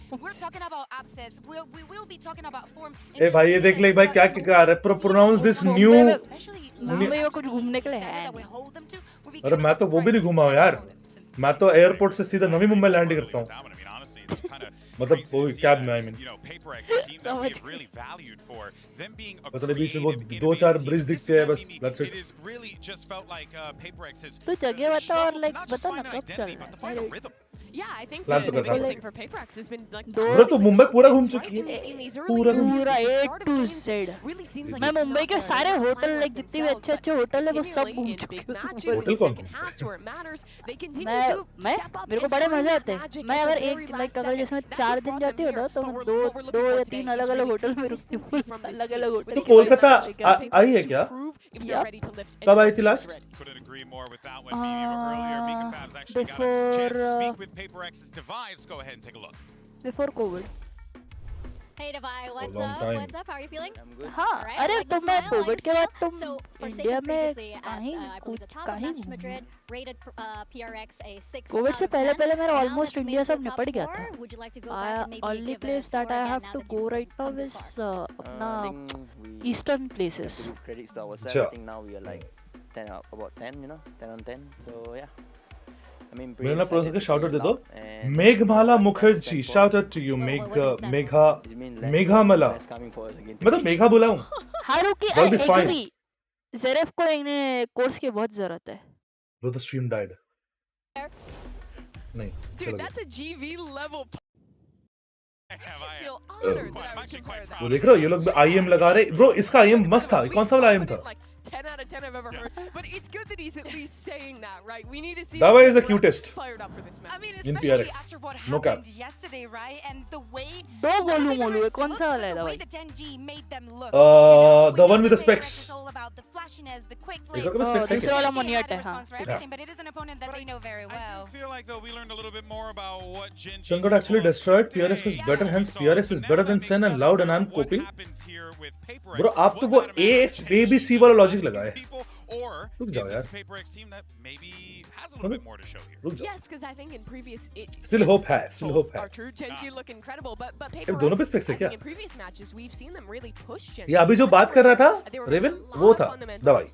Speaker 3: ए भाई, ये देख ले भाई क्या क्या रहा है. Pronounce this new.
Speaker 15: मुंबई में कुछ घूमने के लिए है.
Speaker 3: अरे मैं तो वो भी नहीं घुमा हूँ यार. मैं तो एयरपोर्ट से सीधा नवी मुंबई लैंड करता हूँ मतलब वो कैब में आई मीन मतलब बीच में वो 2-4 ब्रिज दिखते हैं बस दैट्स इट
Speaker 15: तो जगह बता और लाइक बता ना कब चलना है
Speaker 8: Yeah, I think
Speaker 3: Plan
Speaker 8: the
Speaker 3: to
Speaker 8: biggest
Speaker 3: go.
Speaker 8: thing for PayPX has been like
Speaker 3: bro तो मुंबई पूरा घूम चुकी है
Speaker 15: पूरा A to Z मैं मुंबई के सारे होटल लाइक जितने भी अच्छे होटल है वो सब घूम चुकी हूँ
Speaker 3: होटल कौन
Speaker 15: मैं मेरे को बड़े मजे आते हैं मैं अगर एक लाइक अगर जैसे मैं 4 दिन जाती हूँ ना तो मैं 2 या 3 अलग-अलग होटल में रुकती हूँ अलग-अलग होटल
Speaker 3: तो कोलकाता आई है क्या कब आई थी last
Speaker 15: before COVID.
Speaker 17: Hey Devi, what's
Speaker 3: long
Speaker 17: up?
Speaker 3: time.
Speaker 17: What's up? How are you feeling?
Speaker 15: I'm good. हाँ अरे तो मैं कोविड के बाद तुम इंडिया में कहीं कहीं
Speaker 17: Madrid rated PRX a 6
Speaker 15: Covid से पहले मेरा ऑलमोस्ट इंडिया सब निपट गया था only place that I have to go right now is अपना eastern places.
Speaker 3: अच्छा
Speaker 1: Now we are like 10 about 10, you know, 10 on 10. So yeah. I mean,
Speaker 3: मेरा ना प्रोसेस के शाउट आउट दे दो Meghmala Mukherjee shout out to you Meghamala मैं तो मेघा बोला हूँ
Speaker 15: हारुकी I agree ज़ेरेफ को कोर्स की बहुत जरूरत है
Speaker 3: Bro, the stream died. नहीं
Speaker 8: Dude, that's a GV level.
Speaker 3: वो देख रहे हो ये लोग IM लगा रहे ब्रो इसका IM मस्त था कौन सा वाला IM था
Speaker 8: 10 out of 10 I've ever heard. But it's good that he's at least saying that, right? We need to see
Speaker 3: Dava is the cutest
Speaker 8: fired up for this match.
Speaker 19: I mean,
Speaker 3: in
Speaker 19: especially
Speaker 3: PRX.
Speaker 19: after what
Speaker 3: No cap.
Speaker 19: happened yesterday, right? And the way
Speaker 15: दो बोलूं कौन सा वाला है
Speaker 19: the way
Speaker 15: दवाई
Speaker 19: the Gen.G made them look.
Speaker 3: the one with the specs
Speaker 19: It's all about the flashiness, the quick
Speaker 3: एक और specs है
Speaker 15: दूसरा वाला मोनियट है हाँ
Speaker 19: but it is an opponent that they know very well.
Speaker 4: I feel like though we learned a little bit more about what Gen.G
Speaker 3: Sangat actually destroyed PRX was better hence PRX is better than SEN and loud and I'm coping bro आप तो वो ABC वाला logic लगाए रुक जाओ यार
Speaker 8: Yes, because I think in previous
Speaker 3: still hope है
Speaker 8: are true. Gen.G look incredible, but
Speaker 3: ये दोनों पे specs है क्या
Speaker 8: in previous matches we've seen them really push Gen.G.
Speaker 3: ये अभी जो बात कर रहा था रेवन वो था दवाई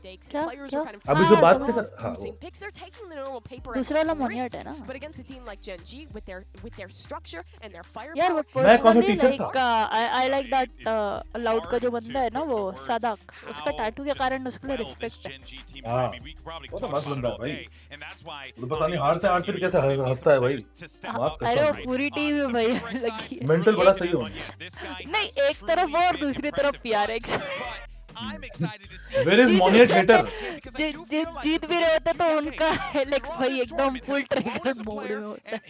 Speaker 3: अभी जो बात कर हाँ वो
Speaker 8: picks are taking the normal paper
Speaker 15: दूसरा वाला मोनियट है ना
Speaker 8: but against a team like Gen.G with their structure and their firepower
Speaker 15: यार वो personally like I like that loud का जो बंदा है ना वो सादाक उसका टैटू के कारण उसके लिए रिस्पेक्ट है
Speaker 3: हाँ वो तो मस्त बंदा है भाई तो पता नहीं हारते भी कैसे हंसता है भाई
Speaker 15: अरे वो पूरी टीम है भाई लगी
Speaker 3: मेंटल बड़ा सही हो
Speaker 15: नहीं एक तरफ वो और दूसरी तरफ PRX
Speaker 3: Where is Moniat hater?
Speaker 15: जीत भी रहे होते तो उनका हेलेक्स भाई एकदम फुल ट्रिगर मोड में होता है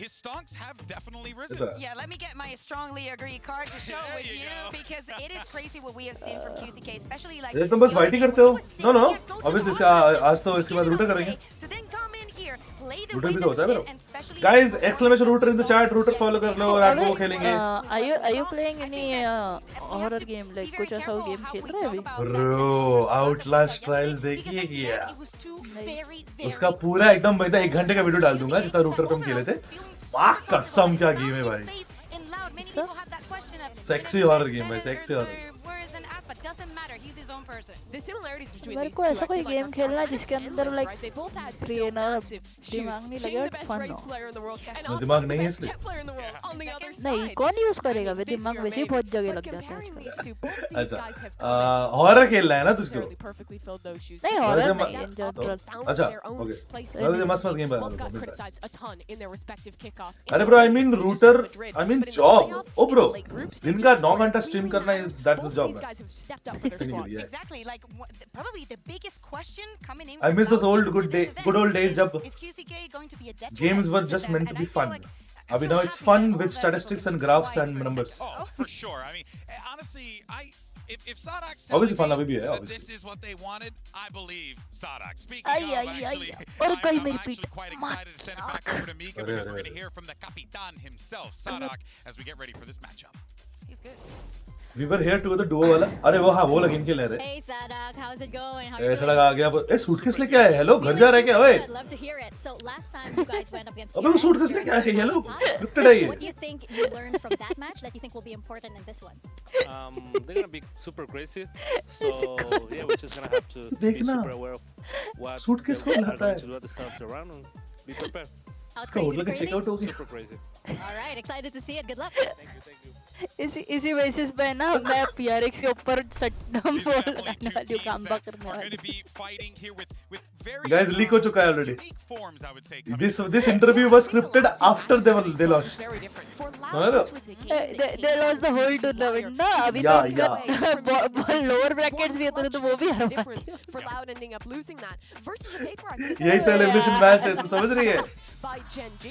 Speaker 19: Yeah, let me get my strongly agree card to show with you because it is crazy what we have seen from QCK, especially like
Speaker 3: तुम बस फाइटिंग करते हो नो obviously आज तो इसके बाद रूटर करेंगे रूटर भी तो होता है मेरा guys exclamation router in the chat router follow कर लो और आप वो खेलेंगे
Speaker 15: are you playing any horror game like कुछ ऐसा गेम खेल रहे हैं अभी
Speaker 3: bro outlast trials देखिए क्या उसका पूरा एकदम मैं 1 घंटे का वीडियो डाल दूंगा जितना रूटर पे हम खेले थे वाह कसम क्या गेम है भाई सेक्सी हॉरर गेम है सेक्सी हॉरर
Speaker 15: मेरे को ऐसा कोई गेम खेलना जिसके अंदर लाइक ट्रेनर दिमाग नहीं लगे फन हो
Speaker 3: दिमाग नहीं है इसलिए
Speaker 15: नहीं कौन यूज करेगा वे दिमाग वैसे ही बहुत जगह लग जाता है
Speaker 3: अच्छा हॉरर खेलना है ना तुझको
Speaker 15: नहीं हॉरर नहीं इन जनरल
Speaker 3: अच्छा ओके मतलब मस्त गेम बना अरे bro I mean Rooter I mean job oh bro दिन का 9 घंटा स्ट्रीम करना is that's a job
Speaker 19: Exactly, like probably the biggest question coming in.
Speaker 3: I miss those good old days जब games were just meant to be fun. Abhi now it's fun with statistics and graphs and numbers.
Speaker 4: Oh, for sure. I mean, honestly, if Sadok's
Speaker 3: obviously fun abhi bhi hai
Speaker 4: this is what they wanted, I believe Sadok. Speaking
Speaker 15: of,
Speaker 4: actually,
Speaker 15: I'm
Speaker 4: actually quite excited to send it back over to Mika because we're going to hear from the Capitan himself, Sadok, as we get ready for this matchup.
Speaker 19: He's good.
Speaker 3: We were here to the duo वाला अरे वो हाँ वो लगिन खेल रहे
Speaker 17: Hey Sadak, how's it going?
Speaker 3: ऐसा लगा आ गया ए सूटकेस लेके आए हेलो घर जा रहे क्या ओए
Speaker 17: I'd love to hear it. So last time you guys went up against
Speaker 3: अबे वो सूटकेस लेके आए हेलो स्क्रिप्टेड है ये
Speaker 17: What do you think you learned from that match that you think will be important in this one?
Speaker 22: They're gonna be super aggressive, so yeah, we're just gonna have to be super aware of what
Speaker 3: suitcase को
Speaker 22: they're
Speaker 3: लाता है
Speaker 22: going to do at the start of the round and be prepared.
Speaker 3: इसका hotel का checkout हो गया।
Speaker 22: Super crazy.
Speaker 14: All right, excited to see it. Good luck.
Speaker 15: इसी basis पे ना मैं PRX के ऊपर सट्टा बोलने वाली हूँ, काम करने वाली।
Speaker 3: Guys, leak हो चुका है already. This interview was scripted after they lost.
Speaker 15: They lost the whole tournament ना, अभी तो lower brackets भी है तो वो भी हरवा।
Speaker 8: For Loud ending up losing that versus the PayPRX.
Speaker 3: यही तो elimination match है, तो समझ रही है?
Speaker 8: By Gen.G.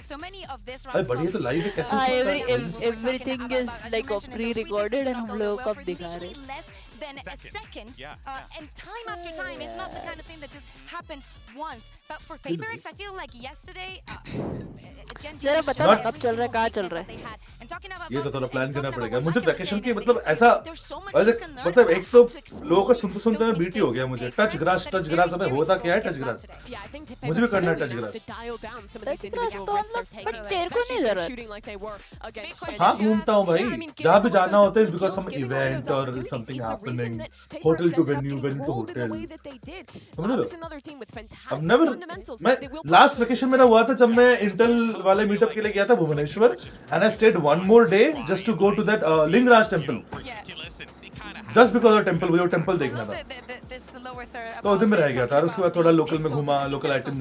Speaker 7: So many of this
Speaker 3: अरे बढ़िया तो live है कैसे हो सकता है?
Speaker 15: Everything is like pre-recorded and हम लोगों को अब दिखा रहे हैं।
Speaker 7: Than a second, and time after time is not the kind of thing that just happens once. But for PayPRX, I feel like yesterday, Gen.G.
Speaker 15: जरा बता अब चल रहा है कहाँ चल रहा है?
Speaker 3: ये तो थोड़ा प्लान करना पड़ेगा मुझे वैकेशन की मतलब ऐसा मतलब एक तो लोगों को सुनते सुनते मैं बीटी हो गया मुझे टच ग्रास अबे होता क्या है टच ग्रास मुझे भी करना है टच ग्रास
Speaker 15: बट तेरे को नहीं जरूरत।
Speaker 3: हाँ घूमता हूँ भाई जहाँ भी जाना होता है बिकॉज सम इवेंट और something happening hotel to venue to hotel समझ लो। अब नेवर मैं लास्ट वेकेशन मेरा हुआ था जब मैं इंटेल वाले मीटअप के लिए गया था Bhubaneswar and I stayed one more day just to go to that Lingaraj temple. Just because of temple, मुझे वो temple देखना था। तो उधर में रह गया था और उसके बाद थोड़ा लोकल में घूमा, लोकल आइटम्स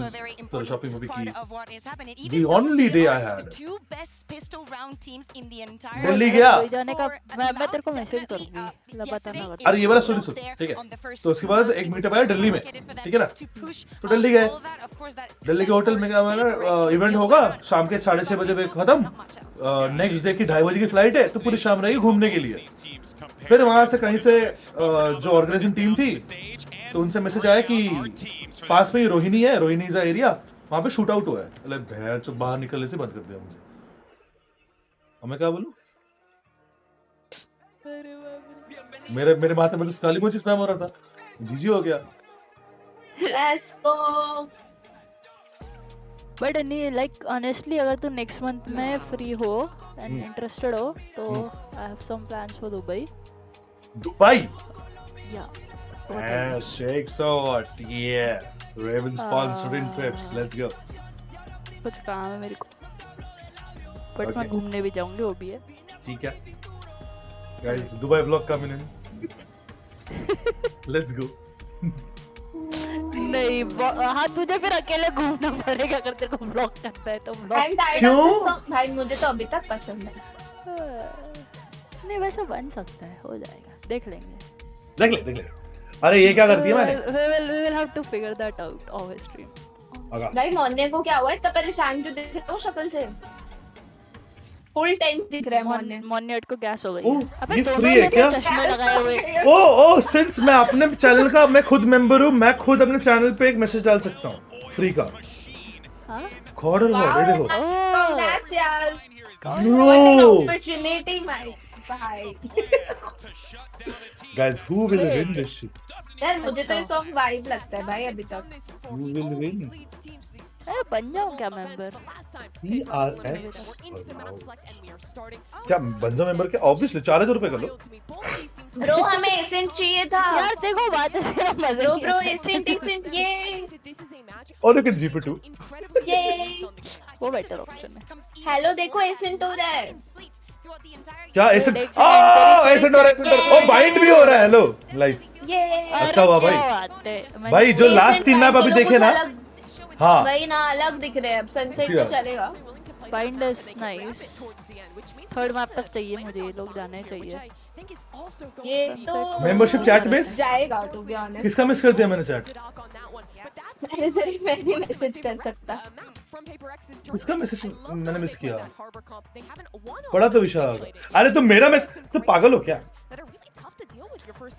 Speaker 3: थोड़ा शॉपिंग भी की। The only day I had. Delhi गया।
Speaker 15: जाने का मैं तेरे को मैसेज करूँगी, बताना।
Speaker 3: अरे ये वाला सुन ठीक है। तो उसके बाद एक मीटअप आया दिल्ली में, ठीक है ना? तो दिल्ली गए। दिल्ली के होटल में गया मैंने इवेंट होगा शाम के 6:30 बजे खत्म। नेक्स्ट डे की 2:30 बजे की फ्लाइट है तो पूरी शाम रहेगी घूमने के लिए। फिर वहां से कहीं से जो ऑर्गेनाइजिंग टीम थी तो उनसे मैसेज आया कि पास में ही रोहिणी है, रोहिणी का एरिया वहां पे शूट आउट हुआ है। अरे भैया चुप बाहर निकलने से बंद कर दिया मुझे। अब मैं क्या बोलूं? मेरे माथे में तो काली मोची स्पैम हो रहा था, जीजी हो गया।
Speaker 13: Let's go.
Speaker 15: बट नहीं लाइक ऑनेस्टली अगर तू नेक्स्ट मंथ में फ्री हो एंड इंटरेस्टेड हो तो I have some plans for Dubai.
Speaker 3: या शेक सॉट रेवन स्पॉन्सर्ड ट्रिप्स लेट्स गो।
Speaker 15: कुछ काम है मेरे को बट मैं घूमने भी जाऊंगी वो भी है।
Speaker 3: ठीक है guys Dubai vlog coming in let's go.
Speaker 15: नहीं हाँ तुझे फिर अकेले घूमना पड़ेगा अगर तेरे को व्लॉग करता है तो व्लॉग।
Speaker 13: क्यों भाई मुझे तो अभी तक पसंद है।
Speaker 15: नहीं वैसे बन सकता है हो जाएगा देख
Speaker 3: लेंगे। अरे ये क्या करती है मैंने?
Speaker 15: we will have to figure that out off stream।
Speaker 13: भाई मोन्ने को क्या हुआ इतना परेशान क्यों दिख रहे हो शक्ल से? फुल टेंस दिख रहा है
Speaker 15: मोन्ने को गैस हो गई।
Speaker 3: अबे ये फ्री है क्या?
Speaker 15: चश्मे लगाए हुए।
Speaker 3: ओ सिंस मैं अपने चैनल का मैं खुद मेंबर हूँ मैं खुद अपने चैनल पे एक मैसेज डाल सकता हूँ फ्री का। कॉर्डर वर्ड देखो।
Speaker 13: कांग्रेट्स यार। अपॉर्चुनिटी माय भाई।
Speaker 3: Guys, who will win this shit?
Speaker 13: यार मुझे तो ये सॉन्ग वाइब लगता है भाई अभी तक।
Speaker 3: Who will win?
Speaker 15: बन जाऊँ क्या मेंबर?
Speaker 3: PRX। क्या बन जाओ मेंबर क्या? Obviously 4000 रुपए कर लो।
Speaker 13: ब्रो हमें एसेंट चाहिए था।
Speaker 15: यार देखो बात है
Speaker 13: ब्रो एसेंट ये।
Speaker 3: और लेकिन GP2।
Speaker 13: ये
Speaker 15: वो बेटर ऑप्शन है।
Speaker 13: हेलो देखो एसेंट हो रहा है।
Speaker 3: क्या एसेंट? एसेंट हो रहा है। ओ बाइंड भी हो रहा है। हेलो लाइस। अच्छा हुआ भाई। भाई जो लास्ट 3 मैप अभी देखे ना हाँ
Speaker 13: भाई ना अलग दिख रहे हैं अब सनसेट तो चलेगा।
Speaker 15: Bind is nice. Third map तक चाहिए मुझे ये लोग जाने चाहिए।
Speaker 13: ये तो
Speaker 3: मेंबरशिप चैट मिस
Speaker 13: जाएगा टू बी ऑनेस्ट।
Speaker 3: किसका मिस कर दिया मैंने चैट?
Speaker 13: मैं भी मैसेज कर सकता।
Speaker 3: किसका मैसेज मैंने मिस किया? पढ़ा तो विशाल। अरे तुम मेरा मैसेज तो पागल हो क्या?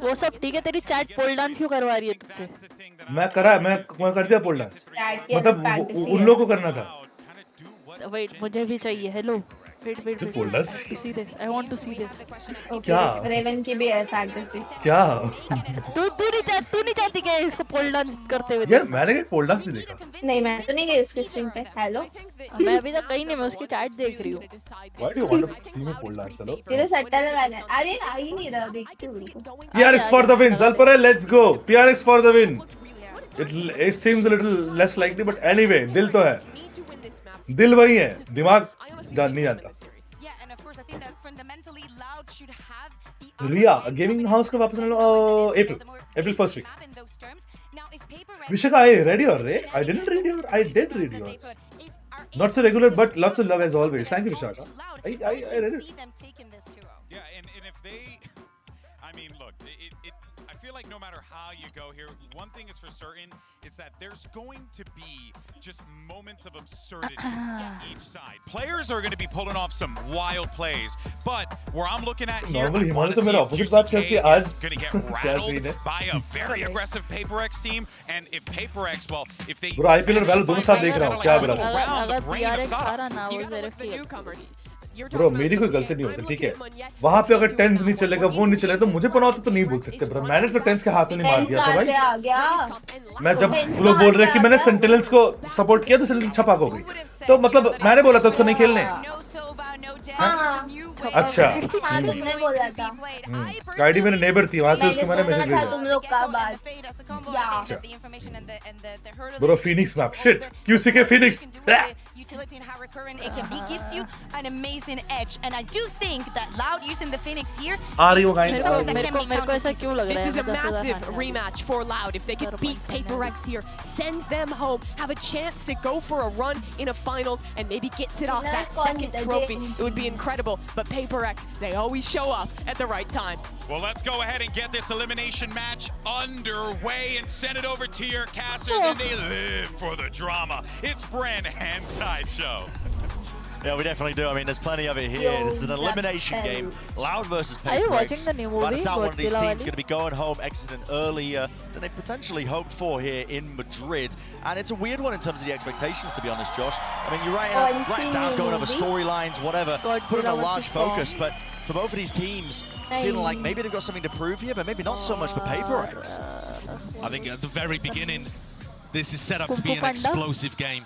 Speaker 15: वो सब ठीक है तेरी चैट पोल डांस क्यों करवा रही है तुझसे?
Speaker 3: मैं कर दिया पोल डांस मतलब उन लोगों को करना था।
Speaker 15: वेट मुझे भी चाहिए। Hello wait
Speaker 3: pole dance
Speaker 15: I want to see this.
Speaker 3: क्या
Speaker 13: रेवन की भी है फैंटेसी
Speaker 3: क्या?
Speaker 15: तू नहीं चाहती क्या इसको पोल डांस करते हुए?
Speaker 3: यार मैंने पोल डांस भी देखा।
Speaker 13: नहीं मैं तो नहीं गई उसके स्ट्रीम पे। हेलो
Speaker 15: मैं अभी तक कहीं नहीं मैं उसकी चैट देख रही हूँ।
Speaker 3: Why do you want to see me pole dance? Hello?
Speaker 13: तेरे सट्टा लगाना है। अरे आ ही नहीं रहा देखती हूँ।
Speaker 3: PRX for the win. Zalpare, let's go. PRX for the win. It seems a little less likely, but anyway, दिल तो है। दिल वही है, दिमाग नहीं जानता। रिया गेमिंग हाउस का वापस April first week. Vishaka, I read your Ray. I did read yours. Not so regular, but lots of love as always. Thank you, Vishaka. I read it.
Speaker 4: Yeah, and if they, I mean, look, I feel like no matter how you go here, one thing is for certain, is that there's going to be just moments of absurdity on each side. Players are going to be pulling off some wild plays, but where I'm looking at here,
Speaker 3: Normally,
Speaker 4: I want to see if QCK is going to get rattled by a very aggressive PayPRX team, and if PayPRX, well, if they...
Speaker 3: Bro, IPL और value दोनों साथ देख रहा हूँ, क्या बता?
Speaker 15: अगर PRX सारा ना हो ज़ेरेफ की
Speaker 3: ब्रो मेरी कोई गलती नहीं होती, ठीक है? वहाँ पे अगर टेंस नहीं चलेगा, वो नहीं चलेगा, तो मुझे पता होता तो नहीं बोल सकते ब्रो। मैंने तो टेंस के हाथ में नहीं मार दिया था भाई। मैं जब लोग बोल रहे हैं कि मैंने सेंटिनल्स को सपोर्ट किया तो सेंटिनल छपाक हो गई, तो मतलब मैंने बोला था उसको नहीं खेलने। अच्छा
Speaker 13: हाँ तुमने बोला था।
Speaker 3: आईडी मेरे नेबर थी, वहाँ से उसको मैंने मैसेज भेजा।
Speaker 13: तुम लोग का बात
Speaker 3: bro Phoenix map shit QCK Phoenix
Speaker 7: utility and how recurrent it can be gives you an amazing edge, and I do think that Loud using the Phoenix here is something that can be counted.
Speaker 8: This is a massive rematch for Loud. If they could beat PayPRX here, send them home, have a chance to go for a run in a finals, and maybe gets it off that second trophy. It would be incredible. But PayPRX, they always show up at the right time.
Speaker 4: Well, let's go ahead and get this elimination match underway and send it over to your casters, and they live for the drama. It's Bren and Sideshow.
Speaker 2: Yeah, we definitely do. I mean, there's plenty of it here. This is an elimination game. Loud versus PayPRX.
Speaker 15: Are you watching the new movie?
Speaker 2: Without a doubt, one of these teams going to be going home, exiting earlier than they potentially hoped for here in Madrid. And it's a weird one in terms of the expectations, to be honest, Josh. I mean, you're right down, going over storylines, whatever, putting a large focus, but for both of these teams, feeling like maybe they've got something to prove here, but maybe not so much for PayPRX.
Speaker 5: I think at the very beginning, this is set up to be an explosive game.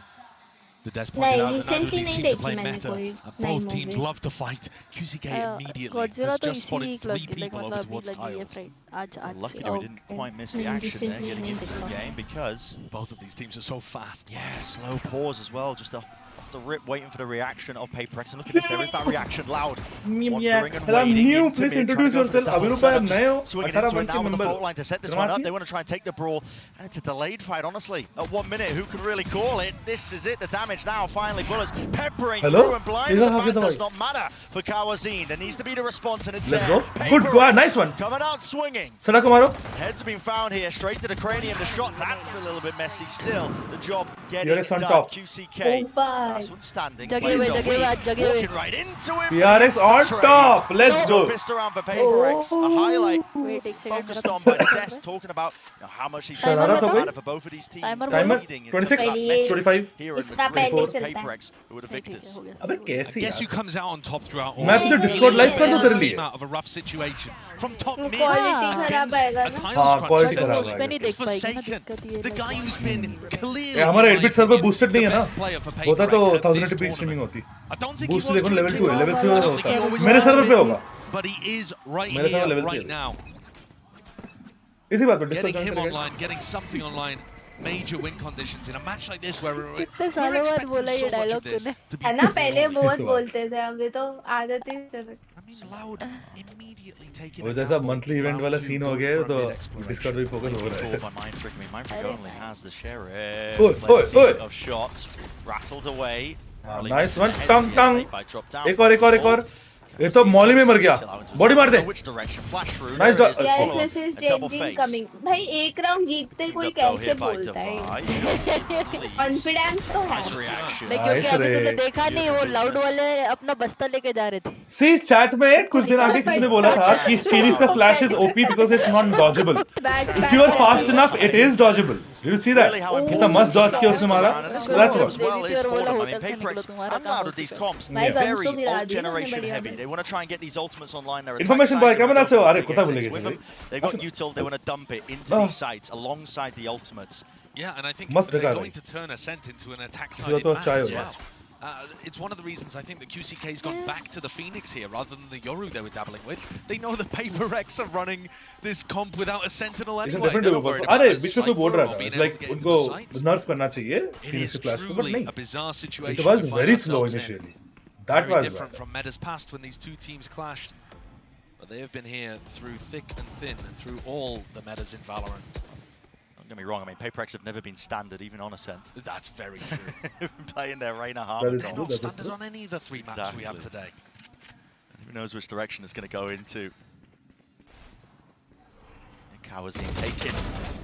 Speaker 5: The Des pointed out that neither of these teams are playing meta. Both teams love to fight. QCK immediately has just spotted 3 people over towards tiles.
Speaker 2: Lucky we didn't quite miss the action there getting into the game, because
Speaker 5: both of these teams are so fast.
Speaker 2: Yeah, slow pause as well, just off the rip, waiting for the reaction of PayPRX. And look at this, there is that reaction. Loud.
Speaker 3: New, please introduce yourself.
Speaker 2: Swinging into it now on the fault line to set this one up. They want to try and take the brawl, and it's a delayed fight, honestly. At 1 minute, who can really call it? This is it, the damage now, finally. Bullets peppering through, and blind as a bat does not matter for Kawazine. There needs to be the response, and it's
Speaker 3: Let's
Speaker 2: there.
Speaker 3: go. Good, go, nice one.
Speaker 2: Coming out swinging. Heads have been found here, straight to the cranium. The shots, that's a little bit messy still. The job getting done. QCK. Last one standing. Walking right into him.
Speaker 3: PRX on top. Let's go.
Speaker 2: Pissed around for PayPRX. A highlight focused on by Des, talking about how much he's matter for both of these teams.
Speaker 3: Timer 26, 25.
Speaker 2: Here in Madrid, PayPRX who are the victors.
Speaker 5: Guess who comes out on top throughout all
Speaker 3: मैं तुझे Discord live कर दूँ तेरे लिए.
Speaker 5: out of a rough situation from top mid.
Speaker 3: Quality खराब है.
Speaker 5: It's forsaken. The guy who's been clearly
Speaker 3: हमारा 8-bit server boosted नहीं है ना. होता तो 1080p streaming होती. Boost देखो level 2 है, level 3 होता है. मेरे server पे होगा.
Speaker 5: But he is right
Speaker 3: मेरे server
Speaker 5: here,
Speaker 3: level
Speaker 5: right now.
Speaker 3: इसी बात पे
Speaker 5: Getting him online, getting something online. Major win conditions in a match like this where we're expecting so much of this.
Speaker 13: है ना पहले बहुत बोलते थे अभी तो आदत ही चल
Speaker 2: Loud immediately taking
Speaker 3: वो जैसा monthly event वाला scene हो गया है तो Discord भी focus हो रहा है.
Speaker 2: Mindfreak only has the sheriff. Of shots rattled away.
Speaker 3: Nice one. Tang tang. एक और. ये तो मॉली में मर गया. बॉडी मार दे. Nice dot.
Speaker 13: This is Gen.G coming. भाई एक राउंड जीतते कोई कैसे बोलता है? Confidence तो है.
Speaker 15: क्योंकि अभी तूने देखा नहीं वो लाउड वाले अपना बस्ता लेके जा रहे थे.
Speaker 3: See chat में कुछ दिन आगे किसी ने बोला था कि Phoenix का flash is OP because it's not dodgeable. If you are fast enough, it is dodgeable. Did you see that? कितना मस्त dodge किया उसने मारा. That's what.
Speaker 2: I'm out of these comps. Very old generation heavy. They want to try and get these ultimates online.
Speaker 3: Information boy, come on, अरे कुत्ता बोलेंगे.
Speaker 2: They've got util. They want to dump it into these sites alongside the ultimates.
Speaker 5: Yeah, and I think they're going to turn Ascent into an attack side as well. It's one of the reasons I think that QCK's gone back to the Phoenix here rather than the Yoru they were dabbling with. They know the PayPRX are running this comp without a Sentinel anyway. They're not worried about a Cypher or being able to get into the sites.
Speaker 3: nerf करना चाहिए
Speaker 5: It is truly a bizarre situation.
Speaker 3: It was very slow initially. That
Speaker 5: very
Speaker 3: was
Speaker 5: different
Speaker 3: bad.
Speaker 5: from Meta's past when these two teams clashed. But they have been here through thick and thin and through all the metas in Valorant.
Speaker 2: Don't get me wrong, I mean, PayPRX have never been standard, even on Ascent.
Speaker 5: That's very true.
Speaker 2: They've been playing their Reina
Speaker 5: They're
Speaker 2: Harmon.
Speaker 5: not standard on any of the three maps we have today.
Speaker 2: And who knows which direction it's going to go into. Kawazin taking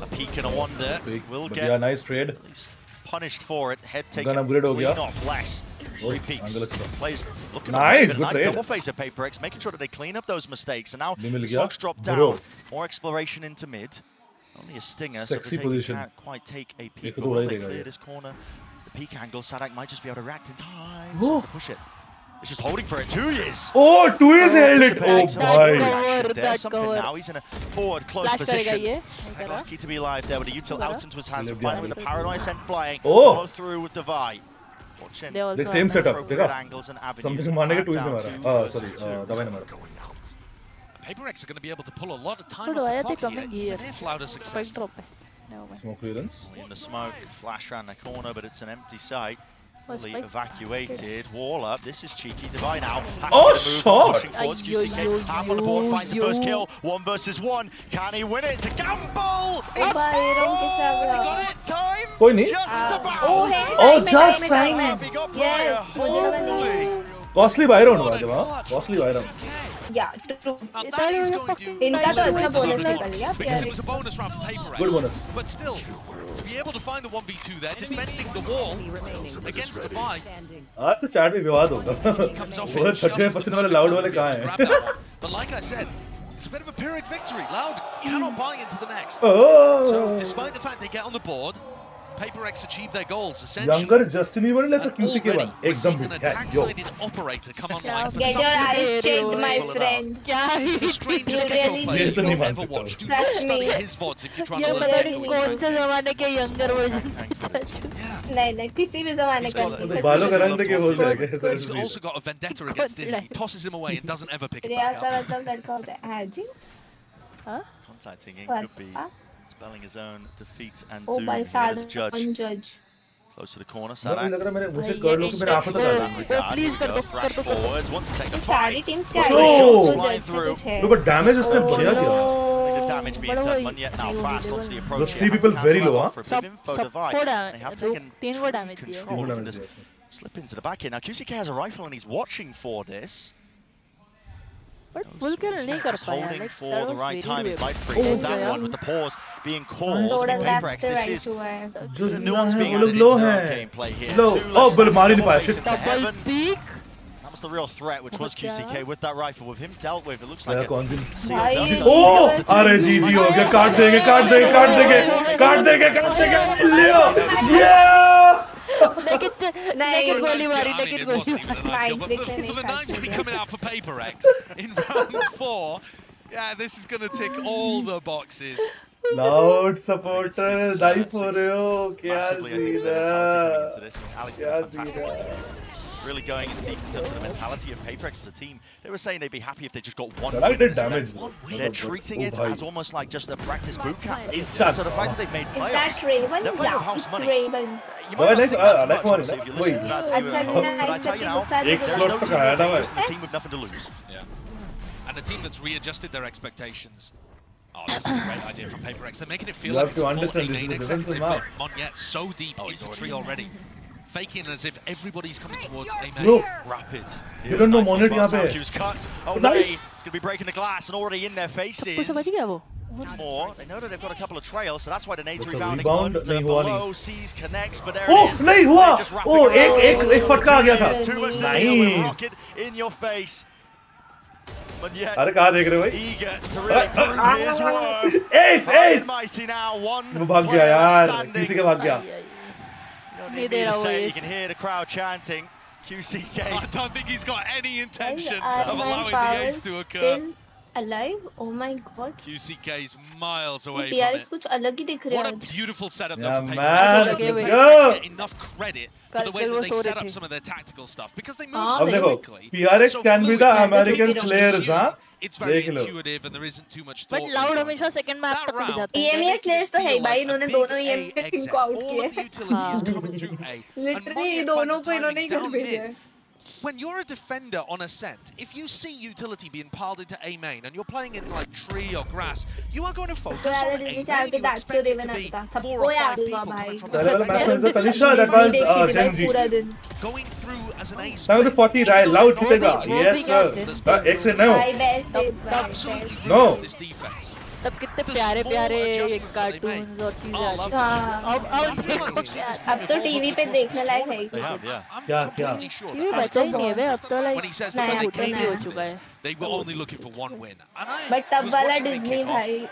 Speaker 2: a peek and a wander. Will get
Speaker 3: yeah, nice trade.
Speaker 2: At least punished for it. Head taken
Speaker 3: Gun upgrade ho
Speaker 2: clean
Speaker 3: gaya.
Speaker 2: off less. Three peaks. Plays looking
Speaker 3: nice,
Speaker 2: up,
Speaker 3: good
Speaker 2: nice
Speaker 3: trade.
Speaker 2: double face of PayPRX, making sure that they clean up those mistakes. And now
Speaker 3: Mil
Speaker 2: smokes
Speaker 3: gaya.
Speaker 2: drop down. More exploration into mid. Only a stinger,
Speaker 3: Sexy
Speaker 2: so
Speaker 3: position.
Speaker 2: can't quite take a peek.
Speaker 3: Ek
Speaker 2: But
Speaker 3: to
Speaker 2: will
Speaker 3: uda hi
Speaker 2: they
Speaker 3: dega
Speaker 2: clear
Speaker 3: ye.
Speaker 2: this corner? The peek angle, Sadak might just be able to react in time.
Speaker 3: Oh.
Speaker 2: To push it. It's just holding for it. 2 years.
Speaker 3: Oh, 2 years held it. Oh, boy.
Speaker 2: There's something now. He's in a forward close
Speaker 15: Flash
Speaker 2: position. Lucky to be alive there with a util out into his hands. Finally with the Paranoid Ascent flying.
Speaker 3: Oh.
Speaker 2: Go through with the Vi. Watching
Speaker 3: The same setup.
Speaker 2: appropriate angles and avenues.
Speaker 3: Something मारने के 2
Speaker 2: Down
Speaker 3: इसने
Speaker 2: to
Speaker 3: मारा. Sorry, दवाई ने मारा.
Speaker 5: PayPRX are going to be able to pull a lot of time off the clock here, even if Loud is successful.
Speaker 3: Smoke clearance.
Speaker 2: In the smoke, flash around the corner, but it's an empty site. Fully
Speaker 15: Spike.
Speaker 2: evacuated. Wall up. This is cheeky. Divide now.
Speaker 3: Oh,
Speaker 2: Has to move,
Speaker 3: shot!
Speaker 2: pushing forwards. QCK half on the board, finds the first kill. 1 versus 1. Can he win it? It's a gamble! It's got it! Time!
Speaker 3: कोई नहीं.
Speaker 2: Just about!
Speaker 3: Oh, just time.
Speaker 2: He got
Speaker 13: Yes,
Speaker 2: Holy.
Speaker 3: Costly buy round हुआ जब हाँ. Costly buy round.
Speaker 13: Yeah, true. इनका तो अच्छा bonus निकल गया
Speaker 5: Because it was a bonus round for PayPRX.
Speaker 3: Good bonus.
Speaker 5: But still, to be able to find the 1v2 there, defending the wall against the buy.
Speaker 3: आज तो chat में विवाद होगा. वो 30% वाले loud वाले कहाँ हैं?
Speaker 5: But like I said, it's a bit of a Pyrrhic victory. Loud cannot buy into the next.
Speaker 3: Oh.
Speaker 5: So despite the fact they get on the board, PayPRX achieve their goals essentially.
Speaker 3: Younger Justin Bieber ने तो QCK one.
Speaker 5: We're
Speaker 3: एकदम
Speaker 5: seeing an
Speaker 3: good. Yeah, yo.
Speaker 5: attack-sided operator come online for
Speaker 13: Get
Speaker 5: some
Speaker 13: your eyes
Speaker 5: reason.
Speaker 13: checked, my friend.
Speaker 5: The strangest
Speaker 13: You
Speaker 5: Gekko
Speaker 13: really
Speaker 5: player
Speaker 3: need.
Speaker 5: you've ever watched. Do not
Speaker 13: Trust
Speaker 5: study
Speaker 13: me.
Speaker 5: his VODs if you're trying
Speaker 15: ये
Speaker 5: to
Speaker 15: पता
Speaker 5: learn
Speaker 15: नहीं
Speaker 5: Gekko.
Speaker 15: कौन से जमाने के younger version.
Speaker 13: नहीं किसी भी ज़माने का नहीं.
Speaker 3: बालों का रंग देखिए हो जाएगा.
Speaker 5: He's also got a vendetta against Dizzy. He tosses him away and doesn't ever pick it
Speaker 13: Riya
Speaker 5: back
Speaker 13: का
Speaker 5: up.
Speaker 13: मतलब लड़का होता है. हाँ जी. हाँ?
Speaker 2: Contacting in
Speaker 13: What?
Speaker 2: could be spelling his own defeat and
Speaker 13: Oh
Speaker 2: doom
Speaker 13: my
Speaker 2: here as
Speaker 13: father,
Speaker 2: judge.
Speaker 13: unjudge.
Speaker 2: Close to the corner,
Speaker 3: मुझे
Speaker 2: Sadak.
Speaker 3: लग रहा है मेरे मुझे कर लो कि मेरे आंखों तक आ रहा है.
Speaker 15: please कर दो,
Speaker 2: Thrash
Speaker 15: कर दो, कर दो.
Speaker 2: forwards, wants to take the
Speaker 13: सारी
Speaker 2: fight.
Speaker 13: teams क्या
Speaker 3: Oh!
Speaker 13: है?
Speaker 3: Oh,
Speaker 2: flying through.
Speaker 3: No, but damage उसने बढ़िया किया.
Speaker 2: The damage being done, Munyet now fast onto the approach.
Speaker 3: Those 3 people very low, huh?
Speaker 15: सबको
Speaker 2: They have taken
Speaker 15: 3 को damage दिया.
Speaker 2: control and just slip into the back here. Now QCK has a rifle and he's watching for this.
Speaker 15: But full kill नहीं कर
Speaker 2: Just
Speaker 15: पाया.
Speaker 2: holding
Speaker 15: Like
Speaker 2: for
Speaker 15: that
Speaker 2: the
Speaker 15: was
Speaker 2: right
Speaker 15: very
Speaker 2: time. He's
Speaker 15: weird.
Speaker 2: might free that one with the pause being called.
Speaker 13: Total left
Speaker 2: PayPRX,
Speaker 13: to
Speaker 2: this
Speaker 13: right
Speaker 2: is
Speaker 13: हुआ है.
Speaker 3: जो
Speaker 2: the nuance being
Speaker 3: वो
Speaker 2: added
Speaker 3: लोग
Speaker 2: into
Speaker 3: low
Speaker 2: their own
Speaker 3: हैं.
Speaker 2: gameplay here.
Speaker 3: Low.
Speaker 2: Two
Speaker 3: Oh,
Speaker 2: left
Speaker 3: but मार ही नहीं
Speaker 2: double
Speaker 3: पाया.
Speaker 2: face
Speaker 3: Shit.
Speaker 2: into heaven.
Speaker 15: Peak.
Speaker 2: That was the real threat, which was QCK with that rifle. With him dealt with, it looks
Speaker 3: Yeah,
Speaker 2: like a
Speaker 3: कौन सी?
Speaker 2: sealed
Speaker 13: भाई,
Speaker 2: dust.
Speaker 3: Oh! अरे GG हो गया. काट देंगे, काट देंगे, काट देंगे, काट देंगे, काट देंगे. लियो. Yeah!
Speaker 15: लेकिन गोली मारी,
Speaker 5: I mean,
Speaker 15: लेकिन
Speaker 5: it
Speaker 15: गोली
Speaker 5: wasn't even
Speaker 15: मारी.
Speaker 5: an ideal, but for the knives to be coming out for PayPRX in round 4, yeah, this is going to tick all the boxes.
Speaker 3: Loud supporter, die for रहे हो. क्या
Speaker 2: Massively, I think,
Speaker 3: seen
Speaker 2: the mentality coming into
Speaker 3: है?
Speaker 2: this. I mean, Alex did
Speaker 3: क्या
Speaker 2: a
Speaker 3: scene
Speaker 2: fantastic
Speaker 3: है?
Speaker 2: really going in deep in terms of the mentality of PayPRX as a team. They were saying they'd be happy if they just got one
Speaker 3: Sadak
Speaker 2: win.
Speaker 3: did damage.
Speaker 2: They're treating it as almost like just a practice boot camp.
Speaker 3: It's
Speaker 2: So the fact that they've made
Speaker 13: Is
Speaker 2: playoffs,
Speaker 13: that Raven?
Speaker 2: they're playing with
Speaker 13: Yeah,
Speaker 2: house
Speaker 13: it's
Speaker 2: money.
Speaker 13: Raven.
Speaker 2: You
Speaker 3: Oh, I
Speaker 2: might not
Speaker 3: like-
Speaker 2: think that's
Speaker 3: I like
Speaker 2: much,
Speaker 3: one,
Speaker 2: obviously, if you
Speaker 3: wait.
Speaker 2: listen to that
Speaker 13: अच्छा
Speaker 2: viewer,
Speaker 13: नहीं
Speaker 2: but I tell you now,
Speaker 13: है
Speaker 3: एक
Speaker 2: there's
Speaker 3: slot
Speaker 2: no
Speaker 3: पे
Speaker 2: team
Speaker 3: खाया
Speaker 2: more
Speaker 3: था
Speaker 2: dangerous
Speaker 3: भाई.
Speaker 2: than the team with nothing to lose.
Speaker 5: Yeah. And a team that's readjusted their expectations. Oh, this is a great idea from PayPRX. They're making it feel
Speaker 3: You
Speaker 5: like
Speaker 3: have
Speaker 5: it's
Speaker 3: to
Speaker 5: a
Speaker 3: understand
Speaker 5: 4
Speaker 3: this is a
Speaker 5: except
Speaker 3: defensive
Speaker 5: they've
Speaker 3: map.
Speaker 5: got Monyet so deep into tree already. Faking as if everybody's coming towards A main.
Speaker 3: Bro,
Speaker 2: Rapid.
Speaker 3: you don't know Monet यहाँ पे.
Speaker 2: He was cut. Oh,
Speaker 3: Nice.
Speaker 2: He's going to be breaking the glass and already in their faces.
Speaker 15: समझ गया वो.
Speaker 2: More. They know that they've got a couple of trails, so that's why the nade's
Speaker 3: Looks a
Speaker 2: rebounding.
Speaker 3: rebound,
Speaker 2: One
Speaker 3: नहीं हुआ
Speaker 2: below,
Speaker 3: नहीं.
Speaker 2: sees, connects, but there
Speaker 3: Oh,
Speaker 2: it is.
Speaker 3: नहीं हुआ.
Speaker 2: They're just wrapping
Speaker 3: Oh,
Speaker 2: around.
Speaker 3: एक फटका आ गया था.
Speaker 2: There's too much to deal with.
Speaker 3: Nice.
Speaker 2: Rocket in your face. But yet,
Speaker 3: अरे कहाँ देख रहे हो भाई?
Speaker 2: eager to really prove his worth.
Speaker 3: Ace,
Speaker 2: High
Speaker 3: ace.
Speaker 2: and mighty now. One
Speaker 3: वो भाग गया
Speaker 2: player
Speaker 3: यार.
Speaker 2: standing.
Speaker 3: किसी के भाग गया.
Speaker 2: You don't
Speaker 15: नहीं
Speaker 2: need
Speaker 15: दे
Speaker 2: me to
Speaker 15: रहा वो
Speaker 2: say, you
Speaker 15: ace.
Speaker 2: can hear the crowd chanting. QCK.
Speaker 5: I don't think he's got any intention
Speaker 13: Are
Speaker 5: of
Speaker 13: my
Speaker 5: allowing the
Speaker 13: powers
Speaker 5: ace to occur.
Speaker 13: still alive? Oh my god.
Speaker 5: QCK is miles away
Speaker 13: PRX
Speaker 5: from it.
Speaker 13: कुछ अलग ही दिख रहा
Speaker 5: What
Speaker 13: है.
Speaker 5: a beautiful setup
Speaker 3: Yeah,
Speaker 5: though for
Speaker 3: man.
Speaker 5: PayPal.
Speaker 3: Yo.
Speaker 5: Get enough credit for the way that they set up some of their tactical stuff because they move
Speaker 3: अब
Speaker 5: so
Speaker 3: देखो
Speaker 5: quickly.
Speaker 3: PRX can be the American Slayers, हाँ?
Speaker 5: It's very
Speaker 3: देख लो.
Speaker 5: intuitive and there isn't too much thought.
Speaker 15: But Loud हमेशा second map तक पहुंच जाता है.
Speaker 13: EMEA Slayers तो है ही भाई, इन्होंने दोनों EMEA टीम को आउट किया है. Literally दोनों को इन्होंने ही घर भेजा है.
Speaker 9: When you're a defender on Ascent, if you see utility being piled into A main and you're playing in like tree or grass, you are going to focus on A main. You expect it to be 4 or 5 people coming from
Speaker 3: that was Gen.G.
Speaker 9: Going through as an ace.
Speaker 3: Now the 40 right, Loud hitega. Yes sir. X no. No.
Speaker 15: तब कितने प्यारे प्यारे cartoons और चीजें
Speaker 13: अब तो TV पे देखने लायक है.
Speaker 3: क्या
Speaker 15: टीवी बचा ही नहीं है बे, अब तो लाइक नया हो चुका है.
Speaker 9: They were only looking for one win.
Speaker 13: But तब वाला डिज्नी भाई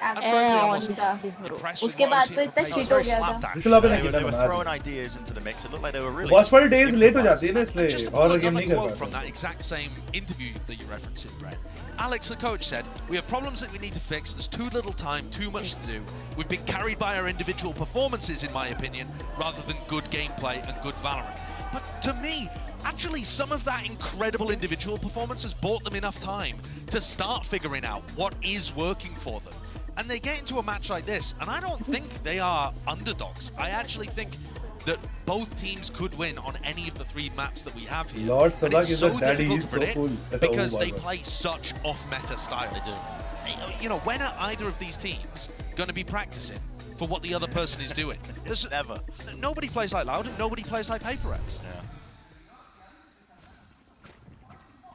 Speaker 13: उसके बाद तो इतना शिट हो गया था.
Speaker 2: They were throwing ideas into the mix. It looked like they were really.
Speaker 3: Watchparty days late हो जाती है ना इसलिए और गेम नहीं कर पाते.
Speaker 9: From that exact same interview that you're referencing, Brett. Alex, the coach, said, we have problems that we need to fix. There's too little time, too much to do. We've been carried by our individual performances, in my opinion, rather than good gameplay and good valorant. But to me, actually, some of that incredible individual performance has bought them enough time to start figuring out what is working for them. And they get into a match like this, and I don't think they are underdogs. I actually think that both teams could win on any of the 3 maps that we have here.
Speaker 3: Lord Sadak is
Speaker 9: so
Speaker 3: a daddy,
Speaker 9: difficult
Speaker 3: he's
Speaker 9: to
Speaker 3: so
Speaker 9: predict
Speaker 3: cool.
Speaker 9: because they play such off-meta styles. You know, when are either of these teams going to be practicing for what the other person is doing?
Speaker 2: Never.
Speaker 9: Nobody plays like Loud and nobody plays like PayPRX.
Speaker 2: Yeah.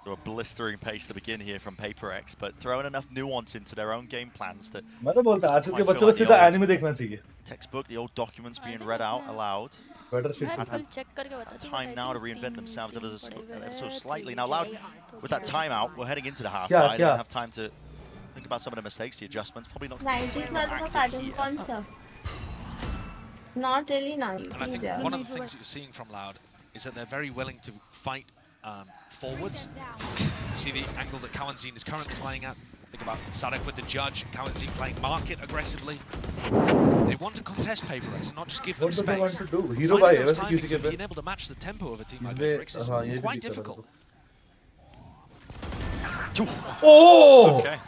Speaker 2: So a blistering pace to begin here from PayPRX, but throwing enough nuance into their own game plans that.
Speaker 3: मैं तो बोलता आजकल के बच्चों को सीधा anime देखना चाहिए.
Speaker 2: Textbook, the old documents being read out aloud.
Speaker 3: Better shit.
Speaker 2: Time now to reinvent themselves ever so slightly. Now, Loud, with that timeout, we're heading into the half.
Speaker 3: Yeah,
Speaker 2: I don't have time to think about some of the mistakes, the adjustments. Probably not.
Speaker 13: 90s वालों का pattern कौन सा? Not really 90s.
Speaker 9: And I think one of the things that you're seeing from Loud is that they're very willing to fight forwards. You see the angle that Kawanzin is currently playing at. Think about Sadek with the judge, Kawanzin playing market aggressively. They want to contest PayPRX and not just give them space.
Speaker 3: What do they want to do? Hero by
Speaker 9: those timings and being able to match the tempo of a team like PayPRX is quite difficult.
Speaker 3: Oh!
Speaker 2: Okay.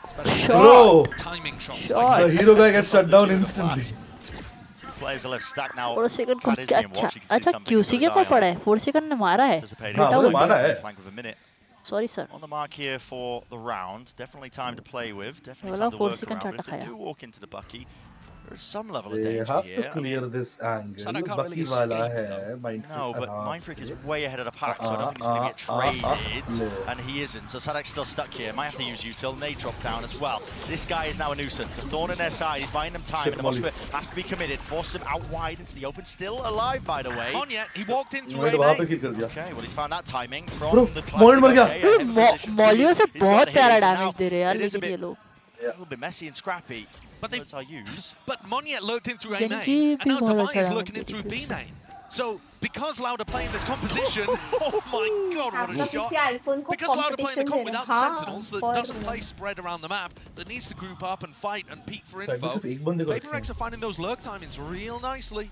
Speaker 3: Bro!
Speaker 9: Timing shots.
Speaker 3: The hero guy gets shut down instantly.
Speaker 2: Players are left stacked now.
Speaker 15: 4 second को क्या अच्छा QCK को पड़ा है 4 second ने मारा है.
Speaker 3: हाँ वो मारा है.
Speaker 15: Sorry sir.
Speaker 2: On the mark here for the round. Definitely time to play with. Definitely time to work around. If they do walk into the Bucky, there is some level of danger
Speaker 3: have
Speaker 2: here.
Speaker 3: to clear this angle. Bucky wala hai.
Speaker 2: No, but Mindfreak is way ahead of the pack, so I don't think he's going to get traded. And he isn't, so Sadek's still stuck here. Might have to use util. Nade drop down as well. This guy is now a nuisance. A thorn in their side. He's buying them time, and the Moskva has to be committed. Force him out wide into the open. Still alive, by the way.
Speaker 9: On yet, he walked in through
Speaker 2: Okay, well he's found that timing from the
Speaker 15: मॉलियो से बहुत प्यारा damage दे रहे हैं यार लेकिन ये लोग.
Speaker 2: A little bit messy and scrappy.
Speaker 9: But they
Speaker 2: are used.
Speaker 9: But Monyet lurked in through A main, and now Devi is looking in through B main. So because Loud are playing this composition, oh my god, what a shot! Because Loud are playing the comp without the Sentinels that doesn't play spread around the map, that needs to group up and fight and peek for info. PayPRX are finding those lurk timings real nicely.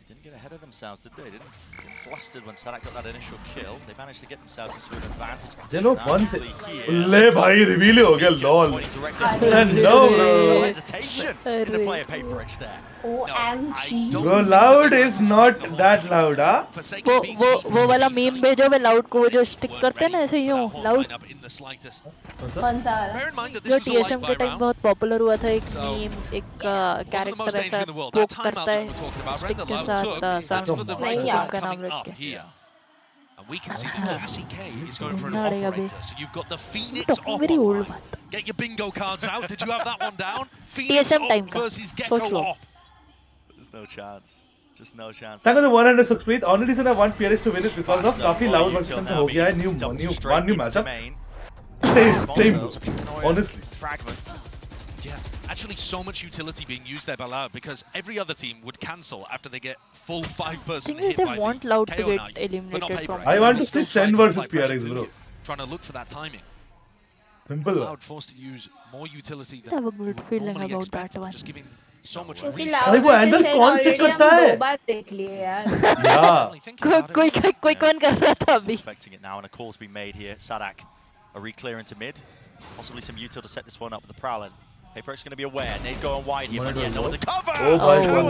Speaker 2: Didn't get ahead of themselves, did they? Didn't get flustered when Sadek got that initial kill. They managed to get themselves into an advantage position.
Speaker 3: You know, once le bhai reveal ho gaya lol. No
Speaker 2: hesitation in the play of PayPRX there.
Speaker 13: OMG.
Speaker 3: Bro, Loud is not that loud, huh?
Speaker 15: वो वाला meme भेजो वे Loud को वो जो stick करते हैं ना ऐसे यूं Loud.
Speaker 13: कौन सा?
Speaker 15: जो TSM के टाइम बहुत पॉपुलर हुआ था एक मीम एक कैरेक्टर ऐसा पोक करता है स्टिक के साथ साथ का नाम रख के.
Speaker 9: And we can see the UCK is going for an operator. So you've got the Phoenix
Speaker 15: very old.
Speaker 9: Get your bingo cards out. Did you have that one down?
Speaker 15: Phoenix op
Speaker 9: versus Gecko op.
Speaker 2: There's no chance. Just no chance.
Speaker 3: Thank you for the 100 subscribe. Only reason I want PRX to win is because of काफी Loud versus Sentinel हो गया है one new matchup. Same. Honestly.
Speaker 2: Fragment.
Speaker 9: Yeah, actually so much utility being used there by Loud because every other team would cancel after they get full 5-person hit
Speaker 15: they
Speaker 9: by
Speaker 15: want
Speaker 9: the
Speaker 15: Loud
Speaker 9: KO
Speaker 15: to get
Speaker 9: knife,
Speaker 15: eliminated from.
Speaker 3: I want to see SEN versus PRX, bro.
Speaker 9: Trying to look for that timing.
Speaker 3: Simple.
Speaker 9: Loud forced to use more utility than
Speaker 15: I have a good feeling
Speaker 9: normally
Speaker 15: about
Speaker 9: expect,
Speaker 15: that one.
Speaker 9: just giving so much
Speaker 13: क्योंकि
Speaker 9: respect.
Speaker 3: अरे वो
Speaker 13: loud
Speaker 3: angle
Speaker 13: versus
Speaker 3: कौन
Speaker 13: already
Speaker 3: check करता
Speaker 13: हम
Speaker 3: है?
Speaker 13: 2 बार देख लिए यार.
Speaker 3: Yeah.
Speaker 15: कोई कौन कर रहा था अभी?
Speaker 2: Expecting it now, and a call's been made here. Sadak, a re-clear into mid. Possibly some util to set this one up with the Prowler. PRX going to be aware. Nade going wide here, but yeah, no one to cover.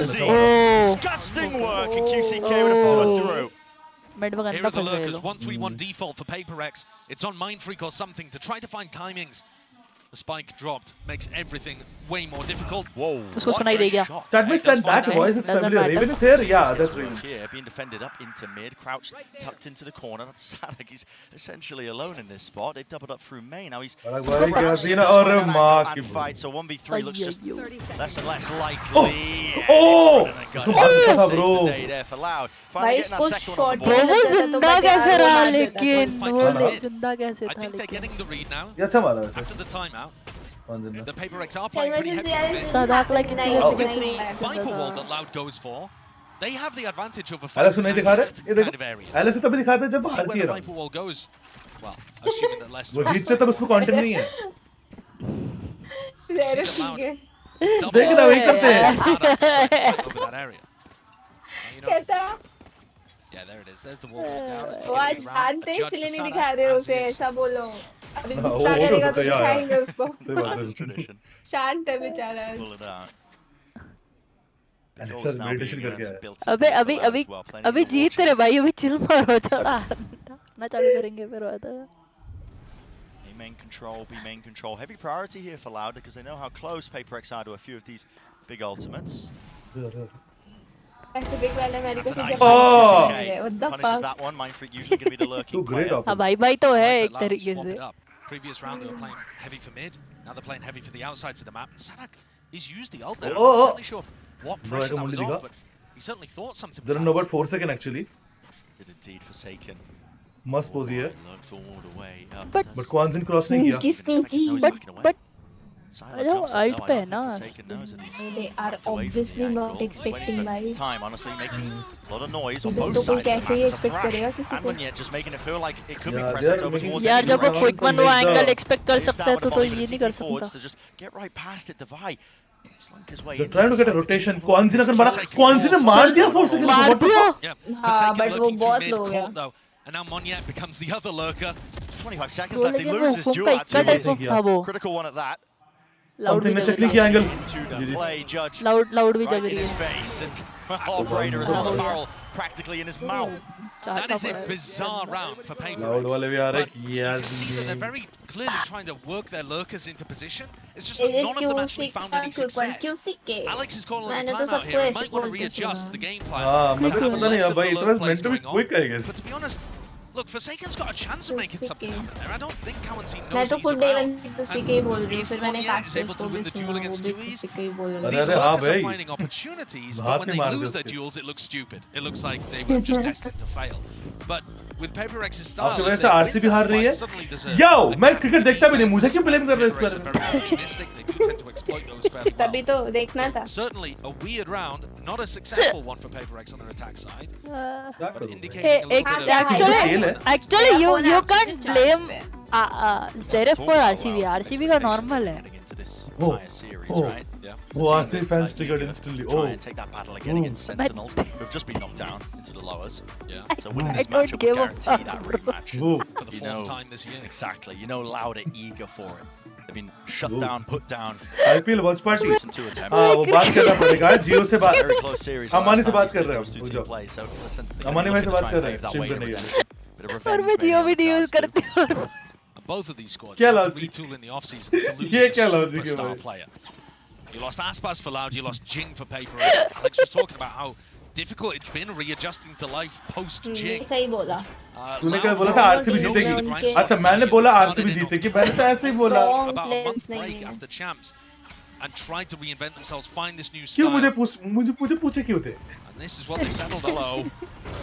Speaker 2: Disgusting work, and QCK would have followed through.
Speaker 9: Here are the lurkers. 1-3-1 default for PRX. It's on Mindfreak or something to try to find timings. The spike dropped, makes everything way more difficult.
Speaker 2: Whoa.
Speaker 3: That may stand back, boys. It's family. Raven is here. Yeah, that's Raven.
Speaker 2: Here, being defended up into mid, crouched, tucked into the corner. That's Sadak. He's essentially alone in this spot. They've doubled up through main. Now he's fight, so 1v3 looks just less and less likely.
Speaker 3: Bro.
Speaker 2: There for Loud.
Speaker 13: भाई इसको shot
Speaker 15: वो जिंदा कैसे रहा लेकिन वो जिंदा कैसे
Speaker 9: I
Speaker 15: था
Speaker 9: think they're
Speaker 15: लेकिन
Speaker 9: getting the read now.
Speaker 3: ये अच्छा मारा वैसे.
Speaker 9: After the timeout, the PRX are
Speaker 13: Sen
Speaker 9: playing pretty
Speaker 13: versus
Speaker 9: heavy.
Speaker 13: the
Speaker 15: Sadak like
Speaker 9: With the Viper wall that Loud goes for, they have the advantage of a
Speaker 3: Alice नहीं दिखा रहे. ये
Speaker 9: kind of
Speaker 3: देखो.
Speaker 9: area.
Speaker 3: Alice तभी दिखाते हैं जब
Speaker 9: See
Speaker 3: बाहर
Speaker 9: where
Speaker 3: की
Speaker 9: the
Speaker 3: है.
Speaker 9: Viper wall goes. Well, assuming that Leicester
Speaker 3: वो जीतते तब उसको content नहीं है.
Speaker 13: Zeref ठीक है.
Speaker 3: देख ना वही करते हैं.
Speaker 9: over that area. You know,
Speaker 13: कहता
Speaker 9: yeah, there it is. There's the wall down.
Speaker 13: वो आज जानते हैं इसलिए नहीं दिखा रहे उसे ऐसा बोलो. अभी गुस्सा
Speaker 3: वो
Speaker 13: करेगा तो
Speaker 3: तो यार.
Speaker 13: दिखाएंगे उसको.
Speaker 3: सही बात है.
Speaker 2: Tradition.
Speaker 13: शांत है बेचारा.
Speaker 2: Pull it out.
Speaker 3: Alexa meditation करके आया.
Speaker 15: अबे जीत तेरे भाई अभी चिल मारो थोड़ा ना चालू करेंगे फिर आता है.
Speaker 2: Main control, B main control. Heavy priority here for Loud because they know how close PRX are to a few of these big ultimates.
Speaker 13: Pacific वाले अमेरिका से जब
Speaker 2: Punishes that one. Mindfreak usually going to be the lurking player.
Speaker 15: हाँ भाई तो है एक
Speaker 9: Loud
Speaker 15: तरीके
Speaker 9: swap
Speaker 15: से.
Speaker 9: it up. Previous round they were playing heavy for mid. Now they're playing heavy for the outsides of the map. And Sadak, he's used the ult there. I'm not certainly sure what pressure that was off, but he certainly thought something was
Speaker 3: Didn't know about 4 seconds actually.
Speaker 2: Did indeed forsaken.
Speaker 3: Must pose here.
Speaker 2: Looked all the way up.
Speaker 15: But
Speaker 3: Kwanzin cross नहीं किया.
Speaker 13: sneaky.
Speaker 15: But hello alt पे है ना.
Speaker 13: They are obviously not expecting by.
Speaker 2: Time, honestly, making a lot of noise on
Speaker 13: तो
Speaker 2: both
Speaker 13: कोई
Speaker 2: sides.
Speaker 13: कैसे ही expect करेगा किसी को.
Speaker 2: And yet just making it feel like it could be
Speaker 3: Yeah,
Speaker 2: pressed
Speaker 3: they're
Speaker 2: over
Speaker 3: making-
Speaker 2: towards
Speaker 15: यार
Speaker 2: any
Speaker 15: जब वो
Speaker 2: direction.
Speaker 15: Quick one वो एंगल एक्सपेक्ट कर
Speaker 2: Missed
Speaker 15: सकता
Speaker 2: out
Speaker 15: है
Speaker 2: on
Speaker 15: तो
Speaker 2: the
Speaker 15: ये नहीं कर
Speaker 2: forwards
Speaker 15: सकता.
Speaker 2: to just get right past it, Divide. Slunk his way
Speaker 3: They're
Speaker 2: into
Speaker 3: trying to
Speaker 2: the
Speaker 3: get a
Speaker 2: side.
Speaker 3: rotation. Kwanzin अगर मारा. Kwanzin ने मार दिया 4 seconds.
Speaker 15: मार
Speaker 3: What the
Speaker 15: दिया.
Speaker 3: fuck?
Speaker 9: Yeah,
Speaker 13: हाँ
Speaker 9: forsaken
Speaker 13: but वो
Speaker 9: lurking through
Speaker 13: बहुत
Speaker 9: mid,
Speaker 13: low गया.
Speaker 9: caught though. And now Monyet becomes the other lurker.
Speaker 2: 25 seconds left. He
Speaker 15: लेकिन वो
Speaker 2: loses
Speaker 15: हुकुम
Speaker 2: duel
Speaker 15: का
Speaker 2: at
Speaker 15: इक्का
Speaker 2: 2
Speaker 15: टाइप
Speaker 2: minutes.
Speaker 15: था वो.
Speaker 2: Critical one at that.
Speaker 3: Something ने check नहीं किया angle.
Speaker 2: Into the play, Judge.
Speaker 15: Loud भी
Speaker 2: Right
Speaker 15: जग
Speaker 2: in
Speaker 15: रही
Speaker 2: his
Speaker 15: है.
Speaker 2: face. And operator as well. The barrel practically in his mouth.
Speaker 9: That is a bizarre round for
Speaker 3: Loud
Speaker 9: PRX.
Speaker 3: वाले भी आ रहे. Yes.
Speaker 9: They're very clearly trying to work their lurkers into position. It's just
Speaker 13: Is
Speaker 9: that
Speaker 13: it
Speaker 9: none of them actually found any success.
Speaker 13: QCK?
Speaker 9: Alex is calling
Speaker 13: मैंने
Speaker 9: the
Speaker 13: तो
Speaker 9: timeout
Speaker 13: सबको
Speaker 9: here.
Speaker 13: ऐसे
Speaker 9: Might want to
Speaker 13: बोलते
Speaker 9: readjust
Speaker 13: सुना.
Speaker 9: the game plan.
Speaker 3: हाँ
Speaker 9: Have
Speaker 3: मतलब पता नहीं
Speaker 9: less
Speaker 3: है
Speaker 9: of
Speaker 3: भाई.
Speaker 9: the
Speaker 3: It
Speaker 9: lurk
Speaker 3: was
Speaker 9: plays
Speaker 3: meant to be
Speaker 9: going on.
Speaker 3: quick, I guess.
Speaker 9: But to be honest, look, Forsaken's got a chance of making something happen there. I don't think Cowancy
Speaker 13: मैं
Speaker 9: knows
Speaker 13: तो
Speaker 9: he's
Speaker 13: खुद
Speaker 9: around.
Speaker 13: Even QCK ही बोल रही हूँ फिर मैंने
Speaker 9: Monyet is
Speaker 13: casters
Speaker 9: able
Speaker 13: को
Speaker 9: to
Speaker 13: भी
Speaker 9: win the
Speaker 13: सुना
Speaker 9: duel
Speaker 13: वो
Speaker 9: against
Speaker 13: भी
Speaker 9: 2Es.
Speaker 13: QCK ही बोल रहे
Speaker 3: अरे
Speaker 9: These
Speaker 3: अरे हाँ
Speaker 9: lurkers are
Speaker 3: भाई.
Speaker 9: finding opportunities,
Speaker 3: हाथ
Speaker 9: but when
Speaker 3: नहीं
Speaker 9: they
Speaker 3: मार
Speaker 9: lose
Speaker 3: दिया
Speaker 9: their
Speaker 3: उसके.
Speaker 9: duels, it looks stupid. It looks like they were just destined to fail. But with PRX's style,
Speaker 3: आपकी
Speaker 9: if
Speaker 3: वजह
Speaker 9: they
Speaker 3: से
Speaker 9: win
Speaker 3: RCB
Speaker 9: that
Speaker 3: हार रही
Speaker 9: fight,
Speaker 3: है.
Speaker 9: suddenly there's a
Speaker 3: Yo, मैं क्रिकेट देखता भी नहीं. मुझे क्यों blame कर रहे हो इस
Speaker 9: PRX
Speaker 3: बारे
Speaker 9: are
Speaker 3: में?
Speaker 9: very opportunistic. They do tend to exploit those fairly well.
Speaker 13: तभी तो देखना था.
Speaker 9: Certainly a weird round, not a successful one for PRX on their attack side, but indicating a
Speaker 15: Hey,
Speaker 9: little bit of
Speaker 15: actually you can't blame Zeref for RCB. RCB का normal है.
Speaker 3: Oh, oh.
Speaker 9: Yeah.
Speaker 3: वो RCB fans triggered instantly.
Speaker 2: Try
Speaker 3: Oh.
Speaker 2: and take that battle again against Sentinels, who've just been knocked down into the lowers.
Speaker 9: Yeah.
Speaker 2: So winning
Speaker 15: I
Speaker 2: this
Speaker 15: don't
Speaker 2: matchup
Speaker 15: give
Speaker 2: would
Speaker 15: a
Speaker 2: guarantee
Speaker 15: fuck,
Speaker 2: that
Speaker 15: bro.
Speaker 2: rematch.
Speaker 3: Oh.
Speaker 9: For the fourth time this year.
Speaker 2: Exactly. You know, Loud are eager for it. They've been shut down, put down.
Speaker 3: IPL Watchparty.
Speaker 2: Recent 2 attempts.
Speaker 3: हाँ वो बात करना पड़ेगा. जियो से बात.
Speaker 2: Very close series.
Speaker 3: अमानी
Speaker 2: last
Speaker 3: से
Speaker 2: time
Speaker 3: बात
Speaker 2: these
Speaker 3: कर
Speaker 2: two-
Speaker 3: रहे
Speaker 2: those two
Speaker 3: हो.
Speaker 2: team play. So listen, they're
Speaker 3: अमानी
Speaker 2: looking
Speaker 3: भाई से
Speaker 2: to
Speaker 3: बात
Speaker 2: try
Speaker 3: कर
Speaker 2: and
Speaker 3: रहे
Speaker 2: pave
Speaker 3: हैं.
Speaker 2: that
Speaker 3: Stream
Speaker 2: way
Speaker 3: करने
Speaker 2: to
Speaker 3: के
Speaker 2: redemption. Bit of
Speaker 15: और
Speaker 2: revenge
Speaker 15: मैं
Speaker 2: maybe
Speaker 15: जियो
Speaker 2: on
Speaker 15: भी
Speaker 2: the
Speaker 15: नहीं यूज
Speaker 2: cards too.
Speaker 15: करती हूँ.
Speaker 9: Both of these squads
Speaker 3: क्या
Speaker 9: had to
Speaker 3: logic?
Speaker 9: retool in the offseason for
Speaker 3: ये
Speaker 9: losing a
Speaker 3: क्या logic है
Speaker 9: superstar
Speaker 3: भाई?
Speaker 9: player. You lost Aspas for Loud, you lost Jing for PRX. Alex was talking about how difficult it's been readjusting to life post-Jing.
Speaker 13: सही बोला.
Speaker 3: तूने क्या बोला था RCB जीतेगी. अच्छा मैंने बोला RCB जीतेगी. मैंने तो ऐसे ही बोला.
Speaker 9: About a month break after champs and tried to reinvent themselves, find this new
Speaker 3: क्यों
Speaker 9: style.
Speaker 3: मुझे पूछे क्यों थे?
Speaker 9: And this is what they've settled on.
Speaker 2: Hello.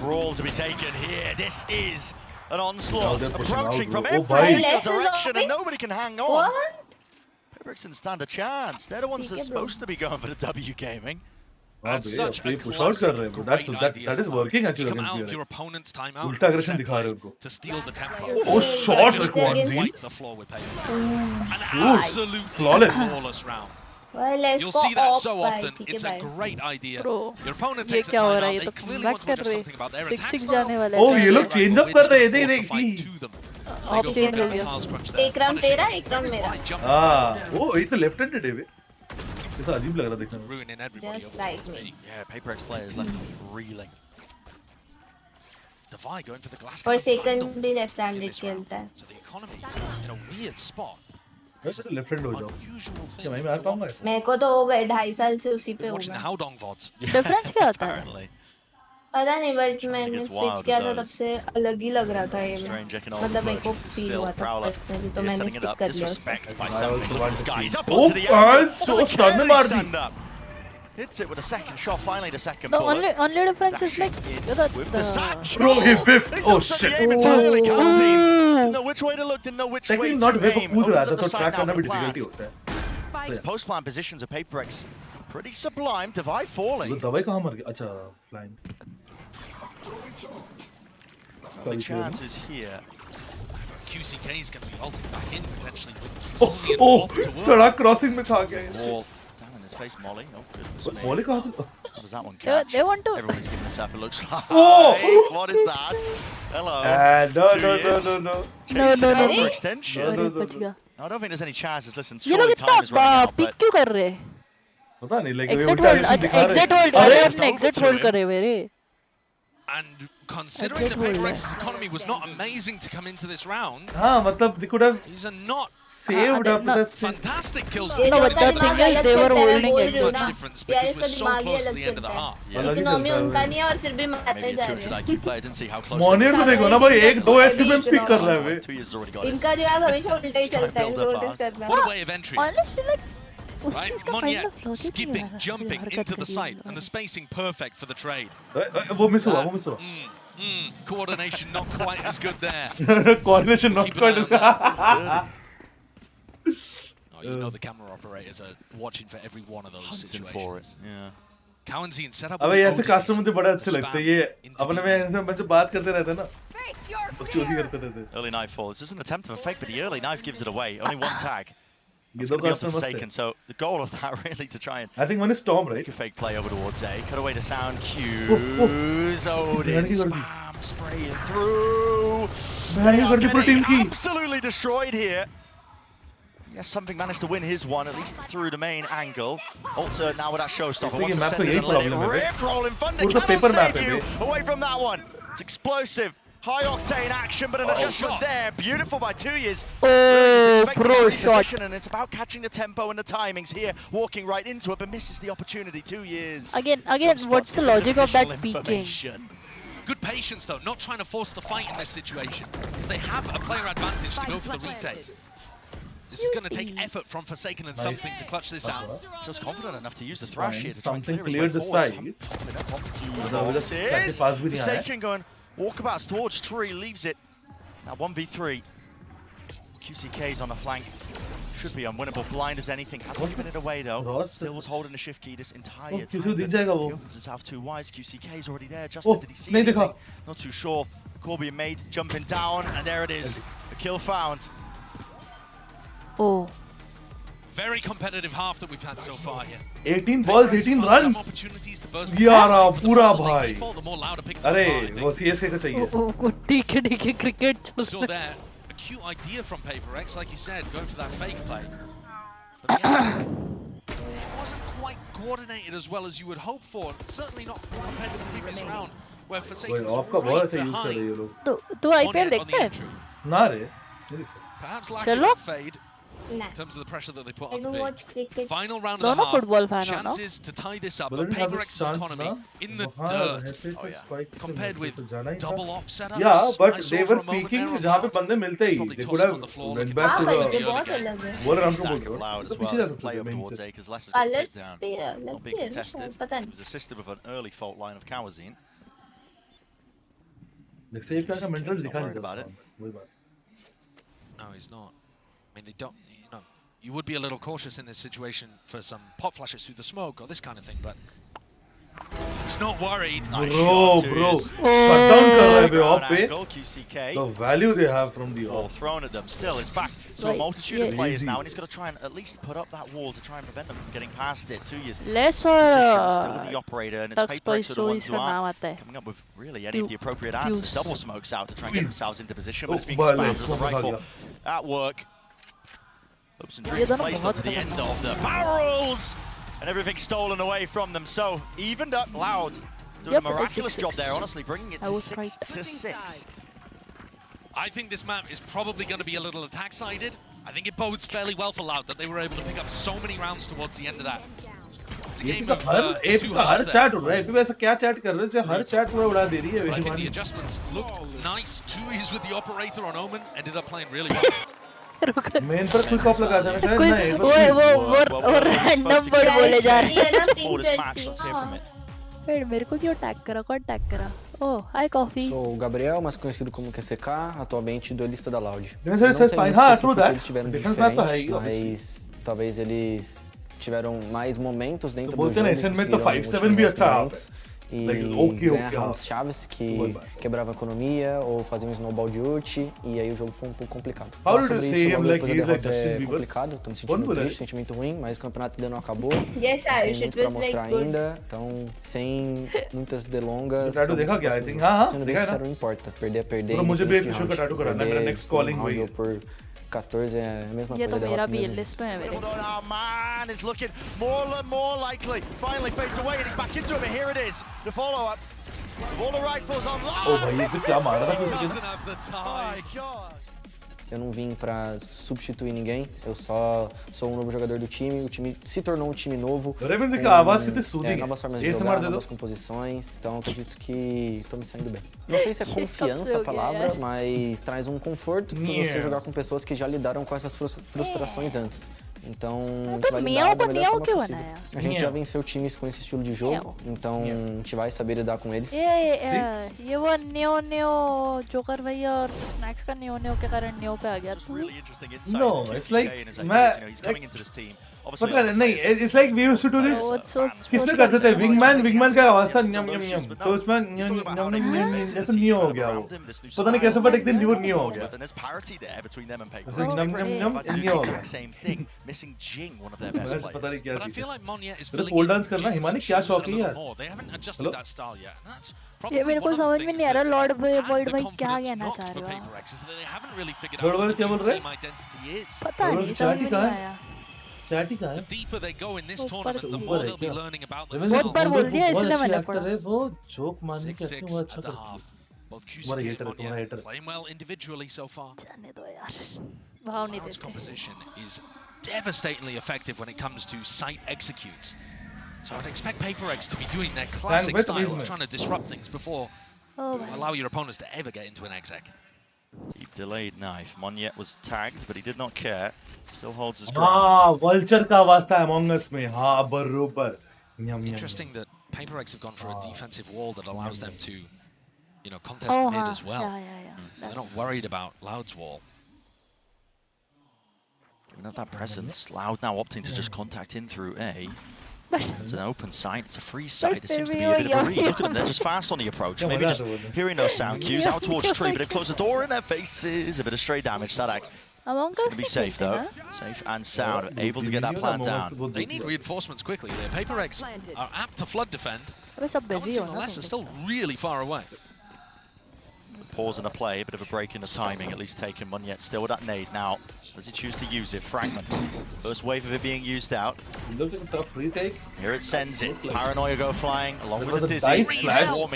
Speaker 2: Brawl to be taken here. This is an onslaught
Speaker 3: they're pushing
Speaker 2: approaching
Speaker 3: out,
Speaker 2: from
Speaker 3: bro. Oh,
Speaker 2: every
Speaker 3: bhai.
Speaker 2: single
Speaker 13: Less is
Speaker 2: direction
Speaker 13: open.
Speaker 2: and nobody can hang on.
Speaker 13: What?
Speaker 2: PRX didn't stand a chance. They're the ones that are supposed to be going for the W gaming.
Speaker 22: And such a
Speaker 3: push out कर रहे हैं.
Speaker 22: classic
Speaker 3: That is working actually
Speaker 22: come
Speaker 3: against
Speaker 22: out of
Speaker 3: PRX.
Speaker 22: your opponent's timeout.
Speaker 3: उल्टा aggression दिखा रहे हैं उनको.
Speaker 22: To steal the tempo.
Speaker 3: Oh, shot Raquan.
Speaker 22: Wipe the floor with Paytm. An
Speaker 3: Shoot.
Speaker 22: absolute
Speaker 3: Flawless
Speaker 22: round.
Speaker 13: Well, let's
Speaker 22: You'll
Speaker 13: go
Speaker 22: see that
Speaker 13: up,
Speaker 22: so
Speaker 13: bhai.
Speaker 22: often.
Speaker 13: ठीक है
Speaker 22: It's a
Speaker 13: भाई.
Speaker 22: great idea.
Speaker 15: Bro,
Speaker 22: Your opponent
Speaker 15: ये
Speaker 22: takes a
Speaker 15: क्या हो रहा है?
Speaker 22: timeout.
Speaker 15: ये
Speaker 22: They
Speaker 15: तो
Speaker 22: clearly
Speaker 15: back
Speaker 22: want to
Speaker 15: कर
Speaker 22: adjust
Speaker 15: रहे.
Speaker 22: something about their
Speaker 15: 6-6
Speaker 22: attack
Speaker 15: जाने
Speaker 22: style.
Speaker 15: वाले
Speaker 3: Oh,
Speaker 15: हैं.
Speaker 3: ये लोग change up कर रहे हैं. देख
Speaker 22: Force the fight
Speaker 3: देख.
Speaker 22: to them.
Speaker 15: Off change हो गया.
Speaker 13: एक राउंड तेरा, एक राउंड मेरा.
Speaker 3: Oh, ये तो left-handed है बे. ऐसा अजीब लग रहा देखने में.
Speaker 22: Ruining everybody.
Speaker 13: Just like me.
Speaker 2: Yeah, PayPRX players left reeling.
Speaker 22: Defy going for the glass.
Speaker 13: और second भी left handed खेलता है.
Speaker 22: So the economy in a weird spot.
Speaker 3: वैसे तो लेफ्ट-हैंड हो जाओ. क्या मैं आ पाऊंगा ऐसा?
Speaker 13: मेरे को तो हो गए 2.5 साल से उसी पे हूँ
Speaker 22: Watching the
Speaker 13: मैं.
Speaker 22: Howdong VODs.
Speaker 15: Difference क्या होता है?
Speaker 13: पता नहीं बट मैंने
Speaker 2: gets
Speaker 13: स्विच
Speaker 2: wild
Speaker 13: किया
Speaker 2: with
Speaker 13: था तब
Speaker 2: those.
Speaker 13: से अलग ही लग रहा था ये में.
Speaker 2: Strange economic
Speaker 13: मतलब मेरे को
Speaker 2: purchases
Speaker 13: फील
Speaker 2: still.
Speaker 13: हुआ था
Speaker 2: Prowler
Speaker 13: पर्सनली तो
Speaker 2: here
Speaker 13: मैंने
Speaker 2: setting it
Speaker 13: स्टिक
Speaker 2: up.
Speaker 13: कर लिया उसको.
Speaker 2: Disrespect by
Speaker 3: I
Speaker 2: some
Speaker 3: also want
Speaker 2: this
Speaker 3: to
Speaker 2: guy.
Speaker 3: cheat.
Speaker 2: He's up
Speaker 3: Oh,
Speaker 2: onto the
Speaker 3: God,
Speaker 2: angle.
Speaker 3: so
Speaker 2: The
Speaker 3: stun में
Speaker 2: carry
Speaker 3: मार दी.
Speaker 2: stand up. Hits it with a second shot, finally the second
Speaker 15: The
Speaker 2: bullet.
Speaker 15: only difference is like
Speaker 2: With the satch.
Speaker 3: Bro, he whiffed.
Speaker 2: He's
Speaker 3: Oh,
Speaker 2: upset
Speaker 3: shit.
Speaker 2: the aim entirely. Calzine didn't know which way to look, didn't know which way
Speaker 3: Technically
Speaker 2: to
Speaker 3: not whiff
Speaker 2: aim.
Speaker 3: कूद रहा
Speaker 2: Opens
Speaker 3: था
Speaker 2: up
Speaker 3: तो
Speaker 2: the
Speaker 3: track
Speaker 2: sight now
Speaker 3: करना
Speaker 2: for
Speaker 3: भी
Speaker 2: the
Speaker 3: difficulty
Speaker 2: plant.
Speaker 3: होता है.
Speaker 2: So post-plant positions of PayPRX pretty sublime. Divide falling.
Speaker 3: वो दवाई कहाँ मर गया? अच्छा, flying.
Speaker 2: The chances here.
Speaker 22: QCK is going to be ulting back in potentially.
Speaker 3: Oh, सड़क क्रॉसिंग में खा गया.
Speaker 2: Wall down in his face, Molly. Oh goodness me.
Speaker 3: Molly कहाँ से?
Speaker 2: How does that one catch?
Speaker 15: They want to.
Speaker 2: Everybody's giving this up. It looks like.
Speaker 3: Oh!
Speaker 2: What is that? Hello.
Speaker 3: No.
Speaker 2: Chasing
Speaker 15: No.
Speaker 2: it for extension.
Speaker 15: अरे बच गया.
Speaker 2: No, I don't think there's any chances. Listen,
Speaker 15: ये लोग
Speaker 2: surely time is running
Speaker 15: इतना
Speaker 2: out,
Speaker 15: pick
Speaker 2: but
Speaker 15: क्यों कर रहे हैं?
Speaker 3: पता नहीं लेकिन
Speaker 15: Exit hold. Exit hold. अरे अपने exit hold कर रहे मेरे.
Speaker 22: And considering the PayPRX's economy was not amazing to come into this round,
Speaker 3: हाँ मतलब they could have
Speaker 22: these are not
Speaker 3: saved up the
Speaker 22: fantastic kills.
Speaker 13: ये
Speaker 15: No,
Speaker 13: जो
Speaker 15: but the
Speaker 13: दिमाग
Speaker 15: thing is
Speaker 13: अलग
Speaker 15: they were
Speaker 13: चलता है,
Speaker 15: holding
Speaker 13: बोल
Speaker 15: it.
Speaker 13: रही हूँ
Speaker 22: Much
Speaker 13: ना.
Speaker 22: difference
Speaker 13: यार
Speaker 22: because
Speaker 13: इसका
Speaker 22: we're so
Speaker 13: दिमाग ही
Speaker 22: close to
Speaker 13: अलग
Speaker 22: the end of the
Speaker 13: चलता है.
Speaker 22: half.
Speaker 3: अलग ही
Speaker 13: इकोनॉमी
Speaker 3: चलता है
Speaker 13: उनका
Speaker 3: भाई.
Speaker 13: नहीं है और फिर भी मारते
Speaker 2: maybe a
Speaker 13: जा
Speaker 2: 200
Speaker 13: रहे हैं.
Speaker 2: IQ player didn't see how close.
Speaker 3: Monier को देखो ना भाई एक दो एफपीएम पिक कर रहा है वे.
Speaker 2: 2 years has already got it.
Speaker 13: इनका दिमाग हमेशा उल्टा ही चलता है.
Speaker 2: build up
Speaker 13: notice
Speaker 2: fast.
Speaker 13: करना.
Speaker 22: What a way of entry.
Speaker 15: Honestly, like उस
Speaker 22: Right,
Speaker 15: चीज का kind
Speaker 22: Monier
Speaker 15: of logic नहीं
Speaker 22: skipping,
Speaker 15: आ रहा.
Speaker 22: jumping
Speaker 15: हरकत
Speaker 22: into the
Speaker 15: करी
Speaker 22: site,
Speaker 15: है.
Speaker 22: and the spacing perfect for the trade.
Speaker 3: वो मिस हुआ.
Speaker 22: Coordination not quite as good there.
Speaker 3: Coordination not
Speaker 22: Keep an
Speaker 3: quite
Speaker 22: eye
Speaker 3: as
Speaker 22: on that. Oh, you know the camera operators are watching for every one of those
Speaker 2: Hunting
Speaker 22: situations.
Speaker 2: for it. Yeah.
Speaker 22: Cowanzine set up.
Speaker 3: अबे
Speaker 22: with
Speaker 3: ऐसे
Speaker 22: OD
Speaker 3: custom मुझे बड़ा अच्छे
Speaker 22: to
Speaker 3: लगते हैं.
Speaker 22: spam
Speaker 3: ये
Speaker 22: into
Speaker 3: अपने
Speaker 22: B
Speaker 3: में
Speaker 22: main.
Speaker 3: ऐसे बच्चे बात करते रहते हैं ना. बकचोदी करते रहते हैं.
Speaker 2: Early knife falls. This is an attempt of a fake, but the early knife gives it away. Only one tag.
Speaker 3: ये
Speaker 2: It's
Speaker 3: दो
Speaker 2: going to be
Speaker 3: कास्टम मस्त
Speaker 2: taken.
Speaker 3: है.
Speaker 2: So the goal of that really to try and
Speaker 3: I think one is Storm, right?
Speaker 2: make a fake play over towards A. Cut away to sound cues.
Speaker 3: Oh.
Speaker 2: Odin spam spraying through.
Speaker 3: मैंने
Speaker 2: They are
Speaker 3: कर दी पूरी team
Speaker 2: getting
Speaker 3: की.
Speaker 2: absolutely destroyed here. Yes, something managed to win his one, at least through the main angle. Alter now with that showstopper.
Speaker 3: देखिए,
Speaker 2: Wants to
Speaker 3: map
Speaker 2: send
Speaker 3: का
Speaker 2: it
Speaker 3: यही
Speaker 2: and let it
Speaker 3: problem है बे.
Speaker 2: rip roll in front.
Speaker 3: पूरा
Speaker 2: Cannot
Speaker 3: paper map
Speaker 2: save
Speaker 3: है
Speaker 2: you
Speaker 3: bay.
Speaker 2: away from that one. It's explosive. High octane action, but an adjustment there. Beautiful by 2 years. Really just expecting
Speaker 15: pro
Speaker 2: a
Speaker 15: shot.
Speaker 2: reposition, and it's about catching the tempo and the timings here. Walking right into it, but misses the opportunity. 2 years.
Speaker 15: Again, what's the logic of that peeking?
Speaker 22: Good patience though, not trying to force the fight in this situation because they have a player advantage to go for the retake. This is going to take effort from Forsaken and something to clutch this out.
Speaker 2: Feels confident enough to use the thrash here to try and
Speaker 3: Something
Speaker 2: clear his way
Speaker 3: cleared the
Speaker 2: forward.
Speaker 3: side.
Speaker 2: Forsaken going walkabouts towards tree, leaves it. Now 1v3. QCK's on the flank. Should be unwinnable. Blind as anything. Hasn't given it away though. Still was holding the shift key this entire time.
Speaker 3: QC दिख जाएगा वो.
Speaker 2: He opens his half too wise. QCK's already there. Justin, did he see
Speaker 3: नहीं
Speaker 2: anything?
Speaker 3: देखा.
Speaker 2: Not too sure. Call being made. Jumping down, and there it is. A kill found.
Speaker 15: Oh.
Speaker 22: Very competitive half that we've had so far here.
Speaker 3: 18 balls, 18
Speaker 22: Some
Speaker 3: runs.
Speaker 22: opportunities to burst
Speaker 3: यारा
Speaker 22: the
Speaker 3: पूरा
Speaker 22: more they
Speaker 3: भाई.
Speaker 22: fall, the more louder pick
Speaker 3: अरे
Speaker 22: the ball,
Speaker 3: वो CSA का चाहिए.
Speaker 15: ठीक है cricket.
Speaker 22: So there, a cute idea from PayPRX, like you said, going for that fake play. But the answer, it wasn't quite coordinated as well as you would hope for. Certainly not compared to the previous round, where Forsaken
Speaker 3: वही
Speaker 22: was
Speaker 3: of का बहुत
Speaker 22: right
Speaker 3: अच्छा use कर रहे हैं ये
Speaker 22: behind.
Speaker 3: लोग.
Speaker 15: तू IPL देखता है?
Speaker 3: ना रे.
Speaker 22: Perhaps lacking
Speaker 15: चलो.
Speaker 22: that fade
Speaker 13: Nah.
Speaker 22: in terms of the pressure that they put
Speaker 13: I
Speaker 22: on
Speaker 13: don't
Speaker 22: the
Speaker 13: watch cricket.
Speaker 22: Final round of
Speaker 15: दोनों
Speaker 22: the half.
Speaker 15: football fan हो ना?
Speaker 22: Chances to tie this up,
Speaker 3: But
Speaker 22: but
Speaker 3: didn't have a
Speaker 22: PayPRX's
Speaker 3: chance
Speaker 22: economy
Speaker 3: ना.
Speaker 22: in the
Speaker 3: वहाँ
Speaker 22: dirt.
Speaker 3: रहते थे spikes से
Speaker 22: Compared
Speaker 3: मिलते
Speaker 22: with
Speaker 3: तो जाना ही था.
Speaker 22: double op setups.
Speaker 3: Yeah, but
Speaker 22: I saw
Speaker 3: they
Speaker 22: for
Speaker 3: were
Speaker 22: a moment
Speaker 3: peeking
Speaker 22: there on
Speaker 3: जहाँ पे
Speaker 22: that.
Speaker 3: बंदे मिलते ही.
Speaker 22: Probably
Speaker 3: They
Speaker 22: tossed
Speaker 3: could
Speaker 22: him
Speaker 3: have
Speaker 22: on the floor,
Speaker 3: went
Speaker 22: looking
Speaker 3: back
Speaker 13: हाँ
Speaker 3: to
Speaker 13: भाई
Speaker 3: the
Speaker 13: ये बहुत अलग है.
Speaker 3: वो राउंड को
Speaker 2: Stack
Speaker 3: बोल
Speaker 2: it
Speaker 3: रहा हूँ.
Speaker 2: loud
Speaker 3: तो
Speaker 2: as
Speaker 3: पीछे
Speaker 2: well.
Speaker 3: जा सकते
Speaker 2: Play
Speaker 3: थे
Speaker 2: over
Speaker 3: main
Speaker 2: towards
Speaker 3: से.
Speaker 2: A because less is
Speaker 13: Colors
Speaker 2: put down.
Speaker 13: पे अलग
Speaker 2: Not being
Speaker 13: है
Speaker 2: contested.
Speaker 13: पता
Speaker 2: He
Speaker 13: नहीं.
Speaker 2: was assisted with an early fault line of Kawazine.
Speaker 3: Decisive का mental
Speaker 2: Not
Speaker 3: दिखा नहीं
Speaker 2: worried about
Speaker 3: सकता.
Speaker 2: it.
Speaker 3: वही बात.
Speaker 22: No, he's not. I mean, they don't, you know, you would be a little cautious in this situation for some pop flashes through the smoke or this kind of thing, but
Speaker 9: He's not worried.
Speaker 3: Bro. Shut down kar rahe hai off pe.
Speaker 2: QCK.
Speaker 3: The value they have from the
Speaker 2: Ball
Speaker 3: off.
Speaker 2: thrown at them. Still, it's back to a multitude of players now, and he's got to try and at least put up that wall to try and prevent them from getting past it. 2 years. Still with the operator, and it's PayPX are the ones who aren't coming up with really any of the appropriate answers. Double smokes out to try and get themselves into position, but it's being spammed with the rifle at work. Hopes and dreams placed onto the end of the barrels, and everything stolen away from them. So evened up. Loud doing a miraculous job there, honestly, bringing it to 6-6.
Speaker 9: I think this map is probably going to be a little attack-sided. I think it bodes fairly well for Loud that they were able to pick up so many rounds towards the end of that. It's a game of two halves there.
Speaker 3: chat हो रहा है अभी वैसे क्या chat कर रहे हैं हर chat पूरा उड़ा दे रही है
Speaker 9: I think the adjustments looked nice. 2-e's with the operator on Omen ended up playing really well.
Speaker 3: Main पर क्विक ऑफ लगा था शायद नहीं
Speaker 15: वो रैंडम वर्ड बोले जा रहे
Speaker 2: हैं
Speaker 15: Wait, मेरे को क्यों टैग करा कौन टैग करा Oh, hi Coffee.
Speaker 6: Sou o Gabriel, mais conhecido como QCK, atualmente duelista da Loud.
Speaker 3: Não sei se
Speaker 6: eles tiveram diferente, mas talvez eles tiveram mais momentos dentro do jogo, conseguiram diferentes e ganhar rounds chaves que quebravam a economia ou faziam um snowball de ult, e aí o jogo ficou um pouco complicado. Falar sobre isso, depois da derrota é complicado, tô me sentindo triste, sentimento ruim, mas o campeonato ainda não acabou, tem muito pra mostrar ainda, então sem muitas delongas, sendo bem sincero, não importa, perder, perder round por 14 é a mesma coisa derrota mesmo.
Speaker 2: Man is looking more likely. Finally fades away and he's back into it, but here it is. The follow-up. All the rifles on live.
Speaker 3: Oh भाई ये क्या मारा था किसी
Speaker 2: ने? My God.
Speaker 6: Eu não vim pra substituir ninguém, eu só sou um novo jogador do time, o time se tornou um time novo, novas formas de jogar, novas composições, então acredito que tô me saindo bem. Não sei se é confiança a palavra, mas traz um conforto pra você jogar com pessoas que já lidaram com essas frustrações antes. Então, a gente vai lidar da melhor forma possível. A gente já venceu times com esse estilo de jogo, então a gente vai saber lidar com eles.
Speaker 15: ये वो neo joker भाई और snacks का neo के कारण neo पे आ गया तू
Speaker 3: No, it's like पता नहीं it's like we used to do this किसने करते थे wingman का आवाज था न्यम न्यम न्यम तो उसमें न्यम न्यम जैसे न्यू हो गया वो पता नहीं कैसे बट एक दिन न्यू न्यू हो गया न्यू हो गया
Speaker 2: missing Jing, one of their best players.
Speaker 9: But I feel like Monya is filling
Speaker 3: pole dance करना हिमानी क्या शौक है यार
Speaker 9: they haven't adjusted that style yet. That's
Speaker 15: ये मेरे को समझ में नहीं आ रहा लॉर्ड वर्ल्ड भाई क्या कहना चाह रहा है
Speaker 9: they haven't really figured out what their team identity is.
Speaker 15: पता नहीं समझ में नहीं आया
Speaker 3: चैटी कहाँ है
Speaker 9: The deeper they go in this tournament, the more they'll be learning about themselves.
Speaker 15: बहुत बार बोल दिया इसलिए मैंने पढ़ा
Speaker 3: वो जोक मारने के अच्छा वो अच्छा
Speaker 9: at the half. Both QCK and Monya playing well individually so far.
Speaker 15: जाने दो यार भाव नहीं
Speaker 9: देते composition is devastatingly effective when it comes to site executes. So I'd expect PayPX to be doing their classic style of trying to disrupt things before you allow your opponents to ever get into an exec.
Speaker 2: Deep delayed knife. Monyet was tagged, but he did not care. Still holds his ground.
Speaker 3: Vulture का आवाज था Among Us में हाँ बरोबर.
Speaker 9: Interesting that PayPX have gone for a defensive wall that allows them to, you know, contest mid as well. So they're not worried about Loud's wall.
Speaker 2: Giving up that presence. Loud now opting to just contact in through A. It's an open site, it's a free site, it seems to be a bit of a read. Look at them, they're just fast on the approach. Maybe just hearing those sound cues out towards tree, but they've closed the door in their faces. A bit of stray damage, Sadak. It's going to be safe though. Safe and sound, able to get that plant down.
Speaker 9: They need reinforcements quickly. Their PayPX are apt to flood defend. Unless they're still really far away.
Speaker 2: Pause in the play, a bit of a break in the timing, at least taken. Monyet still with that nade now. Does he choose to use it? Fragment. First wave of it being used out.
Speaker 3: Look at the free take.
Speaker 2: Here it sends it. Paranoia go flying along with the Dizzy.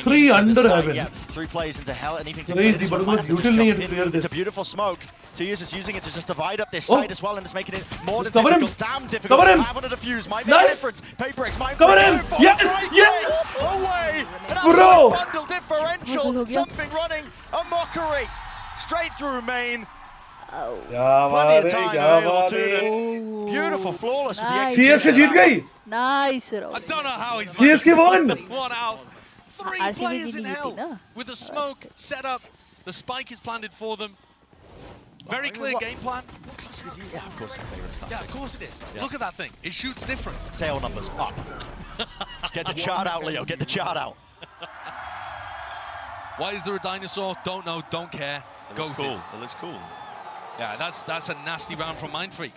Speaker 3: Three under heaven.
Speaker 2: Yeah, 3 plays into hell. Anything to
Speaker 3: crazy, but it was util
Speaker 2: It's a beautiful smoke. 2 years is using it to just divide up this site as well, and it's making it more than difficult. Damn difficult.
Speaker 3: Cover him.
Speaker 2: 5 on the defuse might make a difference. PayPX might
Speaker 3: cover him. Yes.
Speaker 2: Away.
Speaker 3: Bro.
Speaker 2: Bundle differential. Something running. A mockery. Straight through main. Plenty of time available to them. Beautiful, flawless with the execution.
Speaker 3: CSK जीत गई.
Speaker 15: Nice.
Speaker 9: I don't know how he's
Speaker 3: CSK won.
Speaker 9: One out. 3 players in hell with the smoke set up. The spike is planted for them. Very clear game plan.
Speaker 2: Yeah, of course it's favorite stuff.
Speaker 9: Yeah, of course it is. Look at that thing. It shoots different.
Speaker 2: Sale numbers up. Get the chart out, Leo. Get the chart out.
Speaker 9: Why is there a dinosaur? Don't know, don't care.
Speaker 2: It looks cool. It looks cool.
Speaker 9: Yeah, that's a nasty round from Mindfreak.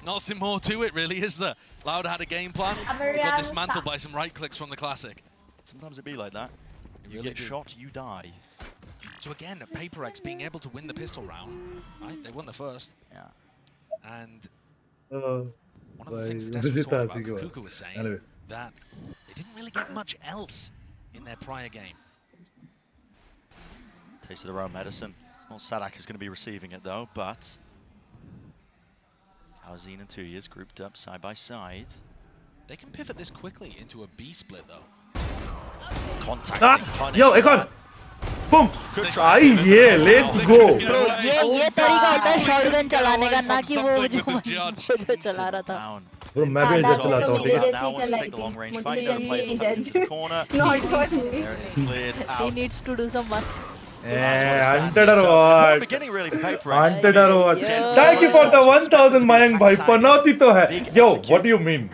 Speaker 9: Nothing more to it, really, is there? Loud had a game plan. Got dismantled by some right clicks from the Classic.
Speaker 2: Sometimes it be like that. You get shot, you die.
Speaker 9: So again, PRX being able to win the pistol round, right? They won the first.
Speaker 2: Yeah.
Speaker 9: And one of the things that Des was talking about, Kuku was saying that they didn't really get much else in their prior game.
Speaker 2: Taste of their own medicine. It's not Sadak who's going to be receiving it though, but Kalzine and 2 years grouped up side by side.
Speaker 9: They can pivot this quickly into a B split though.
Speaker 2: Contact.
Speaker 3: Yo, Ekon. Boom. Yeah, let's go.
Speaker 15: Bro, ये तरीका होता है shotgun चलाने का, ना कि वो जो चला रहा था.
Speaker 3: Bro, मैं भी इधर चलाता हूँ, ठीक है?
Speaker 2: Now wants to take the long range fight. Gonna place it into the corner. There it is cleared out.
Speaker 15: He needs to do some must.
Speaker 3: Hunted or what?
Speaker 2: Beginning really for PRX.
Speaker 3: Hunted or what? Thank you for the 1000 Mayank bhai. Panauti to hai. Yo, what do you mean?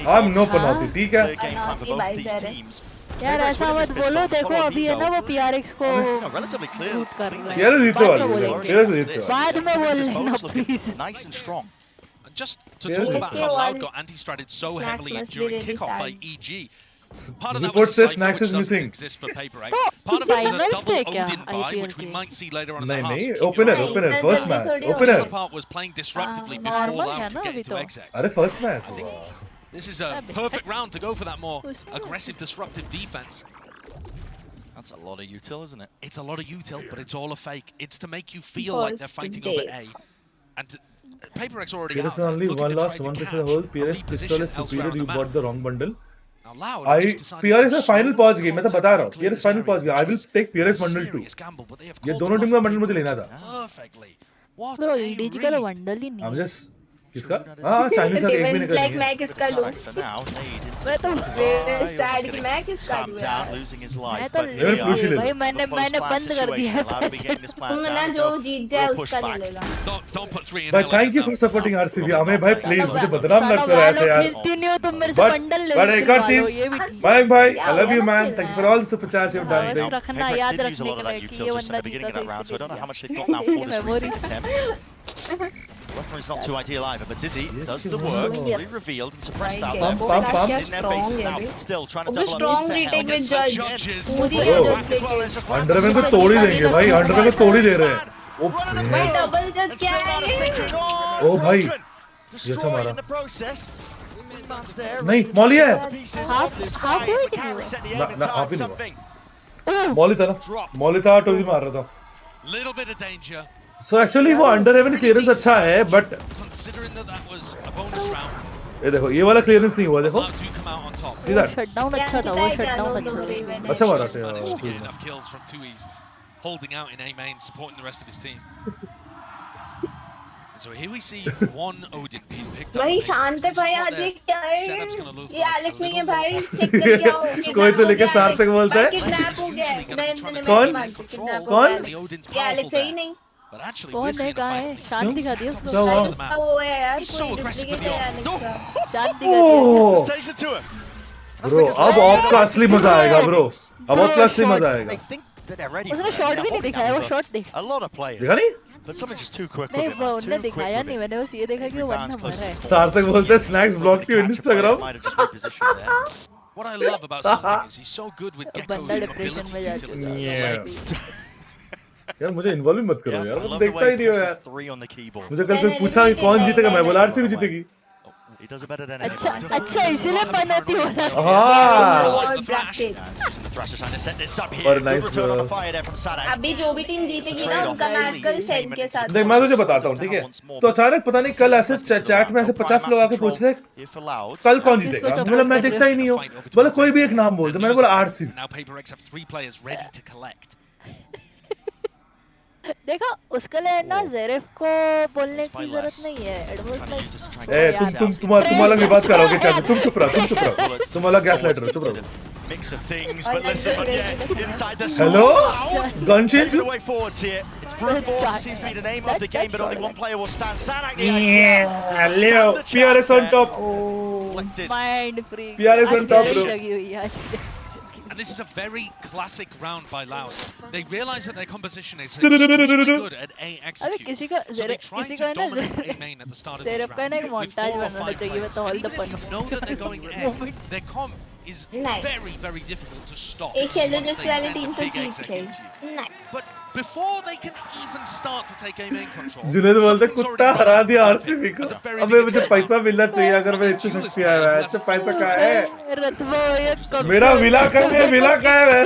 Speaker 3: I'm no Panauti, ठीक है?
Speaker 15: यार ऐसा मत बोलो, देखो अभी है ना वो PRX को root कर रहा है.
Speaker 3: यार जीतो वाले.
Speaker 15: बाद में बोल लेना please.
Speaker 2: Nice and strong.
Speaker 9: Just to talk about how Loud got anti-stratted so heavily during kickoff by EG. Part of that was the Snacks is missing. Exist for PRX. Part of it was a double Odin buy, which we might see later on in the house.
Speaker 3: Opener, first match. Opener.
Speaker 9: The other part was playing disruptively before Loud could get into exec.
Speaker 3: Arey, first match.
Speaker 9: This is a perfect round to go for that more aggressive, disruptive defense.
Speaker 2: That's a lot of util, isn't it?
Speaker 9: It's a lot of util, but it's all a fake. It's to make you feel like they're fighting over A. And PRX already
Speaker 3: There is only one loss, one pistol hold. PRX pistol is superior. You bought the wrong bundle. PRX is final pause game. मैं तो बता रहा हूँ. PRX final pause game. I will take PRX bundle too. ये दोनों team का bundle मुझे लेना था.
Speaker 15: Bro, EDG का तो bundle ही नहीं.
Speaker 3: I'm just किसका? हाँ, चाइनीज का एक भी निकल
Speaker 13: गया. मैं किसका लूँ? मैं तो sad कि मैं किसका लूँ यार.
Speaker 15: मैं तो भाई मैंने बंद कर दिया.
Speaker 13: तुम ना जो जीत जाए उसका ले लेगा.
Speaker 3: भाई thank you for supporting RCB. हमें भाई please मुझे बदनाम मत करो ऐसे यार.
Speaker 15: खेलती नहीं हो तुम मेरे से bundle ले.
Speaker 3: But एक और चीज, भाई I love you man. Thank you for all the super chats you've done.
Speaker 15: रखना याद रखने के लिए कि ये बंदा जीता था.
Speaker 2: Weapon is not too ideal either, but Dizzy does the work. Re-revealed and suppressed out
Speaker 13: there.
Speaker 2: In their faces now. Still trying to double
Speaker 13: strong retake with Judge.
Speaker 3: अंडरमैन को तोड़ ही देंगे भाई. अंडरमैन को तोड़ ही दे रहे हैं. ओ
Speaker 13: भाई डबल जज क्या है?
Speaker 3: ओ भाई ये अच्छा मारा. नहीं मॉली है. ना आप ही नहीं. मॉली था ना. मॉली था तो भी मार रहा था.
Speaker 9: Little bit of danger.
Speaker 3: So actually वो अंडर हेवन क्लियरेंस अच्छा है, but ये देखो ये वाला क्लियरेंस नहीं हुआ. देखो
Speaker 15: शटडाउन अच्छा था. वो शटडाउन
Speaker 3: अच्छा मारा था.
Speaker 9: Enough kills from 2Es, holding out in A main, supporting the rest of his team. So here we see one Odin being picked up.
Speaker 13: भाई शांत है भाई. आज ये क्या है? ये एलेक्स नहीं है भाई. चेक कर क्या हो?
Speaker 3: कोई तो लेके सार्थक बोलता है.
Speaker 13: किडनैप हो गया है.
Speaker 3: कौन?
Speaker 13: ये एलेक्स है ही नहीं.
Speaker 9: But actually,
Speaker 15: कौन है कहाँ है? शांत दिखा दिया उसको.
Speaker 13: वो है यार. कोई डुप्लीकेट है एलेक्स का.
Speaker 15: शांत दिखा
Speaker 2: दिया.
Speaker 3: Bro, अब ऑफ का असली मजा आएगा bro. अब ऑफ का असली मजा आएगा.
Speaker 15: उसने शॉट भी नहीं दिखाया. वो shot
Speaker 2: A lot of players.
Speaker 3: देखा नहीं?
Speaker 2: But something just too quick.
Speaker 15: नहीं bro, उन्होंने दिखाया नहीं. मैंने बस ये देखा कि वो वन नंबर है.
Speaker 3: सार्थक बोलते हैं स्नैक्स ब्लॉक की Instagram.
Speaker 9: What I love about something is he's so good with Gekko's ability to utilize.
Speaker 3: यार मुझे इन्वॉल्व मत करो यार. मैं देखता ही नहीं हूँ यार. मुझे कल फिर पूछा कि कौन जीतेगा. मैं बोला RCB जीतेगी.
Speaker 15: अच्छा इसीलिए पनौती हो रहा है.
Speaker 3: हाँ. और नाइस.
Speaker 13: अभी जो भी टीम जीतेगी ना उनका मैच कल सेन के साथ.
Speaker 3: देख मैं तुझे बताता हूँ ठीक है. तो अचानक पता नहीं कल ऐसे चैट में ऐसे 50 लोग आके पूछ रहे कल कौन जीतेगा. मतलब मैं देखता ही नहीं हूँ. बोले कोई भी एक नाम बोल दो. मैंने बोला RCB.
Speaker 15: देखा उसके लिए ना ज़ेरेफ को बोलने की जरूरत नहीं है.
Speaker 3: तुम अलग बात करोगे क्या. तुम चुप रहो. तुम अलग गैस लाइटर हो. चुप रहो.
Speaker 2: Mix of things, but listen, yeah, inside the
Speaker 3: Hello? Gun change?
Speaker 2: The way forwards here. It's brute force seems to be the name of the game, but only one player will stand. Sadak,
Speaker 3: yeah, Leo, PRX on top.
Speaker 2: inflicted.
Speaker 15: Mind free.
Speaker 3: PRX on top, bro.
Speaker 9: And this is a very classic round by Loud. They realize that their composition is extremely good at A execute. So they try to dominate A main at the start of this round with 4 or 5 players. And even if you know that they're going A, their comp is very, very difficult to stop.
Speaker 13: एक
Speaker 9: once they
Speaker 13: Khelo
Speaker 9: send
Speaker 13: team
Speaker 9: a
Speaker 13: तो
Speaker 9: big
Speaker 13: जीत
Speaker 9: execute.
Speaker 13: गई. Nice.
Speaker 9: But before they can even start to take A main control,
Speaker 3: Junaid बोलते कुत्ता हरा दिया RCB को. अबे मुझे पैसा मिलना चाहिए अगर मैं इतनी शक्ति आया है. अच्छा पैसा कहाँ है? मेरा विला कहाँ है?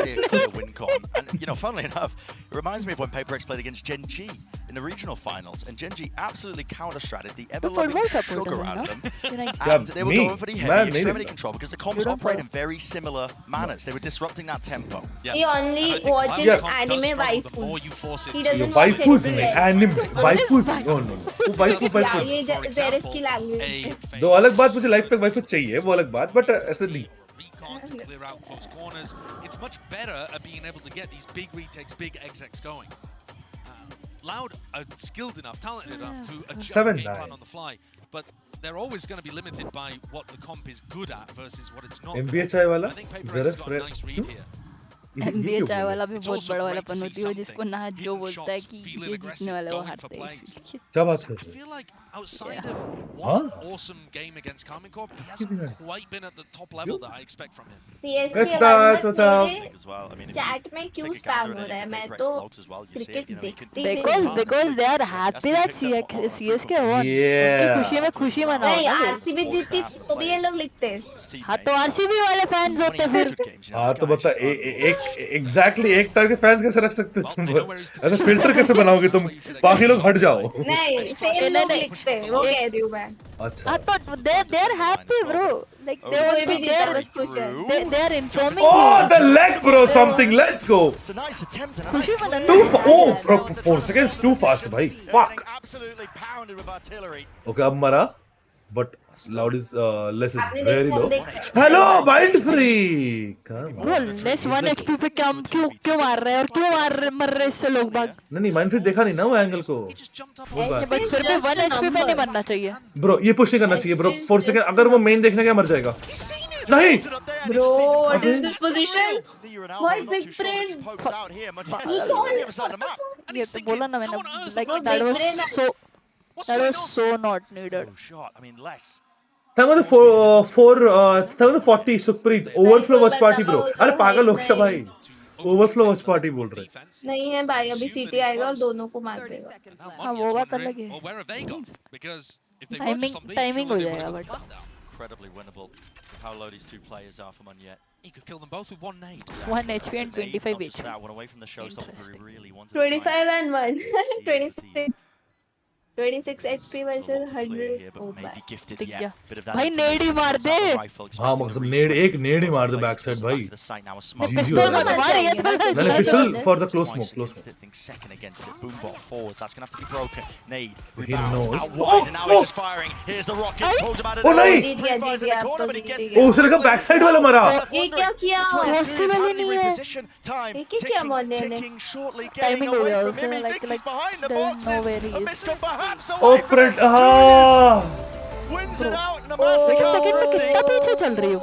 Speaker 2: And you know, funnily enough, it reminds me of when PRX played against Gen.G in the regional finals, and Gen.G absolutely counter-stratted the ever-loving sugar around them, and they were going for the heavy extremity control because the comps operate in very similar manners. They were disrupting that tempo.
Speaker 13: He only watches anime waifus. He doesn't watch
Speaker 3: Waifus
Speaker 13: anything
Speaker 3: नहीं,
Speaker 13: else.
Speaker 3: anime. Waifus नहीं, oh no. वो waifu.
Speaker 13: ये Zeref की language.
Speaker 3: दो अलग बात मुझे life पे waifu चाहिए, वो अलग बात, but ऐसे नहीं.
Speaker 9: to clear out close corners. It's much better at being able to get these big retakes, big execs going. Loud are skilled enough, talented enough to adjust the game plan on the fly, but they're always going to be limited by what the comp is good at versus what it's not.
Speaker 3: NBA chai wala?
Speaker 9: I think PRX has got a nice read here.
Speaker 15: NBA चाय वाला भी बहुत बड़ा वाला पन होती है जिसको ना जो बोलता है कि ये जीतने वाला वो हारते हैं.
Speaker 3: क्या बात कर रहे
Speaker 9: I feel like outside of one awesome game against Carmen Corp, he hasn't quite been at the top level that I expect from him.
Speaker 13: Chat में क्यों स्पैम हो रहा है? मैं तो क्रिकेट देखती नहीं.
Speaker 15: Because they are happy that CSK won. उनकी खुशी में खुशी मनाओ.
Speaker 13: नहीं, आरसीबी जीती तो भी ये लोग लिखते हैं.
Speaker 15: हाँ तो आरसीबी वाले फैंस होते फिर.
Speaker 3: हाँ तो बता एग्जैक्टली एक तरह के फैंस कैसे रख सकते हो तुम? ऐसा फिल्टर कैसे बनाओगे तुम? बाकी लोग हट जाओ.
Speaker 13: नहीं, सेम लोग लिखते हैं, वो कह रही हूँ मैं.
Speaker 3: अच्छा.
Speaker 15: हाँ तो they are happy bro. Like they are informing.
Speaker 3: Oh, the leg, bro! Something. Let's go. It's a nice attempt. Oh, 4 seconds too fast, bhai. Fuck.
Speaker 2: Absolutely pounded with artillery.
Speaker 3: Okay, अब मरा. But loud is less is very low. Hello, mind free.
Speaker 15: Bro, less 1 HP पे क्यों मार रहे हैं और क्यों मर रहे इससे लोग बाग?
Speaker 3: नहीं mind free देखा नहीं ना वो एंगल को.
Speaker 15: बट फिर भी 1 HP पे नहीं मरना चाहिए.
Speaker 3: Bro, ये push नहीं करना चाहिए bro. 4 सेकंड अगर वो main देखने क्या मर जाएगा. नहीं.
Speaker 13: Bro, what is this position? Why big brain?
Speaker 15: ये तो बोला ना मैंने. Like that was so not needed.
Speaker 2: I mean, less.
Speaker 3: Thank you for 40 Supreet overflow watch party bro. अरे पागल हो क्या भाई? Overflow watch party बोल रहे.
Speaker 13: नहीं है भाई, अभी सीटी आएगा और दोनों को मार देगा.
Speaker 15: हाँ वो बात अलग है. टाइमिंग हो जाएगा but.
Speaker 2: Incredibly winnable. How low these two players are for Munyet.
Speaker 9: He could kill them both with 1 nade.
Speaker 15: 1 HP and 25 HP.
Speaker 2: One away from the showstopper who really wanted
Speaker 13: 25 and 1. 26 HP versus 100. Oh my.
Speaker 15: भाई नेड ही मार दे.
Speaker 3: हाँ मतलब नेड एक नेड ही मार दे back side भाई.
Speaker 15: पिस्तौल मत मार ये तो.
Speaker 3: मैंने pistol for the close smoke.
Speaker 2: Second against it. Boombot forwards. That's gonna have to be broken. Nade.
Speaker 3: He knows.
Speaker 2: Now he's just firing. Here's the rocket. Told him about it.
Speaker 3: Oh नहीं.
Speaker 13: जीत गया आप तो जीत गए.
Speaker 3: ओ उसने कहा back side वाला मरा.
Speaker 13: ये क्या किया?
Speaker 15: पॉसिबल ही नहीं है.
Speaker 13: ये क्या मरने ने?
Speaker 15: टाइमिंग हो गया उसने. Like there's no way he is.
Speaker 3: Oh, Fred.
Speaker 2: Wins it out in a
Speaker 15: second में कितना पीछे चल रही हो?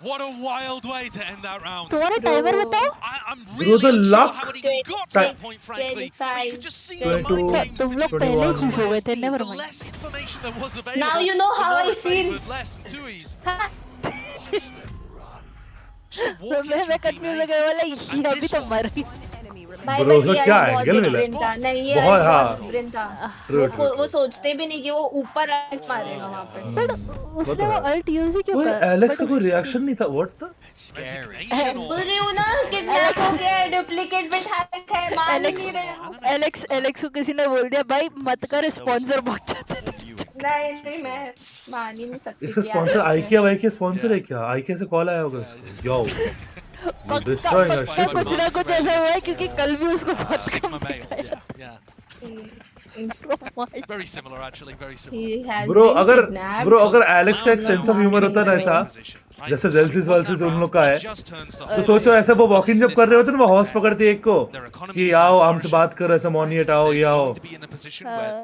Speaker 9: What a wild way to end that round.
Speaker 15: तुम्हारा टाइमर बताओ.
Speaker 9: I'm really unsure how he got to that point, frankly. You could just see the mind games
Speaker 15: तुम लोग पहले ही खुश हो गए थे. Never
Speaker 9: the
Speaker 15: mind.
Speaker 9: less information there was available.
Speaker 13: Now you know how I feel.
Speaker 9: With less twoies.
Speaker 15: मैं confuse हो गया वाला ये अभी तो मर गई.
Speaker 3: Bro, तो क्या एंगल मिला?
Speaker 13: नहीं ये ब्रेन था. वो सोचते भी नहीं कि वो ऊपर अल्ट मारेगा वहाँ पे.
Speaker 15: बट उसने वो अल्ट यूज ही क्यों
Speaker 3: करा? एलेक्स का कोई रिएक्शन नहीं था. व्हाट था?
Speaker 13: बुरे हो ना किडनैप हो गया, डुप्लीकेट बिठा रखा है, मान नहीं रहे.
Speaker 15: एलेक्स को किसी ने बोल दिया भाई मत कर, स्पॉन्सर बहुत जाते हैं.
Speaker 13: नहीं मैं मान ही नहीं सकती.
Speaker 3: इसका स्पॉन्सर आईकिया भाई के स्पॉन्सर है क्या? आईकिया से कॉल आया होगा. यो destroying our ship.
Speaker 15: कुछ ना कुछ ऐसा हुआ है क्योंकि कल भी उसको
Speaker 9: Very similar actually, very similar.
Speaker 3: Bro अगर एलेक्स का एक सेंस ऑफ ह्यूमर होता ना ऐसा जैसे जेल्सिस वाल्सिस उन लोग का है तो सोचो ऐसा वो वॉक इन जब कर रहे होते ना वो हॉर्स पकड़ती है एक को कि आओ हमसे बात कर, ऐसा मॉनी हटाओ ये आओ,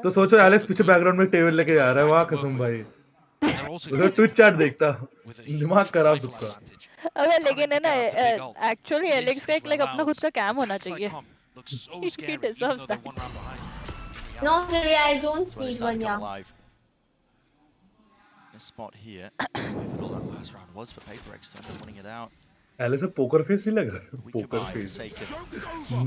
Speaker 3: तो सोचो एलेक्स पीछे बैकग्राउंड में टेबल लेके आ रहा है. वहाँ कसम भाई उधर ट्विच चैट देखता दिमाग खराब सबका
Speaker 15: अबे लेकिन है ना एक्चुअली एलेक्स का एक लाइक अपना खुद का कैम होना चाहिए he deserves that.
Speaker 13: No, really, I don't need one, yeah.
Speaker 2: This spot here, pivotal that last round was for PaperX, so they're winning it out.
Speaker 3: Alice a poker face नहीं लग रहा poker face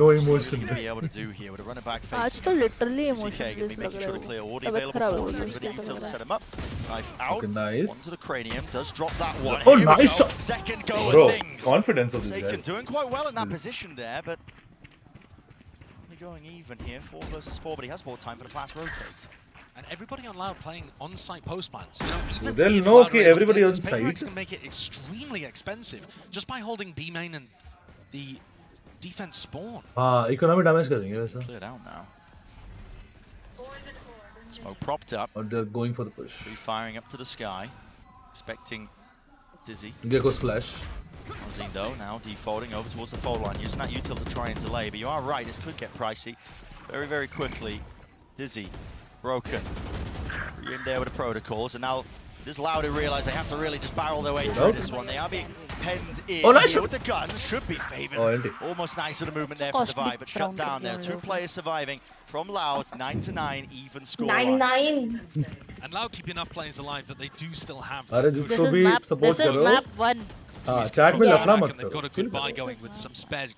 Speaker 3: no emotion
Speaker 2: be able to do here with a runner back face
Speaker 15: आज तो literally emotion
Speaker 2: face लग रहा है तबीयत खराब हो गई है set him up knife out
Speaker 3: nice
Speaker 2: onto the cranium does drop that one
Speaker 3: oh nice
Speaker 2: second go
Speaker 3: bro
Speaker 2: of things
Speaker 3: confidence of this guy
Speaker 2: doing quite well in that position there but only going even here 4 versus 4 but he has more time for the fast rotate.
Speaker 9: And everybody on Loud playing on-site post plans. You know, even
Speaker 3: they'll know that everybody on site
Speaker 9: PaperX can make it extremely expensive just by holding B main and the defense spawn.
Speaker 3: Economy damage कर देंगे वैसा.
Speaker 2: Cleared out now. Smoke propped up.
Speaker 3: Or they're going for the push.
Speaker 2: Firing up to the sky, expecting Dizzy.
Speaker 3: Gecko's flash.
Speaker 2: Ozine though now defaulting over towards the foul line, using that util to try and delay. But you are right, this could get pricey very, very quickly. Dizzy. Broken. You're in there with the protocols, and now this Loud who realise they have to really just barrel their way through this one. They are being penned in.
Speaker 3: Oh, nice.
Speaker 2: With the guns, should be favoured. Almost nice little movement there from Divide, but shut down there. 2 players surviving from Loud, 9-9, even score.
Speaker 13: 9-9.
Speaker 9: And Loud keep enough players alive that they do still have.
Speaker 3: अरे जिसको भी support करो.
Speaker 15: This is map 1.
Speaker 3: हाँ, chat में लफड़ा मत
Speaker 9: They've got a good buy going with some spare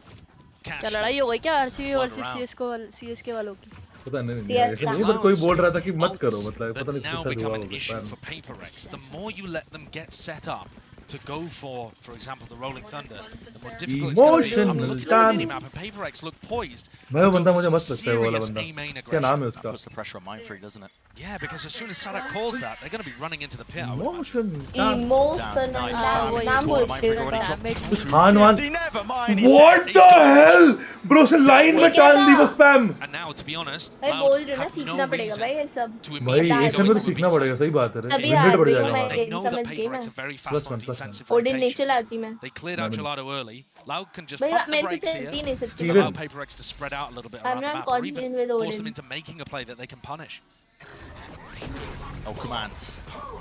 Speaker 9: cash.
Speaker 15: क्या लड़ाई हो गई क्या RCB वर्सेस CSK वालों की?
Speaker 3: पता नहीं ऐसे नहीं पर कोई बोल रहा था कि मत करो मतलब पता नहीं
Speaker 9: now
Speaker 3: कुछ
Speaker 9: become
Speaker 3: हुआ
Speaker 9: an issue for PaperX. The more you let them get set up to go for example, the Rolling Thunder, the more difficult it's going to be. I'm looking at the minimap and PaperX look poised.
Speaker 3: भाई वो बंदा मुझे मस्त लगता है वो वाला बंदा. क्या नाम है उसका?
Speaker 2: Puts the pressure on Mindfreak, doesn't it?
Speaker 9: Yeah, because as soon as Sadak calls that, they're going to be running into the pit.
Speaker 3: What the hell? Bro, से line में टान दी वो spam.
Speaker 9: And now, to be honest,
Speaker 13: भाई बोल रहे हो ना सीखना पड़ेगा भाई ये सब.
Speaker 3: भाई ऐसे में तो सीखना पड़ेगा सही बात है.
Speaker 13: तभी यार
Speaker 3: बढ़ जाएगा.
Speaker 13: मैं समझ गई मैं. ओडिन नहीं चलाती मैं.
Speaker 9: They cleared out Gelato early. Loud can just
Speaker 13: भाई
Speaker 9: pop the
Speaker 13: मेरे से
Speaker 9: brakes
Speaker 13: चलती
Speaker 9: here.
Speaker 13: नहीं सकती.
Speaker 9: Allow PaperX to spread out a little bit
Speaker 13: I'm
Speaker 9: around the
Speaker 13: not
Speaker 9: map, or even
Speaker 13: confident with
Speaker 9: force
Speaker 13: Odin.
Speaker 9: them into making a play that they can punish.
Speaker 2: No command.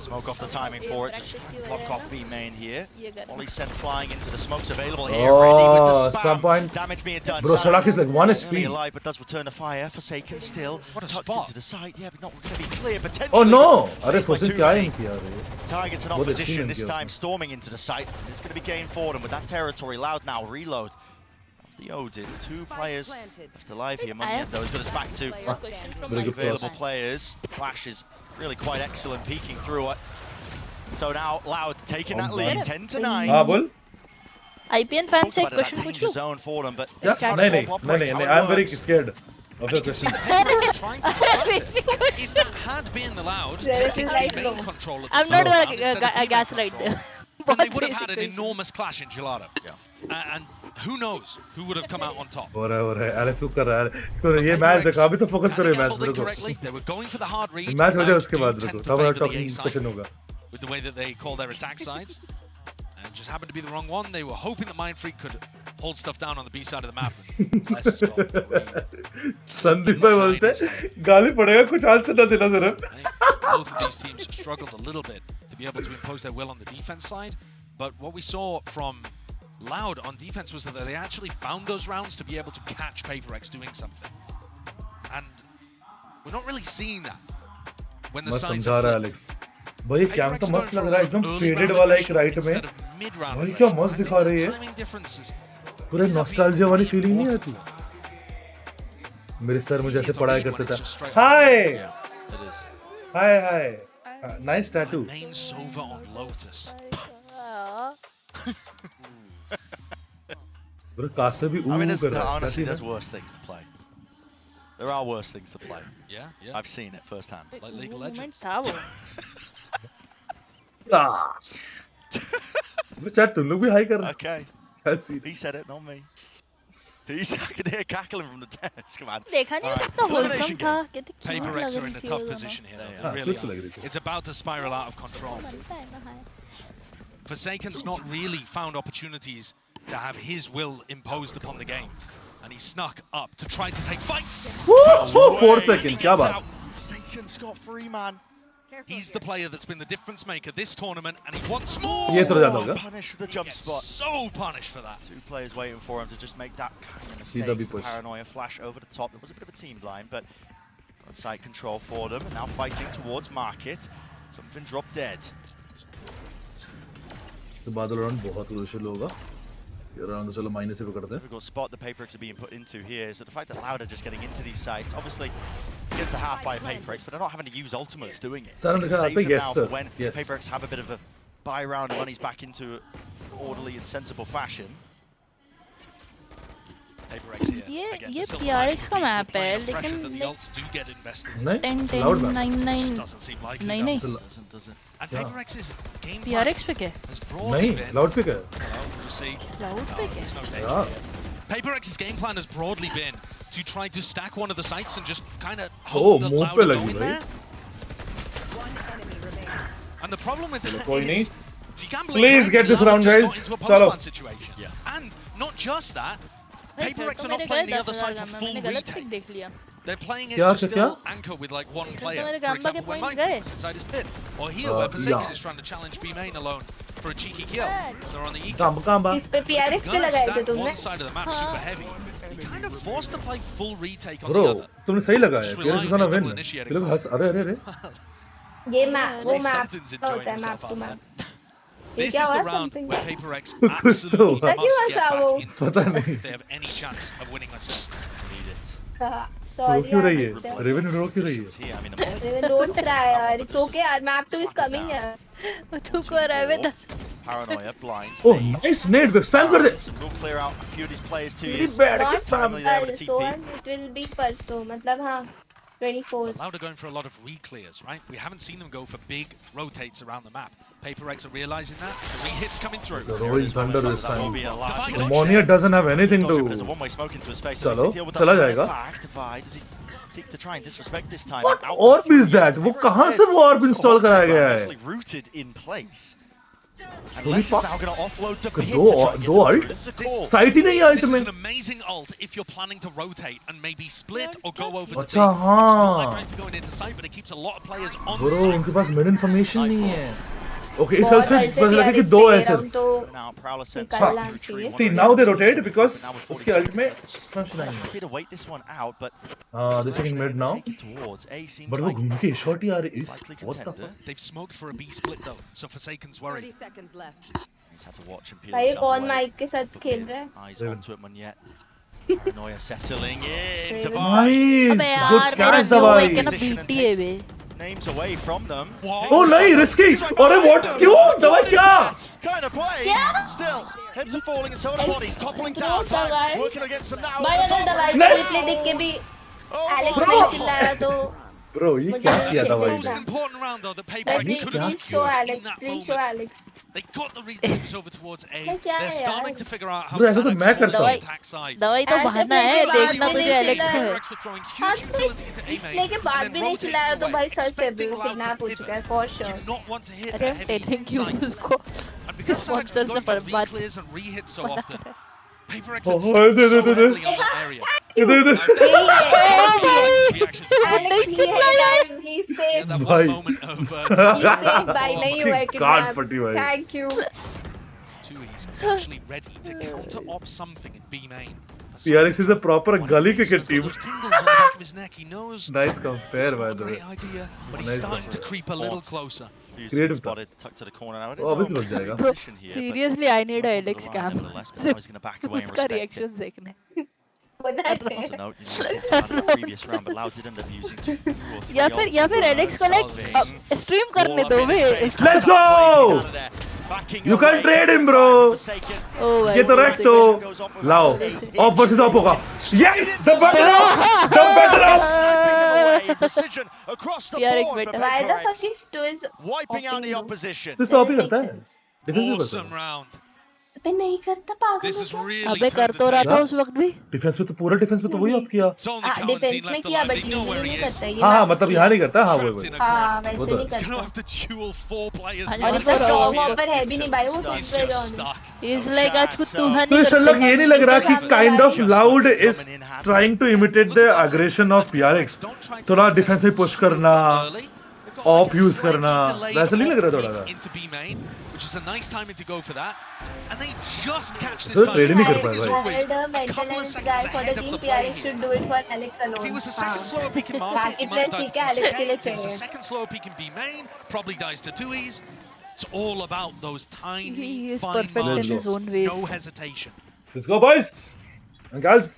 Speaker 2: Smoke off the timing for it. Just block off B main here. Molly sent flying into the smokes available here. Ready with the
Speaker 3: spam point.
Speaker 2: Damage being done.
Speaker 3: Bro, Sadak is like 1 HP.
Speaker 2: Barely alive, but does return the fire. Forsaken still.
Speaker 9: What a
Speaker 2: tucked
Speaker 9: spot.
Speaker 2: into the side. Yeah, but not going to be clear potentially.
Speaker 3: Oh no!
Speaker 2: But
Speaker 3: अरे
Speaker 2: faced by
Speaker 3: सोचें
Speaker 2: two
Speaker 3: क्या
Speaker 2: main.
Speaker 3: ही किया रे.
Speaker 2: Targets in opposition this time, storming into the site. It's going to be gained for them with that territory. Loud now, reload. The Odin, 2 players left alive here. Munyan though has got us back to available players. Flash is really quite excellent, peeking through it. So now Loud taking that lead, 10-9.
Speaker 3: हाँ बोल.
Speaker 15: IPN fans से एक question
Speaker 2: danger
Speaker 15: पूछूं?
Speaker 2: zone for them, but
Speaker 3: नहीं, I'm very scared of your question.
Speaker 9: If that had been allowed, taking main control at the
Speaker 15: I'm not
Speaker 9: start,
Speaker 15: gonna gaslight them.
Speaker 9: then they would have had an enormous clash in Gelato. Yeah. And who knows who would have come out on top.
Speaker 3: हो रहा है Alice cook कर रहा है तो ये match देखो अभी तो फोकस करो ये match
Speaker 9: correctly. They were going for the hard read.
Speaker 3: Match हो जाए उसके बाद देखो तब हमारा टॉकिंग सेशन होगा.
Speaker 9: With the way that they call their attack sides. And it just happened to be the wrong one. They were hoping that Mindfreak could hold stuff down on the B side of the map.
Speaker 3: Sandeep भाई बोलते गाली पड़ेगा कुछ answer ना देना जरा.
Speaker 9: Both of these teams struggled a little bit to be able to impose their will on the defense side. But what we saw from Loud on defense was that they actually found those rounds to be able to catch PaperX doing something. And we're not really seeing that when the sides are
Speaker 3: Alex. भाई cam तो मस्त लग रहा है एकदम faded वाला एक right में. भाई क्या मस्त दिखा रही है. पूरे नॉस्टैल्जिया वाली फीलिंग नहीं आती. मेरे सर मुझे ऐसे पढ़ाई करते था. Hi hi nice tattoo.
Speaker 9: Main Sova on Lotus.
Speaker 3: Bro, कासे भी
Speaker 2: I mean,
Speaker 3: कर रहा है.
Speaker 2: honestly, there's worse things to play. There are worse things to play.
Speaker 9: Yeah.
Speaker 2: I've seen it firsthand.
Speaker 9: Like League of Legends.
Speaker 3: Chat तुम लोग भी high कर रहे.
Speaker 2: Okay. He said it, not me. I could hear cackling from the desk, man.
Speaker 15: देखा नहीं कितना wholesome था, कितनी cute
Speaker 9: PaperX
Speaker 15: लग
Speaker 9: are
Speaker 15: रही
Speaker 9: in a
Speaker 15: थी
Speaker 9: tough
Speaker 15: वो
Speaker 9: position here.
Speaker 3: हाँ,
Speaker 9: They really
Speaker 3: cute लग रही
Speaker 9: are.
Speaker 3: थी.
Speaker 9: It's about to spiral out of control. Forsaken's not really found opportunities to have his will imposed upon the game. And he snuck up to try to take fights.
Speaker 3: 4 seconds, क्या बात.
Speaker 2: Forsaken scot free, man.
Speaker 9: He's the player that's been the difference maker this tournament, and he wants more.
Speaker 2: Punished for the jump spot.
Speaker 9: So punished for that.
Speaker 2: 2 players waiting for him to just make that kind of mistake. Paranoia flash over the top. There was a bit of a team blind, but on site control for them, and now fighting towards market. Something dropped dead. Difficult spot the PayPRX are being put into here is that the fact that Loud are just getting into these sites, obviously it's against the half by PayPRX, but they're not having to use ultimates doing it. Save them now for when PayPRX have a bit of a buy round and money's back into orderly and sensible fashion.
Speaker 15: ये PRX का map है लेकिन 10-10-9-9 PRX पे क्या
Speaker 3: नहीं Loud पे क्या
Speaker 15: Loud पे क्या
Speaker 9: PayPRX's game plan has broadly been to try to stack one of the sites and just kind of hold the Loud going there. And the problem with that is, if you gamble,
Speaker 3: please get this round, guys.
Speaker 9: Into a post-plant situation. And not just that, PayPRX are not playing the other side for full retake. They're playing it to still anchor with like one player. For example, when Mindfulness inside his pit. Or here, where Forsaken is trying to challenge B main alone for a cheeky kill. They're on the eco.
Speaker 13: इस पे PRX पे लगाए थे तुमने?
Speaker 9: One side of the map super heavy. You're kind of forced to play full retake on the
Speaker 3: Bro,
Speaker 9: other.
Speaker 3: तुमने सही लगाया. PRX is gonna win. ये लोग हंस अरे.
Speaker 13: ये मैप वो मैप होता है map to map.
Speaker 9: This is the round where PayPRX absolutely must get back in if they have any chance of winning this.
Speaker 13: Sorry.
Speaker 3: क्यों रही है? Raven रो क्यों रही है?
Speaker 13: Raven don't try यार. It's okay यार. Map 2 is coming यार.
Speaker 17: तू को Raven
Speaker 2: Paranoia blind.
Speaker 3: Oh, nice nade. Spam कर दे.
Speaker 2: We'll clear out a few of these players too.
Speaker 13: Not so it will be परसों. मतलब हाँ. 24.
Speaker 9: Loud are going for a lot of re-clears, right? We haven't seen them go for big rotates around the map. PayPRX are realizing that. The re-hits coming through.
Speaker 3: The rolling thunder this time. Monia doesn't have anything to.
Speaker 2: There's a one-way smoke into his face.
Speaker 3: चलो, चला जाएगा.
Speaker 2: Does he seek to try and disrespect this time?
Speaker 3: What orb is that? वो कहाँ से वो orb install कराया गया है?
Speaker 2: Actually rooted in place. And Les is now going to offload the pit.
Speaker 3: दो ult? Sight ही नहीं ult में.
Speaker 9: This is an amazing ult if you're planning to rotate and maybe split or go over to
Speaker 3: अच्छा हाँ.
Speaker 9: like going into sight, but it keeps a lot of players on
Speaker 3: Bro,
Speaker 9: site.
Speaker 3: उनके पास mid information नहीं है. Okay, इस साल से बस लगे कि दो है सिर्फ. See, now they rotate because उसके ult में function नहीं है. They're taking mid now. But वो घूम के shot ही आ रही है. What the fuck?
Speaker 9: They've smoked for a B split though, so Forsaken's worried.
Speaker 2: 30 seconds left. He's had to watch him peel
Speaker 13: भाई कौन माइक के साथ खेल रहा है?
Speaker 2: Eyes onto it, Munyet. Paranoia settling in.
Speaker 3: Nice. Good catch, दवाई.
Speaker 2: Names away from them.
Speaker 3: Oh नहीं, risky. अरे what? क्यों? दवाई क्या?
Speaker 2: Kind of play. Still, heads are falling and so are the bodies. Toppling down. Working against them now.
Speaker 13: भाई अगर दवाई play देख के भी Alex नहीं चिल्ला रहा तो.
Speaker 3: Bro, ये क्या किया दवाई ने?
Speaker 9: Most important round though that PayPRX could have
Speaker 13: Please show Alex. Please show Alex.
Speaker 9: They got the read over towards A. They're starting to figure out how
Speaker 3: Bro, ऐसा तो मैं करता हूँ.
Speaker 15: दवाई तो बहाना है. देखना तुझे Alex है.
Speaker 13: हाँ तो इसलिए के बाद भी नहीं चिल्लाया तो भाई सर से किडनैप हो चुका है for sure.
Speaker 15: अरे thank you उसको. Sponsor से बर्बाद.
Speaker 9: PayPRX
Speaker 3: Oh,
Speaker 9: early on that area.
Speaker 13: Alex he's safe.
Speaker 9: That one moment of
Speaker 13: He's safe भाई नहीं हुआ है
Speaker 3: God फटी भाई.
Speaker 13: Thank you.
Speaker 9: He's actually ready to counter op something in B main.
Speaker 3: PRX is a proper gully cricket team.
Speaker 9: Tingles on the back of his neck. He knows.
Speaker 3: Nice compare, by the way.
Speaker 9: Great idea, but he's starting to creep a little closer.
Speaker 3: Creative
Speaker 2: spotted, tucked to the corner now. It is
Speaker 3: obviously लग जाएगा.
Speaker 15: Seriously, I need a Alex cam. उसका reaction देखने. या फिर Alex को like stream करने दो वे.
Speaker 3: Let's go! You can't trade him, bro. ये तो रख तो लाओ. Off versus off होगा. Yes, the better off. The better off.
Speaker 2: Precision across the board for
Speaker 13: Why the fuck is Twiz
Speaker 2: wiping out the opposition?
Speaker 3: this तो करता है.
Speaker 9: Awesome round.
Speaker 13: अबे नहीं करता पागल.
Speaker 9: This is really
Speaker 15: अबे कर तो रहा था उस वक्त भी.
Speaker 3: डिफेंस में तो पूरा डिफेंस में तो वही आप किया.
Speaker 13: डिफेंस में किया बट यूजुअली नहीं करता ये.
Speaker 3: हाँ मतलब यहाँ नहीं करता. हाँ वो
Speaker 13: हाँ वैसे नहीं करता. और इतना स्ट्रॉन्ग ऑफर है भी नहीं भाई वो फर्स्ट पे ऑन.
Speaker 15: He's like आज कुछ तू नहीं.
Speaker 3: तो शर्लक ये नहीं लग रहा कि kind of Loud is trying to imitate the aggression of PRX. थोड़ा डिफेंस में पुश करना. ऑफ यूज करना वैसा नहीं लग रहा थोड़ा सा
Speaker 9: into B main, which is a nice timing to go for that, and they just catch this
Speaker 3: So
Speaker 9: time.
Speaker 3: trade नहीं कर पाए
Speaker 9: It's
Speaker 3: भाई
Speaker 9: always a couple of seconds ahead of the play.
Speaker 13: should do it for Alex alone.
Speaker 9: If he was a second slower peak in market, he might have died to
Speaker 13: Alex के लिए
Speaker 9: If he was a
Speaker 13: चाहिए.
Speaker 9: second slower peak in B main, probably dies to 2Es. It's all about those tiny,
Speaker 15: He is
Speaker 9: fine
Speaker 15: perfect in
Speaker 9: margins.
Speaker 15: his own ways.
Speaker 9: No hesitation.
Speaker 3: let's go boys and girls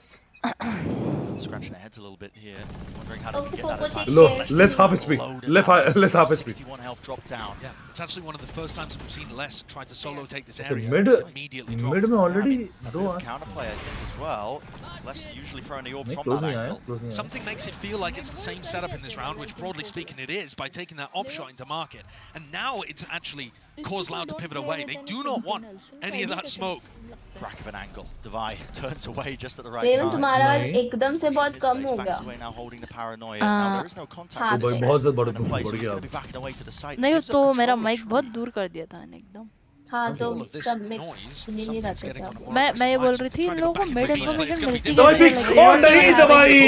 Speaker 2: Scratching their heads a little bit here, wondering how to get that advantage.
Speaker 3: low let's half HP let's half HP
Speaker 2: 61 health drop down.
Speaker 9: Yeah, it's actually one of the first times we've seen Les try to solo take this
Speaker 3: okay,
Speaker 9: area.
Speaker 3: mid
Speaker 9: It's immediately dropped.
Speaker 3: में already
Speaker 2: A
Speaker 3: दो
Speaker 2: bit of
Speaker 3: आंच
Speaker 2: counterplay, I think, as well. Less usually throwing the orb
Speaker 3: नहीं
Speaker 2: from
Speaker 3: close
Speaker 2: that
Speaker 3: नहीं आया
Speaker 2: angle.
Speaker 3: close नहीं आया
Speaker 9: Something makes it feel like it's the same setup in this round, which broadly speaking it is, by taking that op shot into market. And now it's actually caused Loud to pivot away. They do not want any of that smoke.
Speaker 2: Crack of an angle. Devi turns away just at the right
Speaker 13: Raven
Speaker 2: time.
Speaker 13: तुम्हारा एकदम से बहुत कम हो
Speaker 2: Backs
Speaker 13: गया.
Speaker 2: away now, holding the paranoia. Now there is no contact.
Speaker 13: हाँ,
Speaker 2: with
Speaker 3: भाई
Speaker 2: this
Speaker 3: बहुत ज़्यादा
Speaker 2: in place,
Speaker 3: बढ़
Speaker 2: so he's
Speaker 3: गया
Speaker 2: gonna be backing away to the side.
Speaker 15: नहीं
Speaker 2: Gives up
Speaker 15: तो
Speaker 2: control
Speaker 15: मेरा
Speaker 2: of
Speaker 15: माइक
Speaker 2: Tree.
Speaker 15: बहुत दूर कर दिया था एकदम.
Speaker 13: हाँ तो
Speaker 9: All of this
Speaker 13: सब में
Speaker 9: noise,
Speaker 13: सुन ही नहीं
Speaker 9: something's
Speaker 13: रहते
Speaker 9: getting
Speaker 13: थे.
Speaker 9: on the
Speaker 15: मैं ये बोल रही थी इन लोगों को मिड इन्फॉर्मेशन मिलती है
Speaker 3: दवाई पिक ओ नहीं दवाई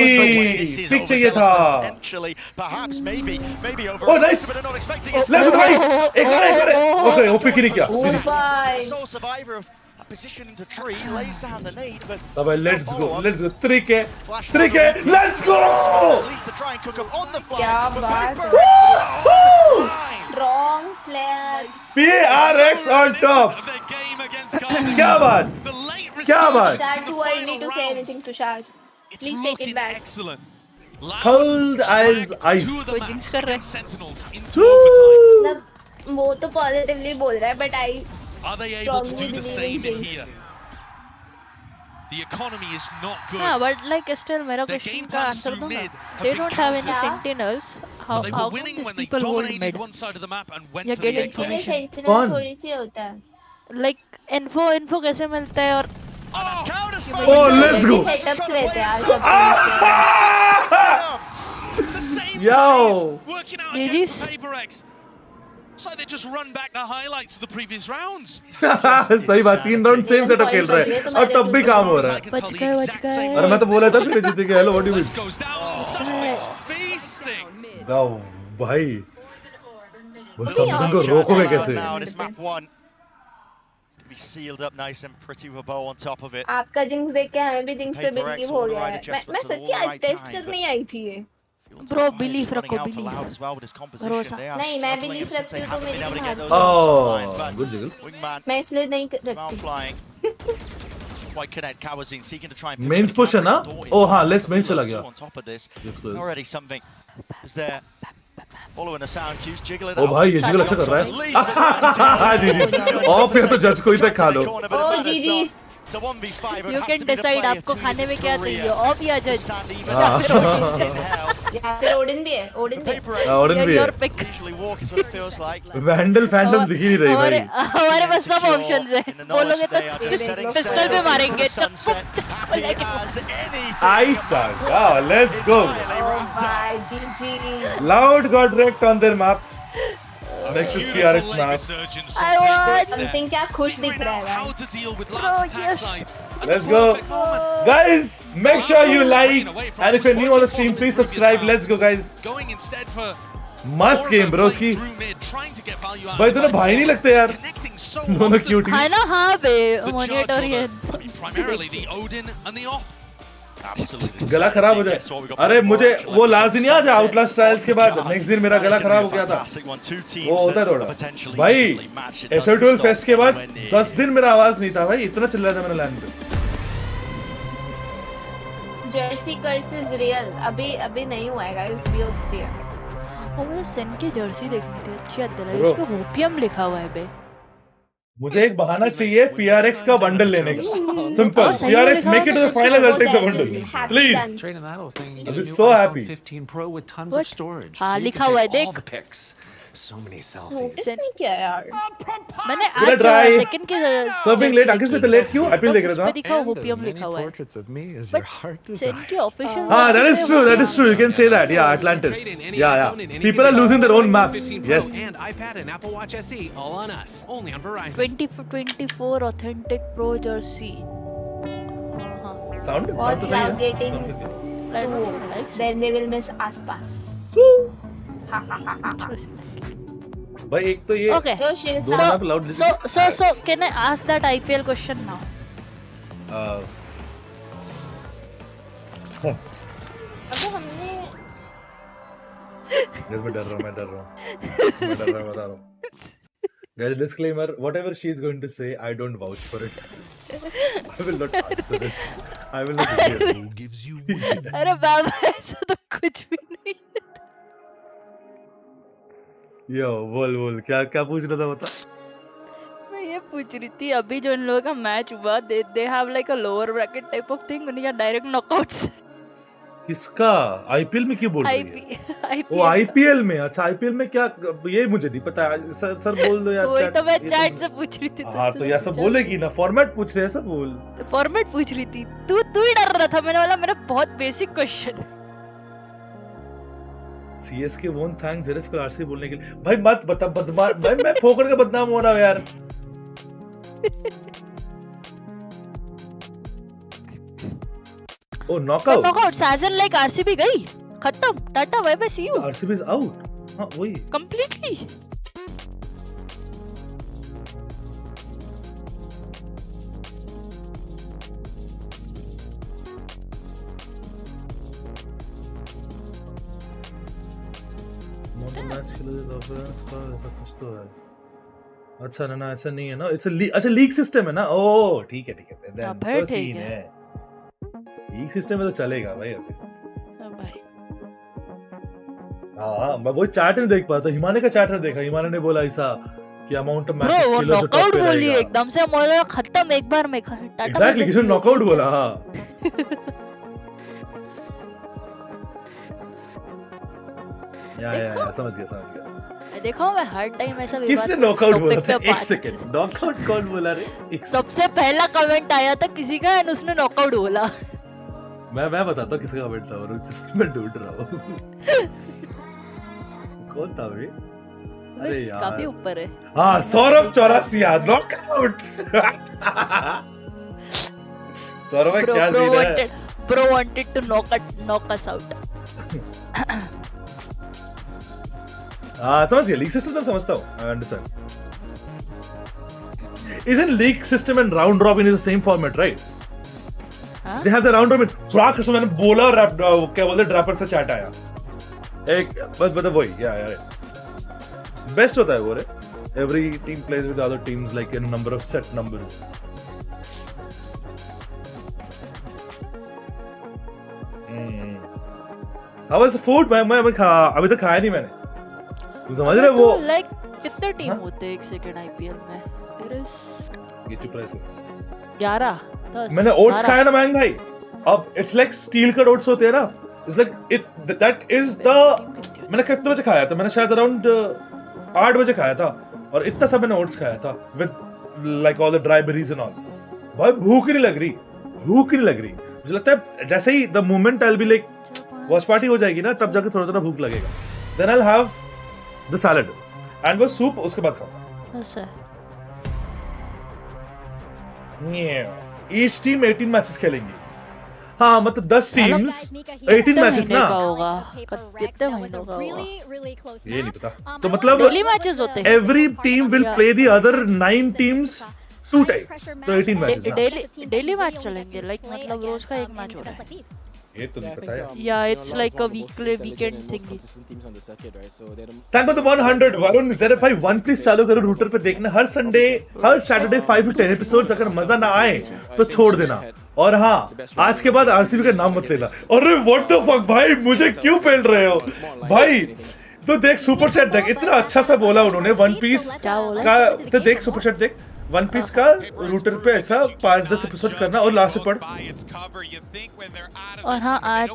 Speaker 2: This is
Speaker 3: पिक चाहिए
Speaker 2: overzealous,
Speaker 3: था
Speaker 2: potentially, perhaps, maybe over.
Speaker 3: Oh, nice.
Speaker 2: But they're not expecting it.
Speaker 3: let's दवाई एक करे ओके वो पिक ही नहीं किया
Speaker 13: Oh bye.
Speaker 2: Sole survivor of a position into tree, lays down the nade, but
Speaker 3: दवाई let's go 3K
Speaker 2: Flash
Speaker 3: 3K let's go
Speaker 2: at least to try and cook up on the fly.
Speaker 13: क्या
Speaker 2: but
Speaker 13: बात
Speaker 2: Payper
Speaker 13: है.
Speaker 2: X
Speaker 13: Wrong flag.
Speaker 3: PRX on top
Speaker 9: Of their game against Cardiff.
Speaker 3: क्या बात
Speaker 9: The late
Speaker 3: क्या बात
Speaker 13: Tushar,
Speaker 9: in the
Speaker 13: too early
Speaker 9: final
Speaker 13: to say
Speaker 9: rounds.
Speaker 13: anything, Tushar.
Speaker 9: It's
Speaker 13: Please take it
Speaker 9: looking
Speaker 13: back.
Speaker 9: excellent. Loud
Speaker 3: cold as
Speaker 9: dragged
Speaker 3: ice
Speaker 9: two of the
Speaker 15: कोई
Speaker 9: maps
Speaker 15: jinx कर रहा है.
Speaker 9: against Sentinels into overtime.
Speaker 13: मतलब वो तो positively बोल रहा है but I
Speaker 9: Are they able to
Speaker 13: strongly
Speaker 9: do the
Speaker 13: believe
Speaker 9: same
Speaker 13: in
Speaker 9: in
Speaker 13: jinx.
Speaker 9: here? The economy is not good.
Speaker 15: हाँ but like still मेरा
Speaker 9: Their
Speaker 15: question
Speaker 9: game
Speaker 15: का
Speaker 9: plans
Speaker 15: answer
Speaker 9: through
Speaker 15: दो ना.
Speaker 9: mid have
Speaker 15: They
Speaker 9: been
Speaker 15: don't have any
Speaker 9: countered.
Speaker 15: sentinels. How
Speaker 9: They
Speaker 15: how
Speaker 9: were
Speaker 15: come
Speaker 9: winning
Speaker 15: these
Speaker 9: when they
Speaker 15: people hold
Speaker 9: dominated
Speaker 15: mid?
Speaker 9: one side of the map and went
Speaker 15: Yeah,
Speaker 9: for the
Speaker 15: get
Speaker 9: exit.
Speaker 13: इसीलिए
Speaker 15: information.
Speaker 13: sentinel
Speaker 3: कौन?
Speaker 13: थोड़ी सी होता है.
Speaker 15: Like info कैसे मिलता है और
Speaker 3: oh let's go
Speaker 13: setups रहते हैं यार सब.
Speaker 9: The same
Speaker 3: Yo.
Speaker 9: plays working out
Speaker 15: GG's.
Speaker 9: against the Payper X. It's like they just run back the highlights of the previous rounds.
Speaker 3: सही बात 3 राउंड सेम सेटअप खेल रहे हैं और तब भी काम हो रहा है
Speaker 15: बच गए.
Speaker 3: अरे मैं तो बोला था फिर जीत गए hello what do you
Speaker 9: This goes down. Something's feasting.
Speaker 3: Mean भाई वो समथिंग को रोकोगे कैसे
Speaker 2: Now this map one. It's gonna be sealed up nice and pretty with a bow on top of it.
Speaker 13: आपका जिंक्स देख के हमें भी jinx पे
Speaker 2: Payper X
Speaker 13: बिलीव हो
Speaker 2: all the
Speaker 13: गया
Speaker 2: right
Speaker 13: है.
Speaker 2: adjustments
Speaker 13: मैं
Speaker 2: at the
Speaker 13: सच्ची
Speaker 2: all
Speaker 13: आज
Speaker 2: right
Speaker 13: टेस्ट
Speaker 2: time,
Speaker 13: करने आई थी ये.
Speaker 15: Bro, belief
Speaker 2: Running
Speaker 15: रखो,
Speaker 2: out for
Speaker 15: belief.
Speaker 2: Loud as well with his composition.
Speaker 15: भरोसा.
Speaker 2: They are
Speaker 13: नहीं, मैं
Speaker 2: struggling
Speaker 13: belief
Speaker 2: ever since
Speaker 13: रखती
Speaker 2: they
Speaker 13: हूँ तो
Speaker 2: haven't been
Speaker 13: मेरी
Speaker 2: able to
Speaker 13: भी
Speaker 2: get those
Speaker 13: हार.
Speaker 2: shots
Speaker 3: oh
Speaker 2: flying,
Speaker 3: good jiggle
Speaker 2: but Wingman
Speaker 13: मैं इसलिए नहीं
Speaker 2: well
Speaker 13: रखती.
Speaker 2: flying. Quite connect. Kawazin seeking to try and
Speaker 3: Mains push है ना? Oh हाँ, let's main चला गया.
Speaker 2: On top of this,
Speaker 3: Yes, please.
Speaker 2: already something is there. Following the sound cues, jiggle it
Speaker 3: ओ भाई ये जिगल अच्छा कर रहा है जी जी ऑफ या तो जज कोई तक खा लो
Speaker 13: Oh GG.
Speaker 15: You can decide आपको खाने में क्या चाहिए, ऑफ या जज.
Speaker 13: या फिर ओडिन भी है. ओडिन भी है.
Speaker 3: ओडिन भी है.
Speaker 15: Your pick.
Speaker 3: वैंडल फैंडम दिख ही नहीं रही भाई
Speaker 15: हमारे पास सब ऑप्शंस हैं. बोलोगे तो पिस्टल पे मारेंगे.
Speaker 3: आई चागा let's go
Speaker 13: Oh bye GG.
Speaker 3: Loud got wrecked on their map next is PRX map
Speaker 13: I want something क्या खुश दिख रहा है.
Speaker 9: How to deal with Loud's attack side.
Speaker 3: let's go guys make sure you like and if you're new on the stream please subscribe let's go guys
Speaker 9: Going instead for
Speaker 3: मस्त game ब्रोस्की
Speaker 9: through mid, trying to get value out
Speaker 3: भाई
Speaker 9: of
Speaker 3: दोनों
Speaker 9: it.
Speaker 3: भाई नहीं लगते यार
Speaker 9: Connecting so
Speaker 3: दोनों
Speaker 9: often.
Speaker 3: Cutie
Speaker 15: है ना हाँ बे
Speaker 9: The
Speaker 15: मॉनिटर
Speaker 9: charge
Speaker 15: ये.
Speaker 9: over, I mean, primarily the Odin and the off.
Speaker 2: Absolutely.
Speaker 3: गला खराब हो जाए अरे मुझे वो लास्ट दिन याद है आउटलास्ट ट्रायल्स के बाद नेक्स्ट दिन मेरा गला खराब हो गया था वो होता है थोड़ा भाई SO12 फेस्ट के बाद 10 दिन मेरा आवाज नहीं था भाई इतना चिल्ला था मेरा लैंड पे
Speaker 13: जर्सी कर्स इज रियल. अभी नहीं हुआ है गाइस. बी होती है.
Speaker 15: और मुझे सेन की जर्सी देखनी थी. अच्छी याद दिलाई. इस पे ओपीएम लिखा हुआ है बे.
Speaker 3: मुझे एक बहाना चाहिए PRX का बंडल लेने का simple PRX make it to the final I'll take the bundle please I'll be so happy
Speaker 16: 15 Pro with tons of storage
Speaker 15: हाँ,
Speaker 16: so you
Speaker 15: लिखा
Speaker 16: can
Speaker 15: हुआ है,
Speaker 16: take all
Speaker 15: देख.
Speaker 16: the pics so many selfies
Speaker 13: notice नहीं किया यार.
Speaker 15: मैंने
Speaker 3: Did I
Speaker 15: आज
Speaker 3: try?
Speaker 15: सेकंड के
Speaker 3: So being late अंकित में लेट क्यों IPL देख रहा
Speaker 15: पे
Speaker 3: था
Speaker 15: दिखा
Speaker 16: and as
Speaker 15: ओपीएम
Speaker 16: many
Speaker 15: लिखा हुआ है.
Speaker 16: portraits of me as
Speaker 15: But
Speaker 16: your heart
Speaker 15: Sen की
Speaker 16: desires
Speaker 15: ऑफिशियल.
Speaker 3: हाँ that is true you can say that yeah Atlantis yeah people are losing their own maps yes
Speaker 16: and iPad and Apple Watch SE all on us only on Verizon
Speaker 15: 2024 authentic pro jersey.
Speaker 3: sound
Speaker 13: Watch
Speaker 3: तो सही
Speaker 13: Loud
Speaker 3: है
Speaker 13: getting
Speaker 3: Sound तो सही है.
Speaker 13: two. Then they will miss आसपास.
Speaker 3: भाई एक तो ये
Speaker 15: Okay. So can I ask that IPL question now?
Speaker 13: अबे हमने
Speaker 3: मैं डर रहा हूँ बता रहा हूँ Guys, disclaimer, whatever she is going to say, I don't vouch for it. I will not answer it. I will not hear it.
Speaker 15: अरे बाबा ऐसा तो कुछ भी नहीं है।
Speaker 3: यो बोल क्या पूछ रहा था बता।
Speaker 15: मैं ये पूछ रही थी अभी जो इन लोगों का मैच हुआ they have like a lower bracket type of thing उन्हें या direct knockouts।
Speaker 3: किसका आईपीएल में क्यों बोल रही है? वो आईपीएल में अच्छा आईपीएल में क्या ये मुझे नहीं पता सर बोल दो यार
Speaker 15: वही तो मैं चैट से पूछ रही थी
Speaker 3: हाँ तो ऐसा बोलेगी ना फॉर्मेट पूछ रहे हैं सब बोल
Speaker 15: फॉर्मेट पूछ रही थी तू ही डर रहा था मैंने बोला मेरा बहुत basic question
Speaker 3: CSK won't thank Zeref को आरसी बोलने के लिए भाई मत बता बदमाश भाई मैं फोकट का बदनाम हो रहा हूं यार Oh, knockout.
Speaker 15: Knockouts as in like RCB गई खत्म tata bye bye see you
Speaker 3: RCB is out हाँ वही
Speaker 15: completely
Speaker 3: मैच खेले तो ऐसा कुछ तो है अच्छा ना ऐसा नहीं है ना अच्छा लीग सिस्टम है ना ओ ठीक है तो सीन है लीग सिस्टम में तो चलेगा भाई अभी हाँ मैं वो चैट नहीं देख पाता हिमाने का चैट नहीं देखा हिमाने ने बोला ऐसा कि अमाउंट ऑफ मैचेस खेलो जो टॉप पे रहेगा
Speaker 15: एकदम से बोला खत्म एक बार में टाटा
Speaker 3: एग्जैक्टली किसी ने नॉकआउट बोला हाँ या समझ गया
Speaker 15: देखो मैं हर टाइम ऐसा
Speaker 3: किसने नॉकआउट बोला था एक सेकंड नॉकआउट कौन बोला रे
Speaker 15: सबसे पहला कमेंट आया था किसी का एंड उसने नॉकआउट बोला
Speaker 3: मैं बताता हूँ किसका कमेंट था और मैं ढूंढ रहा हूँ कौन था भाई अरे यार
Speaker 15: काफी ऊपर है
Speaker 3: हाँ सौरभ 84 नॉकआउट सौरभ क्या सीन है
Speaker 15: Bro wanted to knock us out
Speaker 3: समझ गया लीग सिस्टम तो समझता हूँ I understand Isn't league system and round robin is the same format, right? They have the round robin. Frock से मैंने बोला रैप क्या बोलते ड्रैपर से चैट आया एक बस वही या बेस्ट होता है वो रे every team plays with other teams like in number of set numbers how was the food मैं अभी तक खाया नहीं मैंने तू समझ रहे वो
Speaker 15: लाइक कितने टीम होते हैं एक सेकंड आईपीएल में देयर इज
Speaker 3: ये चुप रहे
Speaker 15: 11 10
Speaker 3: मैंने ओट्स खाया ना मैंग भाई अब it's like steel cut oats होते हैं ना it's like it that is the मैंने कितने बजे खाया था मैंने शायद अराउंड 8 बजे खाया था और इतना सब मैंने ओट्स खाया था with like all the dry berries and all भाई भूख ही नहीं लग रही मुझे लगता है जैसे ही the moment I will be like watch party हो जाएगी ना तब जाके थोड़ा थोड़ा भूख लगेगा then I will have the salad एंड वो सूप उसके बाद खाओ
Speaker 15: अच्छा
Speaker 3: ईच टीम 18 मैचेस खेलेंगी हाँ मतलब 10 टीम्स 18 मैचेस ना
Speaker 15: कितने महीनों का होगा
Speaker 3: ये नहीं पता तो मतलब
Speaker 15: डेली मैचेस होते हैं
Speaker 3: every team will play the other 9 teams 2 times तो 18 मैचेस
Speaker 15: डेली मैच चलेंगे लाइक मतलब रोज का एक मैच हो रहा है
Speaker 3: ये तो नहीं पता
Speaker 15: या it's like a weekend thing
Speaker 3: thank you the 100 Varun Zeref भाई वन पीस चालू करो रूटर पे देखना हर संडे हर सैटरडे 5 to 10 एपिसोड्स अगर मजा ना आए तो छोड़ देना और हाँ आज के बाद आरसीबी का नाम मत लेना अरे व्हाट द फक भाई मुझे क्यों पेल रहे हो भाई तो देख सुपर चैट देख इतना अच्छा सा बोला उन्होंने वन पीस का तो देख सुपर चैट देख वन पीस का रूटर पे ऐसा 5-10 एपिसोड करना और लास्ट में पढ़
Speaker 15: और हाँ आज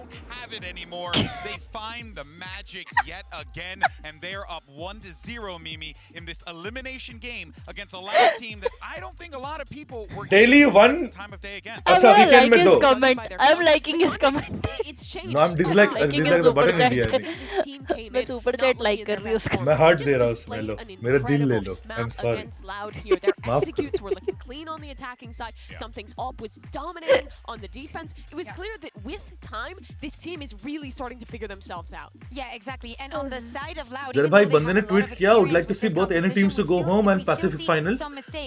Speaker 4: They find the magic yet again, and they're up 1-0, Mimi, in this elimination game against a live team that I don't think a lot of people were
Speaker 3: daily one
Speaker 4: time of day again.
Speaker 3: अच्छा weekend में दो
Speaker 15: I'm liking his comment
Speaker 3: no I'm dislike the button in India
Speaker 15: मैं super chat like कर रही हूँ उसका
Speaker 3: मैं heart दे रहा हूँ उसमें लो मेरा दिल ले लो I'm sorry माफ
Speaker 8: executes were looking clean on the attacking side. Something's Op was dominating on the defense. It was clear that with time, this team is really starting to figure themselves out.
Speaker 7: Yeah, exactly. And on the side of Loud,
Speaker 3: Zeref bhai bande ne tweet kiya, would like to see both NA teams to go home and Pacific finals.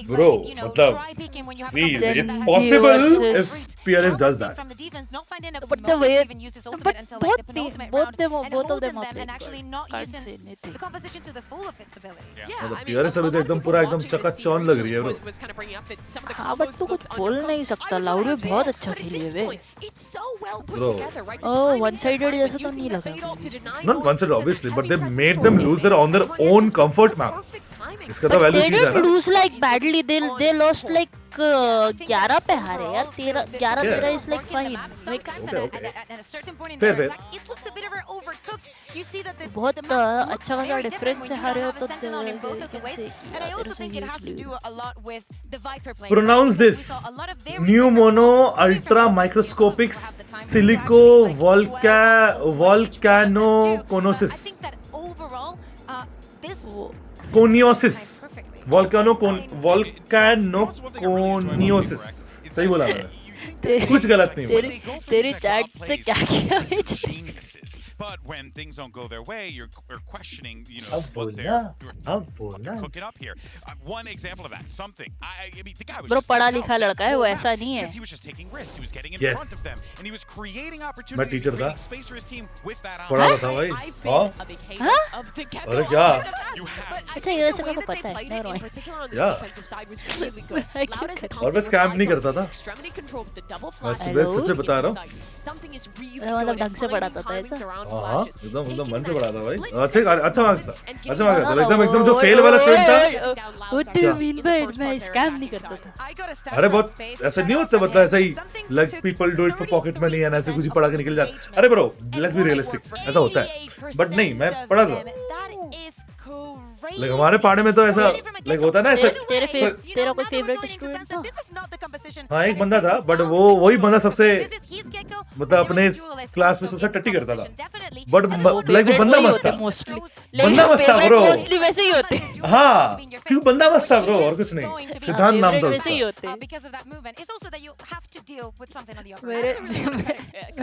Speaker 3: Bro, matlab, see, it's possible if PRX does that.
Speaker 15: But the way, both of them are playing good. Can't say anything.
Speaker 7: The composition to the full of its ability.
Speaker 8: Yeah, I mean,
Speaker 3: PRX अभी तो एकदम पूरा एकदम चकाचौंध लग रही है bro.
Speaker 15: हाँ, but तू कुछ बोल नहीं सकता. लाउड में बहुत अच्छा खेली है वे.
Speaker 3: Bro.
Speaker 15: Oh, one-sided जैसा तो नहीं लगा.
Speaker 3: Not one-sided obviously, but they made them lose on their own comfort map. इसका तो वैल्यू चीज है ना.
Speaker 15: They didn't lose like badly. They lost like 11 पे हारे यार. 13 is like fine.
Speaker 7: At a certain point in their attack, it looked a bit overcooked. You see that
Speaker 15: बहुत अच्छा खासा डिफरेंस से हारे हो तो
Speaker 7: and I also think it has to do a lot with the Viper play.
Speaker 3: Pronounce this. New mono ultra microscopic silico volcanoconiosis.
Speaker 7: I think that overall, this
Speaker 3: coniosis. Volcanoconiosis. सही बोला मैंने. कुछ गलत नहीं हुआ.
Speaker 15: तेरी चैट से क्या किया?
Speaker 4: But when things don't go their way, you're questioning, you know, what they're cooking up here. One example of that, something. I mean, the guy was
Speaker 15: bro, पढ़ा लिखा लड़का है वो ऐसा नहीं है.
Speaker 4: He was just taking risks. He was getting in front of them, and he was creating opportunities, creating space for his team with that.
Speaker 3: पढ़ा था भाई. हाँ? अरे क्या?
Speaker 15: अच्छा ये वैसे मेरे को पता है. नहीं रोए.
Speaker 3: यार. और मैं स्कैम नहीं करता था. मैं सच बता रहा हूँ.
Speaker 15: मतलब ढंग से पढ़ाता था ऐसा.
Speaker 3: हाँ, एकदम मन से पढ़ा था भाई. अच्छा मार्क्स था. एकदम जो फेल वाला स्टूडेंट था.
Speaker 15: What do you mean by मैं स्कैम नहीं करता था.
Speaker 3: अरे बहुत ऐसा नहीं होता, मतलब ऐसा ही like people do it for pocket money and ऐसे कुछ ही पढ़ा के निकल जाता. अरे bro, let's be realistic. ऐसा होता है. But नहीं, मैं पढ़ा था. like हमारे पढ़ाने में तो ऐसा like होता है ना ऐसा.
Speaker 15: तेरा कोई फेवरेट स्टूडेंट था?
Speaker 3: हाँ, एक बंदा था, but वही बंदा सबसे मतलब अपने क्लास में सबसे टट्टी करता था. बट लाइक वो बंदा मस्त था. बंदा मस्त था ब्रो.
Speaker 15: मोस्टली वैसे ही होते.
Speaker 3: हाँ, क्यों बंदा मस्त था ब्रो, और कुछ नहीं. सिद्धांत नाम था उसका.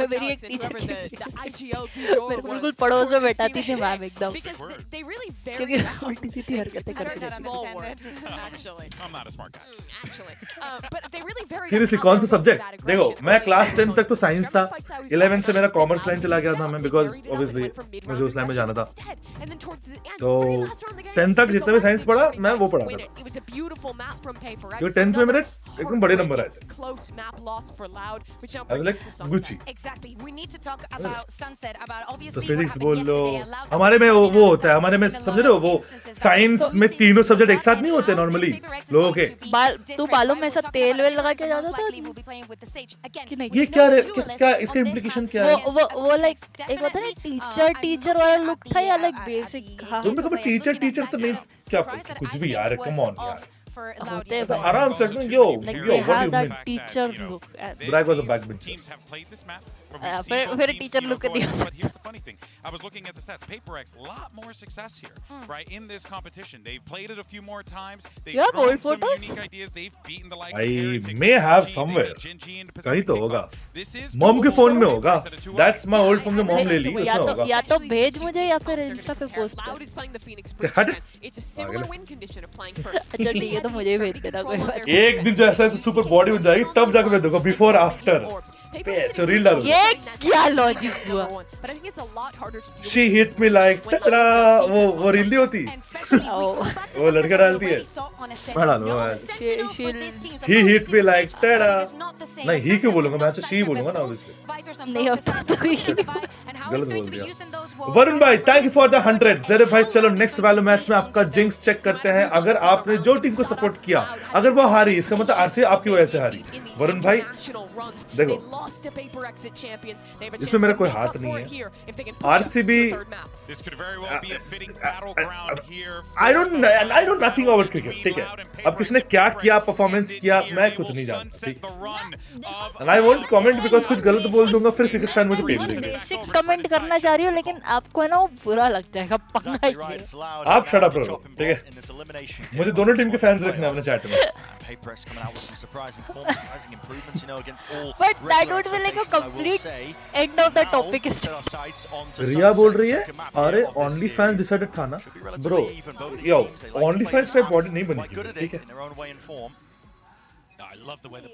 Speaker 15: मेरी एक टीचर मेरे बिल्कुल पड़ोस में बैठाती थी मैम एकदम. क्योंकि उल्टी सीधी हरकतें करती थी.
Speaker 3: सीरियसली कौन सा सब्जेक्ट? देखो मैं क्लास 10 तक तो साइंस था. 11 से मेरा कॉमर्स लाइन चला गया था मैं, बिकॉज ऑब्वियसली मुझे उस लाइन में जाना था. तो 10 तक जितना भी साइंस पढ़ा मैं वो पढ़ा था. क्योंकि 10th में मेरे एकदम बड़े नंबर आए थे. I was like Gucci. तो फिजिक्स बोल लो. हमारे में वो होता है, हमारे में समझ रहे हो, वो साइंस में तीनों सब्जेक्ट एक साथ नहीं होते नॉर्मली लोगों के.
Speaker 15: तू बालों में सब तेल वेल लगा के जाता था कि नहीं?
Speaker 3: ये क्या इसका इम्प्लीकेशन क्या है?
Speaker 15: वो लाइक एक होता है ना टीचर वाला लुक था या लाइक बेसिक.
Speaker 3: तुम कभी टीचर तो नहीं, क्या कुछ भी यार, कम ऑन यार. आराम से yo what do you mean?
Speaker 15: Teacher look.
Speaker 3: Bragg was a backbencher.
Speaker 15: फिर टीचर लुक नहीं हो सकता.
Speaker 4: Here's the funny thing. I was looking at the stats. PRX, a lot more success here, right, in this competition. They've played it a few more times. They've thrown some unique ideas. They've beaten the likes of
Speaker 3: I may have somewhere. कहीं तो होगा. Mom के phone में होगा. That's my old phone जो mom ले ली उसमें होगा.
Speaker 15: या तो भेज मुझे या फिर इंस्टा पे पोस्ट कर. अच्छा ठीक है, तो मुझे भेज देना कोई बात.
Speaker 3: एक दिन जो ऐसा सुपर बॉडी बन जाएगी तब जाकर मैं देखो बिफोर आफ्टर. तो रील डालूं.
Speaker 15: ये क्या लॉजिक हुआ?
Speaker 3: She hit me like tada. वो रील नहीं होती. वो लड़का डालती है. मैं डालूंगा. He hit me like tada. नहीं, he क्यों बोलूंगा? मैं तो she बोलूंगा ना obviously.
Speaker 15: नहीं होता तो
Speaker 3: गलत बोल दिया. वरुण भाई, थैंक यू फॉर द 100. ज़ेरेफ भाई, चलो नेक्स्ट वैल्यू मैच में आपका जिंक्स चेक करते हैं. अगर आपने जो टीम को सपोर्ट किया अगर वो हारी, इसका मतलब आरसीबी आपकी वजह से हारी. वरुण भाई देखो, इसमें मेरा कोई हाथ नहीं है. RCB I don't nothing about cricket. ठीक है, अब किसने क्या किया, परफॉर्मेंस किया, मैं कुछ नहीं जानता. And I won't comment because कुछ गलत बोल दूंगा फिर क्रिकेट फैन मुझे पेल देंगे.
Speaker 15: बेसिक कमेंट कमेंट करना चाह रही हूँ लेकिन आपको है ना वो बुरा लग जाएगा पक्का ये।
Speaker 3: आप शट अप ब्रो, ठीक है? मुझे दोनों टीम के फैंस रखना है अपने चैट में।
Speaker 15: But that would be like a complete end of the topic.
Speaker 3: रिया बोल रही है अरे ओनली फैंस डिसाइडेड था ना ब्रो, यो ओनली फैंस टाइप बॉडी नहीं बनेगी, ठीक है?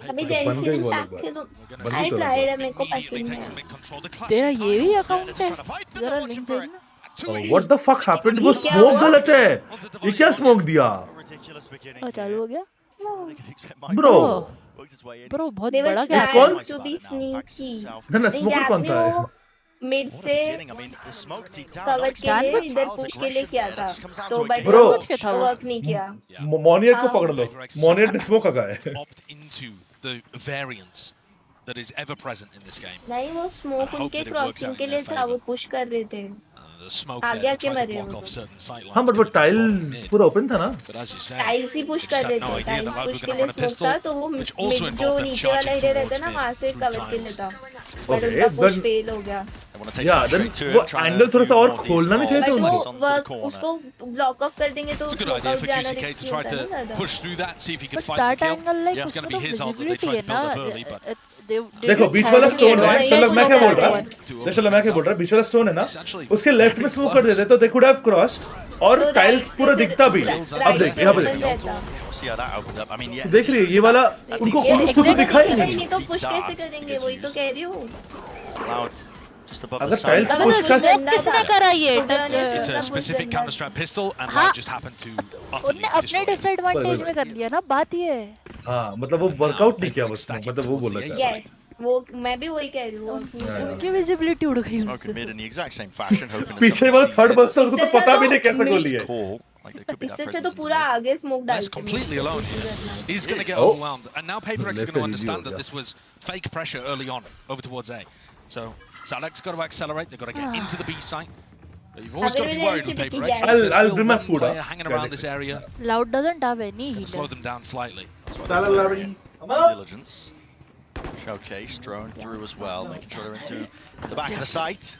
Speaker 13: अभी dedication pack Khelo, I tried है, मेरे को पसंद है।
Speaker 15: तेरा ये भी अकाउंट है, जरा लिंक देना।
Speaker 3: What the fuck happened? वो स्मोक गलत है, ये क्या स्मोक दिया?
Speaker 15: चालू हो गया
Speaker 3: ब्रो,
Speaker 15: ब्रो बहुत बड़ा क्या है?
Speaker 13: कौन टू बी स्नीकी
Speaker 3: ना स्मोकर कौन था?
Speaker 13: मिड से कवर के लिए इधर पुश के लिए किया था तो बट वर्क नहीं किया।
Speaker 3: मोनियट को पकड़ लो, मोनियट ने स्मोक लगाया है।
Speaker 13: नहीं वो स्मोक उनके क्रॉसिंग के लिए था, वो पुश कर रहे थे आगे आके मरे वो।
Speaker 3: हाँ बट वो टाइल्स पूरा ओपन था ना,
Speaker 13: टाइल्स ही पुश कर रहे थे, टाइल्स पुश के लिए स्मोक था तो वो मिड जो नीचे वाला एरिया रहता है ना वहाँ से कवर के लिए था, बट उनका पुश फेल हो गया।
Speaker 3: यार देन वो एंगल थोड़ा सा और खोलना नहीं चाहिए था उनको।
Speaker 13: उसको ब्लॉक ऑफ कर देंगे तो स्मोक आउट जाना रिस्की होता है ना।
Speaker 15: दैट एंगल लाइक उसको तो विजिबिलिटी है ना।
Speaker 3: देखो बीच वाला स्टोन है, चलो मैं क्या बोल रहा हूँ, चलो मैं क्या बोल रहा हूँ, बीच वाला स्टोन है ना, उसके लेफ्ट में स्मोक कर देते तो दे कुड हैव क्रॉस्ड और टाइल्स पूरा दिखता भी। अब देख यहाँ पे देख रही है ये वाला, उनको खुद दिखाई नहीं
Speaker 13: तो पुश कैसे करेंगे, वही तो कह रही हूँ।
Speaker 3: अगर टाइल्स पुश कर
Speaker 15: किसने करा ये?
Speaker 9: It's a specific counter-strike pistol and Loud just happened to
Speaker 15: उन्होंने अपने डिसएडवांटेज में कर लिया ना, बात ये है।
Speaker 3: हाँ मतलब वो वर्कआउट नहीं किया बस, मतलब वो बोला था।
Speaker 13: यस वो मैं भी वही कह रही हूँ,
Speaker 15: उनकी विजिबिलिटी उड़ गई उससे।
Speaker 3: पीछे वाला थर्ड बस्टर उसको तो पता भी नहीं कैसे गोली है।
Speaker 13: इससे अच्छा तो पूरा आगे स्मोक डाल।
Speaker 9: Completely alone here. He's going to get overwhelmed, and now PRX is going to understand that this was fake pressure early on over towards A. So Salek's got to accelerate. They've got to get into the B site. You've always got to be worried with PRX.
Speaker 3: I'll bring my food up.
Speaker 9: Hanging around this area.
Speaker 15: Loud doesn't have any healer.
Speaker 9: Slow them down slightly.
Speaker 2: Diligence. Showcase drone through as well, making sure they're into the back of the site.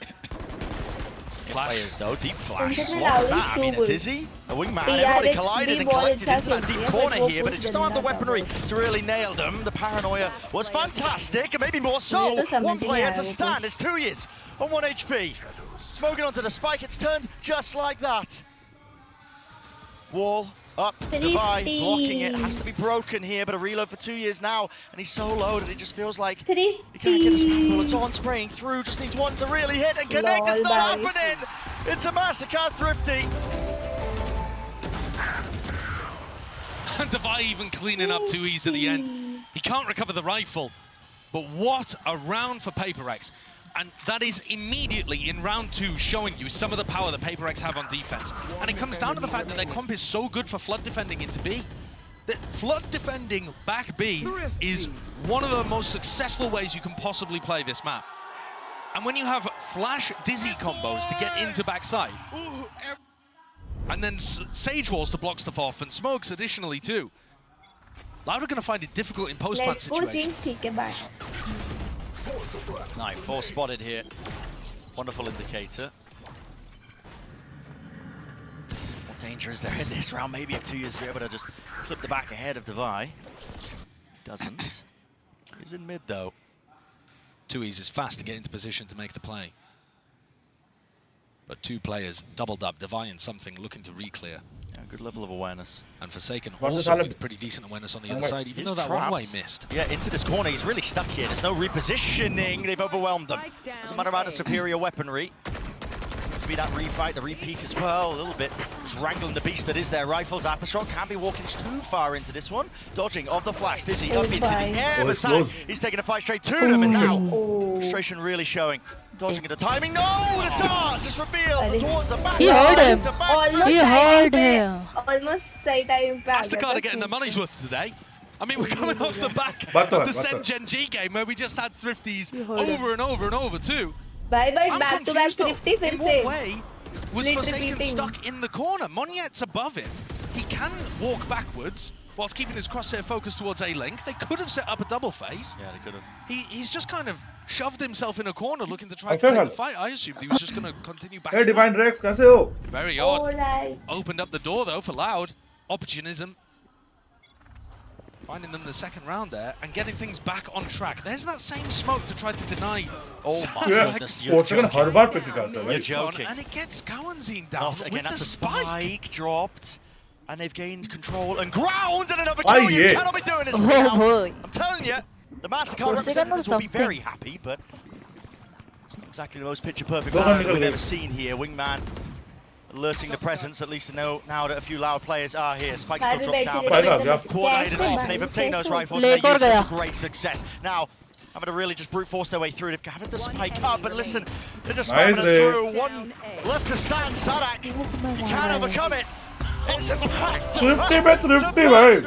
Speaker 2: Players though, deep flash. Look at that. I mean, a Dizzy, a wingman, everybody collided and collected into that deep corner here, but it just don't have the weaponry to really nail them. The paranoia was fantastic, and maybe more so. One player to stand. It's 2 years on 1 HP. Smoking onto the spike, it's turned just like that. Wall up, divide, blocking it, has to be broken here, but a reload for 2 years now, and he's so low that it just feels like he can't get his people. It's on, spraying through, just needs one to really hit and connect. It's not happening! It's a massacre, Thrifty.
Speaker 9: And Devi even cleaning up 2Es at the end. He can't recover the rifle, but what a round for PRX. And that is immediately in round 2 showing you some of the power that PRX have on defense. And it comes down to the fact that their comp is so good for flood defending into B. That flood defending back B is one of the most successful ways you can possibly play this map. And when you have flash Dizzy combos to get into backside, and then Sage walls to block stuff off, and smokes additionally too, Loud are going to find it difficult in post-plant situations.
Speaker 2: Nice, 4 spotted here. Wonderful indicator. What danger is there in this round? Maybe if 2 years is able to just flip the back ahead of Devi. Doesn't. He's in mid though.
Speaker 9: 2Es is fast to get into position to make the play. But 2 players doubled up, Devi and something looking to re-clear.
Speaker 2: Yeah, good level of awareness.
Speaker 9: And Forsaken also with pretty decent awareness on the other side, even though that one-way missed.
Speaker 2: Yeah, into this corner, he's really stuck here. There's no repositioning, they've overwhelmed them. Doesn't matter about the superior weaponry. Needs to be that refight, the re-peek as well. A little bit strangling the beast that is their rifles. Aftershock can't be walking too far into this one. Dodging of the flash, Dizzy up into the air. But he's taking a fight straight to them, and now frustration really showing. Dodging at the timing. No, the dart just revealed towards the back.
Speaker 15: He heard him. He heard him.
Speaker 13: Almost side impact.
Speaker 9: Mastercard are getting their money's worth today. I mean, we're coming off the back of the SEN Gen.G game where we just had Thrifties over and over and over too.
Speaker 13: Bye bye, back to back Thrifty फिर से.
Speaker 9: In what way was Forsaken stuck in the corner? Moniet's above him. He can walk backwards. whilst keeping his crosshair focused towards A-Link. They could have set up a double phase.
Speaker 2: Yeah, they could have.
Speaker 9: He's just kind of shoved himself in a corner looking to try to take the fight. I assumed he was just going to continue back.
Speaker 3: Hey, Divine Rex, kaise ho?
Speaker 9: Very odd. Opened up the door though for Loud. Opportunism. Finding them in the second round there and getting things back on track. There's that same smoke to try to deny.
Speaker 2: Oh my goodness, you're joking. You're joking.
Speaker 9: And it gets Kawanzine down
Speaker 2: Again,
Speaker 9: with
Speaker 2: that's
Speaker 9: the
Speaker 2: a
Speaker 9: spike.
Speaker 2: dropped. And they've gained control and ground and another kill. You cannot be doing this now. I'm telling you, the MasterCard representatives will be very happy, but it's not exactly the most picture-perfect round we've ever seen here. Wingman alerting the presence, at least to know now that a few Loud players are here. Spike still dropped down, but coordinated and they've obtained those rifles and they use them to great success. Now, I'm going to really just brute force their way through. They've gathered the spike up, but listen, they're just spamming it through. One left to stand, Sadak. You can't overcome it. It's a fact.
Speaker 3: Thrifty में thrifty भाई.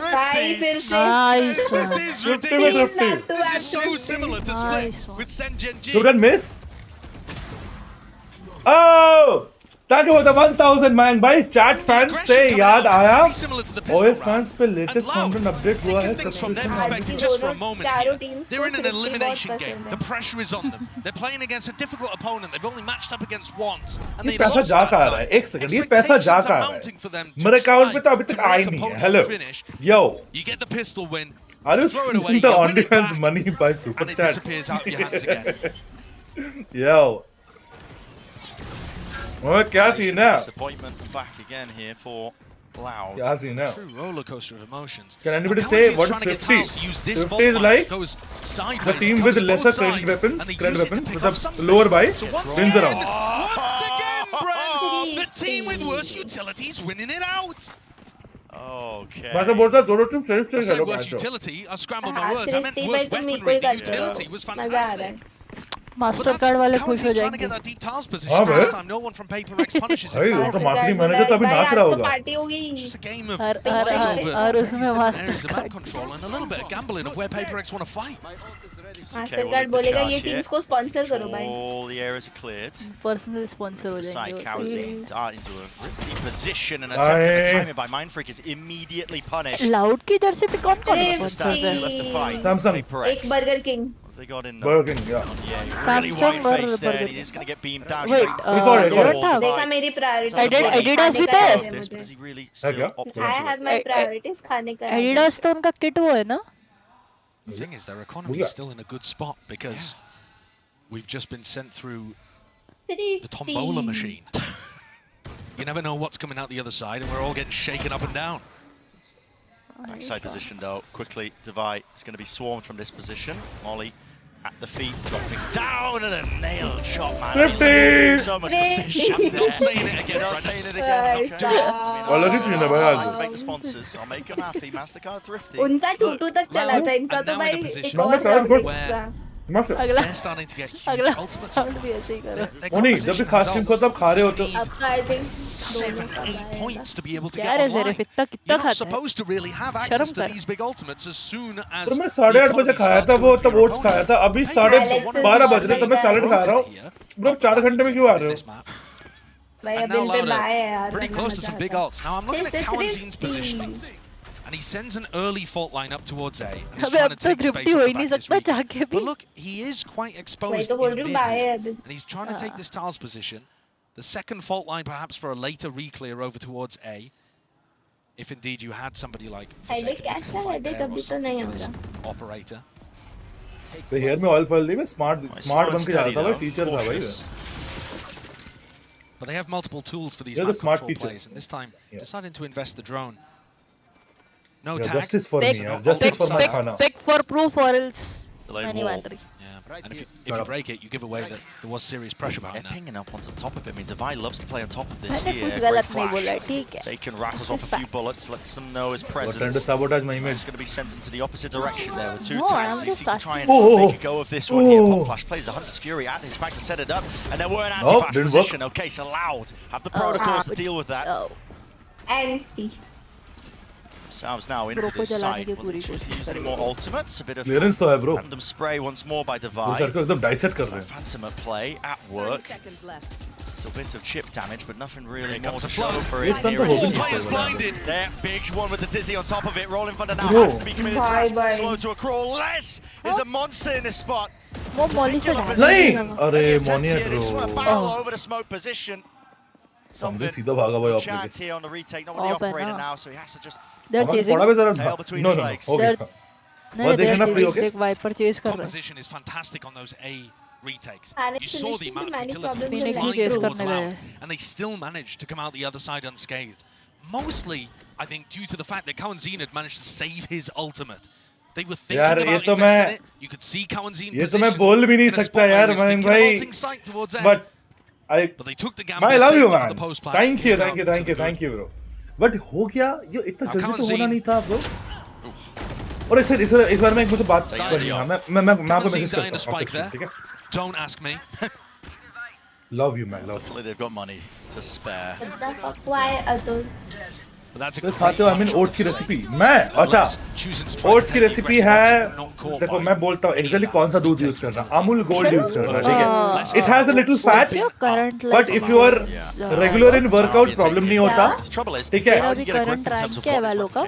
Speaker 15: Nice.
Speaker 9: This is ridiculous. This is so similar to Split with Gen.G.
Speaker 3: Sudan missed. Oh! ताकि वो 1000 man भाई chat fans से याद आया OS fans पे latest content update हुआ है
Speaker 9: from their perspective just for a moment here. They're in an elimination game. The pressure is on them. They're playing against a difficult opponent. They've only matched up against once and
Speaker 3: ये पैसा जा कहाँ रहा है एक second ये पैसा जा कहाँ रहा है मेरे अकाउंट पे तो अभी तक आया नहीं है hello yo
Speaker 9: you get the pistol win
Speaker 3: are you spending the on defense money by super
Speaker 9: and it
Speaker 3: chat
Speaker 9: disappears out of your hands again
Speaker 3: yo क्या सीन है
Speaker 2: disappointment back again here for Loud.
Speaker 3: क्या scene है
Speaker 9: true roller coaster of emotions.
Speaker 3: Can anybody say what 50 is like the team with lesser credit weapons with a lower buy wins the round.
Speaker 9: Once again, Brent, the team with worse utilities winning it out.
Speaker 2: Okay.
Speaker 3: मैं तो बोलता दोनों team सही
Speaker 9: I said worse utility. I scrambled my words. I meant worse weaponry. The utility was fantastic.
Speaker 15: Master card वाले खुश हो जाएंगे
Speaker 3: हाँ भाई भाई वो तो मार्केटिंग मैनेजर तो अभी नाच रहा होगा
Speaker 15: पार्टी होगी और उसमें मास्टर कार्ड बोलेगा ये टीम्स को स्पॉन्सर करो भाई
Speaker 2: all the areas are cleared
Speaker 15: personal sponsor हो जाएंगे
Speaker 2: dart into a deep position and attempt timing by Mindfreak is immediately punished.
Speaker 15: Loud की जर्सी पे कौन कौन
Speaker 3: Samsung
Speaker 15: एक burger king
Speaker 2: They got in
Speaker 3: Burger King, yeah.
Speaker 2: Really white face there, and he's going to get beamed down.
Speaker 15: Wait, देखा मेरी priority Adidas भी था I have my priorities खाने का एडिडास तो उनका किट वो है ना
Speaker 9: The thing is, their economy is still in a good spot because we've just been sent through the tombola machine. You never know what's coming out the other side, and we're all getting shaken up and down.
Speaker 2: Backside position though, quickly, Divide is going to be swarmed from this position. Molly at the feet, dropping down and a nailed shot, man.
Speaker 3: 50!
Speaker 2: So much precision. Not saying it again, not saying it again.
Speaker 3: Well, look at you,
Speaker 2: I'd like to make the sponsors. I'll make them happy. MasterCard Thrifty.
Speaker 15: उनका 2-2 तक चला था इनका तो भाई एक और
Speaker 9: They're starting to get huge ultimates.
Speaker 3: उन्हीं जब भी खास टीम को तब खा रहे होते
Speaker 15: आपका I think
Speaker 9: 7-8 points to be able to get online. You're not supposed to really have access to these big ultimates as soon as.
Speaker 3: तो मैं 8:30 बजे खाया था वो तब ओट्स खाया था अभी 12:30 बज रहे तो मैं सैलेड खा रहा हूँ ब्रो 4 घंटे में क्यों आ रहे हो
Speaker 15: भाई अभी पे बाय है यार
Speaker 9: pretty close to some big ults. Now I'm looking at Kawanzine's positioning. And he sends an early fault line up towards A. And he's trying to take space off the back this region. But look, he is quite exposed in mid here. And he's trying to take this tiles position. The second fault line perhaps for a later reclear over towards A. If indeed you had somebody like operator.
Speaker 3: The hair में oil fall दी मैं smart बन के जाता था भाई teacher था भाई
Speaker 9: But they have multiple tools for these map control plays. And this time, deciding to invest the drone. No tag.
Speaker 3: Justice for me, justice for my khana.
Speaker 15: Pick for proof or else any battery.
Speaker 9: And if you break it, you give away that there was serious pressure behind that.
Speaker 2: They're pinging up onto the top of it. I mean, Divide loves to play on top of this here. Great flash. Taken, rattles off a few bullets, lets them know his presence.
Speaker 3: Trying to sabotage my image.
Speaker 2: He's going to be sent into the opposite direction there with 2 tags. He seeks to try and make a go of this one here. Pop flash plays the Hunter's Fury at his back to set it up. And there were an anti-flash position. Okay, so Loud have the protocols to deal with that.
Speaker 15: Empty.
Speaker 2: Salves now into this side. Will they choose to use any more ultimates? A bit of
Speaker 3: clearance तो है bro.
Speaker 2: Random spray once more by Divide.
Speaker 3: Sir को एकदम dissect कर रहे हैं.
Speaker 2: Phantom at play at work. little bit of chip damage, but nothing really more to
Speaker 22: a
Speaker 2: show
Speaker 22: flood.
Speaker 2: for it.
Speaker 22: All players blinded.
Speaker 2: There, big one with the dizzy on top of it. Rolling Thunder now has to be committed.
Speaker 13: Bye.
Speaker 2: Slow to a crawl. Les is a monster in this spot.
Speaker 15: वो Molly से डाल
Speaker 3: नहीं अरे मॉनी है
Speaker 2: They just want to barrel
Speaker 3: bro
Speaker 2: over the smoke position.
Speaker 3: समझे सीधा भागा भाई
Speaker 2: Chance here on the retake, not with the operator now, so he has to just
Speaker 3: थोड़ा भी जरा
Speaker 2: tail between
Speaker 3: no
Speaker 2: his
Speaker 3: no
Speaker 2: legs.
Speaker 3: हो गया वो देखना फ्री हो गया
Speaker 15: वाइपर चेस कर रहा है
Speaker 9: Composition is fantastic on those A retakes.
Speaker 13: And
Speaker 9: You saw the amount of
Speaker 13: many
Speaker 9: utility
Speaker 13: problems
Speaker 9: they
Speaker 15: with
Speaker 9: flying
Speaker 15: chase
Speaker 9: towards
Speaker 15: करने
Speaker 9: Loud,
Speaker 15: गए।
Speaker 9: and they still managed to come out the other side unscathed. Mostly, I think, due to the fact that Kawanzin had managed to save his ultimate. They were thinking
Speaker 3: यार
Speaker 9: about
Speaker 3: ये तो
Speaker 9: investing it. You could see Kawanzin
Speaker 3: ये तो मैं बोल भी नहीं सकता यार मैं भाई but
Speaker 9: they took the gamble.
Speaker 3: I love you
Speaker 9: saved it for
Speaker 3: man
Speaker 9: the post plan.
Speaker 3: thank you bro but हो गया ये इतना जल्दी तो होना नहीं था bro और इस बार में एक मुझे बात करनी है मैं आपको मैसेज करता हूं ठीक है
Speaker 9: Don't ask me.
Speaker 3: love you man love you.
Speaker 2: They've got money to spare.
Speaker 13: What the fuck? Why Atul?
Speaker 9: That's a
Speaker 3: तो खाते हो आई मीन ओट्स की रेसिपी मैं अच्छा ओट्स की रेसिपी है देखो मैं बोलता हूँ एक्चुअली कौन सा दूध यूज करना अमूल गोल्ड यूज करना ठीक है it has a little fat but if you are regular in workout problem नहीं होता ठीक है
Speaker 15: करंट रैंक क्या है वालों का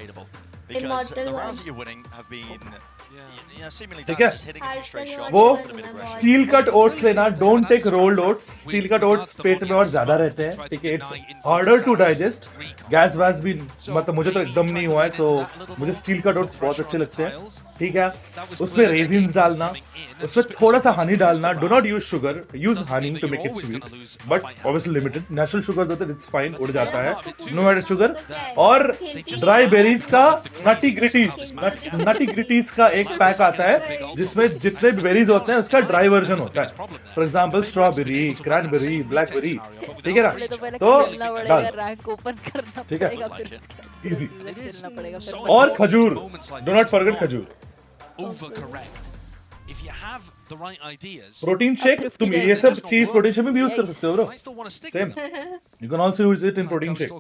Speaker 2: Because the rounds that you're winning have been seemingly
Speaker 3: ठीक
Speaker 2: done,
Speaker 3: है
Speaker 2: just hitting a few straight shots.
Speaker 3: वो स्टील कट ओट्स लेना don't take rolled oats steel cut oats पेट में और ज्यादा रहते हैं ठीक है it's harder to digest gas वैस भी मतलब मुझे तो एकदम नहीं हुआ है सो मुझे स्टील कट ओट्स बहुत अच्छे लगते हैं ठीक है उसमें रेजिन्स डालना उसमें थोड़ा सा हनी डालना do not use sugar use honey to make it sweet but obviously limited natural sugar होता है इट्स फाइन उड़ जाता है नो एडेड शुगर और ड्राई बेरीज का नटी ग्रिटीज का एक पैक आता है जिसमें जितने भी बेरीज होते हैं उसका ड्राई वर्जन होता है for example strawberry cranberry blackberry ठीक है ना तो
Speaker 15: रैंक ओपन करना
Speaker 3: ठीक है
Speaker 15: पड़ेगा
Speaker 3: इजी और खजूर डू नॉट फॉरगेट खजूर
Speaker 9: Overcorrect. If you have the right ideas.
Speaker 3: Protein shake तुम ये सब चीज प्रोटीन शेक में भी यूज कर सकते हो bro same you can also use it in protein shake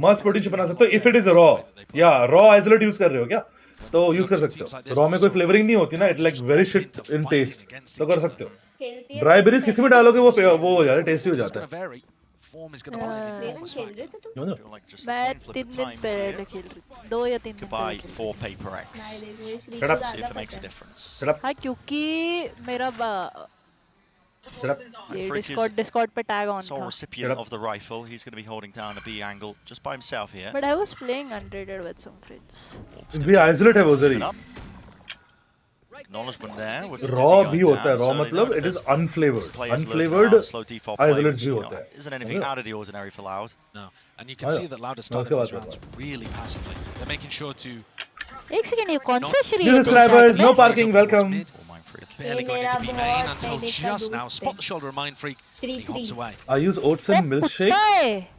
Speaker 3: मस्त प्रोटीन शेक बना सकते हो इफ इट इज रॉ या रॉ आइसोलेट यूज कर रहे हो क्या तो यूज कर सकते हो रॉ में कोई फ्लेवरिंग नहीं होती ना it like very shit in taste तो कर सकते हो ड्राई बेरीज किसी में डालोगे वो हो जाता है टेस्टी हो जाता है
Speaker 9: Form is going to play
Speaker 3: No, no.
Speaker 15: मैं 3 दिन पहले खेल रही 2 या 3 दिन
Speaker 2: Goodbye for PayPRX.
Speaker 3: Shut up.
Speaker 2: See if it makes a difference.
Speaker 3: Shut up.
Speaker 15: हाँ क्योंकि मेरा
Speaker 3: Shut up.
Speaker 15: ये Discord पे tag on
Speaker 2: Sole
Speaker 15: था
Speaker 2: recipient of the rifle. He's going to be holding down a B angle just by himself here.
Speaker 15: but I was playing unrated with some friends
Speaker 3: भी isolate है वो जरी
Speaker 2: Acknowledgement there. with the
Speaker 3: raw
Speaker 2: dizzy
Speaker 3: भी
Speaker 2: going
Speaker 3: होता है
Speaker 2: down,
Speaker 3: raw
Speaker 2: so they
Speaker 3: मतलब
Speaker 2: know
Speaker 3: it is
Speaker 2: there's
Speaker 3: unflavoured
Speaker 2: players lurking
Speaker 3: unflavoured
Speaker 2: around, slow default play,
Speaker 3: isolates
Speaker 2: which,
Speaker 3: भी
Speaker 2: you
Speaker 3: होता
Speaker 2: know,
Speaker 3: है
Speaker 2: isn't anything out of the ordinary for Loud.
Speaker 9: No, and you can see that Loud is starting
Speaker 3: उसके
Speaker 9: these
Speaker 3: बाद
Speaker 9: rounds really passively. They're making sure to
Speaker 15: एक second ये कौन सा Shri
Speaker 3: New subscribers, no parking, welcome.
Speaker 9: barely going into B main until just now. Spot the shoulder of Mind Freak. He hops away.
Speaker 3: I use oats and milkshake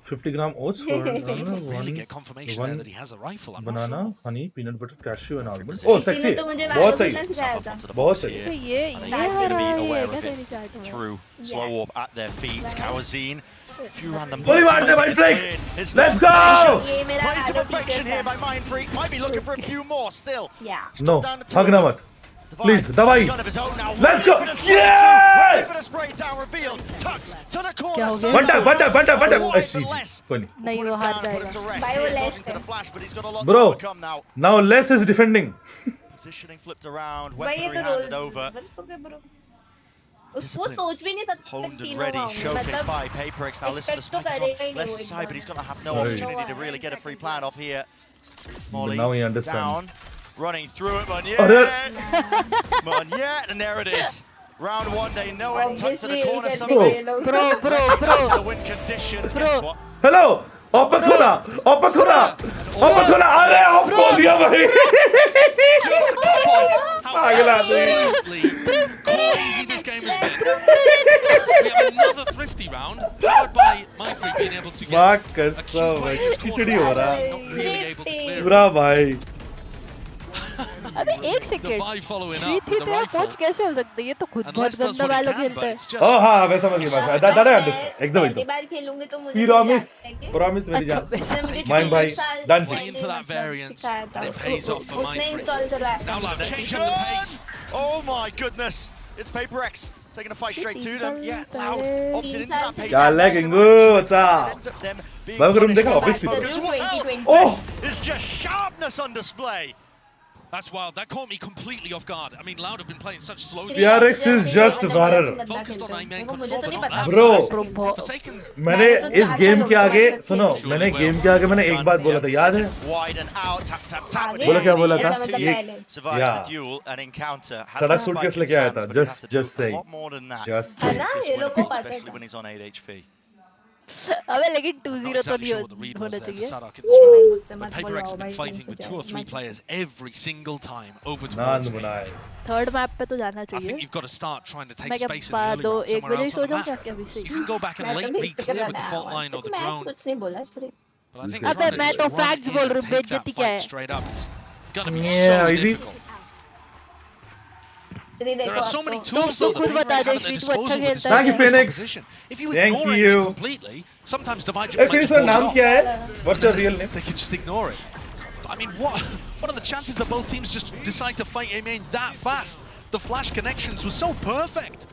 Speaker 3: 50 gram oats for
Speaker 9: Really get confirmation there that he has a rifle. I'm not
Speaker 3: banana,
Speaker 9: sure.
Speaker 3: honey, peanut butter, cashew and almond. Oh, sexy. बहुत सही. बहुत सही.
Speaker 15: ये
Speaker 2: Going to be aware of
Speaker 15: तेरी
Speaker 2: it
Speaker 15: चाट में
Speaker 2: through slow warp at their feet. Kawazin, a few random.
Speaker 3: Goalie मार दे Mind Freak.
Speaker 2: It's
Speaker 3: Let's
Speaker 2: not
Speaker 3: go.
Speaker 2: vicious. Play to perfection here by Mind Freak. Might be looking for a few more still.
Speaker 13: Yeah.
Speaker 3: No, भागना मत. Please, दवाई. Let's go. Yeah!
Speaker 15: क्या हो गया
Speaker 3: One tap. कोई नहीं.
Speaker 15: नहीं वो हार जाएगा
Speaker 13: By वो less है
Speaker 3: Bro, now Les is defending.
Speaker 2: Positioning flipped around,
Speaker 13: भाई ये
Speaker 2: weaponry
Speaker 13: तो
Speaker 2: handed
Speaker 13: रोल
Speaker 2: over.
Speaker 13: ब्रो उसको सोच भी नहीं सकते
Speaker 2: Honed and
Speaker 13: तीनों
Speaker 2: ready,
Speaker 13: round
Speaker 2: showcased by PayPRX. Now listen to
Speaker 13: expect तो
Speaker 2: Spike
Speaker 13: करेगा ही
Speaker 2: on
Speaker 13: नहीं
Speaker 2: left
Speaker 13: वो
Speaker 2: side, but he's going to have no
Speaker 3: Right.
Speaker 2: opportunity to really get a free plan off here. Molly
Speaker 3: Now he
Speaker 2: down,
Speaker 3: understands.
Speaker 2: running through it,
Speaker 3: Arre.
Speaker 2: Monyet, and there it is. Round 1, they know it, tucked to the
Speaker 13: Obviously,
Speaker 2: corner
Speaker 13: you
Speaker 2: somehow.
Speaker 13: can be
Speaker 15: bro
Speaker 2: Those are the win conditions, guess what?
Speaker 3: Hello. Opatuna. अरे of बोल दिया भाई.
Speaker 2: Just the cup off. How
Speaker 3: पागल
Speaker 2: absolutely
Speaker 9: Crazy this game has been. We have another thrifty round, powered by Mind Freak being able to
Speaker 3: माँ
Speaker 9: get
Speaker 3: कसम भाई खिचड़ी हो रहा है.
Speaker 9: not really able to clear it.
Speaker 3: पूरा भाई.
Speaker 15: अबे एक
Speaker 9: The
Speaker 15: second
Speaker 9: vibe following
Speaker 15: three
Speaker 9: up
Speaker 15: three
Speaker 9: with the rifle.
Speaker 15: Coach कैसे हो सकते ये तो खुद बहुत
Speaker 9: Unless does
Speaker 15: गंदा
Speaker 9: what he
Speaker 15: वाला
Speaker 9: can,
Speaker 15: खेलता
Speaker 9: but
Speaker 15: है
Speaker 9: it's just
Speaker 3: Oh हाँ मैं समझ गया that I understand एकदम
Speaker 13: पहली बार खेलूंगी तो मुझे
Speaker 3: promise मेरी जान.
Speaker 13: मुझे
Speaker 3: Mind भाई, done जी.
Speaker 9: Waiting for that variance, and it pays off for
Speaker 13: उसने
Speaker 9: Mind Freak.
Speaker 13: इंस्टॉल करवाया
Speaker 9: Now Loud changing the pace.
Speaker 2: Oh my goodness! It's PayPRX. taking a fight straight to them. Yeah, Loud opted into that pace.
Speaker 3: Yeah, lagging. What's up? Room dekha obviously.
Speaker 2: Oh, it's just sharpness on display.
Speaker 9: That's wild. That caught me completely off guard. I mean, Loud have been playing such slow.
Speaker 3: PRX is just valor.
Speaker 9: Focused on main control, but not that.
Speaker 3: Bro, मैंने इस game के आगे सुनो, मैंने game के आगे मैंने एक बात बोला था, याद है? बोला क्या बोला था? सड़क सूट कैसे लेके आया था? Just say. Just say.
Speaker 2: Especially when he's on 8 HP.
Speaker 15: अबे लेकिन 2-0 तो नहीं होना चाहिए.
Speaker 9: But PaperX have been fighting with 2 or 3 players every single time over to
Speaker 15: third map पे तो जाना
Speaker 9: I
Speaker 15: चाहिए.
Speaker 9: think you've got to start trying to take space in the early round somewhere else on the map. You can go back and late re-clear with the fault line or the drone. But I think
Speaker 15: अबे मैं तो facts बोल रहा हूँ, बेइज्जती क्या है?
Speaker 9: straight up. It's gonna be so difficult. There are so many tools though that PaperX have at their disposal with this
Speaker 3: Thank you, Phoenix.
Speaker 9: If you ignore it completely, sometimes Divide
Speaker 3: Hey, Phoenix, your name क्या है? What's your real name?
Speaker 9: They can just ignore it. I mean, what are the chances that both teams just decide to fight A main that fast? The flash connections were so perfect.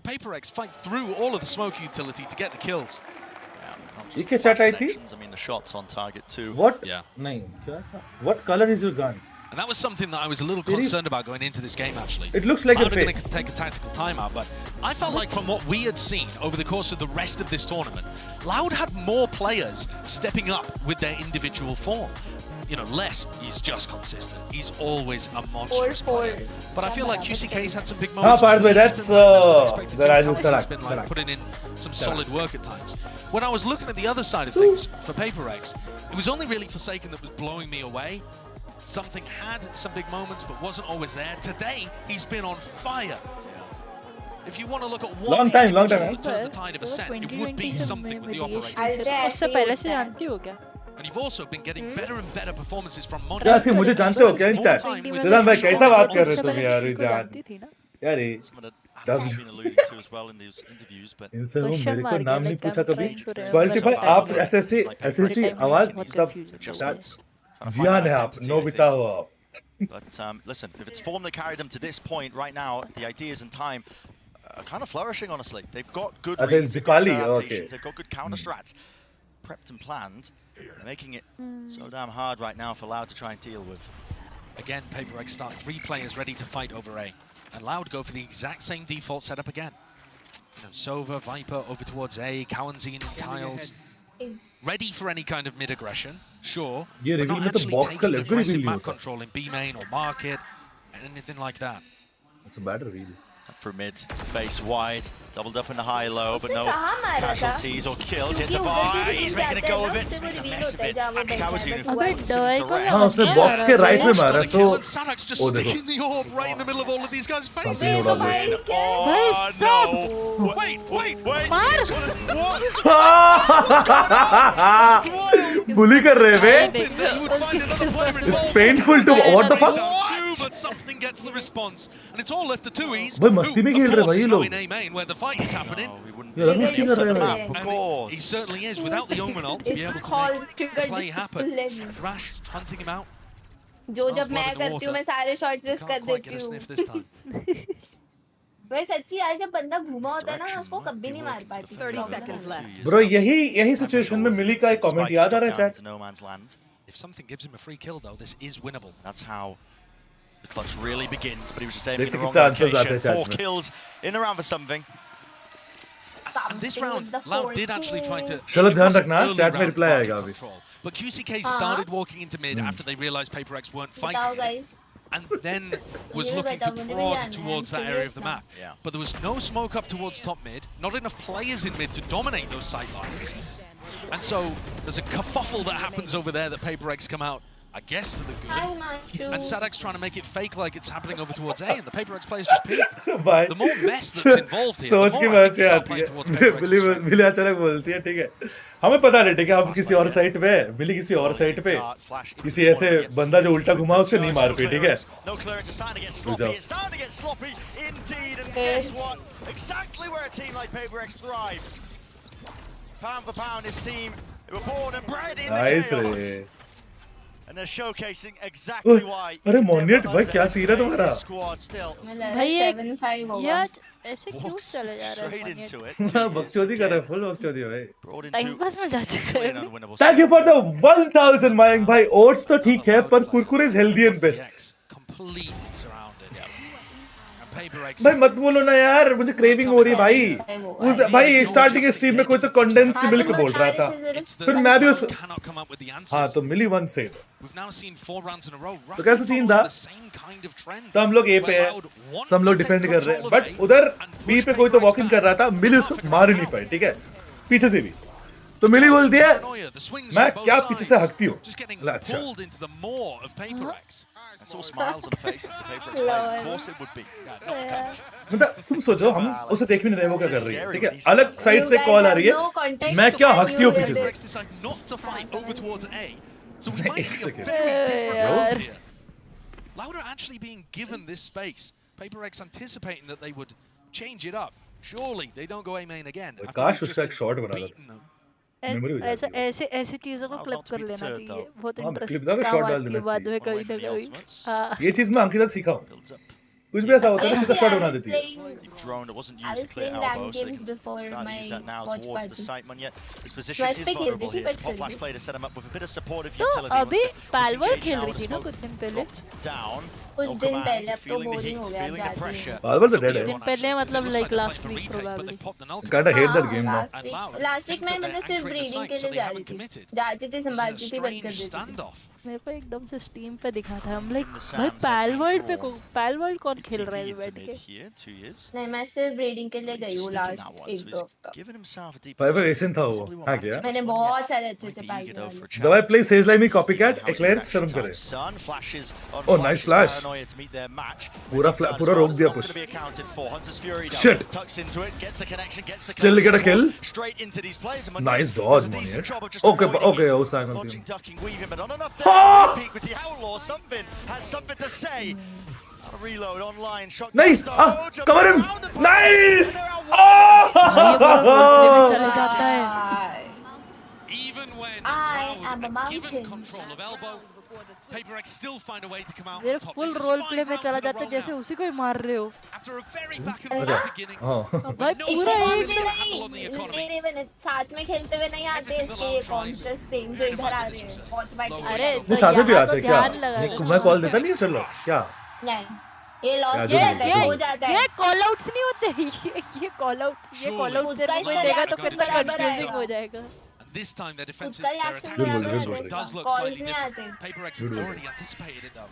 Speaker 9: PaperX fight through all of the smoke utility to get the kills.
Speaker 3: ये क्या chat आई थी?
Speaker 2: I mean, the shots on target too.
Speaker 3: What?
Speaker 9: Yeah.
Speaker 3: नहीं, क्या था? What color is your gun?
Speaker 9: And that was something that I was a little concerned about going into this game, actually.
Speaker 3: It looks like
Speaker 9: I
Speaker 3: a
Speaker 9: was
Speaker 3: face.
Speaker 9: going to take a tactical timeout, but I felt like from what we had seen over the course of the rest of this tournament, Loud had more players stepping up with their individual form. You know, Les, he's just consistent. He's always a monstrous player. But I feel like QCK's had some big moments.
Speaker 3: By the way, that's the Rajul
Speaker 9: He's been like putting in some solid work at times. When I was looking at the other side of things for PaperX, it was only really Forsaken that was blowing me away. Something had some big moments, but wasn't always there. Today, he's been on fire. If you want to look at one
Speaker 3: long time,
Speaker 9: that turned the tide of a set, it would be something with the operation. And you've also been getting better and better performances from Mono.
Speaker 3: यार मुझे जानते हो क्या इन chat? सिद्धांत भाई कैसा बात कर रहे हो तुम यार जान? यार ये इनसे वो मेरे को नाम नहीं पूछा कभी. क्वालिटी भाई आप ऐसे आवाज मतलब जियान है आप, नोबिता हो आप.
Speaker 2: But listen, if it's form that carried them to this point right now, the ideas and time are kind of flourishing, honestly. They've got good reads, they've got adaptations, they've got good counter strats, prepped and planned. They're making it so damn hard right now for Loud to try and deal with.
Speaker 9: Again, PaperX start 3 players ready to fight over A. And Loud go for the exact same default setup again. You know, Sova, Viper over towards A, Cowanzine in tiles. Ready for any kind of mid-aggression, sure.
Speaker 3: Yeah,
Speaker 9: but not
Speaker 3: reveal
Speaker 9: actually
Speaker 3: box
Speaker 9: taking aggressive map
Speaker 3: नहीं
Speaker 9: control in B main or market, and anything like that.
Speaker 3: It's a bad reveal.
Speaker 2: For mid, face wide, doubled up in the high-low, but no casualties or kills. Hit the bar, he's making a go of it, he's making a mess of it.
Speaker 3: हाँ उसने box के right में मारा, so
Speaker 9: Sadak's just sticking the orb right in the middle of all of these guys' faces.
Speaker 2: Oh no! Wait!
Speaker 3: Bully कर रहे हैं बे. It's painful to what the fuck?
Speaker 9: But something gets the response, and it's all left to 2Es.
Speaker 3: भाई मस्ती में खेल रहे भाई ये लोग.
Speaker 9: In A main where the fight is happening.
Speaker 3: यार मस्ती कर रहे हैं.
Speaker 2: Of course.
Speaker 9: He certainly is. Without the Omen ult to be able to make play happen. Rash hunting him out.
Speaker 13: जो जब मैं करती हूँ मैं सारे शॉट्स विफ कर देती हूँ. वही सच्ची आज जब बंदा घूमा होता है ना उसको कभी नहीं मार पाती.
Speaker 8: 30 seconds left.
Speaker 3: Bro यही सिचुएशन में मिली का एक कमेंट याद आ रहा है chat.
Speaker 9: If something gives him a free kill though, this is winnable.
Speaker 2: That's how the clutch really begins, but he was just aiming in the wrong location. 4 kills in the round for something.
Speaker 9: And this round, Loud did actually try to...
Speaker 3: चलो ध्यान रखना, chat में reply आएगा अभी.
Speaker 9: But QCK started walking into mid after they realized PaperX weren't fighting. And then was looking to prod towards that area of the map. But there was no smoke up towards top mid, not enough players in mid to dominate those sight lines. And so there's a kerfuffle that happens over there that PaperX come out, I guess, to the good. And Sadak's trying to make it fake like it's happening over towards A, and the PaperX players just peek. The more mess that's involved here,
Speaker 3: सोच की
Speaker 9: the more I
Speaker 3: बात
Speaker 9: think
Speaker 3: से
Speaker 9: they start
Speaker 3: आती
Speaker 9: playing
Speaker 3: है.
Speaker 9: towards PaperX's
Speaker 3: बिली अचानक बोलती है ठीक है. हमें पता नहीं ठीक है हम किसी और साइट पे बिली किसी और साइट पे किसी ऐसे बंदा जो उल्टा घुमा उसको नहीं मार पे ठीक है.
Speaker 2: No clearance is starting to get sloppy. It's starting to get sloppy indeed, and guess what? Exactly where a team like PaperX thrives. Pound for pound, this team, they were born and bred in the chaos. And they're showcasing exactly why.
Speaker 3: अरे मोनियट भाई क्या scene है तुम्हारा?
Speaker 13: भाई 7-5 होगा
Speaker 15: यार ऐसे क्यों चले जा रहे
Speaker 3: हैं? बकचोदी कर रहे हैं, फुल बकचोदी है भाई।
Speaker 15: टाइम पास में जा चुके हैं।
Speaker 3: Thank you for the 1000 Mayank भाई। ओट्स तो ठीक है पर Kurkure is healthy and best। भाई मत बोलो ना यार, मुझे क्रेविंग हो रही है भाई। भाई स्टार्टिंग स्ट्रीम में कोई तो कंडेंस्ड मिल्क बोल रहा था, फिर मैं भी उस हाँ तो मिली वन से। तो कैसा सीन था? तो हम लोग ए पे है, सब लोग डिफेंड कर रहे हैं, बट उधर बी पे कोई तो वॉक इन कर रहा था, मिली उसको मार ही नहीं पाई, ठीक है, पीछे से भी। तो मिली बोलती है मैं क्या पीछे से हकती हूँ। अच्छा मतलब तुम सोचो हम उसे देख भी नहीं रहे वो क्या कर रही है, ठीक है, अलग साइड से कॉल आ रही है, मैं क्या हकती हूँ पीछे से। एक second
Speaker 9: Lauda actually being given this space. PaperX anticipating that they would change it up. Surely they don't go A main again.
Speaker 3: काश उसका एक शॉट बना था।
Speaker 15: ऐसे ऐसी चीजों को क्लिप कर लेना चाहिए, बहुत इंटरेस्टिंग
Speaker 3: शॉट डाल देना
Speaker 15: बाद में कभी ना कभी।
Speaker 3: ये चीज मैं अंकिता सीखा हूँ, कुछ भी ऐसा होता है सीधा शॉट बना देती है।
Speaker 1: Drone that wasn't used to clear elbow, so they can start to use that now towards the site. Munyet, his position is vulnerable here. It's a pop flash play to set him up with a bit of supportive utility.
Speaker 15: तो अभी पालवर खेल रही थी ना कुछ दिन पहले।
Speaker 1: Down.
Speaker 13: कुछ दिन पहले, अब तो बोरिंग हो गया।
Speaker 3: पालवर तो डेड है।
Speaker 15: दिन पहले मतलब like last week probably.
Speaker 3: Kinda hate that game now.
Speaker 13: Last week में मतलब सिर्फ ब्रीडिंग के लिए जा रही थी, जाती थी संभालती थी बंद कर देती थी।
Speaker 15: मेरे को एकदम से स्टीम पे दिखा था, हम लाइक भाई पालवर्ल्ड कौन खेल रहा है बैठ के?
Speaker 13: नहीं मैं सिर्फ ब्रीडिंग के लिए गई हूँ लास्ट एक दो हफ्ता।
Speaker 3: पालवर एसन था वो, हाँ क्या?
Speaker 13: मैंने बहुत सारे अच्छे पालवर।
Speaker 3: दवाई places like me copycat eclairs शर्म करे। ओह नाइस फ्लैश, पूरा रोक दिया push. Shit, still get a kill. Nice dodge मोनियट। ओके उस साइड में
Speaker 2: reload online.
Speaker 3: Nice. Cover him. Nice.
Speaker 9: Even when
Speaker 13: I am a mountain.
Speaker 9: control of elbow, PaperX still find a way to come out
Speaker 15: मेरे full role play में चला जाता है जैसे उसी को ही मार रहे हो।
Speaker 9: After a very back and forth beginning.
Speaker 15: भाई पूरा
Speaker 13: नहीं मैंने साथ में खेलते हुए नहीं आते इसके कॉन्शियस सेम जो इधर आ रहे हैं बहुत बैठ।
Speaker 15: अरे
Speaker 3: वो साथ में भी आते हैं क्या? मैं कॉल देता नहीं, चलो क्या
Speaker 13: नहीं ये लॉस हो जाता है।
Speaker 15: ये कॉल आउट्स नहीं होते, ये कॉल आउट से कोई देगा तो कितना कंफ्यूजिंग हो जाएगा।
Speaker 9: This time their defensive attack does look slightly different. PaperX have already anticipated it though.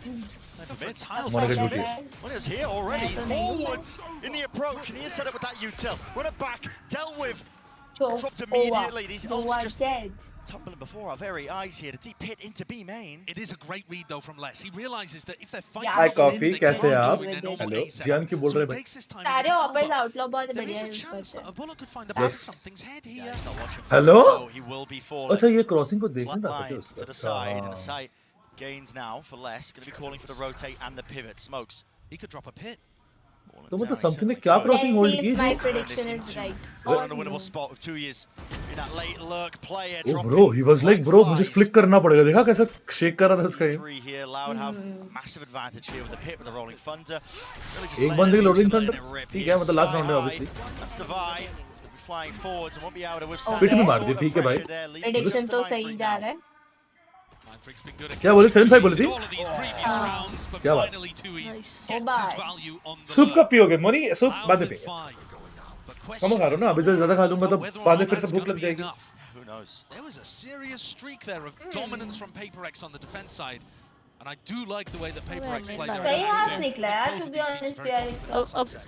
Speaker 2: One is here already, forwards in the approach, and he is set up with that util. Runner back, dealt with. Dropped immediately. These ults just tumbling before our very eyes here. The deep hit into B main.
Speaker 9: It is a great read though from Les. He realizes that if they're fighting,
Speaker 3: hi coffee कैसे हैं आप? Hello जियान क्यों बोल रहे हैं भाई?
Speaker 13: सारे hoppers outlaw बहुत बढ़िया यूज करते हैं।
Speaker 3: हेलो अच्छा ये क्रॉसिंग को देखना था क्या उसका?
Speaker 2: Gains now for Les. Going to be calling for the rotate and the pivot. Smokes.
Speaker 9: He could drop a pit.
Speaker 3: तो मतलब समथिंग ने क्या क्रॉसिंग होल्ड की?
Speaker 13: My prediction is right.
Speaker 2: On a winnable spot with 2 years. In that late lurk player.
Speaker 3: Oh bro, he was like bro, मुझे flick करना पड़ेगा, देखा कैसा शेक कर रहा था उसका ये?
Speaker 2: Here, Loud have massive advantage here with the pit with the rolling thunder.
Speaker 3: एक बंदे की लोडिंग थंडर ठीक है, मतलब लास्ट राउंड है obviously.
Speaker 2: That's the Vi. Flying forwards and won't be able to withstand.
Speaker 3: पिट में मार दी, ठीक है भाई।
Speaker 13: प्रेडिक्शन तो सही जा रहा है।
Speaker 3: क्या बोले 7-5 बोली थी? क्या बात? सूप कब पियोगे मोनी? सूप बाद में पिएंगे। कम खा रहा हूँ ना, अभी से ज्यादा खा लूंगा तो बाद में फिर से भूख लग जाएगी।
Speaker 9: There was a serious streak there of dominance from PaperX on the defense side. And I do like the way that PaperX played their
Speaker 13: कई हाथ निकला यार, to be honest PRX।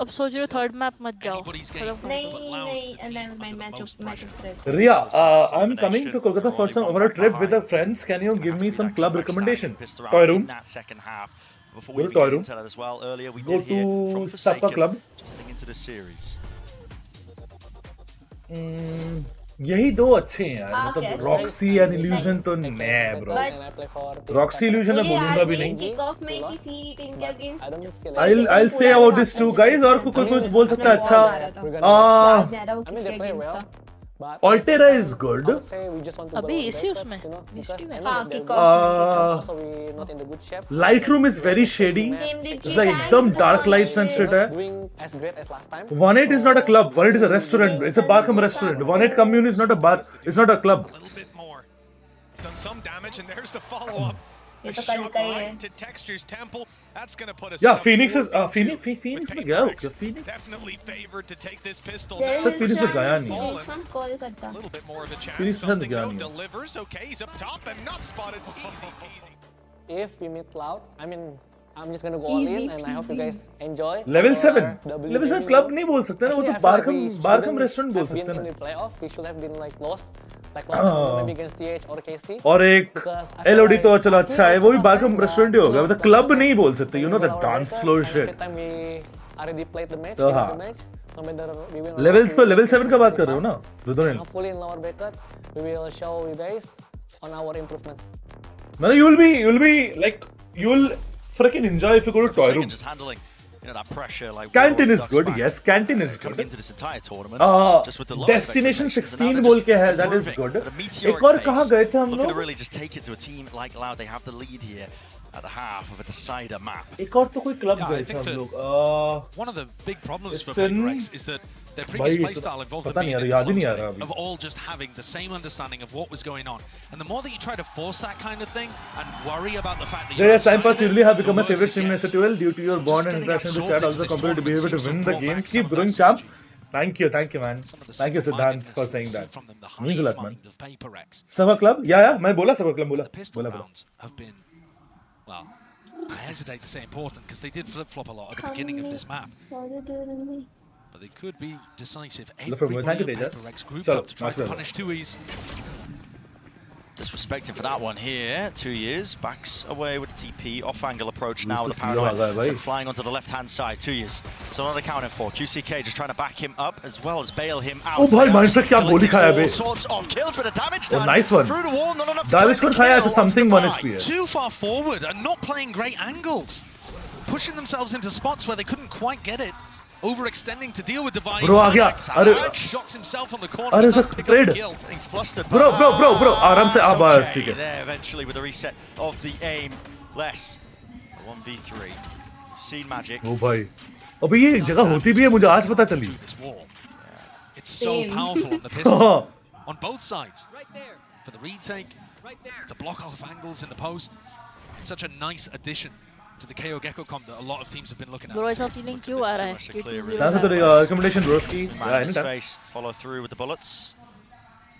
Speaker 15: अब सोच रहे हो थर्ड मैप मत जाओ।
Speaker 13: नहीं, never mind, मैं चुप।
Speaker 3: Riya, I'm coming to Kolkata for a trip with the friends. Can you give me some club recommendation? Toy room. Go to toy room. Go to Supper Club. यही दो अच्छे हैं यार, मतलब रॉक्सी एंड इल्यूजन तो नहीं bro. Roxy illusion मैं बोलूंगा भी नहीं।
Speaker 13: किक ऑफ में किसी टीम के against
Speaker 3: I'll say about this two guys, और कोई कुछ बोल सकता है अच्छा? Altera is good.
Speaker 15: अभी इसी उसमें
Speaker 3: Lightroom is very shady. It's like एकदम dark lights and shit है. 1-8 is not a club. 1-8 is a restaurant. It's a Barkham restaurant. 1-8 commune is not a bar. It's not a club.
Speaker 10: A little bit more. He's done some damage, and there's the follow-up.
Speaker 13: ये तो कल का ही है.
Speaker 10: To Texture's temple. That's going to put us.
Speaker 3: Yeah, Phoenix is Phoenix में गया क्या? Phoenix.
Speaker 10: Definitely favored to take this pistol.
Speaker 3: Sir, Phoenix में गया नहीं.
Speaker 10: A little bit more of a chance.
Speaker 3: Phoenix
Speaker 10: Something
Speaker 3: गया
Speaker 10: though
Speaker 3: नहीं.
Speaker 10: delivers. Okay, he's up top and not spotted. Easy peasy.
Speaker 6: If we meet Cloud, I mean, I'm just gonna go all in, and I hope you guys enjoy.
Speaker 3: Level 7. Level 7 club नहीं बोल सकते ना, वो तो Barkham restaurant बोल सकते हैं ना.
Speaker 6: In the playoff, we should have been like lost, like maybe against TH or KC.
Speaker 3: और एक LOD तो चलो अच्छा है, वो भी Barkham restaurant ही होगा, मतलब club नहीं बोल सकते, you know the dance floor shit.
Speaker 6: Every time we already played the match,
Speaker 3: तो हाँ.
Speaker 6: no matter we win.
Speaker 3: Level 7 का बात कर रहे हो ना?
Speaker 6: Hopefully in our bracket, we will show you guys on our improvement.
Speaker 3: No, you'll be like you'll freaking enjoy if you go to toy room.
Speaker 2: Just handling, you know, that pressure. Like
Speaker 3: Canteen is good. Yes, Canteen is good.
Speaker 2: Into this entire tournament, just with the
Speaker 3: Destination 16 बोल के है, that is good. एक बार कहाँ गए थे हम लोग?
Speaker 2: Looking to really just take it to a team like Loud. They have the lead here at the half of a decider map.
Speaker 3: एक और तो कोई club गए थे हम लोग.
Speaker 9: One of the big problems for PRX is that their previous playstyle involved them being in the of all just having the same understanding of what was going on. And the more that you try to force that kind of thing and worry about the fact that
Speaker 3: Yes, time pass really have become my favorite stream in SEN due to your bond and interaction with the chat. Also compared to be able to win the games. Keep growing, champ. Thank you, man. Thank you, Siddhant, for saying that. Means a lot, man. Sabha club? Yeah, मैं बोला Sabha club बोला.
Speaker 9: Pistol rounds have been, well, I hesitate to say important because they did flip-flop a lot at the beginning of this map. But they could be decisive. Everybody at PRX grouped up to try to punish 2Es.
Speaker 2: Disrespecting for that one here. 2 years. Backs away with the TP. Off-angle approach now with the paranoid. Flying onto the left-hand side. 2 years. So not accounting for. QCK just trying to back him up as well as bail him out.
Speaker 3: Oh, bhai, Mindfreak क्या गोली खाया बे.
Speaker 2: Sorts of kills, but the damage done.
Speaker 3: Oh, nice one.
Speaker 2: Through the wall, not enough to
Speaker 3: Davish could खाया as something 1 HP.
Speaker 9: Too far forward and not playing great angles. Pushing themselves into spots where they couldn't quite get it. Overextending to deal with Divine.
Speaker 3: Bro, आ गया. अरे.
Speaker 9: Shocks himself on the corner.
Speaker 3: अरे sir trade. Bro. आराम से आ बस ठीक है.
Speaker 2: There eventually with a reset of the aim. Less. 1v3. Seen magic.
Speaker 3: Oh भाई. अबे ये जगह होती भी है मुझे आज पता चली.
Speaker 9: It's so powerful on the pistol. On both sides. For the retake. To block off angles in the post. It's such a nice addition to the KO Gecko comp that a lot of teams have been looking at.
Speaker 15: Bro, ऐसा feeling क्यों आ रहा है?
Speaker 3: That's the recommendation, broski. Yeah,
Speaker 2: his face, follow through with the bullets.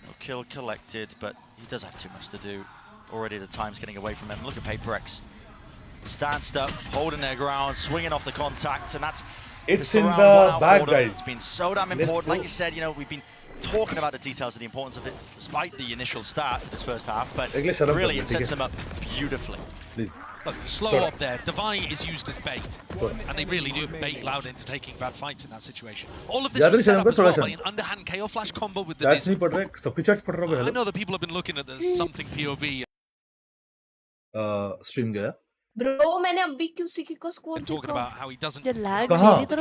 Speaker 2: No kill collected, but he does have too much to do. Already the time's getting away from him. Look at PRX. Stanced up, holding their ground, swinging off the contact, and that's
Speaker 3: it's in the bag, guys.
Speaker 2: It's been so damn important. Like you said, you know, we've been talking about the details of the importance of it, despite the initial start of this first half, but really it sets them up beautifully.
Speaker 3: Please.
Speaker 9: Look, slow up there. Divine is used as bait, and they really do bait Loud into taking bad fights in that situation. All of this was set up as well by an underhand KO flash combo with the Decisive. I know that people have been looking at this something POV.
Speaker 3: Stream gaya.
Speaker 13: Bro, मैंने अभी QCK का score देखा.
Speaker 9: Talking about how he doesn't.
Speaker 3: कहाँ?
Speaker 9: They're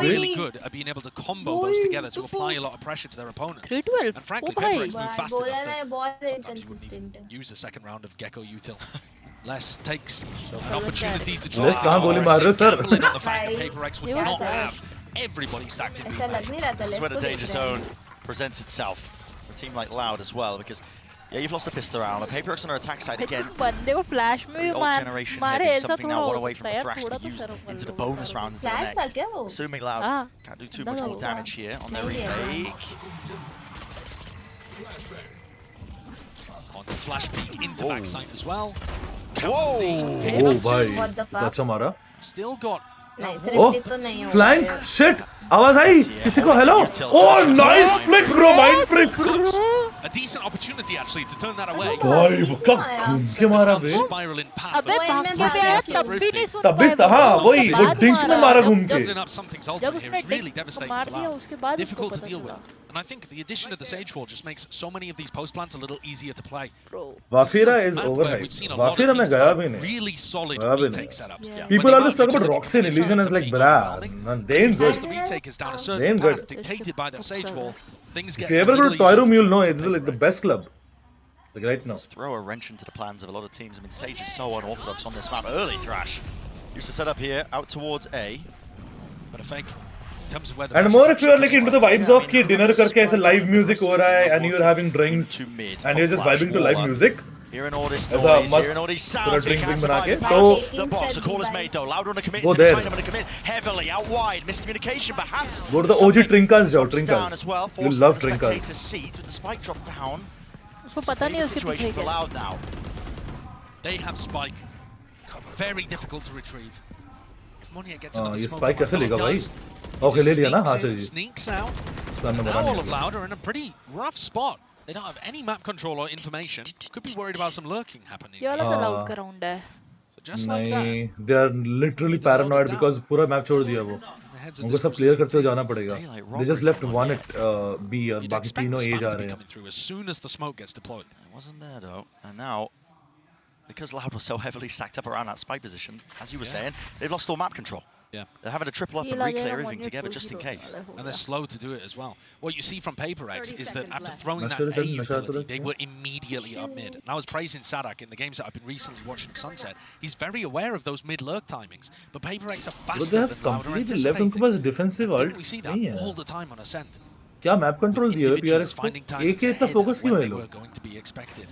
Speaker 9: really good at being able to combo those together to apply a lot of pressure to their opponents.
Speaker 15: 312.
Speaker 9: And frankly, PRX move fast enough
Speaker 13: बोला
Speaker 9: that
Speaker 13: बहुत
Speaker 9: sometimes you wouldn't even use the second round of Gecko util. Les takes an
Speaker 3: Les
Speaker 9: opportunity to
Speaker 3: try. कहाँ गोली मार रहे हो sir?
Speaker 9: On the fact that PRX would not have everybody stacked in.
Speaker 13: ऐसा लग नहीं रहा था.
Speaker 2: This is where the danger zone presents itself. A team like Loud as well, because yeah, you've lost the pistol round. But PRX on our attack side again.
Speaker 15: बंदे को flash में भी
Speaker 2: मारे ऐसा something now one away from the thrash to be used into the bonus round into the next. Assuming Loud can't do too much more damage here on their retake.
Speaker 9: On the flash peek into backside as well.
Speaker 3: Oh, भाई, अच्छा मारा.
Speaker 9: Still got.
Speaker 3: Oh, flank, shit. आवाज आई किसी को hello. Oh, nice flick, bro, mind flick.
Speaker 9: A decent opportunity actually to turn that away.
Speaker 3: भाई वो क्या घूम के मारा बे.
Speaker 9: Spiraling path.
Speaker 15: अबे भाग के आया तब भी नहीं सुन
Speaker 3: तब भी हाँ वही वो डिंक में मारा घूम के.
Speaker 9: Building up something's ultimate here is really devastating for Loud. Difficult to deal with. And I think the addition of the Sage Wall just makes so many of these post plants a little easier to play.
Speaker 3: Vafira is overhyped. Vafira mein gaya bhi nahi.
Speaker 9: Really solid retake setups.
Speaker 3: Yeah. People always talk about Roxy and Illusion as like, brah, they ain't good.
Speaker 9: The retake is down a certain path dictated by that Sage Wall. Things get
Speaker 3: if you ever go to Toy Room, you'll know it's like the best club. Like right now.
Speaker 1: Just throw a wrench into the plans of a lot of teams. I mean, Sage is so unorthodox on this map. Early Thrash. Used to set up here, out towards A.
Speaker 9: But a fake.
Speaker 3: And more if you are like into the vibes of कि dinner करके ऐसे live music हो रहा है and you are having drinks and you're just vibing to live music.
Speaker 1: Here in all this noise, here in all these sounds,
Speaker 3: drink बना के
Speaker 1: the box, the call is made though. Loud on the commit,
Speaker 3: go there.
Speaker 1: I'm going to commit heavily out wide. Miscommunication perhaps.
Speaker 3: Go to the OG Trinkas जाओ, Trinkas. You love Trinkas.
Speaker 1: Seat with the spike drop down.
Speaker 15: उसको पता नहीं उसके पीछे क्या.
Speaker 1: Loud now.
Speaker 9: They have spike. Very difficult to retrieve. If Monier gets another
Speaker 3: ये
Speaker 9: smoke,
Speaker 3: spike कैसे लेगा भाई? Okay, ले लिया ना हाँ से जी.
Speaker 9: Sneaks out.
Speaker 3: Stun में
Speaker 9: Now
Speaker 3: बना
Speaker 9: all of
Speaker 3: लिया.
Speaker 9: Loud are in a pretty rough spot. They don't have any map control or information. Could be worried about some lurking happening.
Speaker 15: ये वाला तो Loud का round है.
Speaker 9: So just like that.
Speaker 3: नहीं, they are literally paranoid because पूरा map छोड़ दिया वो. उनको सब clear करते हुए जाना पड़ेगा. They just left one at B और बाकी तीनों A जा रहे हैं.
Speaker 9: As soon as the smoke gets deployed.
Speaker 1: It wasn't there though, and now because Loud was so heavily stacked up around that spike position, as you were saying, they've lost all map control.
Speaker 9: Yeah.
Speaker 1: They're having to triple up and re-clear everything together just in case.
Speaker 9: And they're slow to do it as well. What you see from PRX is that after throwing that A utility, they were immediately up mid. And I was praising Sadak in the games that I've been recently watching of Sunset. He's very aware of those mid-lurk timings. But PRX are faster than Loud are anticipating.
Speaker 3: उनके पास defensive ult
Speaker 9: We see that
Speaker 3: नहीं है.
Speaker 9: all the time on Ascent.
Speaker 3: क्या map control दिया है PRX को? एक के इतना focus क्यों है लोग?
Speaker 9: Going to be expected.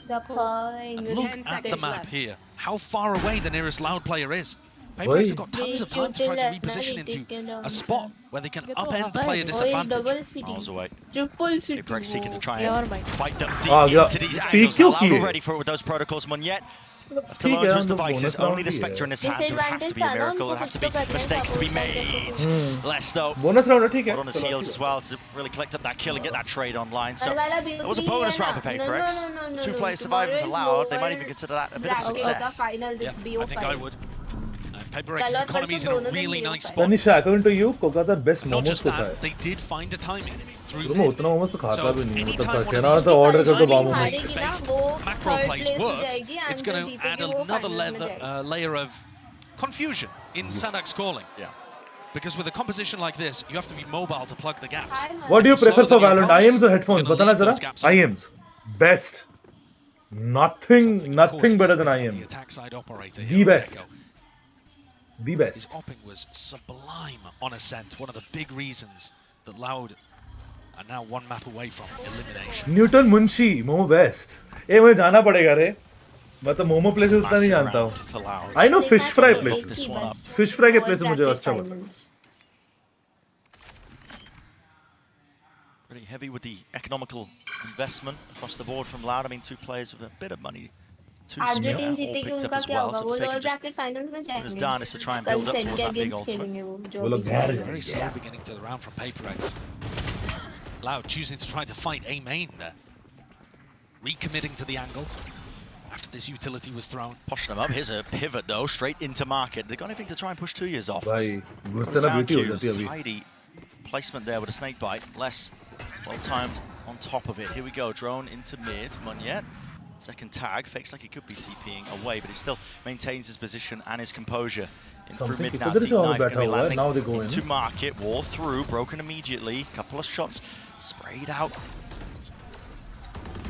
Speaker 13: And
Speaker 9: look at the map here. How far away the nearest Loud player is. PRX have got tons of time to try to reposition into a spot where they can upend the player disadvantage.
Speaker 1: Miles away.
Speaker 13: Triple city.
Speaker 1: PRX seeking to try and fight them deep
Speaker 3: yeah.
Speaker 1: into these angles. Loud already for it with those protocols. Monyet have to learn to his devices. Only the Spectre in his hands. It would have to be a miracle. There have to be mistakes to be made. Less though.
Speaker 3: Bonus round ठीक है.
Speaker 1: On his heels as well to really collect up that kill and get that trade online. So that was a bonus round for PRX. Two players surviving for Loud. They might even consider that a bit of a success.
Speaker 9: Yeah, I think I would. PRX's economy is in a really nice spot.
Speaker 3: Tanisha, according to you, Kolkata best
Speaker 9: Not
Speaker 3: momos
Speaker 9: just
Speaker 3: को
Speaker 9: that,
Speaker 3: खाए.
Speaker 9: they did find a timing through
Speaker 3: मैं उतना momos तो खाता भी नहीं.
Speaker 9: anytime
Speaker 3: मतलब
Speaker 9: one
Speaker 3: कहना
Speaker 9: of
Speaker 3: तो
Speaker 9: these
Speaker 3: order कर दो वाम momos.
Speaker 9: based macro plays works, it's going to add another layer of confusion in Sadak's calling.
Speaker 1: Yeah.
Speaker 9: Because with a composition like this, you have to be mobile to plug the gaps.
Speaker 3: What do you prefer for Valorant? IMs or headphones?
Speaker 9: You're
Speaker 3: बताना
Speaker 9: gonna
Speaker 3: जरा.
Speaker 9: leave those gaps open.
Speaker 3: IMs. Best. Nothing better than
Speaker 9: The
Speaker 3: IMs.
Speaker 9: attack side operator
Speaker 3: The
Speaker 9: here,
Speaker 3: best.
Speaker 9: Bengal.
Speaker 3: The
Speaker 9: His
Speaker 3: best.
Speaker 9: opping was sublime on Ascent. One of the big reasons that Loud are now one map away from elimination.
Speaker 3: Newton Munshi, Momo best. ए मुझे जाना पड़ेगा रे. मैं तो momo places उतना नहीं जानता हूँ. I know fish fry places. Fish fry के places मुझे अच्छा पता.
Speaker 1: Pretty heavy with the economical investment across the board from Loud. I mean, two players with a bit of money.
Speaker 13: Argentina जीतेगी उनका क्या होगा? वो लोअर ब्रैकेट फाइनल्स में जाएंगे.
Speaker 1: It's done is to try and build up towards that big
Speaker 13: खेलेंगे
Speaker 1: ultimate.
Speaker 13: वो.
Speaker 9: Very slow beginning to the round from PRX. Loud choosing to try to fight A main there. Recommitting to the angle after this utility was thrown.
Speaker 1: Pushing them up. Here's a pivot though, straight into market. They got anything to try and push 2 years off.
Speaker 3: भाई घुसते ना beauty हो जाती है अभी.
Speaker 1: Tidy placement there with a snake bite. Less well timed on top of it. Here we go. Drone into mid. Monyet. Second tag, fakes like he could be TPing away, but he still maintains his position and his composure. In through mid now, deep knife going to be landing
Speaker 3: now they go
Speaker 1: into market, wall through, broken immediately, couple of shots sprayed out.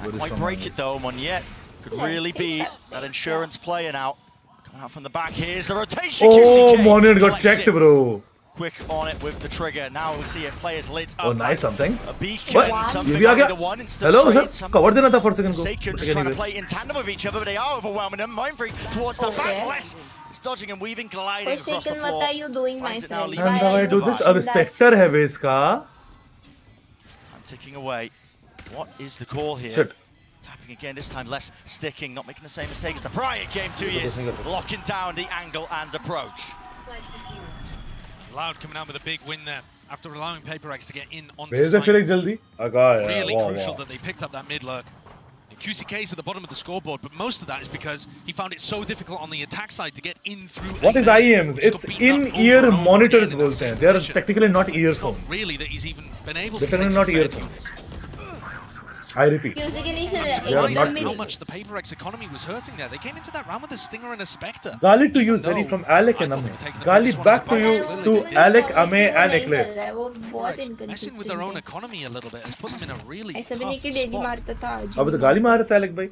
Speaker 1: Can't quite break it though, Monyet. Could really be that insurance player now. Coming out from the back, here's the rotation.
Speaker 3: Oh, Monyet got checked, bro.
Speaker 1: Quick on it with the trigger. Now we see it, players lit up.
Speaker 3: Oh, nice something.
Speaker 1: A beacon, something
Speaker 3: ये भी आ
Speaker 1: like
Speaker 3: गया.
Speaker 1: the one insta
Speaker 3: Hello,
Speaker 1: straight,
Speaker 3: sir. Cover देना था for a second को.
Speaker 1: Saken just trying to play in tandem with each other, but they are overwhelming them. Mindfree towards the back. Less is dodging and weaving, gliding across the floor.
Speaker 13: What are you doing, my friend?
Speaker 3: And how I do this? अब Spectre है वे इसका.
Speaker 1: I'm ticking away. What is the call here?
Speaker 3: Shit.
Speaker 1: Tapping again, this time less sticking, not making the same mistake as the prior game 2 years. Locking down the angle and approach.
Speaker 9: Loud coming out with a big win there after allowing PRX to get in onto
Speaker 3: भेज दे
Speaker 9: site.
Speaker 3: फिर एक जल्दी.
Speaker 9: Really crucial that they picked up that mid lurk. QCK's at the bottom of the scoreboard, but most of that is because he found it so difficult on the attack side to get in through.
Speaker 3: What is IEMs? It's in-ear monitors बोलते हैं. They are technically not earphones.
Speaker 9: Really, that he's even been able
Speaker 3: They're
Speaker 9: to.
Speaker 3: technically not earphones. I repeat.
Speaker 9: I'm surprised at how much the PaperX economy was hurting there. They came into that round with a Stinger and a Spectre.
Speaker 3: Gali to you, Zeri, from Alec and Ame. Gali back to you to Alec, Ame and Eclairs.
Speaker 9: Messing with their own economy a little bit has put them in a really tough spot.
Speaker 3: अब तो गाली मार रहा था Alec भाई.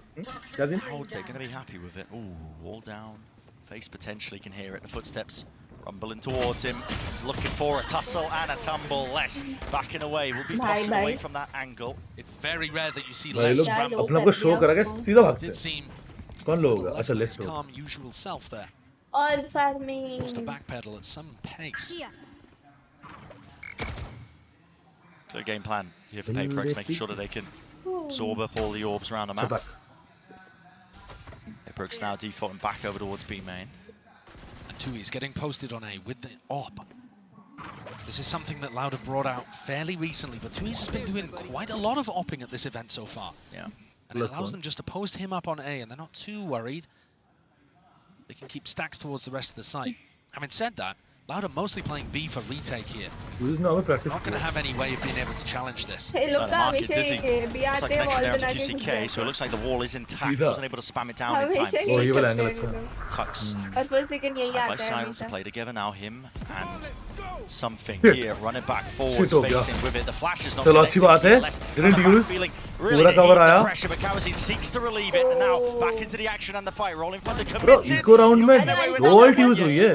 Speaker 3: क्या दिन?
Speaker 2: Oh, they're going to be happy with it. Ooh, wall down. Face potentially can hear it. The footsteps rumbling towards him. He's looking for a tussle and a tumble. Less backing away. Will be pushed away from that angle.
Speaker 9: It's very rare that you see
Speaker 3: भाई
Speaker 9: less.
Speaker 3: लोग अपना को show करेंगे सीधा भागते हैं. कौन लोग होगा? अच्छा लेस लोग.
Speaker 9: Calm usual self there.
Speaker 13: और farming.
Speaker 9: Forced to backpedal at some pace.
Speaker 2: Clear game plan here for PaperX, making sure that they can absorb up all the orbs around the map. PaperX now defaulting back over towards B main.
Speaker 9: And Tui's getting posted on A with the AWP. This is something that Loud have brought out fairly recently, but Tui's has been doing quite a lot of AWPing at this event so far.
Speaker 2: Yeah.
Speaker 9: And it allows them just to post him up on A, and they're not too worried. They can keep stacks towards the rest of the site. Having said that, Loud are mostly playing B for retake here. Not going to have any way of being able to challenge this.
Speaker 13: Hey, look,
Speaker 2: Market dizzy. Looks like connection there to QCK, so it looks like the wall is intact. Wasn't able to spam it down in time.
Speaker 3: Oh, he will angle it.
Speaker 2: Tucks.
Speaker 13: और फिर second यही आता है
Speaker 2: Silence
Speaker 13: हमेशा.
Speaker 2: play together now. Him and something here running back forward, facing with it. The flash is not
Speaker 3: चलो अच्छी बात है. Didn't use. पूरा cover आया.
Speaker 2: Pressure, but Kawazin seeks to relieve it, and now back into the action and the fight. Rolling from the
Speaker 3: Bro,
Speaker 2: committed.
Speaker 3: eco round में gold use हुई है.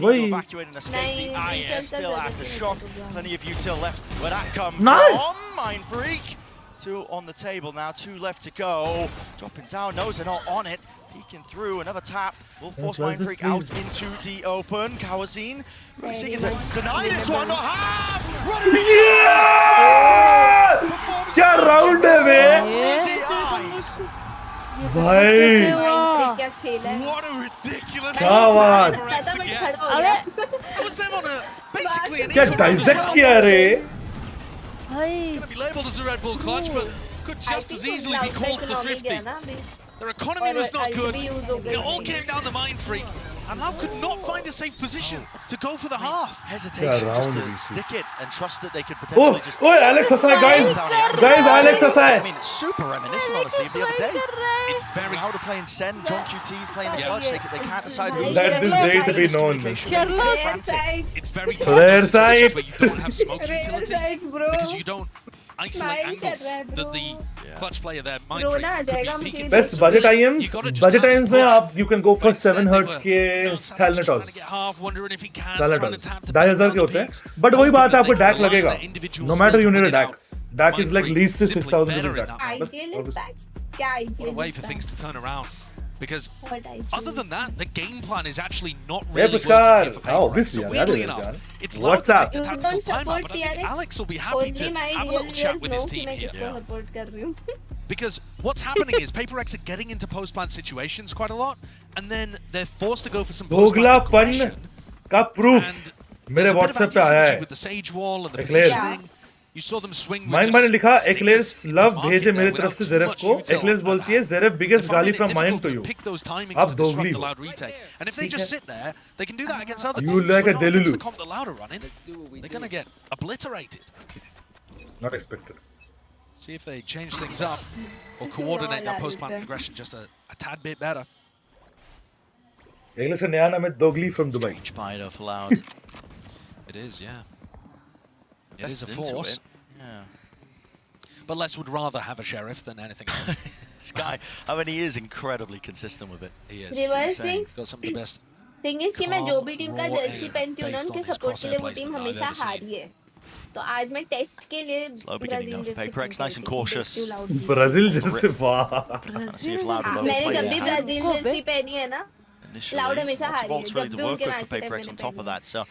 Speaker 3: वही.
Speaker 2: Evacuate and escape. The IS still after shock. Plenty of util left. Where that comes
Speaker 3: Nice.
Speaker 2: from Mind Freak. 2 on the table now. 2 left to go. Dropping down. Knows they're not on it. Peeking through. Another tap. Will force Mind Freak out into the open. Kawazin really seeking to deny this one. Not half.
Speaker 3: क्या round है बे? भाई.
Speaker 2: What a ridiculous.
Speaker 3: क्या बात.
Speaker 9: That was them on a basically an
Speaker 3: क्या dissect किया रे?
Speaker 9: Going to be labelled as a Red Bull clutch, but could just as easily be called the Thrifty. Their economy was not good. It all came down to Mind Freak. And Loud could not find a safe position to go for the half.
Speaker 2: Hesitation just to stick it and trust that they could potentially just...
Speaker 3: Oh, Alex Asai, guys! Guys, Alex Asai!
Speaker 2: I mean, super reminiscent, honestly, of the other day.
Speaker 9: It's very...
Speaker 2: How to play in SEN, John QT's playing the clutch, they can't decide who's...
Speaker 3: Let this day to be known.
Speaker 9: It's very tough
Speaker 3: Rare
Speaker 9: situations where
Speaker 3: sites.
Speaker 9: you don't have smoke utility
Speaker 13: sites, bro.
Speaker 9: because you don't isolate angles that the clutch player there Mind Freak could be peeking.
Speaker 3: Best budget IMs. Budget IMs में आप you can go for 7 hertz के Thanatos. Thanatos. 2,000 के होते हैं. But वही बात है आपको DAC लगेगा. No matter you need a DAC. DAC is like least 6,000 rupees DAC.
Speaker 13: IGL is back. क्या IGL?
Speaker 9: What a way for things to turn around. Because other than that, the game plan is actually not
Speaker 3: Hey,
Speaker 9: really
Speaker 3: Pushkar.
Speaker 9: working here for
Speaker 3: Oh,
Speaker 9: PaperX.
Speaker 3: obviously,
Speaker 9: So
Speaker 3: yeah, that
Speaker 9: weirdly
Speaker 3: is
Speaker 9: enough,
Speaker 3: John.
Speaker 9: it's
Speaker 3: What's
Speaker 9: Loud
Speaker 3: up?
Speaker 9: to take the tactical timeout, but I think Alex will be happy to have a little chat with his team here. Because what's happening is PaperX are getting into post-plant situations quite a lot, and then they're forced to go for some post-plant
Speaker 3: दोगलापन का proof मेरे WhatsApp पे आया है.
Speaker 9: with the Sage Wall and the positioning. You saw them swing with
Speaker 3: mind मैंने लिखा Eclairs love भेजे मेरी तरफ से Zeref को. Eclairs बोलती है Zeref biggest गाली from mine to you. आप दोगली हो.
Speaker 9: And if they just sit there, they can do that against other
Speaker 3: You
Speaker 9: teams.
Speaker 3: like a
Speaker 9: But not against
Speaker 3: delulu.
Speaker 9: the comp that Loud are running. They're going to get obliterated.
Speaker 3: Not expected.
Speaker 9: See if they change things up or coordinate that post-plant progression just a tad bit better.
Speaker 3: Eclairs का नया नाम है दोगली from Dubai.
Speaker 2: Spider for Loud.
Speaker 9: It is, yeah. It is a
Speaker 2: Invested into
Speaker 9: force.
Speaker 2: it. Yeah.
Speaker 9: But Les would rather have a sheriff than anything else.
Speaker 2: Sky, I mean, he is incredibly consistent with it.
Speaker 9: He is.
Speaker 13: Reversing.
Speaker 9: Got some of the best.
Speaker 13: Thing is कि मैं जो भी team का Jersey पहनती हूँ ना उनके support के लिए वो टीम हमेशा हारी है. तो आज मैं टेस्ट के लिए
Speaker 2: Brazil Jersey PaperX nice and cautious.
Speaker 3: Brazil Jersey वाह.
Speaker 13: मैंने जब भी ब्राजील जर्सी पहनी है ना Loud हमेशा हारी है. जब भी उनके मैच में
Speaker 2: PaperX on top of that, so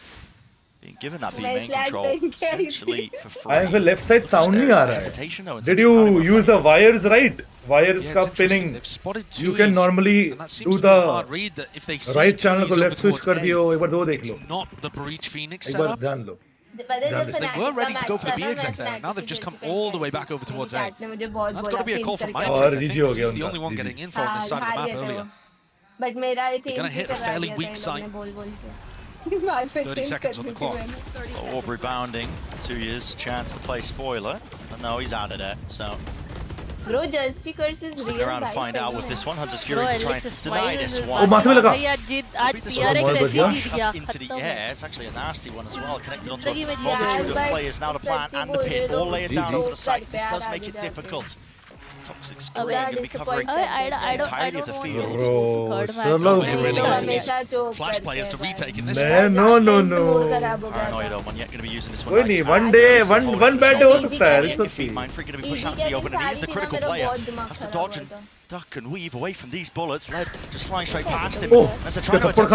Speaker 2: being given that B main control essentially for free.
Speaker 3: I have left side sound नहीं आ रहा है. Did you use the wires right? Wires का pinning. You can normally do the right channel को left switch कर दियो. एक बार दो देख लो.
Speaker 9: Not the breach Phoenix
Speaker 3: एक बार
Speaker 9: setup.
Speaker 3: ध्यान लो.
Speaker 9: They were ready to go for the B exec there. Now they've just come all the way back over towards A. That's got to be a call from my perspective. I think this is the only one getting info on this side of the map earlier. They're going to hit a fairly weak site. 30 seconds on the clock.
Speaker 1: Aubrey bounding, 2 years, chance to play spoiler, and no, he's out of there, so.
Speaker 13: Bro, Jersey curse is
Speaker 1: Stick
Speaker 13: real.
Speaker 1: around and find out with this one. Hunter's Fury to try and deny this
Speaker 3: Oh,
Speaker 1: one.
Speaker 3: माथे में लगा.
Speaker 1: Up into the air, it's actually a nasty one as well, connected onto a multitude of players. Now the plant and the pit all lay it down onto the site. This does make it difficult. Toxic Screen going to be covering the entirety of the field.
Speaker 3: Bro,
Speaker 9: Flash players to retake in this
Speaker 3: one. No.
Speaker 1: Paranoid Omen yet going to be using this one.
Speaker 3: One day, one bad day ho sakta hai. It's okay.
Speaker 1: Mindfree going to be pushed out to the open, and he is the critical player. Has to dodge and duck and weave away from these bullets. Led just flying straight past him. As they're trying to attempt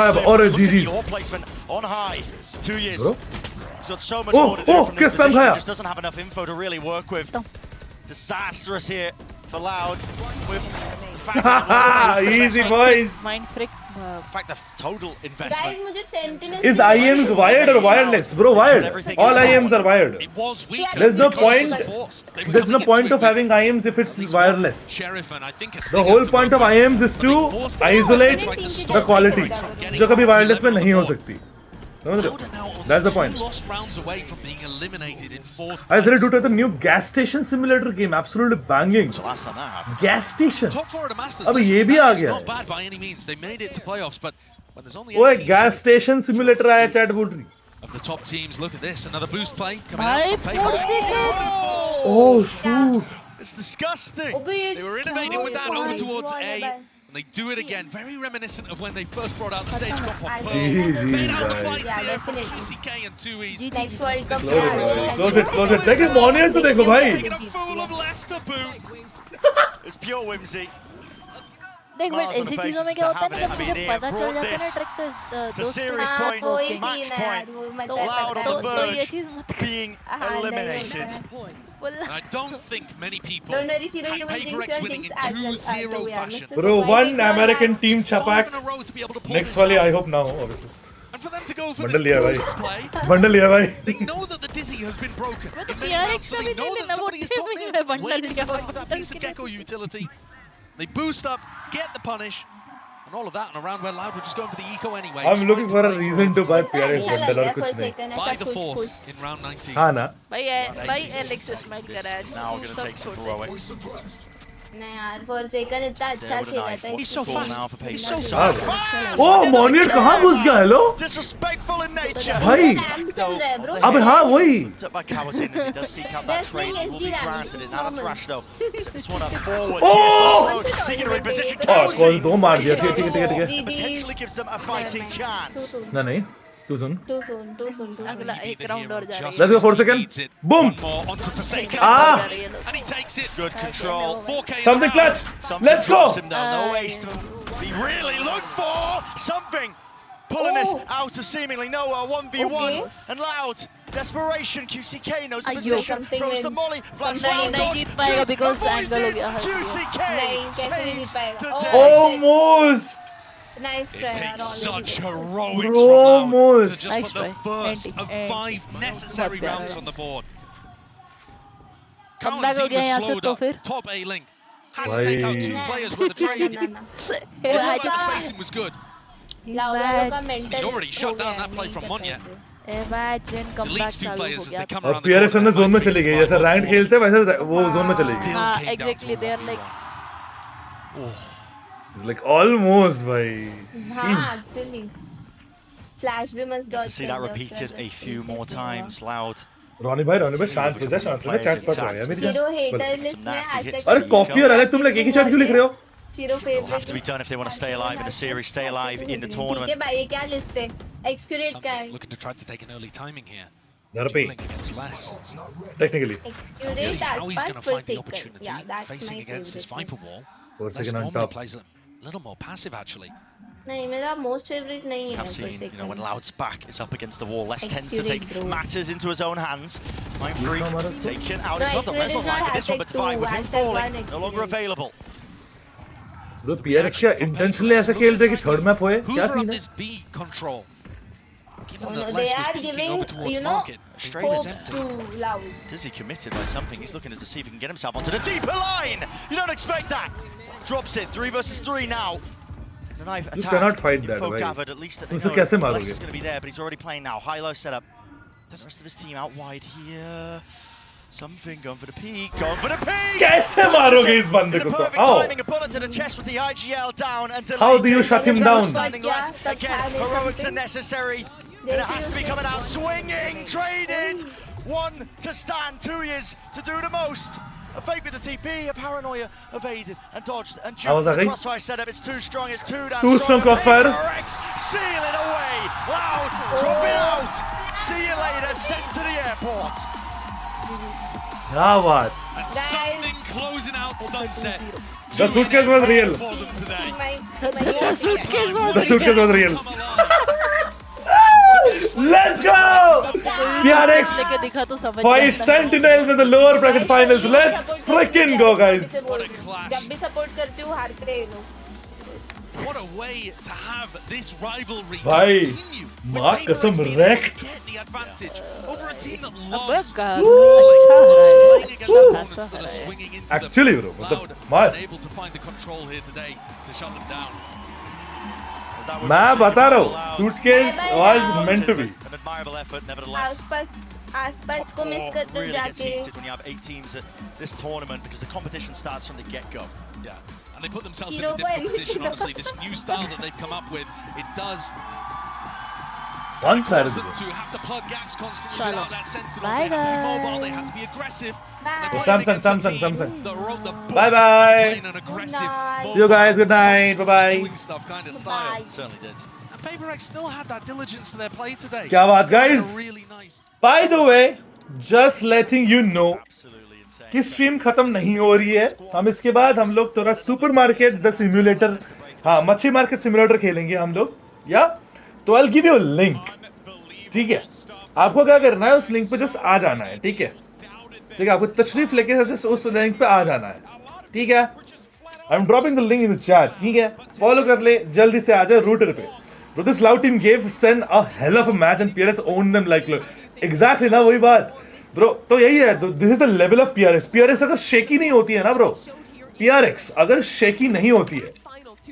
Speaker 1: your placement on high. 2 years. He's got so much more to do from this position. He just doesn't have enough info to really work with. Disastrous here for Loud with
Speaker 3: easy boys.
Speaker 1: In fact, the total investment.
Speaker 3: Is IMs wired or wireless? Bro, wired. All IMs are wired. There's no point. There's no point of having IMs if it's wireless. The whole point of IMs is to isolate the quality, जो कभी wireless में नहीं हो सकती. That's the point.
Speaker 9: Lost rounds away from being eliminated in 4th
Speaker 3: I said to the new gas station simulator game, absolutely banging. Gas station.
Speaker 9: Top 4 at a Masters.
Speaker 3: अब ये भी आ गया.
Speaker 9: Not bad by any means. They made it to playoffs, but when there's only
Speaker 3: ओए gas station simulator आया chat बोल रही.
Speaker 9: Of the top teams, look at this. Another boost play coming out from
Speaker 3: Oh shoot.
Speaker 1: It's disgusting.
Speaker 9: They were innovating with that over towards A. And they do it again, very reminiscent of when they first brought out the Sage Comp on Pearl. Made out the fights here from UCK and 2Es.
Speaker 13: Next World Cup.
Speaker 3: Close it. Take it monument to देखो भाई.
Speaker 9: Taking a fool of Leicester boot.
Speaker 1: It's pure whimsy.
Speaker 15: देख but ऐसी चीजों में क्या होता है ना जब मुझे पता चल जाता है ना ट्रिक तो दोस्त तो ये चीज मत
Speaker 1: being eliminated.
Speaker 9: I don't think many people had PayPRX winning in 2-0 fashion.
Speaker 3: Bro, one American team chapak. Next wali I hope now obviously.
Speaker 9: And for them to go for
Speaker 3: Bundle
Speaker 9: this
Speaker 3: liya
Speaker 9: boost play,
Speaker 3: Bundle liya bhai.
Speaker 9: they know that the Dizzy has been broken. In many rounds, so they know that somebody is top mid, waiting to fight that piece of Gecko utility. They boost up, get the punish, and all of that in a round where Loud were just going for the eco anyway.
Speaker 3: I'm looking for a reason to buy PRX bundle or कुछ नहीं.
Speaker 9: Buy the Force in round 19.
Speaker 3: हाँ ना.
Speaker 15: भाई Alex smile कर रहा है.
Speaker 1: Now we're going to take some heroics.
Speaker 13: नहीं यार Forsaken इतना अच्छा खेला था.
Speaker 9: He's so fast. He's so
Speaker 3: fast. Oh, Monier कहाँ घुस गया? Hello?
Speaker 1: Disrespectful in nature.
Speaker 3: भाई. अबे हाँ वही.
Speaker 1: Took by Kawasin as he does seek out that trade. Will be granted. It's not a thrash though. Set this one up forward.
Speaker 3: Oh!
Speaker 1: Seeking to reposition
Speaker 3: call
Speaker 1: Kawasin.
Speaker 3: दो मार दिया. ठीक है.
Speaker 1: Potentially gives them a fighting chance.
Speaker 3: नहीं. Too soon.
Speaker 15: अगला एक round और जा रहा है.
Speaker 3: Let's go 4 seconds. Boom. Ah.
Speaker 9: And he takes it.
Speaker 1: Good control.
Speaker 9: 4K.
Speaker 3: Something clutch. Let's go.
Speaker 1: No ace to be really looked for. Something. Pulling this out of seemingly nowhere. 1v1. And Loud. Desperation. QCK knows the position. Throws the molly. Flash Loud.
Speaker 15: नहीं जीत पाएगा because angle हो गया.
Speaker 1: QCK saves the day.
Speaker 3: Almost.
Speaker 13: Nice try.
Speaker 9: It takes such heroics
Speaker 3: Bro,
Speaker 9: from
Speaker 3: almost.
Speaker 9: to just put the first of 5 necessary rounds on the board.
Speaker 15: Comeback हो गया यहाँ से तो फिर.
Speaker 9: Top A link. Had to take out 2 players with the trade. The spacing was good. He'd already shut down that play from Monya.
Speaker 15: Imagine comeback
Speaker 9: Deletes 2
Speaker 15: चालू
Speaker 9: players
Speaker 15: हो
Speaker 9: as they
Speaker 15: गया.
Speaker 9: come around the
Speaker 3: PRX
Speaker 9: corner.
Speaker 3: ने zone में चली गई. जैसा rank खेलते वैसे वो जोन में चली गई.
Speaker 15: हाँ, exactly. They are like.
Speaker 3: It's like almost भाई.
Speaker 13: हाँ, actually. Flash भी must dodge.
Speaker 1: See that repeated a few more times. Loud.
Speaker 3: रोनी भाई शांत हो जा. चैट पढ़ रहा है मेरी
Speaker 13: Hero hater list में hashtag.
Speaker 3: अरे कॉफी और अलग तुम लोग एक ही चैट क्यों लिख रहे हो?
Speaker 13: Hero
Speaker 1: It'll have
Speaker 13: favorite.
Speaker 1: to be done if they want to stay alive in the series, stay alive in the
Speaker 13: ठीक है
Speaker 1: tournament.
Speaker 13: भाई ये क्या लिस्ट है? Excurate का है.
Speaker 9: Looking to try to take an early timing here.
Speaker 3: Therapy.
Speaker 9: Dueling against less.
Speaker 3: Technically.
Speaker 13: Excurate
Speaker 9: See how he's
Speaker 13: as
Speaker 9: going to
Speaker 13: per
Speaker 9: find the
Speaker 13: Forsaken.
Speaker 9: opportunity
Speaker 13: Yeah, that's
Speaker 9: facing
Speaker 13: my
Speaker 9: against his
Speaker 13: favorite.
Speaker 9: Viper wall.
Speaker 3: Forsaken
Speaker 9: Less
Speaker 3: on
Speaker 9: normally
Speaker 3: top.
Speaker 9: plays a little more passive actually.
Speaker 13: नहीं मेरा most favorite नहीं है
Speaker 1: I've seen, you know,
Speaker 13: Forsaken.
Speaker 1: when Loud's back is up against the wall, Les tends to
Speaker 13: Excurate,
Speaker 1: take
Speaker 13: bro.
Speaker 1: matters into his own hands. Mindfree taken out.
Speaker 13: No,
Speaker 1: It's not the
Speaker 13: Excurate
Speaker 1: wrestle
Speaker 13: is
Speaker 1: line
Speaker 13: not
Speaker 1: for this one, but
Speaker 13: hashtag
Speaker 1: Divine with
Speaker 13: two,
Speaker 1: him
Speaker 13: hashtag
Speaker 1: falling,
Speaker 13: one
Speaker 1: no longer available.
Speaker 3: Bro PRX क्या intentionally ऐसा खेल रहे कि third map होए? क्या
Speaker 9: Hoover up
Speaker 3: scene है?
Speaker 9: this B control.
Speaker 13: They are giving, you know, hope to Loud.
Speaker 1: Dizzy committed by something. He's looking to see if he can get himself onto the deeper line. You don't expect that. Drops it. 3 versus 3 now. The knife attack.
Speaker 3: You cannot fight that, right?
Speaker 1: Gathered, at least that they know Lex is going to be there, but he's already playing now. High-low setup. The rest of his team out wide here. Something going for the peak. Going for the peak.
Speaker 3: कैसे मारोगे इस बंदे को तो?
Speaker 1: Timing a bullet to the chest with the IGL down and delayed.
Speaker 3: How do you shut him down?
Speaker 1: Again, heroics are necessary. And it has to be coming out swinging, traded. 1 to stand, 2 years to do the most. A fake with the TP, a paranoia evaded and dodged and jumped. The crossfire setup, it's too strong, it's too down.
Speaker 3: Too strong crossfire.
Speaker 1: PRX sealing away. Loud, dropping out. See you later, sent to the airport.
Speaker 3: Yeah, what?
Speaker 4: Something closing out Sunset.
Speaker 3: The suitcase was real. The suitcase was real. Let's go! PRX fight Sentinels in the lower bracket finals. Let's freaking go, guys.
Speaker 9: What a way to have this rivalry
Speaker 3: continue. माँ कसम wrecked.
Speaker 9: Get the advantage over a team that lost.
Speaker 3: Actually, bro, मतलब मास.
Speaker 9: Able to find the control here today to shut them down.
Speaker 3: मैं बता रहा हूँ, suitcase was meant to be.
Speaker 1: An admirable effort, nevertheless.
Speaker 13: आसपास को miss कर दो जाके.
Speaker 1: When you have 8 teams at this tournament, because the competition starts from the get-go.
Speaker 9: Yeah, and they put themselves in a difficult position. Honestly, this new style that they've come up with, it does.
Speaker 3: One side of
Speaker 9: to have to plug gaps constantly without that sentinel. They have to be mobile. They have to be aggressive.
Speaker 3: Samsung. Bye bye. See you guys. Good night. Bye bye.
Speaker 9: Doing stuff kind of style. Certainly did. And PRX still had that diligence to their play today.
Speaker 3: क्या बात, guys?
Speaker 9: Really nice.
Speaker 3: By the way, just letting you know कि stream खत्म नहीं हो रही है. हम इसके बाद हम लोग थोड़ा सुपरमार्केट द सिम्युलेटर, हाँ मच्छी मार्केट सिम्युलेटर खेलेंगे हम लोग. या तो I'll give you a link. ठीक है, आपको क्या करना है, उस लिंक पे जस्ट आ जाना है. ठीक है, ठीक है, आपको तशरीफ लेके जस्ट उस लिंक पे आ जाना है. ठीक है, I'm dropping the link in the chat. ठीक है, फॉलो कर ले, जल्दी से आ जाए रूटर पे. Bro, this Loud team gave SEN a hell of a match and PRX owned them like exactly ना वही बात. Bro, तो यही है. This is the level of PRX. PRX अगर shaky नहीं होती है ना bro, PRX अगर shaky नहीं होती है,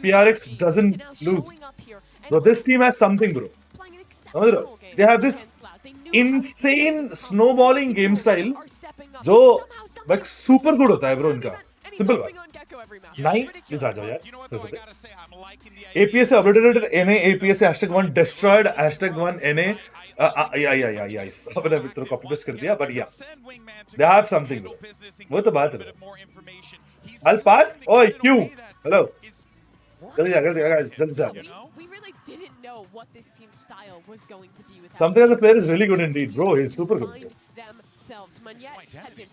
Speaker 3: PRX doesn't lose. Bro, this team has something, bro. They have this insane snowballing game style, जो like super good होता है bro इनका. Simple बात. नहीं, please आ जाओ यार. APS से uploaded NA, APS से #1 destroyed, #1 NA. Yeah. अपने मित्रों को copy paste कर दिया, but yeah, they have something bro. वो तो बात है. I'll pass. Oh, Q. Hello. जल्दी से आ. Something as a player is really good indeed, bro. He's super good.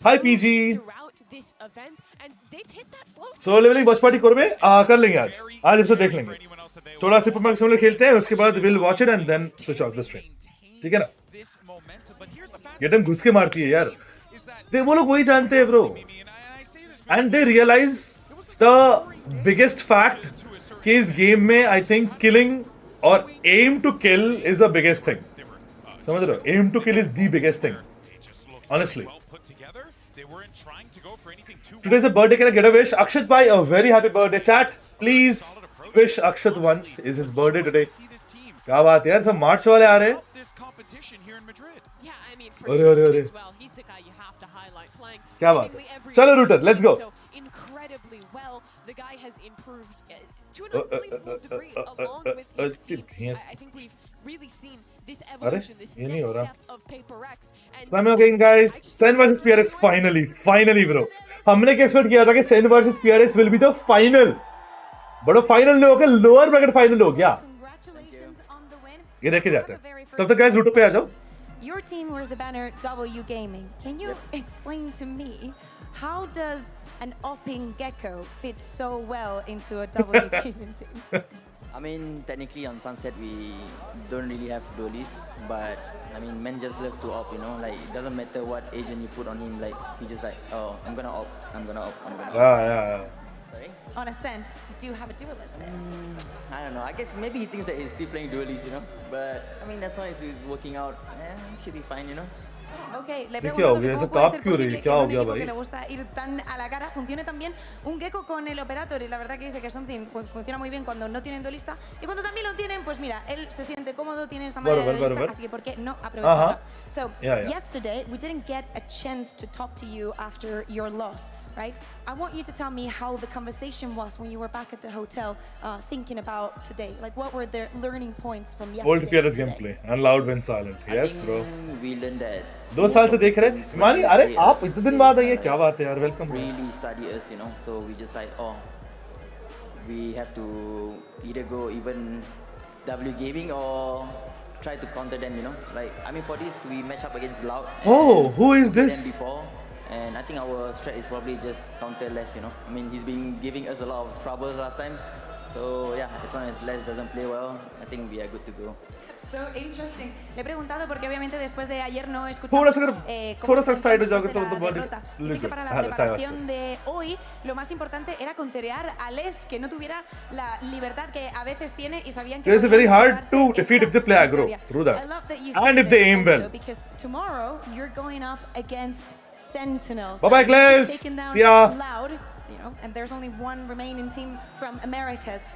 Speaker 3: Hi PG. So leveling watch party करबे कर लेंगे आज एपिसोड देख लेंगे. थोड़ा सी परफॉर्मेंस हम लोग खेलते हैं, उसके बाद we'll watch it and then switch off the stream. ठीक है ना? ये टाइम घुस के मारती है यार. वो लोग वही जानते हैं bro. And they realize the biggest fact कि इस गेम में I think killing or aim to kill is the biggest thing. समझ रहे हो? Aim to kill is the biggest thing. Honestly. Today's a birthday. Can I get a wish? Akshat bhai, a very happy birthday. Chat, please wish Akshat once. Is his birthday today? क्या बात है यार, सब मार्च वाले आ रहे हैं. अरे क्या बात है. चलो router, let's go.
Speaker 8: The guy has improved to an unbelievable degree along with his I think we've really seen this evolution, this next step of PRX.
Speaker 3: Spam again guys. SEN versus PRX finally bro. हमने क्या expect किया था कि SEN versus PRX will be the final. बड़ा final नहीं हो गया, lower bracket final हो गया. ये देखे जाते हैं. तब तक गाइस रूटर पे आ जाओ.
Speaker 19: Your team wears the banner W Gaming. Can you explain to me how does an opping gecko fit so well into a W Gaming team?
Speaker 21: I mean, technically on Sunset we don't really have duelists, but I mean, men just love to op, you know, like it doesn't matter what agent you put on him, like he just like, oh, I'm gonna op.
Speaker 3: Yeah.
Speaker 19: on Ascent, you do have a duelist there.
Speaker 21: I don't know. I guess maybe he thinks that he's still playing duelist, you know. But I mean, as long as he's working out, should be fine, you know.
Speaker 19: Okay, le
Speaker 3: ¿Qué
Speaker 19: pregunto
Speaker 3: हो
Speaker 19: que
Speaker 3: गया?
Speaker 19: cómo
Speaker 3: ऐसा
Speaker 19: puede
Speaker 3: top
Speaker 19: ser
Speaker 3: क्यों रही?
Speaker 19: posible
Speaker 3: क्या
Speaker 19: que
Speaker 3: हो
Speaker 19: un
Speaker 3: गया
Speaker 19: equipo
Speaker 3: भाई?
Speaker 19: que le gusta ir tan a la cara funcione también un gecko con el operator, y la verdad que dice que something funciona muy bien cuando no tienen duelista, y cuando también lo tienen, pues mira, él se siente cómodo, tiene esa manera de duelista, así que ¿por qué no aprovecharla? So, yesterday we didn't get a chance to talk to you after your loss, right? I want you to tell me how the conversation was when you were back at the hotel thinking about today. Like, what were the learning points from yesterday?
Speaker 3: Old PRX gameplay and loud when silent. Yes, bro.
Speaker 21: We learned that
Speaker 3: 2 साल से देख रहे हैं हिमानी. अरे आप इतने दिन बाद आइए, क्या बात है यार? Welcome.
Speaker 21: Really study us, you know. So we just like, we have to either go even W gaming or try to counter them, you know. Like, I mean, for this we match up against Loud.
Speaker 3: Who is this?
Speaker 21: Before, and I think our strat is probably just counter less, you know. I mean, he's been giving us a lot of troubles last time. So yeah, as long as Les doesn't play well, I think we are good to go.
Speaker 19: So interesting. Le he preguntado porque obviamente después de ayer no he escuchado
Speaker 3: थोड़ा सा side हो जाओगे तो
Speaker 19: derrota. Dice que para la preparación de hoy lo más importante era conterear a Les, que no tuviera la libertad que a veces tiene, y sabían que
Speaker 3: it's very hard to defeat if they play aggro through that. And if they aim well.
Speaker 19: Because tomorrow you're going up against Sentinels.
Speaker 3: Bye bye, Glaze. See ya.
Speaker 19: Loud, you know, and there's only one remaining team from Americas.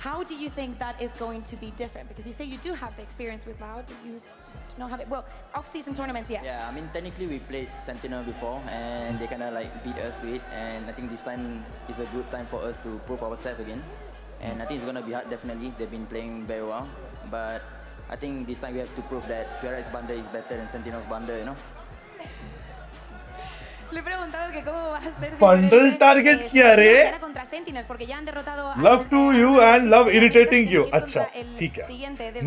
Speaker 19: How do you think that is going to be different? Because you say you do have the experience with Loud, but you do not have it. Well, off-season tournaments, yes.
Speaker 21: Yeah, I mean, technically we played Sentinel before, and they kind of like beat us to it. And I think this time is a good time for us to prove ourselves again. And I think it's gonna be hard, definitely. They've been playing very well, but I think this time we have to prove that PRX bundle is better than Sentinel's bundle, you know.
Speaker 19: Le he preguntado que cómo va a ser
Speaker 3: Bundle target क्या रे?
Speaker 19: contra Sentinels, porque ya han derrotado
Speaker 3: Love to you and love irritating you. अच्छा, ठीक है.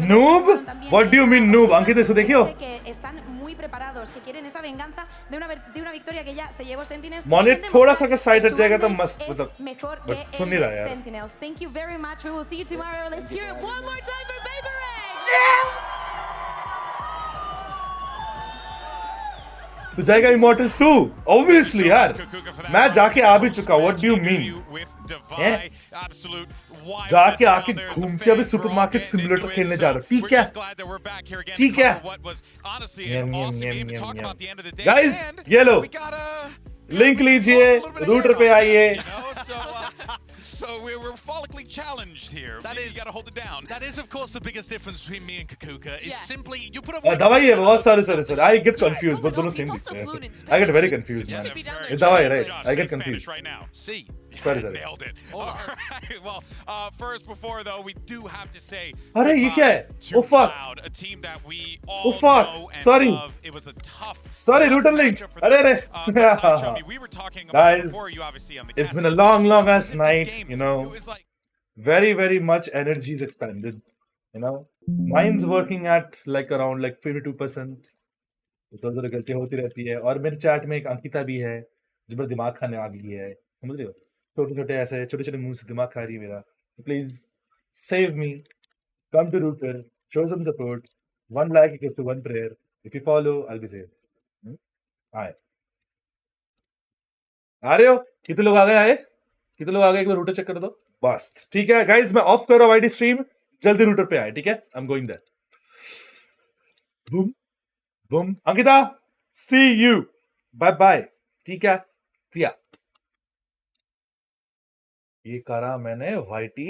Speaker 3: Noob? What do you mean noob? अंकित इसको देखियो.
Speaker 19: Que están muy preparados, que quieren esa venganza de una victoria que ya se llevó Sentinels.
Speaker 3: Monet थोड़ा सा अगर side हट जाएगा तो मस्त मतलब.
Speaker 19: Mejor que el Sentinels. Thank you very much. We will see you tomorrow. Let's hear it one more time for PayPRX.
Speaker 3: तो जाएगा इमॉर्टल 2 ऑब्वियसली यार. मैं जाके आ भी चुका. What do you mean? जाके आके घूम के अभी सुपरमार्केट सिमुलेटर खेलने जा रहा हूं. ठीक है, ठीक है. गाइस ये लो लिंक लीजिए, रूटर पे आइए.
Speaker 4: So we're follically challenged here. You gotta hold it down.
Speaker 9: That is, of course, the biggest difference between me and Kakuka. Is simply you put up.
Speaker 3: दवाई है बहुत sorry. I get confused. वो दोनों same दिखते हैं. I get very confused, man. ये दवाई right? I get confused.
Speaker 4: Right now. See.
Speaker 3: Sorry.
Speaker 4: Nailed it. All right. Well, first, before though, we do have to say.
Speaker 3: अरे ये क्या है? Oh fuck.
Speaker 4: A team that we all know and
Speaker 3: Sorry.
Speaker 4: love. It was a tough.
Speaker 3: Sorry, router link. अरे.
Speaker 4: We were talking about
Speaker 3: Guys,
Speaker 4: before you obviously on the
Speaker 3: it's been a long ass night. You know, very much energy is expended. You know, mine's working at like around like 52%. तो गलती होती रहती है. और मेरे chat में एक अंकिता भी है जो मेरा दिमाग खाने आ गई है. समझ रहे हो? छोटे मुंह से दिमाग खा रही है मेरा. So please save me. Come to router. Show some support. 1 like equals to 1 prayer. If you follow, I'll be saved. Alright. आ रहे हो? कितने लोग आ गए? कितने लोग आ गए? एक बार रूटर चेक कर दो. बस ठीक है गाइस, मैं ऑफ कर रहा हूं आईडी स्ट्रीम. जल्दी रूटर पे आए. ठीक है, I am going there. Boom Ankita, see you. Bye. ठीक है, सिया. ये करा मैंने वाईटी.